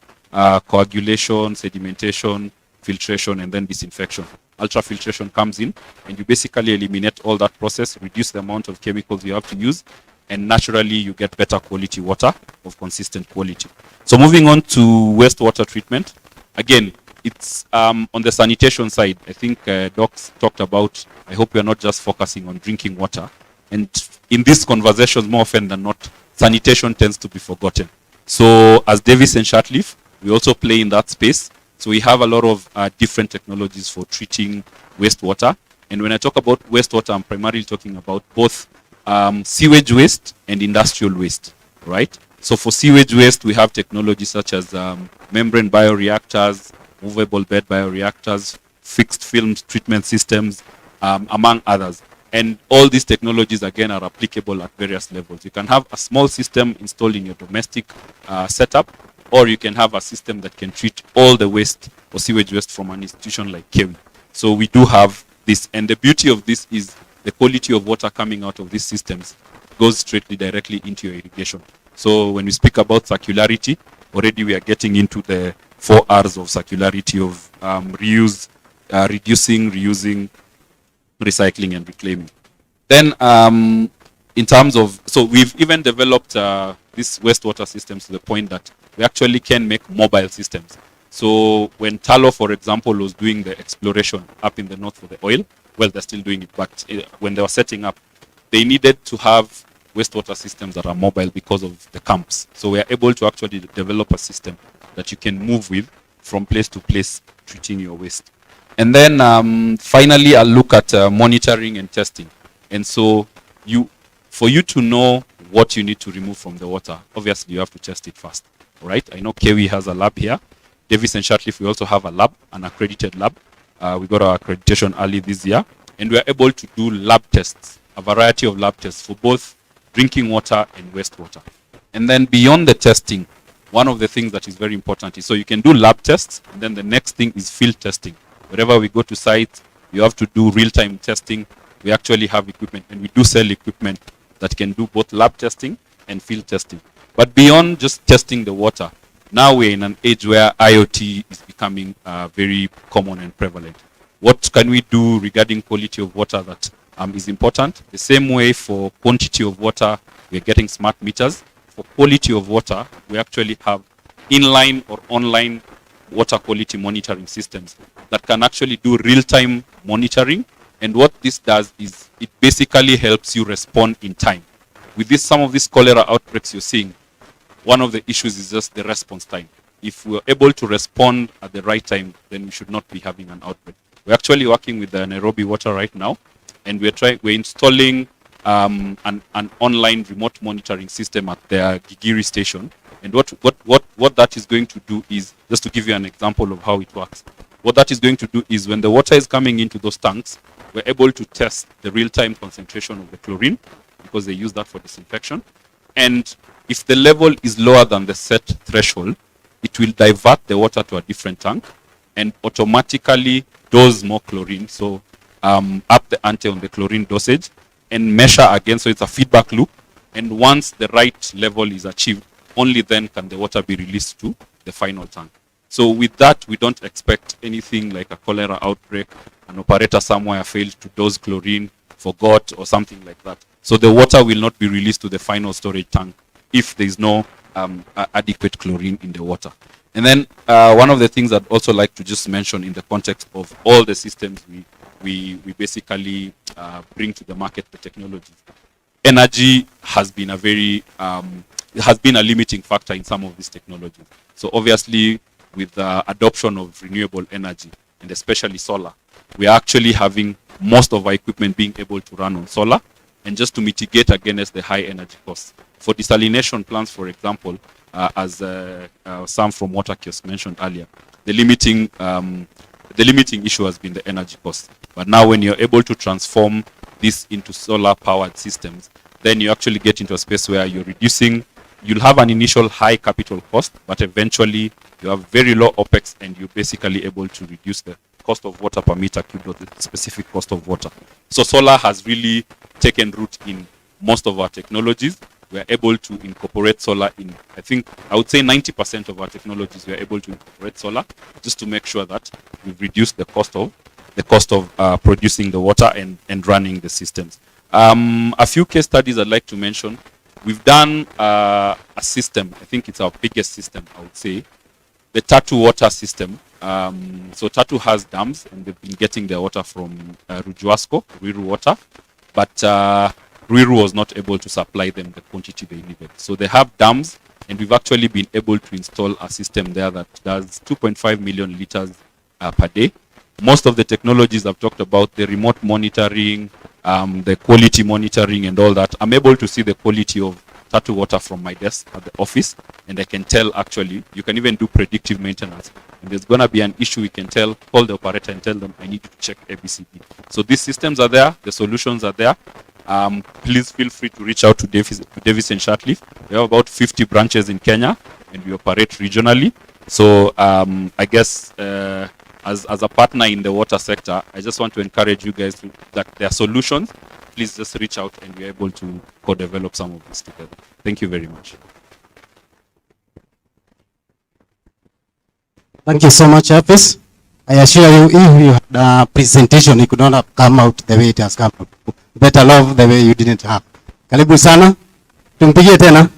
coagulation, sedimentation, filtration, and then disinfection. Ultrafiltration comes in, and you basically eliminate all that process, reduce the amount of chemicals you have to use, and naturally you get better quality water of consistent quality. So moving on to wastewater treatment, again, it's on the sanitation side. I think Docs talked about, I hope we are not just focusing on drinking water. And in these conversations, more often than not, sanitation tends to be forgotten. So as Davis and Shatleaf, we also play in that space. So we have a lot of different technologies for treating wastewater. And when I talk about wastewater, I'm primarily talking about both sewage waste and industrial waste, right? So for sewage waste, we have technologies such as membrane bioreactors, movable bed bioreactors, fixed film treatment systems, among others. And all these technologies, again, are applicable at various levels. You can have a small system installed in your domestic setup, or you can have a system that can treat all the waste or sewage waste from an institution like KEWI. So we do have this, and the beauty of this is the quality of water coming out of these systems goes straightly directly into your irrigation. So when we speak about circularity, already we are getting into the 4 R's of circularity of reuse, reducing, reusing, recycling, and reclaiming. Then in terms of, so we've even developed these wastewater systems to the point that we actually can make mobile systems. So when Talo, for example, was doing the exploration up in the north for the oil, well, they're still doing it, but when they were setting up, they needed to have wastewater systems that are mobile because of the camps. So we are able to actually develop a system that you can move with from place to place, treating your waste. And then finally, I'll look at monitoring and testing. And so for you to know what you need to remove from the water, obviously you have to test it first, right? I know KEWI has a lab here. Davis and Shatleaf, we also have a lab, an accredited lab. We got our accreditation early this year, and we are able to do lab tests, a variety of lab tests for both drinking water and wastewater. And then beyond the testing, one of the things that is very important is, so you can do lab tests, and then the next thing is field testing. Wherever we go to site, you have to do real-time testing. We actually have equipment, and we do sell equipment that can do both lab testing and field testing. But beyond just testing the water, now we're in an age where IoT is becoming very common and prevalent. What can we do regarding quality of water that is important? The same way for quantity of water, we're getting smart meters. For quality of water, we actually have inline or online water quality monitoring systems that can actually do real-time monitoring. And what this does is it basically helps you respond in time. With this, some of these cholera outbreaks you're seeing, one of the issues is just the response time. If we're able to respond at the right time, then we should not be having an outbreak. We're actually working with the Nairobi Water right now, and we're installing an online remote monitoring system at their Gigiri station. And what that is going to do is, just to give you an example of how it works, what that is going to do is when the water is coming into those tanks, we're able to test the real-time concentration of the chlorine, because they use that for disinfection. And if the level is lower than the set threshold, it will divert the water to a different tank and automatically dose more chlorine. So up the ante on the chlorine dosage and measure again. So it's a feedback loop. And once the right level is achieved, only then can the water be released to the final tank. So with that, we don't expect anything like a cholera outbreak, an operator somewhere failed to dose chlorine, forgot, or something like that. So the water will not be released to the final storage tank if there is no adequate chlorine in the water. And then one of the things I'd also like to just mention in the context of all the systems we basically bring to the market, the technologies. Energy has been a very, has been a limiting factor in some of these technologies. So obviously with the adoption of renewable energy, and especially solar, we are actually having most of our equipment being able to run on solar, and just to mitigate against the high energy costs. For desalination plants, for example, as Sam from Water Kiosk mentioned earlier, the limiting issue has been the energy cost. But now when you're able to transform this into solar-powered systems, then you actually get into a space where you're reducing, you'll have an initial high capital cost, but eventually you have very low OPEX and you're basically able to reduce the cost of water per meter cubed or the specific cost of water. So solar has really taken root in most of our technologies. We're able to incorporate solar in, I would say 90% of our technologies we're able to incorporate solar, just to make sure that we've reduced the cost of producing the water and running the systems. A few case studies I'd like to mention. We've done a system, I think it's our biggest system, I would say, the Tatu water system. So Tatu has dams and they've been getting their water from Ruiru water, but Ruiru was not able to supply them the quantity they needed. So they have dams and we've actually been able to install a system there that does 2.5 million liters per day. Most of the technologies I've talked about, the remote monitoring, the quality monitoring and all that, I'm able to see the quality of Tatu water from my desk at the office, and I can tell actually, you can even do predictive maintenance. And there's going to be an issue, we can call the operator and tell them, I need you to check ABCD. So these systems are there, the solutions are there. Please feel free to reach out to Davis and Shatleaf. We have about 50 branches in Kenya, and we operate regionally. So I guess as a partner in the water sector, I just want to encourage you guys that there are solutions. Please just reach out and we're able to co-develop some of this together. Thank you very much. Thank you so much, Hafiz. I assure you, if you had a presentation, it could not have come out the way it has come out. Better love the way you didn't have. Karibu sana. Tumpigie tena.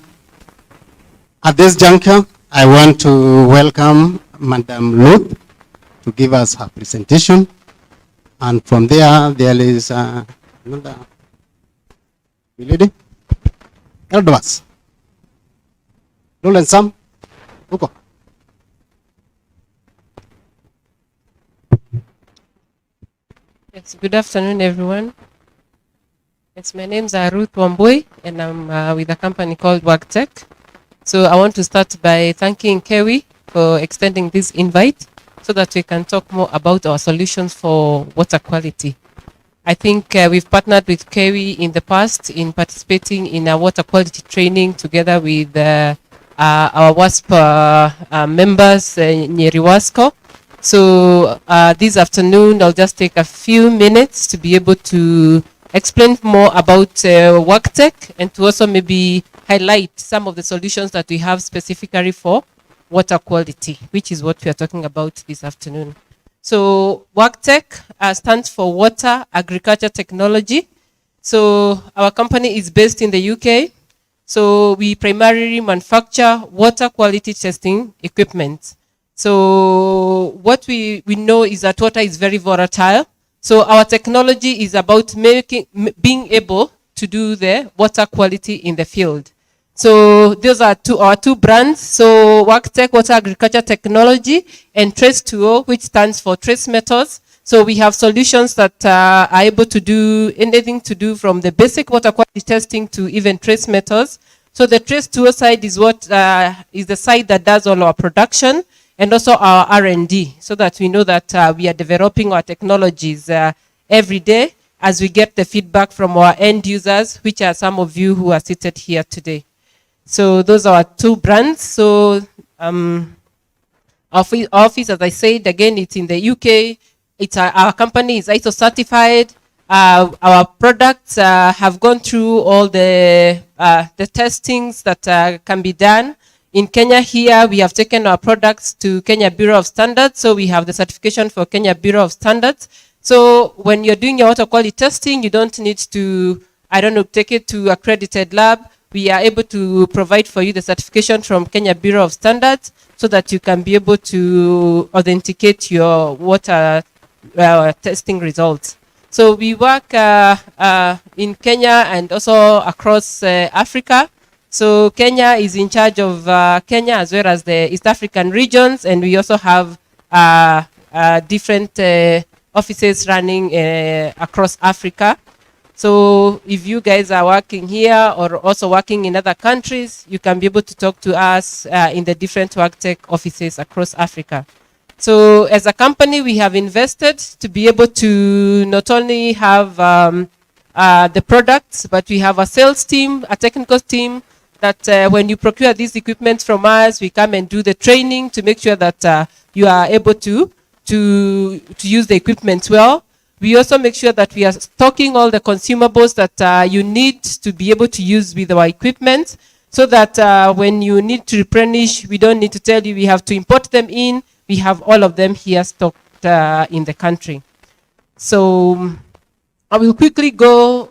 At this juncture, I want to welcome Madam Ruth to give us her presentation. And from there is another lady. Eldwas. Roland Sam. Uko. Yes, good afternoon, everyone. Yes, my name is Ruth Wambui, and I'm with a company called WorkTech. So I want to start by thanking Kewi for extending this invite so that we can talk more about our solutions for water quality. I think we've partnered with Kewi in the past in participating in a water quality training together with our WASP members, Nyeri Wasco. So this afternoon, I'll just take a few minutes to be able to explain more about WorkTech and to also maybe highlight some of the solutions that we have specifically for water quality, which is what we are talking about this afternoon. So WorkTech stands for Water Agriculture Technology. So our company is based in the UK. So we primarily manufacture water quality testing equipment. So what we know is that water is very volatile. So our technology is about being able to do the water quality in the field. So those are our two brands. So WorkTech, Water Agriculture Technology, and Trace2O, which stands for trace methods. So we have solutions that are able to do anything to do from the basic water quality testing to even trace methods. So the Trace2O side is what is the side that does all our production and also our R&D, so that we know that we are developing our technologies every day as we get the feedback from our end users, which are some of you who are seated here today. So those are our two brands. So our office, as I said, again, it's in the UK. It's our company is ISO certified. Our products have gone through all the testings that can be done. In Kenya here, we have taken our products to Kenya Bureau of Standards. So we have the certification for Kenya Bureau of Standards. So when you're doing your water quality testing, you don't need to, take it to accredited lab. We are able to provide for you the certification from Kenya Bureau of Standards so that you can be able to authenticate your water testing results. So we work in Kenya and also across Africa. So Kenya is in charge of Kenya as well as the East African regions, and we also have different offices running across Africa. So if you guys are working here or also working in other countries, you can be able to talk to us in the different WorkTech offices across Africa. So as a company, we have invested to be able to not only have the products, but we have a sales team, a technical team, that when you procure these equipment from us, we come and do the training to make sure that you are able to use the equipment well. We also make sure that we are stocking all the consumables that you need to be able to use with our equipment, so that when you need to replenish, we don't need to tell you we have to import them in. We have all of them here stocked in the country. So I will quickly go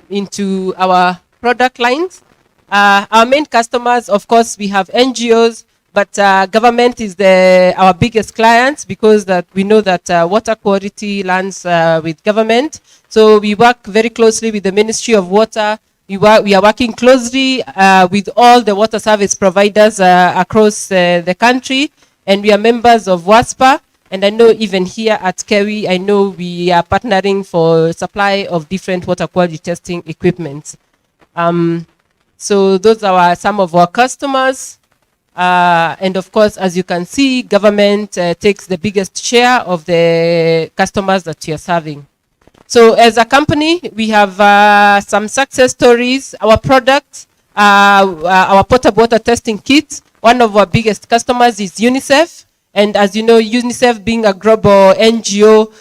into our product lines. Our main customers, of course, we have NGOs, but government is our biggest client, because that we know that water quality lands with government. So we work very closely with the Ministry of Water. We are working closely with all the water service providers across the country, and we are members of WASPA. And I know even here at KEWI, I know we are partnering for supply of different water quality testing equipment. So those are some of our customers. And of course, as you can see, government takes the biggest share of the customers that you're serving. So as a company, we have some success stories. Our products, our potable water testing kit, one of our biggest customers is UNICEF. And as you know, UNICEF being a global NGO,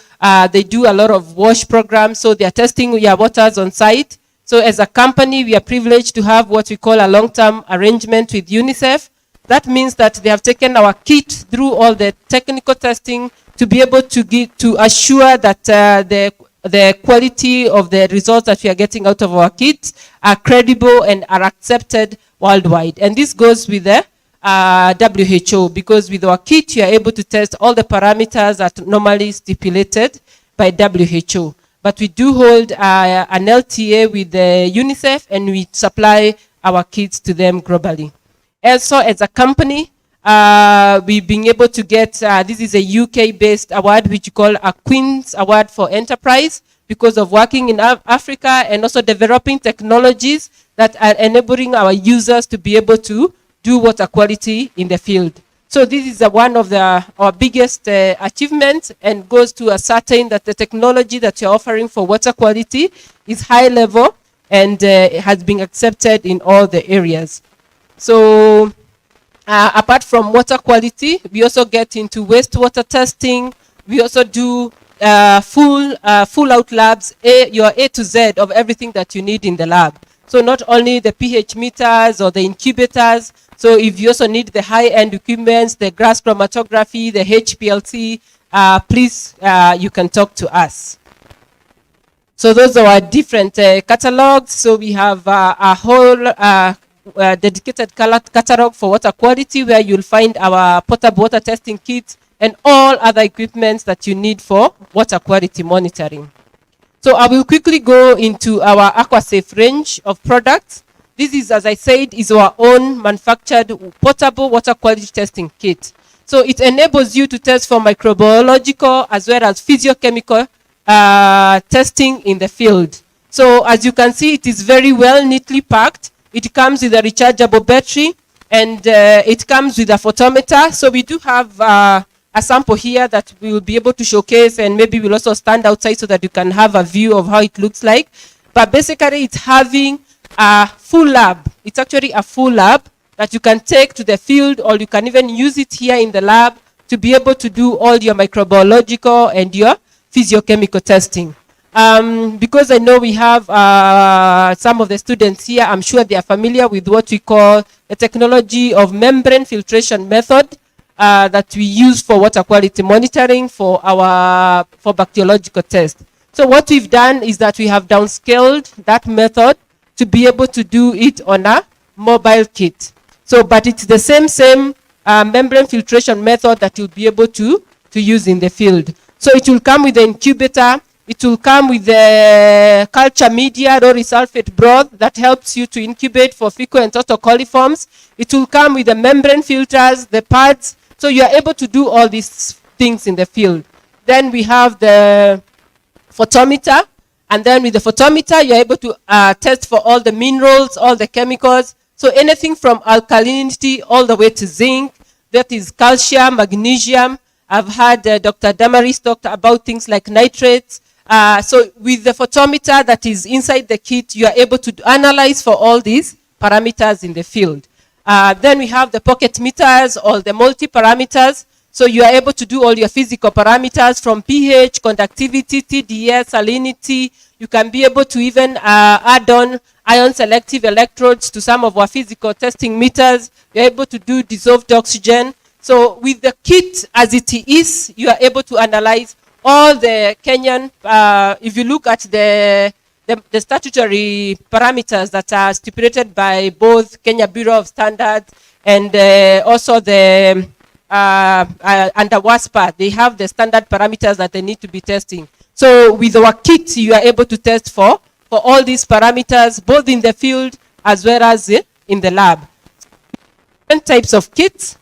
they do a lot of WASH programs. So they are testing your waters on site. So as a company, we are privileged to have what we call a long-term arrangement with UNICEF. That means that they have taken our kit through all the technical testing to be able to assure that the quality of the results that we are getting out of our kit are credible and are accepted worldwide. And this goes with the WHO, because with our kit, you are able to test all the parameters that are normally stipulated by WHO. But we do hold an LTA with the UNICEF, and we supply our kits to them globally. Also, as a company, we've been able to get, this is a UK-based award, which we call a Queen's Award for Enterprise, because of working in Africa and also developing technologies that are enabling our users to be able to do water quality in the field. So this is one of our biggest achievements, and goes to ascertain that the technology that you're offering for water quality is high level and has been accepted in all the areas. So apart from water quality, we also get into wastewater testing. We also do full out labs, your A to Z of everything that you need in the lab. So not only the pH meters or the incubators. So if you also need the high-end equipment, the gas chromatography, the HPLC, please, you can talk to us. So those are our different catalogs. So we have a whole dedicated catalog for water quality, where you'll find our potable water testing kits and all other equipment that you need for water quality monitoring. So I will quickly go into our AquaSafe range of products. This is, as I said, is our own manufactured portable water quality testing kit. So it enables you to test for microbiological as well as physiochemical testing in the field. So as you can see, it is very well neatly packed. It comes with a rechargeable battery, and it comes with a photometer. So we do have a sample here that we will be able to showcase, and maybe we'll also stand outside so that you can have a view of how it looks like. But basically, it's having a full lab. It's actually a full lab that you can take to the field, or you can even use it here in the lab to be able to do all your microbiological and your physiochemical testing. Because I know we have some of the students here, I'm sure they are familiar with what we call the technology of membrane filtration method that we use for water quality monitoring for bacteriological tests. So what we've done is that we have downscaled that method to be able to do it on a mobile kit. So, but it's the same membrane filtration method that you'll be able to use in the field. So it will come with the incubator. It will come with the culture media, or sulfate broth that helps you to incubate for fecal and total coliforms. It will come with the membrane filters, the pads. So you are able to do all these things in the field. Then we have the photometer. And then with the photometer, you're able to test for all the minerals, all the chemicals. So anything from alkalinity all the way to zinc, that is calcium, magnesium. I've had Dr. Damaris talk about things like nitrates. So with the photometer that is inside the kit, you are able to analyze for all these parameters in the field. Then we have the pocket meters or the multi-parameters. So you are able to do all your physical parameters from pH, conductivity, TDS, salinity. You can be able to even add on ion selective electrodes to some of our physical testing meters. You're able to do dissolved oxygen. So with the kit as it is, you are able to analyze all the Kenyan, if you look at the statutory parameters that are stipulated by both Kenya Bureau of Standards and also the under WASPA, they have the standard parameters that they need to be testing. So with our kit, you are able to test for all these parameters, both in the field as well as in the lab. Different types of kits.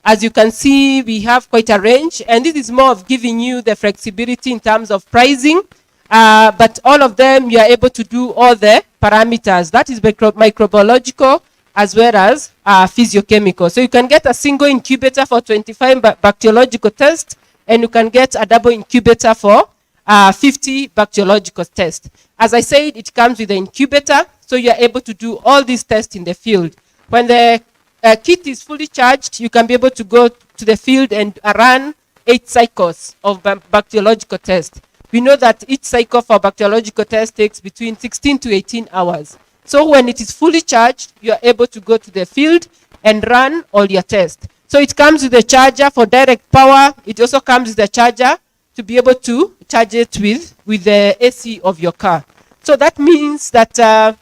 As you can see, we have quite a range, and this is more of giving you the flexibility in terms of pricing. But all of them, you are able to do all the parameters. That is microbiological as well as physiochemical. So you can get a single incubator for 25 bacteriological tests, and you can get a double incubator for 50 bacteriological tests. As I said, it comes with the incubator, so you are able to do all these tests in the field. When the kit is fully charged, you can be able to go to the field and run 8 cycles of bacteriological tests. We know that each cycle for bacteriological test takes between 16 to 18 hours. So when it is fully charged, you are able to go to the field and run all your tests. So it comes with a charger for direct power. It also comes with a charger to be able to charge it with the AC of your car. So that means that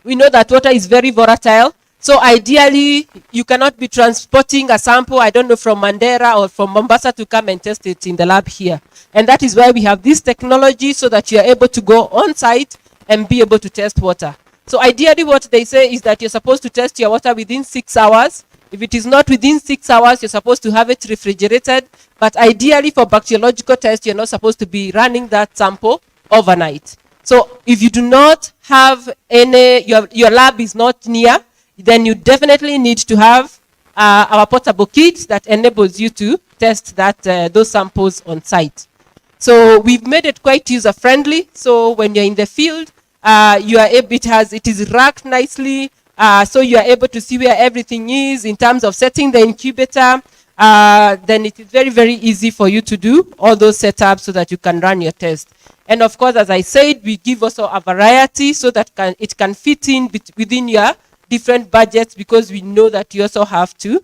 we know that water is very volatile. So ideally, you cannot be transporting a sample, I don't know, from Mandera or from Mombasa to come and test it in the lab here. And that is why we have this technology so that you are able to go on site and be able to test water. So ideally, what they say is that you're supposed to test your water within 6 hours. If it is not within 6 hours, you're supposed to have it refrigerated. But ideally, for bacteriological tests, you're not supposed to be running that sample overnight. So if you do not have any, your lab is not near, then you definitely need to have our portable kit that enables you to test those samples on site. So we've made it quite user friendly. So when you're in the field, you are able, it is racked nicely. So you are able to see where everything is in terms of setting the incubator. Then it is very, very easy for you to do all those setups so that you can run your test. And of course, as I said, we give also a variety so that it can fit in within your different budgets, because we know that you also have to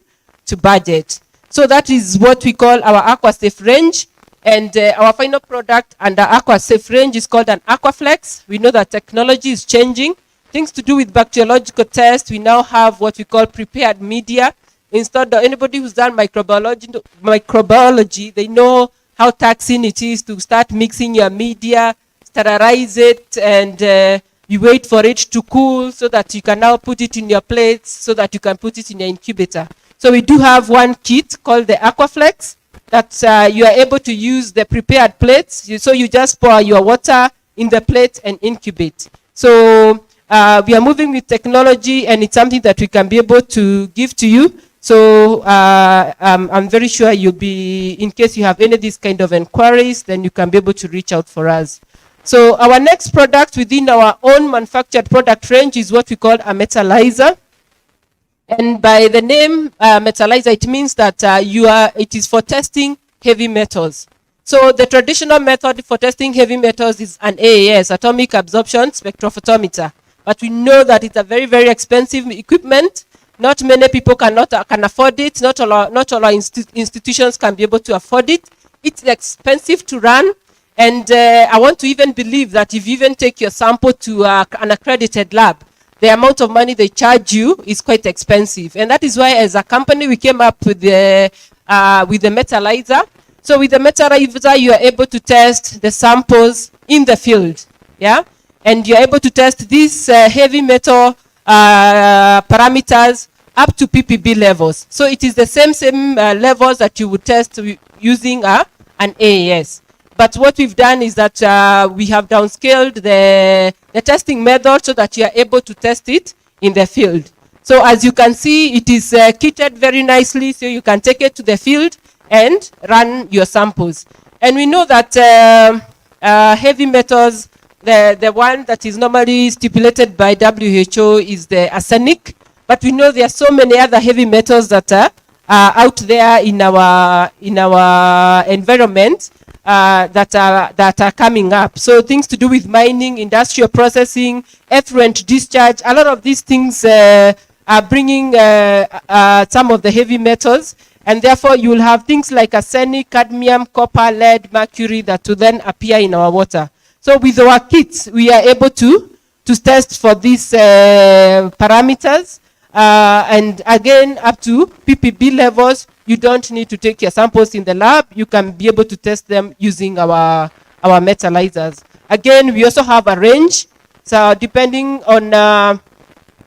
budget. So that is what we call our AquaSafe range. And our final product under AquaSafe range is called an AquaFlex. We know that technology is changing. Things to do with bacteriological tests, we now have what we call prepared media. Instead of anybody who's done microbiology, they know how taxing it is to start mixing your media, sterilize it, and you wait for it to cool so that you can now put it in your plates so that you can put it in your incubator. So we do have one kit called the AquaFlex that you are able to use the prepared plates. So you just pour your water in the plate and incubate. So we are moving with technology, and it's something that we can be able to give to you. So I'm very sure you'll be, in case you have any of these kind of inquiries, then you can be able to reach out for us. So our next product within our own manufactured product range is what we call a metallizer. And by the name metallizer, it means that it is for testing heavy metals. So the traditional method for testing heavy metals is an AAS, atomic absorption spectrophotometer. But we know that it's a very, very expensive equipment. Not many people can afford it. Not all our institutions can be able to afford it. It's expensive to run. And I want to even believe that if you even take your sample to an accredited lab, the amount of money they charge you is quite expensive. And that is why, as a company, we came up with the metallizer. So with the metallizer, you are able to test the samples in the field. Yeah? And you're able to test these heavy metal parameters up to ppb levels. So it is the same levels that you would test using an AAS. But what we've done is that we have downscaled the testing method so that you are able to test it in the field. So as you can see, it is kitted very nicely, so you can take it to the field and run your samples. And we know that heavy metals, the one that is normally stipulated by WHO is the arsenic, but we know there are so many other heavy metals that are out there in our environment that are coming up. So things to do with mining, industrial processing, effluent discharge, a lot of these things are bringing some of the heavy metals, and therefore you will have things like arsenic, cadmium, copper, lead, mercury that will then appear in our water. So with our kits, we are able to test for these parameters. And again, up to ppb levels, you don't need to take your samples in the lab. You can be able to test them using our metallizers. Again, we also have a range. So depending on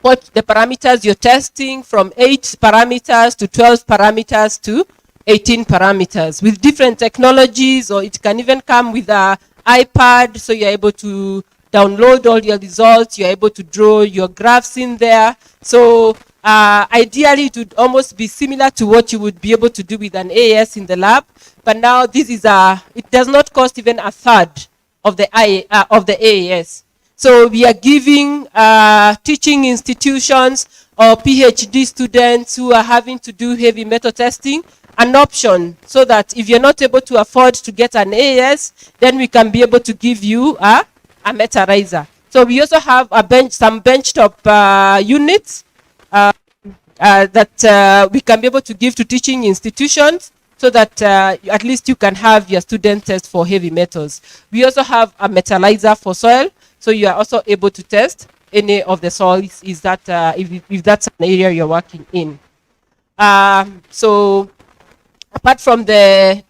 what the parameters you're testing, from 8 parameters to 12 parameters to 18 parameters with different technologies, or it can even come with a iPad, so you're able to download all your results, you're able to draw your graphs in there. So ideally it would almost be similar to what you would be able to do with an AAS in the lab, but now this is it does not cost even a third of the AAS. So we are giving teaching institutions or PhD students who are having to do heavy metal testing an option, so that if you're not able to afford to get an AAS, then we can be able to give you a metarizer. So we also have some benchtop units that we can be able to give to teaching institutions, so that at least you can have your student test for heavy metals. We also have a metalizer for soil, so you are also able to test any of the soils, is that if that's an area you're working in. So apart from the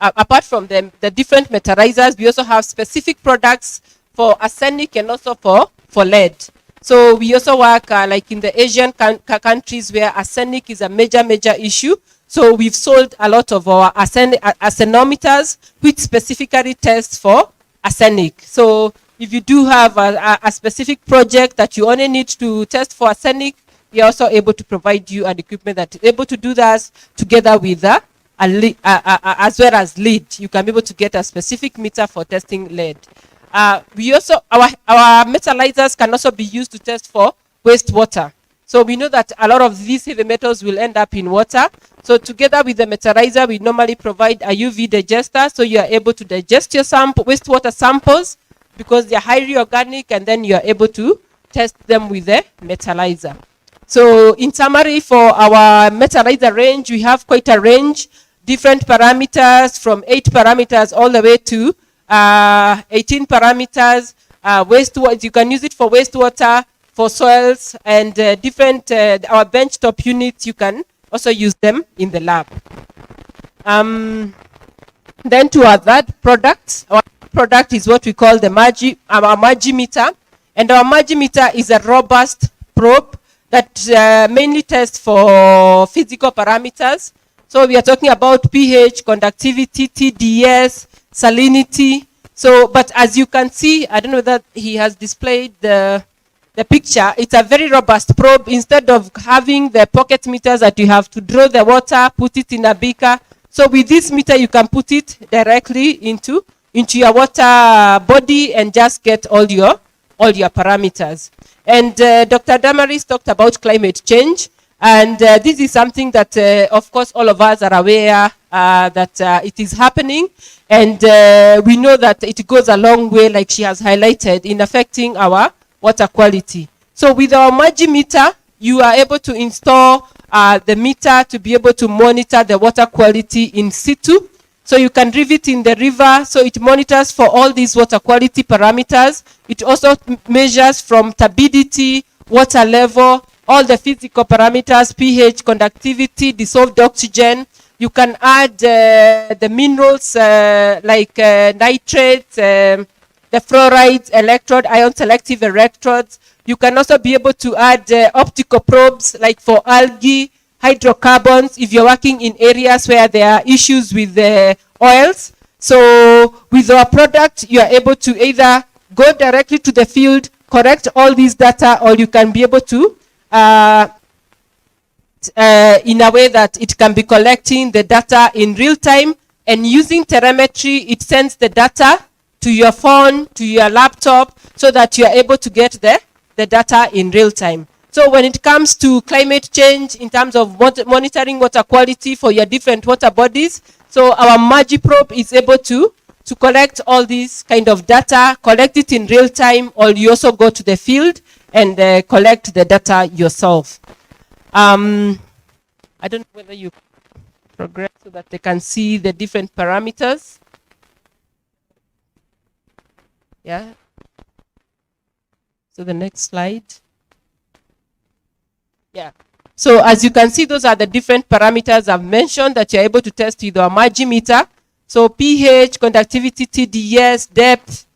different metalizers, we also have specific products for arsenic and also for lead. So we also work like in the Asian countries where arsenic is a major issue. So we've sold a lot of our arsenometers, which specifically test for arsenic. So if you do have a specific project that you only need to test for arsenic, we are also able to provide you an equipment that is able to do that together with as well as lead. You can be able to get a specific meter for testing lead. We also, our metallizers can also be used to test for wastewater. So we know that a lot of these heavy metals will end up in water. So together with the metallizer, we normally provide a UV digester, so you are able to digest your wastewater samples because they are highly organic, and then you are able to test them with the metallizer. So in summary, for our metallizer range, we have quite a range, different parameters from 8 parameters all the way to 18 parameters. Wastewater, you can use it for wastewater, for soils, and different, our benchtop units, you can also use them in the lab. Then to our third product, our product is what we call the our Magimeter. And our Magimeter is a robust probe that mainly tests for physical parameters. So we are talking about pH, conductivity, TDS, salinity. So, but as you can see, I don't know that he has displayed the picture. It's a very robust probe. Instead of having the pocket meters that you have to draw the water, put it in a beaker. So with this meter, you can put it directly into your water body and just get all your parameters. And Dr. Damaris talked about climate change. And this is something that, of course, all of us are aware that it is happening. And we know that it goes a long way, like she has highlighted, in affecting our water quality. So with our Magimeter, you are able to install the meter to be able to monitor the water quality in situ. So you can leave it in the river, so it monitors for all these water quality parameters. It also measures from turbidity, water level, all the physical parameters, pH, conductivity, dissolved oxygen. You can add the minerals like nitrates, the fluorides, electrode, ion selective electrodes. You can also be able to add optical probes like for algae, hydrocarbons, if you're working in areas where there are issues with the oils. So with our product, you are able to either go directly to the field, correct all these data, or you can be able to in a way that it can be collecting the data in real time, and using telemetry, it sends the data to your phone, to your laptop, so that you are able to get the data in real time. So when it comes to climate change, in terms of monitoring water quality for your different water bodies, so our Magi probe is able to collect all these kind of data, collect it in real time, or you also go to the field and collect the data yourself. I don't know whether you progress so that they can see the different parameters. Yeah. So the next slide. Yeah. So as you can see, those are the different parameters I've mentioned that you're able to test with our Magi meter. So pH, conductivity, TDS, depth,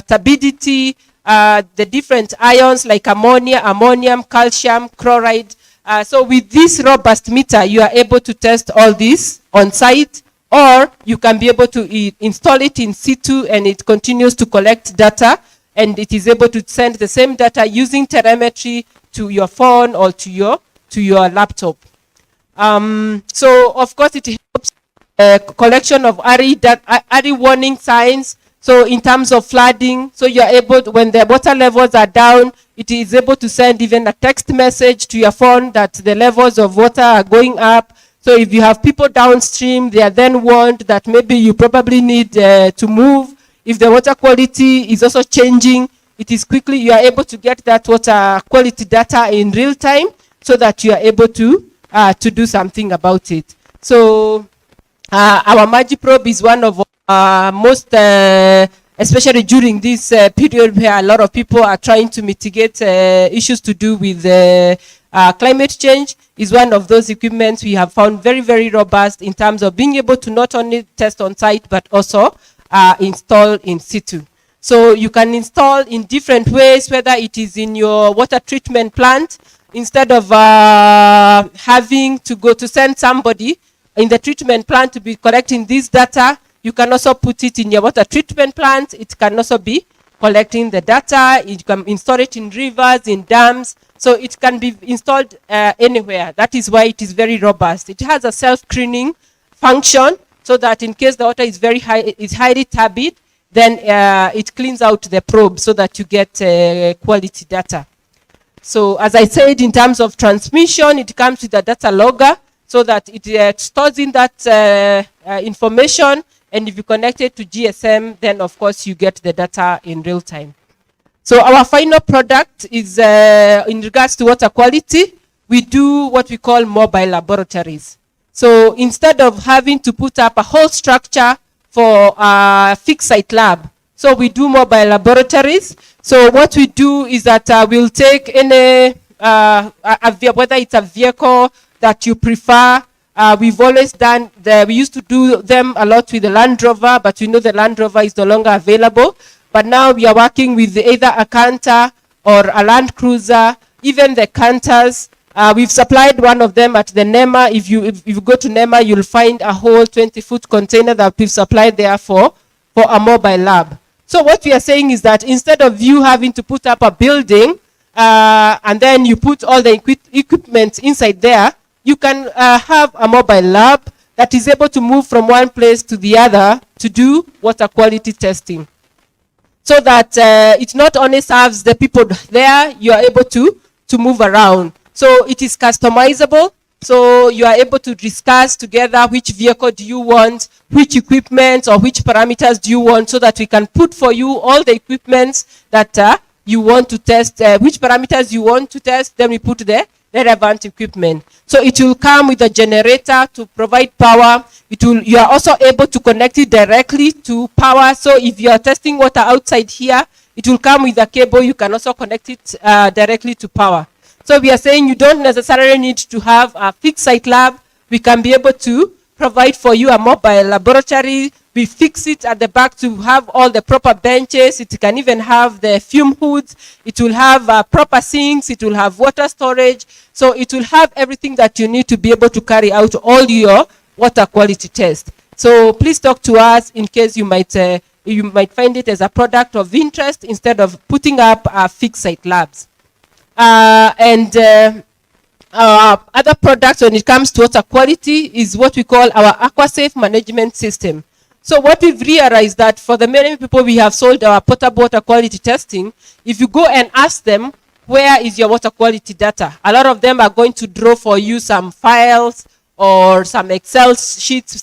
turbidity, the different ions like ammonia, ammonium, calcium, chloride. So with this robust meter, you are able to test all this on site, or you can be able to install it in situ, and it continues to collect data, and it is able to send the same data using telemetry to your phone or to your laptop. So of course it helps collection of early warning signs. So in terms of flooding, so you're able to, when the water levels are down, it is able to send even a text message to your phone that the levels of water are going up. So if you have people downstream, they are then warned that maybe you probably need to move. If the water quality is also changing, it is quickly, you are able to get that water quality data in real time, so that you are able to do something about it. So our Magi probe is one of most, especially during this period where a lot of people are trying to mitigate issues to do with climate change, is one of those equipments we have found very, very robust in terms of being able to not only test on site, but also install in situ. So you can install in different ways, whether it is in your water treatment plant, instead of having to go to send somebody in the treatment plant to be collecting this data, you can also put it in your water treatment plant. It can also be collecting the data. You can install it in rivers, in dams. So it can be installed anywhere. That is why it is very robust. It has a self-cleaning function, so that in case the water is very high, is highly turbid, then it cleans out the probe so that you get quality data. So as I said, in terms of transmission, it comes with a data logger, so that it stores in that information, and if you connect it to GSM, then of course you get the data in real time. So our final product is in regards to water quality, we do what we call mobile laboratories. So instead of having to put up a whole structure for a fixed site lab, so we do mobile laboratories. So what we do is that we'll take any, whether it's a vehicle that you prefer. We've always done, we used to do them a lot with the Land Rover, but we know the Land Rover is no longer available. But now we are working with either a Canter or a Land Cruiser, even the Canters. We've supplied one of them at the NEMA. If you go to NEMA, you'll find a whole 20-foot container that we've supplied there for a mobile lab. So what we are saying is that instead of you having to put up a building and then you put all the equipment inside there, you can have a mobile lab that is able to move from one place to the other to do water quality testing. So that it not only serves the people there, you are able to move around. So it is customizable. So you are able to discuss together which vehicle do you want, which equipment or which parameters do you want, so that we can put for you all the equipments that you want to test, which parameters you want to test, then we put the relevant equipment. So it will come with a generator to provide power. You are also able to connect it directly to power. So if you are testing water outside here, it will come with a cable. You can also connect it directly to power. So we are saying you don't necessarily need to have a fixed site lab. We can be able to provide for you a mobile laboratory. We fix it at the back to have all the proper benches. It can even have the fume hoods. It will have proper sinks. It will have water storage. So it will have everything that you need to be able to carry out all your water quality tests. So please talk to us in case you might find it as a product of interest instead of putting up fixed site labs. Other products when it comes to water quality is what we call our AquaSafe management system. So what we've realized that for the many people we have sold our potable water quality testing, if you go and ask them, where is your water quality data? A lot of them are going to draw for you some files or some Excel sheets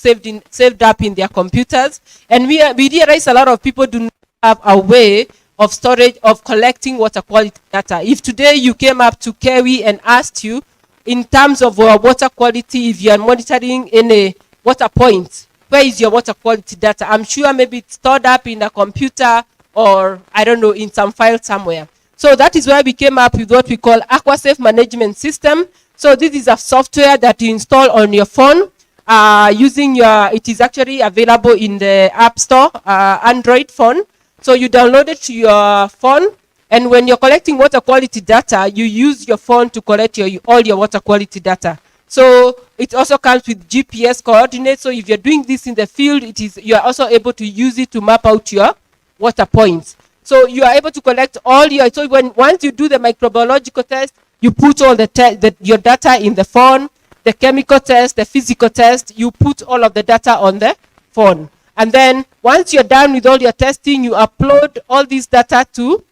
saved up in their computers. And we realize a lot of people do not have a way of storage, of collecting water quality data. If today you came up to Kerry and asked you, in terms of water quality, if you are monitoring any water points, where is your water quality data? I'm sure maybe it's stored up in a computer or, I don't know, in some file somewhere. So that is why we came up with what we call AquaSafe management system. So this is a software that you install on your phone it is actually available in the App Store, Android phone. So you download it to your phone, and when you're collecting water quality data, you use your phone to collect all your water quality data. So it also comes with GPS coordinates. So if you're doing this in the field, you are also able to use it to map out your water points. So you are able to collect all your, so once you do the microbiological test, you put all your data in the phone, the chemical test, the physical test, you put all of the data on the phone. And then once you're done with all your testing, you upload all this data to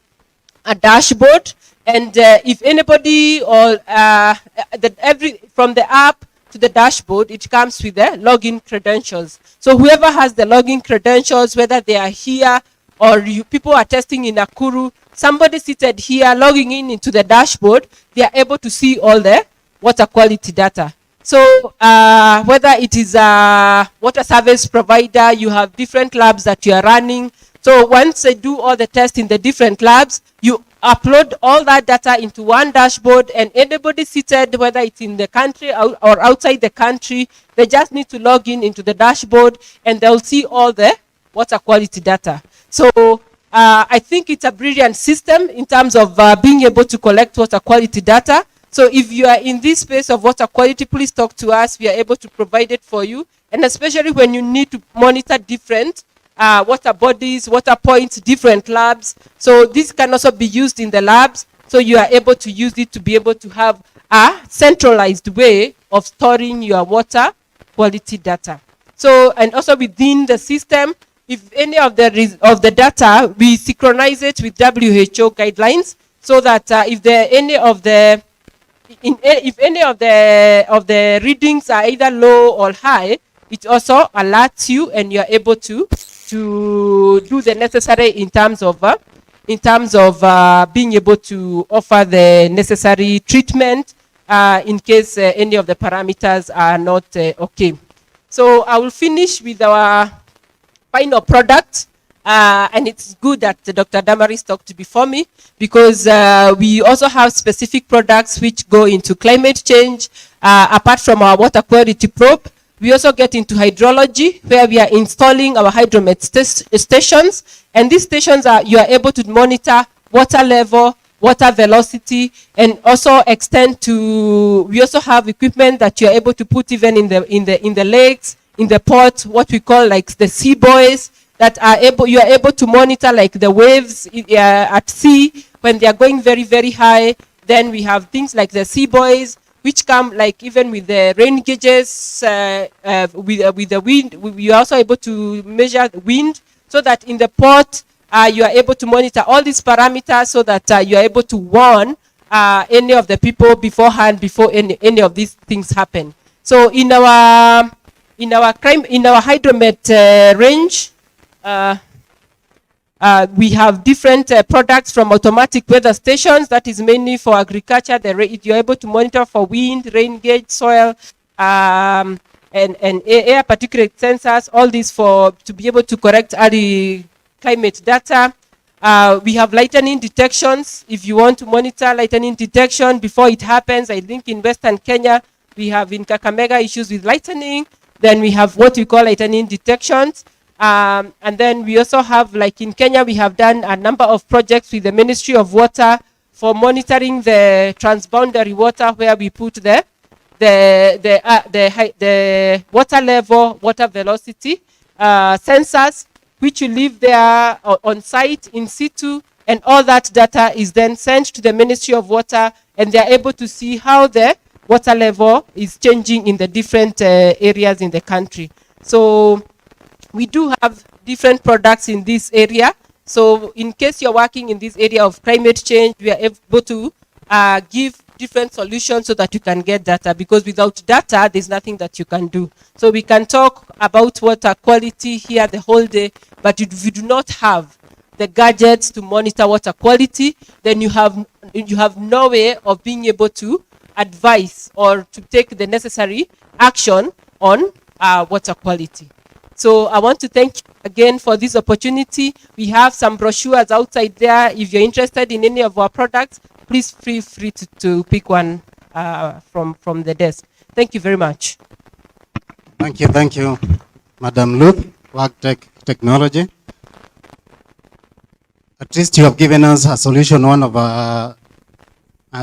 a dashboard. And if anybody or from the app to the dashboard, it comes with the login credentials. So whoever has the login credentials, whether they are here or people are testing in Nakuru, somebody seated here logging into the dashboard, they are able to see all the water quality data. So whether it is a water service provider, you have different labs that you are running. So once they do all the tests in the different labs, you upload all that data into one dashboard, and anybody seated, whether it's in the country or outside the country, they just need to log into the dashboard and they'll see all the water quality data. So I think it's a brilliant system in terms of being able to collect water quality data. So if you are in this space of water quality, please talk to us. We are able to provide it for you. And especially when you need to monitor different water bodies, water points, different labs. So this can also be used in the labs. So you are able to use it to be able to have a centralized way of storing your water quality data. So, and also within the system, if any of the data, we synchronize it with WHO guidelines, so that if any of the readings are either low or high, it also alerts you, and you are able to do the necessary in terms of being able to offer the necessary treatment in case any of the parameters are not okay. So I will finish with our final product. And it's good that Dr. Damaris talked before me, because we also have specific products which go into climate change. Apart from our water quality probe, we also get into hydrology, where we are installing our hydromet stations. And these stations you are able to monitor water level, water velocity, and also extend to, we also have equipment that you are able to put even in the lakes, in the port, what we call like the sea buoys, that you are able to monitor like the waves at sea when they are going very, very high. Then we have things like the sea buoys, which come like even with the rain gauges, with the wind. We are also able to measure the wind, so that in the port, you are able to monitor all these parameters, so that you are able to warn any of the people beforehand, before any of these things happen. So in our hydromet range, we have different products, from automatic weather stations, that is mainly for agriculture. You're able to monitor for wind, rain gauge, soil, and air particulate sensors, all this to be able to correct early climate data. We have lightning detections. If you want to monitor lightning detection before it happens, I think in Western Kenya, we have in Kakamega issues with lightning. Then we have what we call lightning detections. And then we also have, like in Kenya, we have done a number of projects with the Ministry of Water for monitoring the transboundary water, where we put the the water level, water velocity, sensors, which you leave there on site, in situ, and all that data is then sent to the Ministry of Water, and they are able to see how the water level is changing in the different areas in the country. So we do have different products in this area. So in case you're working in this area of climate change, we are able to give different solutions so that you can get data, because without data, there's nothing that you can do. So we can talk about water quality here the whole day, but if you do not have the gadgets to monitor water quality, then you have no way of being able to advise or to take the necessary action on water quality. So I want to thank you again for this opportunity. We have some brochures outside there. If you're interested in any of our products, please feel free to pick one from the desk. Thank you very much. Thank you, Madam Luth, WorkTech Technology. At least you have given us a solution. One of our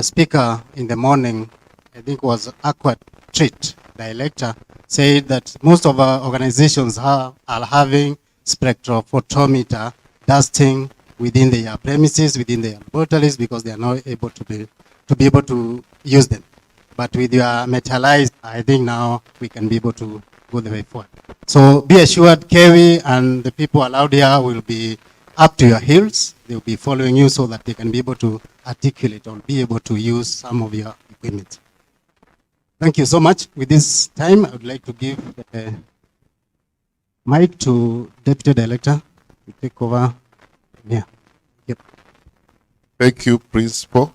speaker in the morning, I think was Accerating director, said that most of our organizations are having spectrophotometer dusting within their premises, within their laboratories, because they are not able to be able to use them. But with your metallized, I think now we can be able to go the way forward. So be assured, Kewi and the people allowed here will be up to your heels. They will be following you so that they can be able to articulate or be able to use some of your equipment. Thank you so much. With this time, I would like to give the mic to Deputy Director to take over. Yeah. Yep. Thank you, Principal.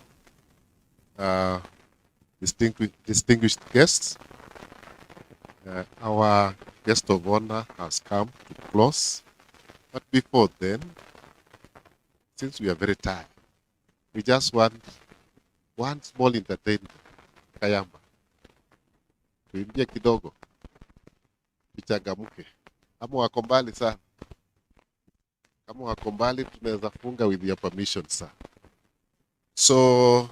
Distinguished guests. Our guest of honor has come to close. But before then, since we are very tired, we just want one small entertainment. Kayamba. Tuimbie kidogo. Tuchangamke. Kama wako mbali sana. Kama wako mbali tunaweza funga with your permission, sir. So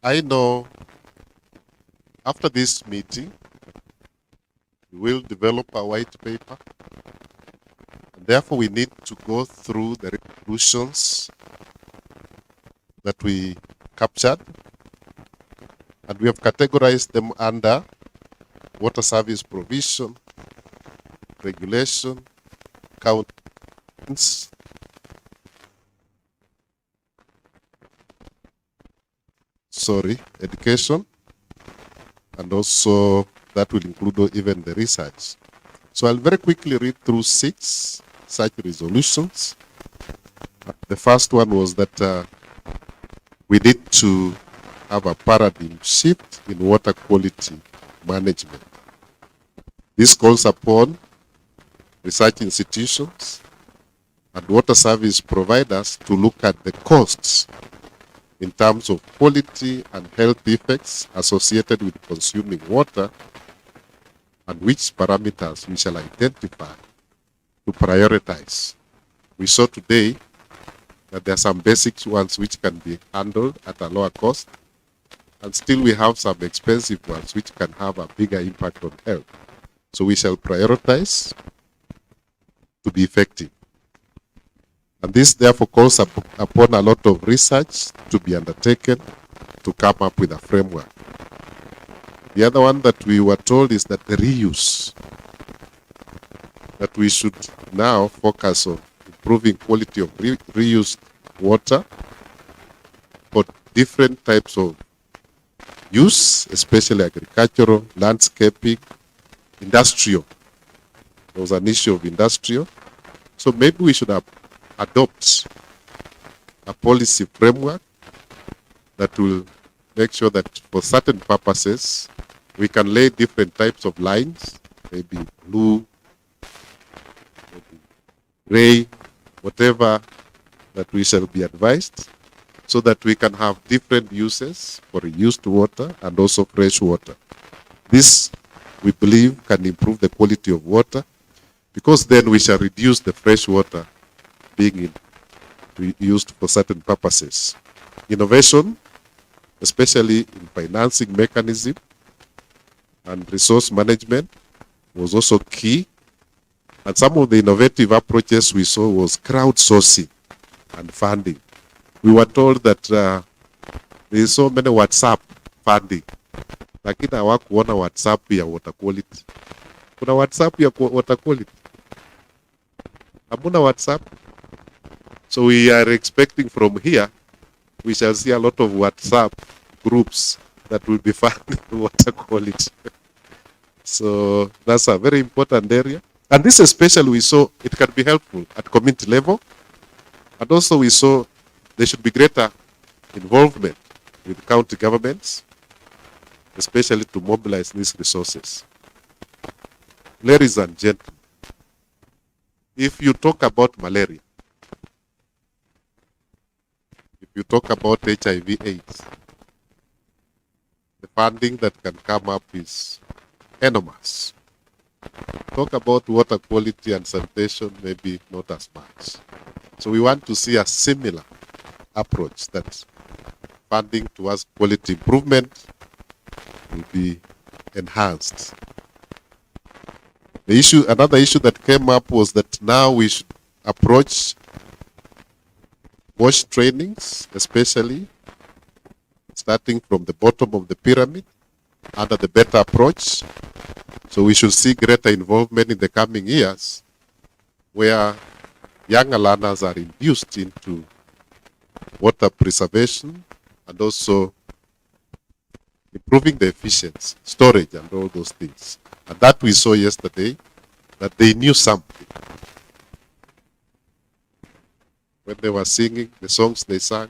I know after this meeting, we will develop a white paper. And therefore, we need to go through the resolutions that we captured. And we have categorized them under water service provision, regulation, counts, education, and also that will include even the research. So I'll very quickly read through 6 such resolutions. The first one was that we need to have a paradigm shift in water quality management. This calls upon research institutions and water service providers to look at the costs in terms of quality and health effects associated with consuming water, and which parameters we shall identify to prioritize. We saw today that there are some basic ones which can be handled at a lower cost, and still we have some expensive ones which can have a bigger impact on health. So we shall prioritize to be effective. And this therefore calls upon a lot of research to be undertaken to come up with a framework. The other one that we were told is that the reuse, that we should now focus on improving quality of reused water for different types of use, especially agricultural, landscaping, industrial. There was an issue of industrial. So maybe we should adopt a policy framework that will make sure that for certain purposes, we can lay different types of lines, maybe blue, maybe gray, whatever that we shall be advised, so that we can have different uses for reused water and also fresh water. This, we believe, can improve the quality of water, because then we shall reduce the fresh water being used for certain purposes. Innovation especially in financing mechanism and resource management was also key. And some of the innovative approaches we saw was crowdsourcing and funding. We were told that there is so many WhatsApp funding, lakini hawakuona WhatsApp ya water quality. Kuna WhatsApp ya water quality? Hamuna WhatsApp? So we are expecting from here, we shall see a lot of WhatsApp groups that will be funding water quality. So that's a very important area. And this especially we saw it can be helpful at community level. And also we saw there should be greater involvement with county governments, especially to mobilize these resources. Ladies and gentlemen, if you talk about malaria, if you talk about HIV/AIDS, the funding that can come up is enormous. Talk about water quality and sanitation, maybe not as much. So we want to see a similar approach that funding towards quality improvement will be enhanced. Another issue that came up was that now we should approach WASH trainings, especially starting from the bottom of the pyramid under the better approach. So we should see greater involvement in the coming years where younger learners are induced into water preservation and also improving the efficiency, storage and all those things. And that we saw yesterday, that they knew something. When they were singing, the songs they sang,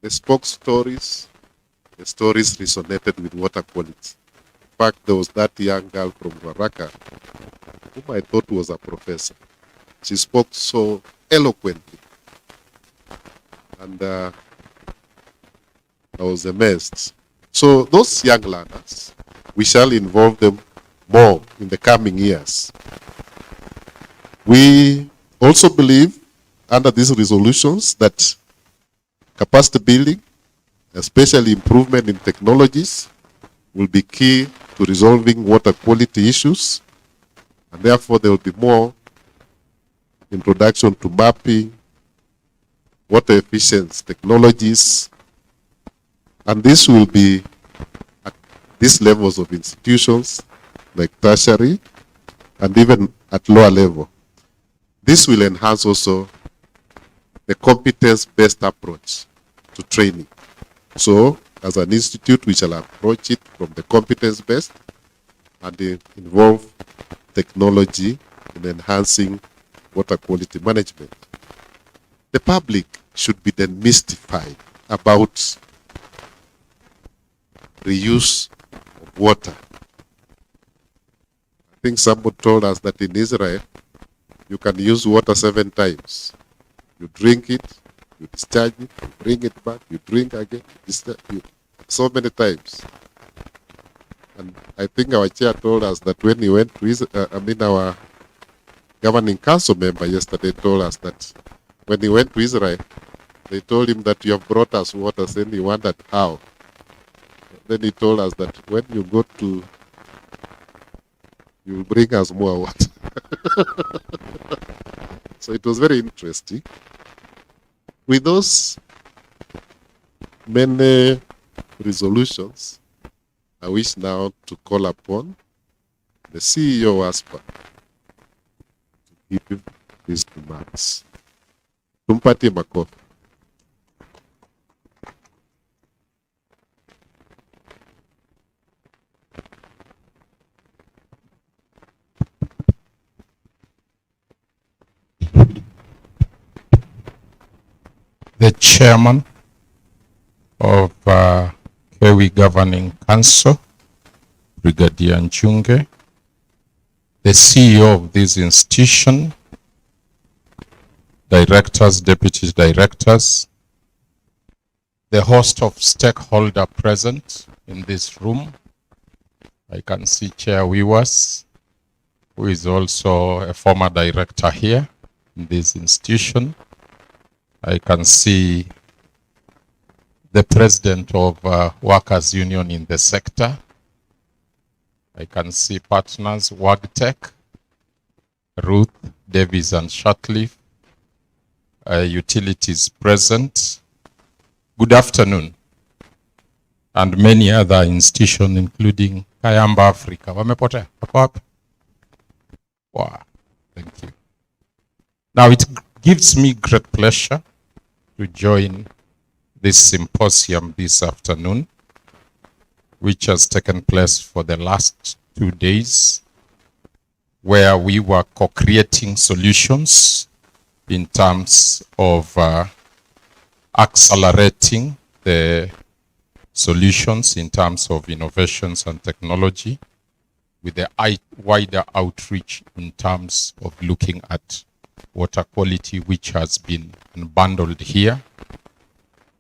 they spoke stories, the stories resonated with water quality. In fact, there was that young girl from Waraka, whom I thought was a professor. She spoke so eloquently. And I was amazed. So those young learners, we shall involve them more in the coming years. We also believe under these resolutions that capacity building, especially improvement in technologies, will be key to resolving water quality issues. And therefore there will be more introduction to mapping, water efficiency technologies, and this will be at these levels of institutions like tertiary and even at lower level. This will enhance also the competence-based approach to training. So as an institute, we shall approach it from the competence-based and involve technology in enhancing water quality management. The public should be then mystified about reuse of water. I think someone told us that in Israel, you can use water 7 times. You drink it, you discharge it, you bring it back, you drink again, so many times. And I think our chair told us that when he went to Israel, our governing council member yesterday told us that when he went to Israel, they told him that you have brought us water, and he wondered how. Then he told us that when you go to, you will bring us more water. So it was very interesting. With those many resolutions, I wish now to call upon the CEO of ASPA to give his remarks. Tumpatie makofi. The chairman of Kewi Governing Council, Brigadier Njunge, the CEO of this institution, directors, deputy directors, the host of stakeholder present in this room. I can see Chair Wiwas, who is also a former director here in this institution. I can see the president of Workers Union in the sector. I can see partners, WAGTEC, Ruth, Davies and Shatcliffe, utilities present. Good afternoon. And many other institutions, including Kayamba Africa. Wamepotea? Wako wapi? Wow, thank you. Now it gives me great pleasure to join this symposium this afternoon, which has taken place for the last 2 days, where we were co-creating solutions in terms of accelerating the solutions in terms of innovations and technology, with the wider outreach in terms of looking at water quality, which has been unbundled here.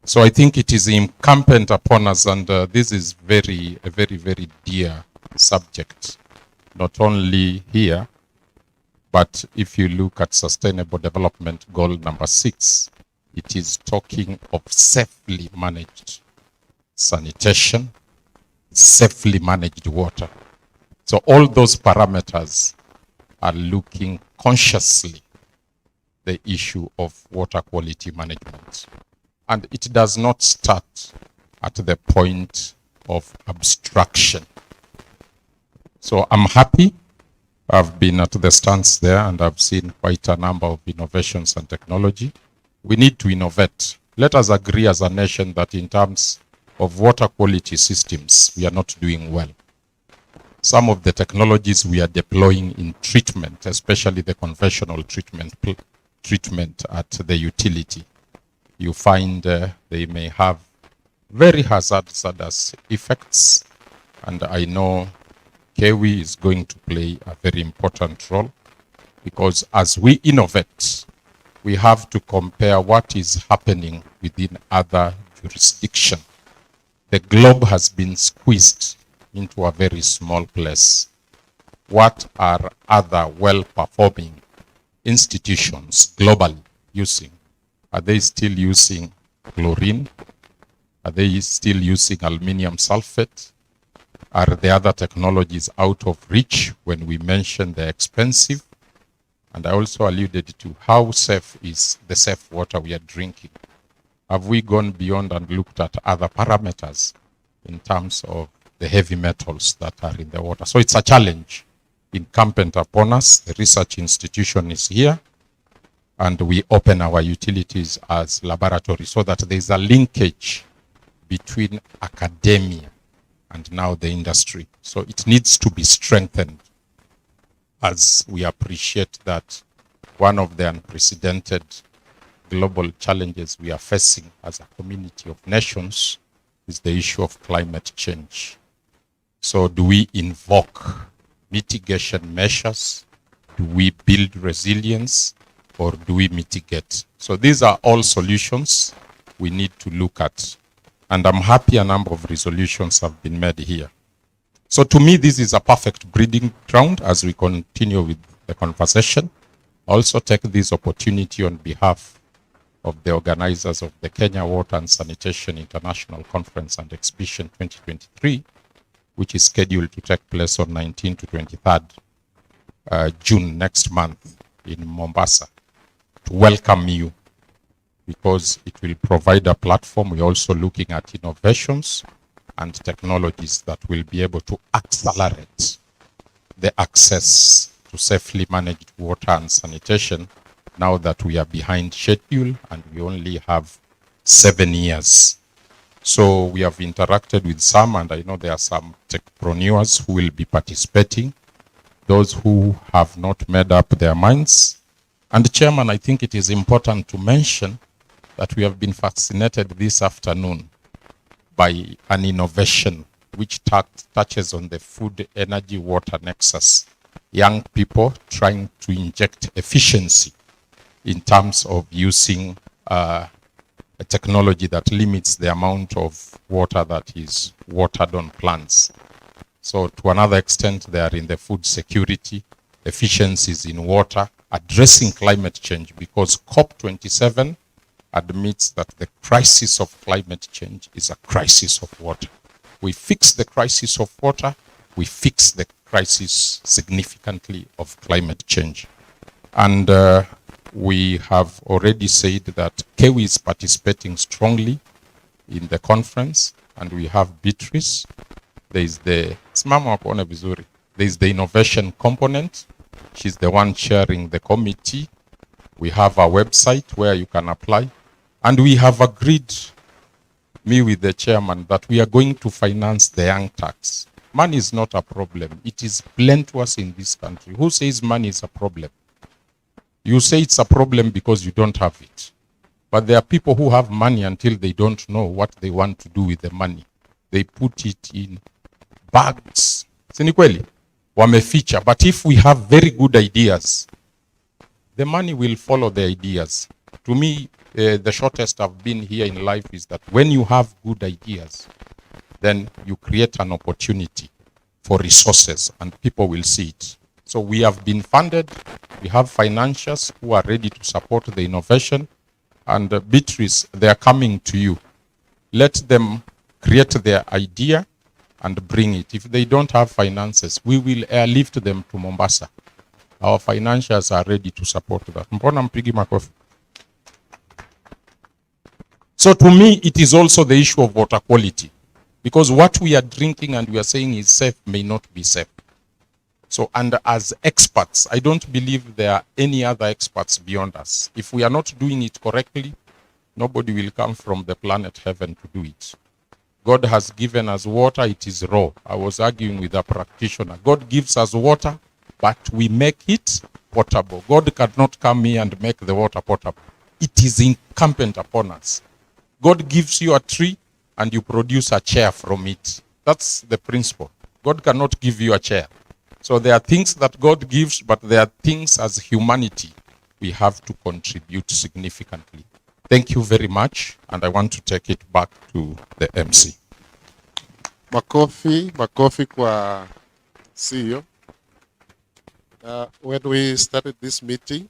So I think it is incumbent upon us, and this is a very dear subject, not only here, but if you look at Sustainable Development Goal number 6, it is talking of safely managed sanitation, safely managed water. So all those parameters are looking consciously the issue of water quality management. And it does not start at the point of abstraction. So I'm happy. I've been at the stands there and I've seen quite a number of innovations and technology. We need to innovate. Let us agree as a nation that in terms of water quality systems, we are not doing well. Some of the technologies we are deploying in treatment, especially the conventional treatment at the utility, you find they may have very hazardous effects. And I know KEWI is going to play a very important role, because as we innovate, we have to compare what is happening within other jurisdictions. The globe has been squeezed into a very small place. What are other well-performing institutions globally using? Are they still using chlorine? Are they still using aluminum sulfate? Are the other technologies out of reach when we mention they're expensive? And I also alluded to how safe is the safe water we are drinking. Have we gone beyond and looked at other parameters in terms of the heavy metals that are in the water? So it's a challenge incumbent upon us. The research institution is here, and we open our utilities as laboratories so that there's a linkage between academia and now the industry. So it needs to be strengthened, as we appreciate that one of the unprecedented global challenges we are facing as a community of nations is the issue of climate change. So do we invoke mitigation measures? Do we build resilience, or do we mitigate? So these are all solutions we need to look at. And I'm happy a number of resolutions have been made here. So to me, this is a perfect breeding ground as we continue with the conversation. Also take this opportunity on behalf of the organizers of the Kenya Water and Sanitation International Conference and Exhibition 2023, which is scheduled to take place on 19 to 23rd June next month in Mombasa, to welcome you, because it will provide a platform. We're also looking at innovations and technologies that will be able to accelerate the access to safely managed water and sanitation, now that we are behind schedule and we only have 7 years. So we have interacted with some, and I know there are some techpreneurs who will be participating, those who have not made up their minds. And Chairman, I think it is important to mention that we have been fascinated this afternoon by an innovation which touches on the food, energy, water nexus. Young people trying to inject efficiency in terms of using a technology that limits the amount of water that is watered on plants. So to another extent, they are in the food security, efficiencies in water, addressing climate change, because COP27 admits that the crisis of climate change is a crisis of water. We fix the crisis of water, we fix the crisis significantly of climate change. And we have already said that KEWI is participating strongly in the conference, and we have Beatrice. There is the innovation component. She's the one chairing the committee. We have a website where you can apply. And we have agreed, me with the chairman, that we are going to finance the young tax. Money is not a problem. It is plenteous in this country. Who says money is a problem? You say it's a problem because you don't have it. But there are people who have money until they don't know what they want to do with the money. They put it in bags. Si ni kweli? Wameficha. But if we have very good ideas, the money will follow the ideas. To me, the shortest I've been here in life is that when you have good ideas, then you create an opportunity for resources and people will see it. So we have been funded. We have financiers who are ready to support the innovation. And Beatrice, they are coming to you. Let them create their idea and bring it. If they don't have finances, we will airlift them to Mombasa. Our financiers are ready to support that. Mbona mpigi makofi? So to me, it is also the issue of water quality. Because what we are drinking and we are saying is safe may not be safe. So, and as experts, I don't believe there are any other experts beyond us. If we are not doing it correctly, nobody will come from the planet heaven to do it. God has given us water, it is raw. I was arguing with a practitioner. God gives us water, but we make it potable. God cannot come here and make the water potable. It is incumbent upon us. God gives you a tree and you produce a chair from it. That's the principle. God cannot give you a chair. So there are things that God gives, but there are things as humanity we have to contribute significantly. Thank you very much, and I want to take it back to the MC. Makofi kwa CEO. When we started this meeting,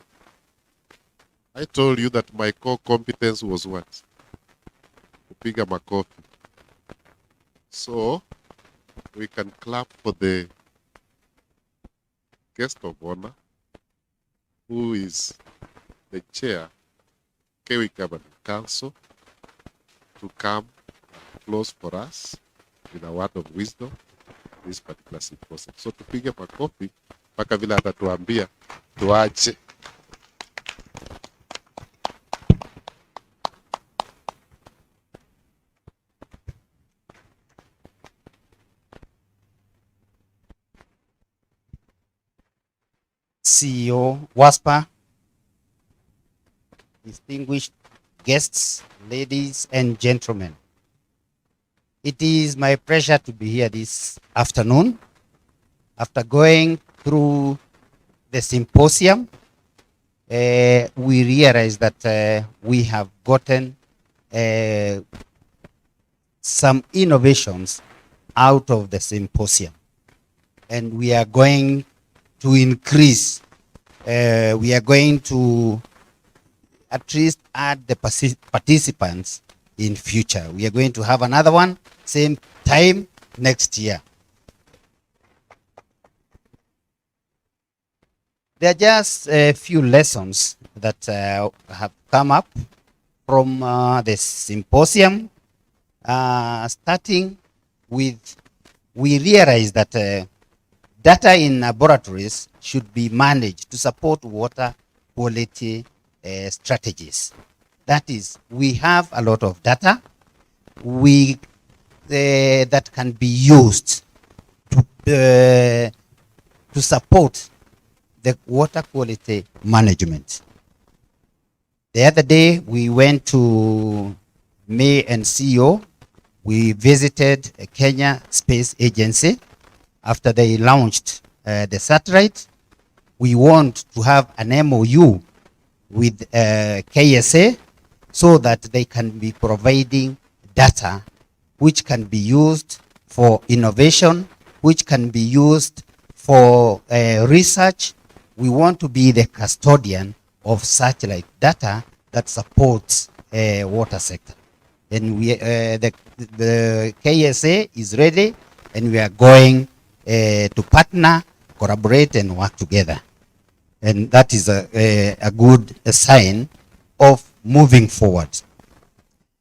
I told you that my core competence was what? Kupiga makofi. So we can clap for the guest of honor, who is the chair, KEWI Government Council, to come and close for us with a word of wisdom this particular symposium. So tupige makofi mpaka vile atatuambia tuache. CEO WASPA, distinguished guests, ladies and gentlemen. It is my pleasure to be here this afternoon. After going through the symposium, we realized that we have gotten some innovations out of the symposium. And we are going to increase, we are going to at least add the participants in future. We are going to have another one, same time next year. There are just a few lessons that have come up from the symposium, starting with, we realize that data in laboratories should be managed to support water quality strategies. That is, we have a lot of data that can be used to support the water quality management. The other day, we went to May and CEO. We visited Kenya Space Agency. After they launched the satellite, we want to have an MOU with KSA so that they can be providing data which can be used for innovation, which can be used for research. We want to be the custodian of satellite data that supports water sector. And the KSA is ready, and we are going to partner, collaborate, and work together. And that is a good sign of moving forward.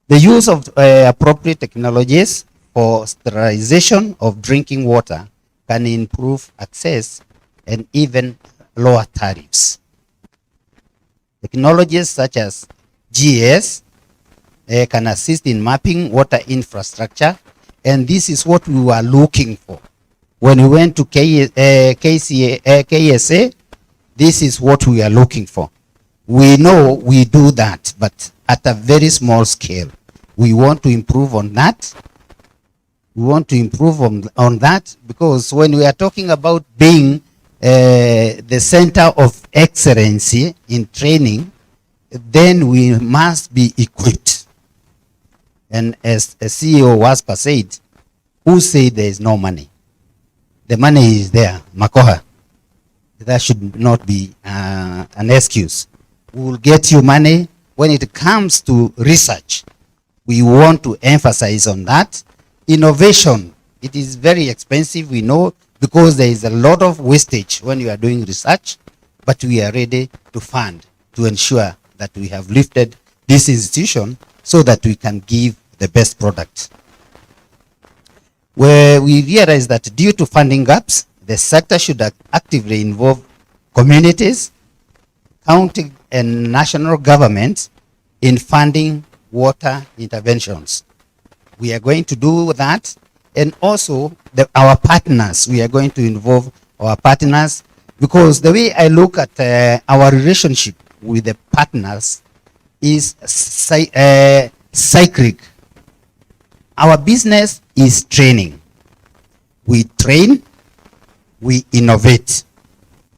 The use of appropriate technologies for sterilization of drinking water can improve access and even lower tariffs. Technologies such as GIS can assist in mapping water infrastructure, and this is what we were looking for. When we went to KSA, this is what we are looking for. We know we do that, but at a very small scale. We want to improve on that. We want to improve on that, because when we are talking about being the center of excellency in training, then we must be equipped. And as a CEO Waspa said, who said there is no money? The money is there, Makoha. That should not be an excuse. We will get you money. When it comes to research, we want to emphasize on that. Innovation, it is very expensive, we know, because there is a lot of wastage when you are doing research, but we are ready to fund to ensure that we have lifted this institution so that we can give the best product. Where we realize that due to funding gaps, the sector should actively involve communities, county and national governments in funding water interventions. We are going to do that, and also our partners. We are going to involve our partners, because the way I look at our relationship with the partners is cyclic. Our business is training. We train, we innovate.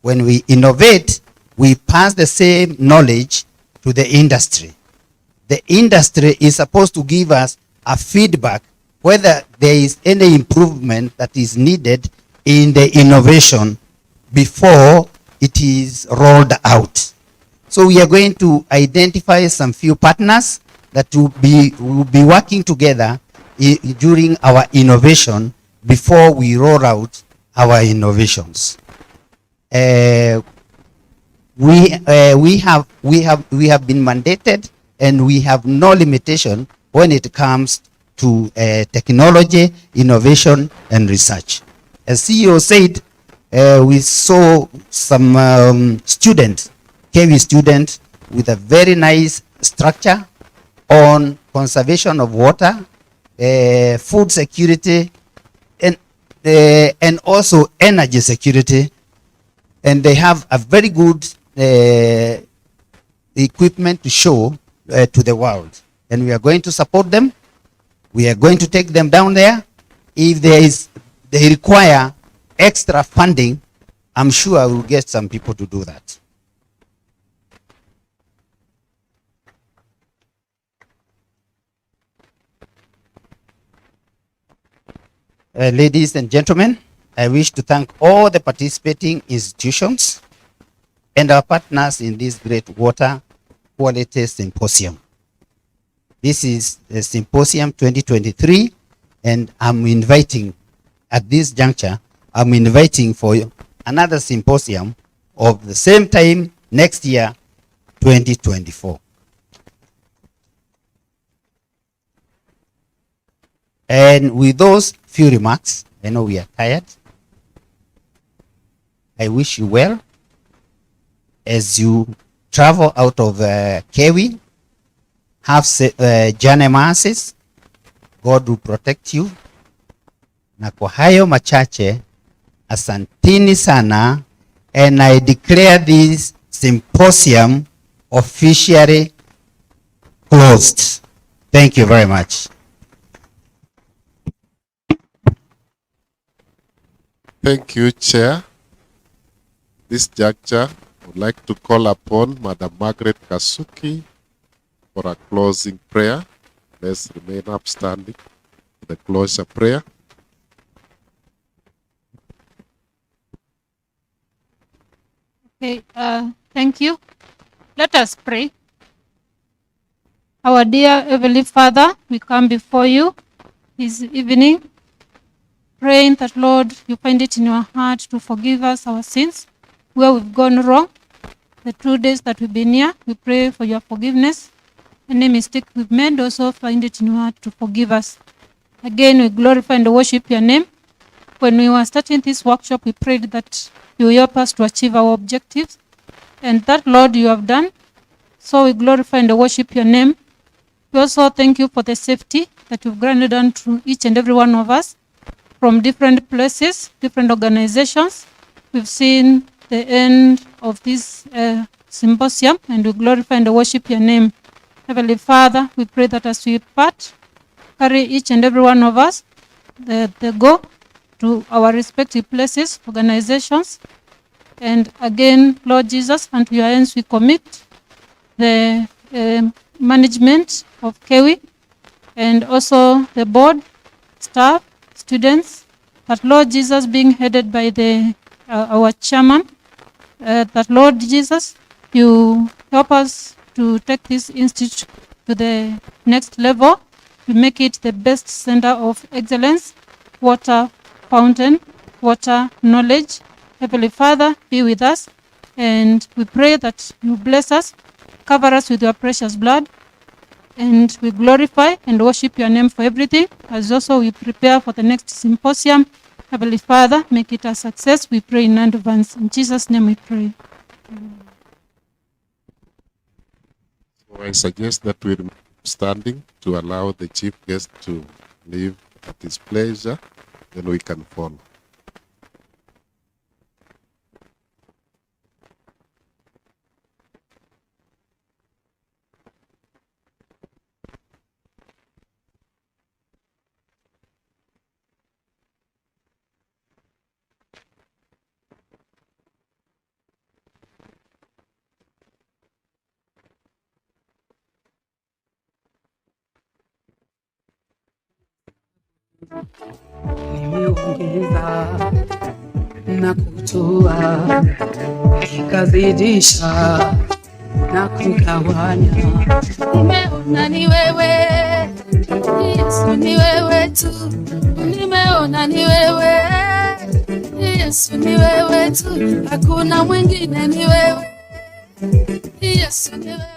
When we innovate, we pass the same knowledge to the industry. The industry is supposed to give us a feedback whether there is any improvement that is needed in the innovation before it is rolled out. So we are going to identify some few partners that will be working together during our innovation before we roll out our innovations. We have been mandated, and we have no limitation when it comes to technology, innovation, and research. As CEO said, we saw some students, KV students, with a very nice structure on conservation of water, food security, and also energy security. And they have a very good equipment to show to the world. And we are going to support them. We are going to take them down there. If they require extra funding, I'm sure I will get some people to do that. Ladies and gentlemen, I wish to thank all the participating institutions and our partners in this great water quality symposium. This is the Symposium 2023, and I'm inviting, at this juncture, I'm inviting for another symposium of the same time next year, 2024. And with those few remarks, I know we are tired. I wish you well as you travel out of Kewi. Have journey masses. God will protect you. Na kwa hayo machache, asantini sana, and I declare this symposium officially closed. Thank you very much. Thank you, Chair. This juncture, I would like to call upon Madam Margaret Kasuki for a closing prayer. Let's remain upstanding for the closure prayer. Okay, thank you. Let us pray. Our dear Heavenly Father, we come before you this evening, praying that, Lord, you find it in your heart to forgive us our sins, where we've gone wrong. The 2 days that we've been here, we pray for your forgiveness. Any mistake we've made, also find it in your heart to forgive us. Again, we glorify and worship your name. When we were starting this workshop, we prayed that you will help us to achieve our objectives. And that, Lord, you have done. So we glorify and worship your name. We also thank you for the safety that you've granted unto each and every one of us from different places, different organizations. We've seen the end of this symposium, and we glorify and worship your name. Heavenly Father, we pray that as we part, carry each and every one of us the go to our respective places, organizations. And again, Lord Jesus, unto your hands we commit the management of KEWI and also the board, staff, students, that Lord Jesus being headed by our chairman, that Lord Jesus, you help us to take this institute to the next level, to make it the best center of excellence, water fountain, water knowledge. Heavenly Father, be with us, and we pray that you bless us, cover us with your precious blood, and we glorify and worship your name for everything. As also we prepare for the next symposium, Heavenly Father, make it a success. We pray in advance. In Jesus' name we pray. So I suggest that we remain standing to allow the chief guest to leave at his pleasure, then we can follow. Nimeongeza na kutoa, nikazidisha na kugawanya. Nimeona ni wewe Yesu, ni wewe tu. Nimeona ni wewe Yesu, ni wewe tu. Hakuna mwingine, ni wewe Yesu, ni wewe.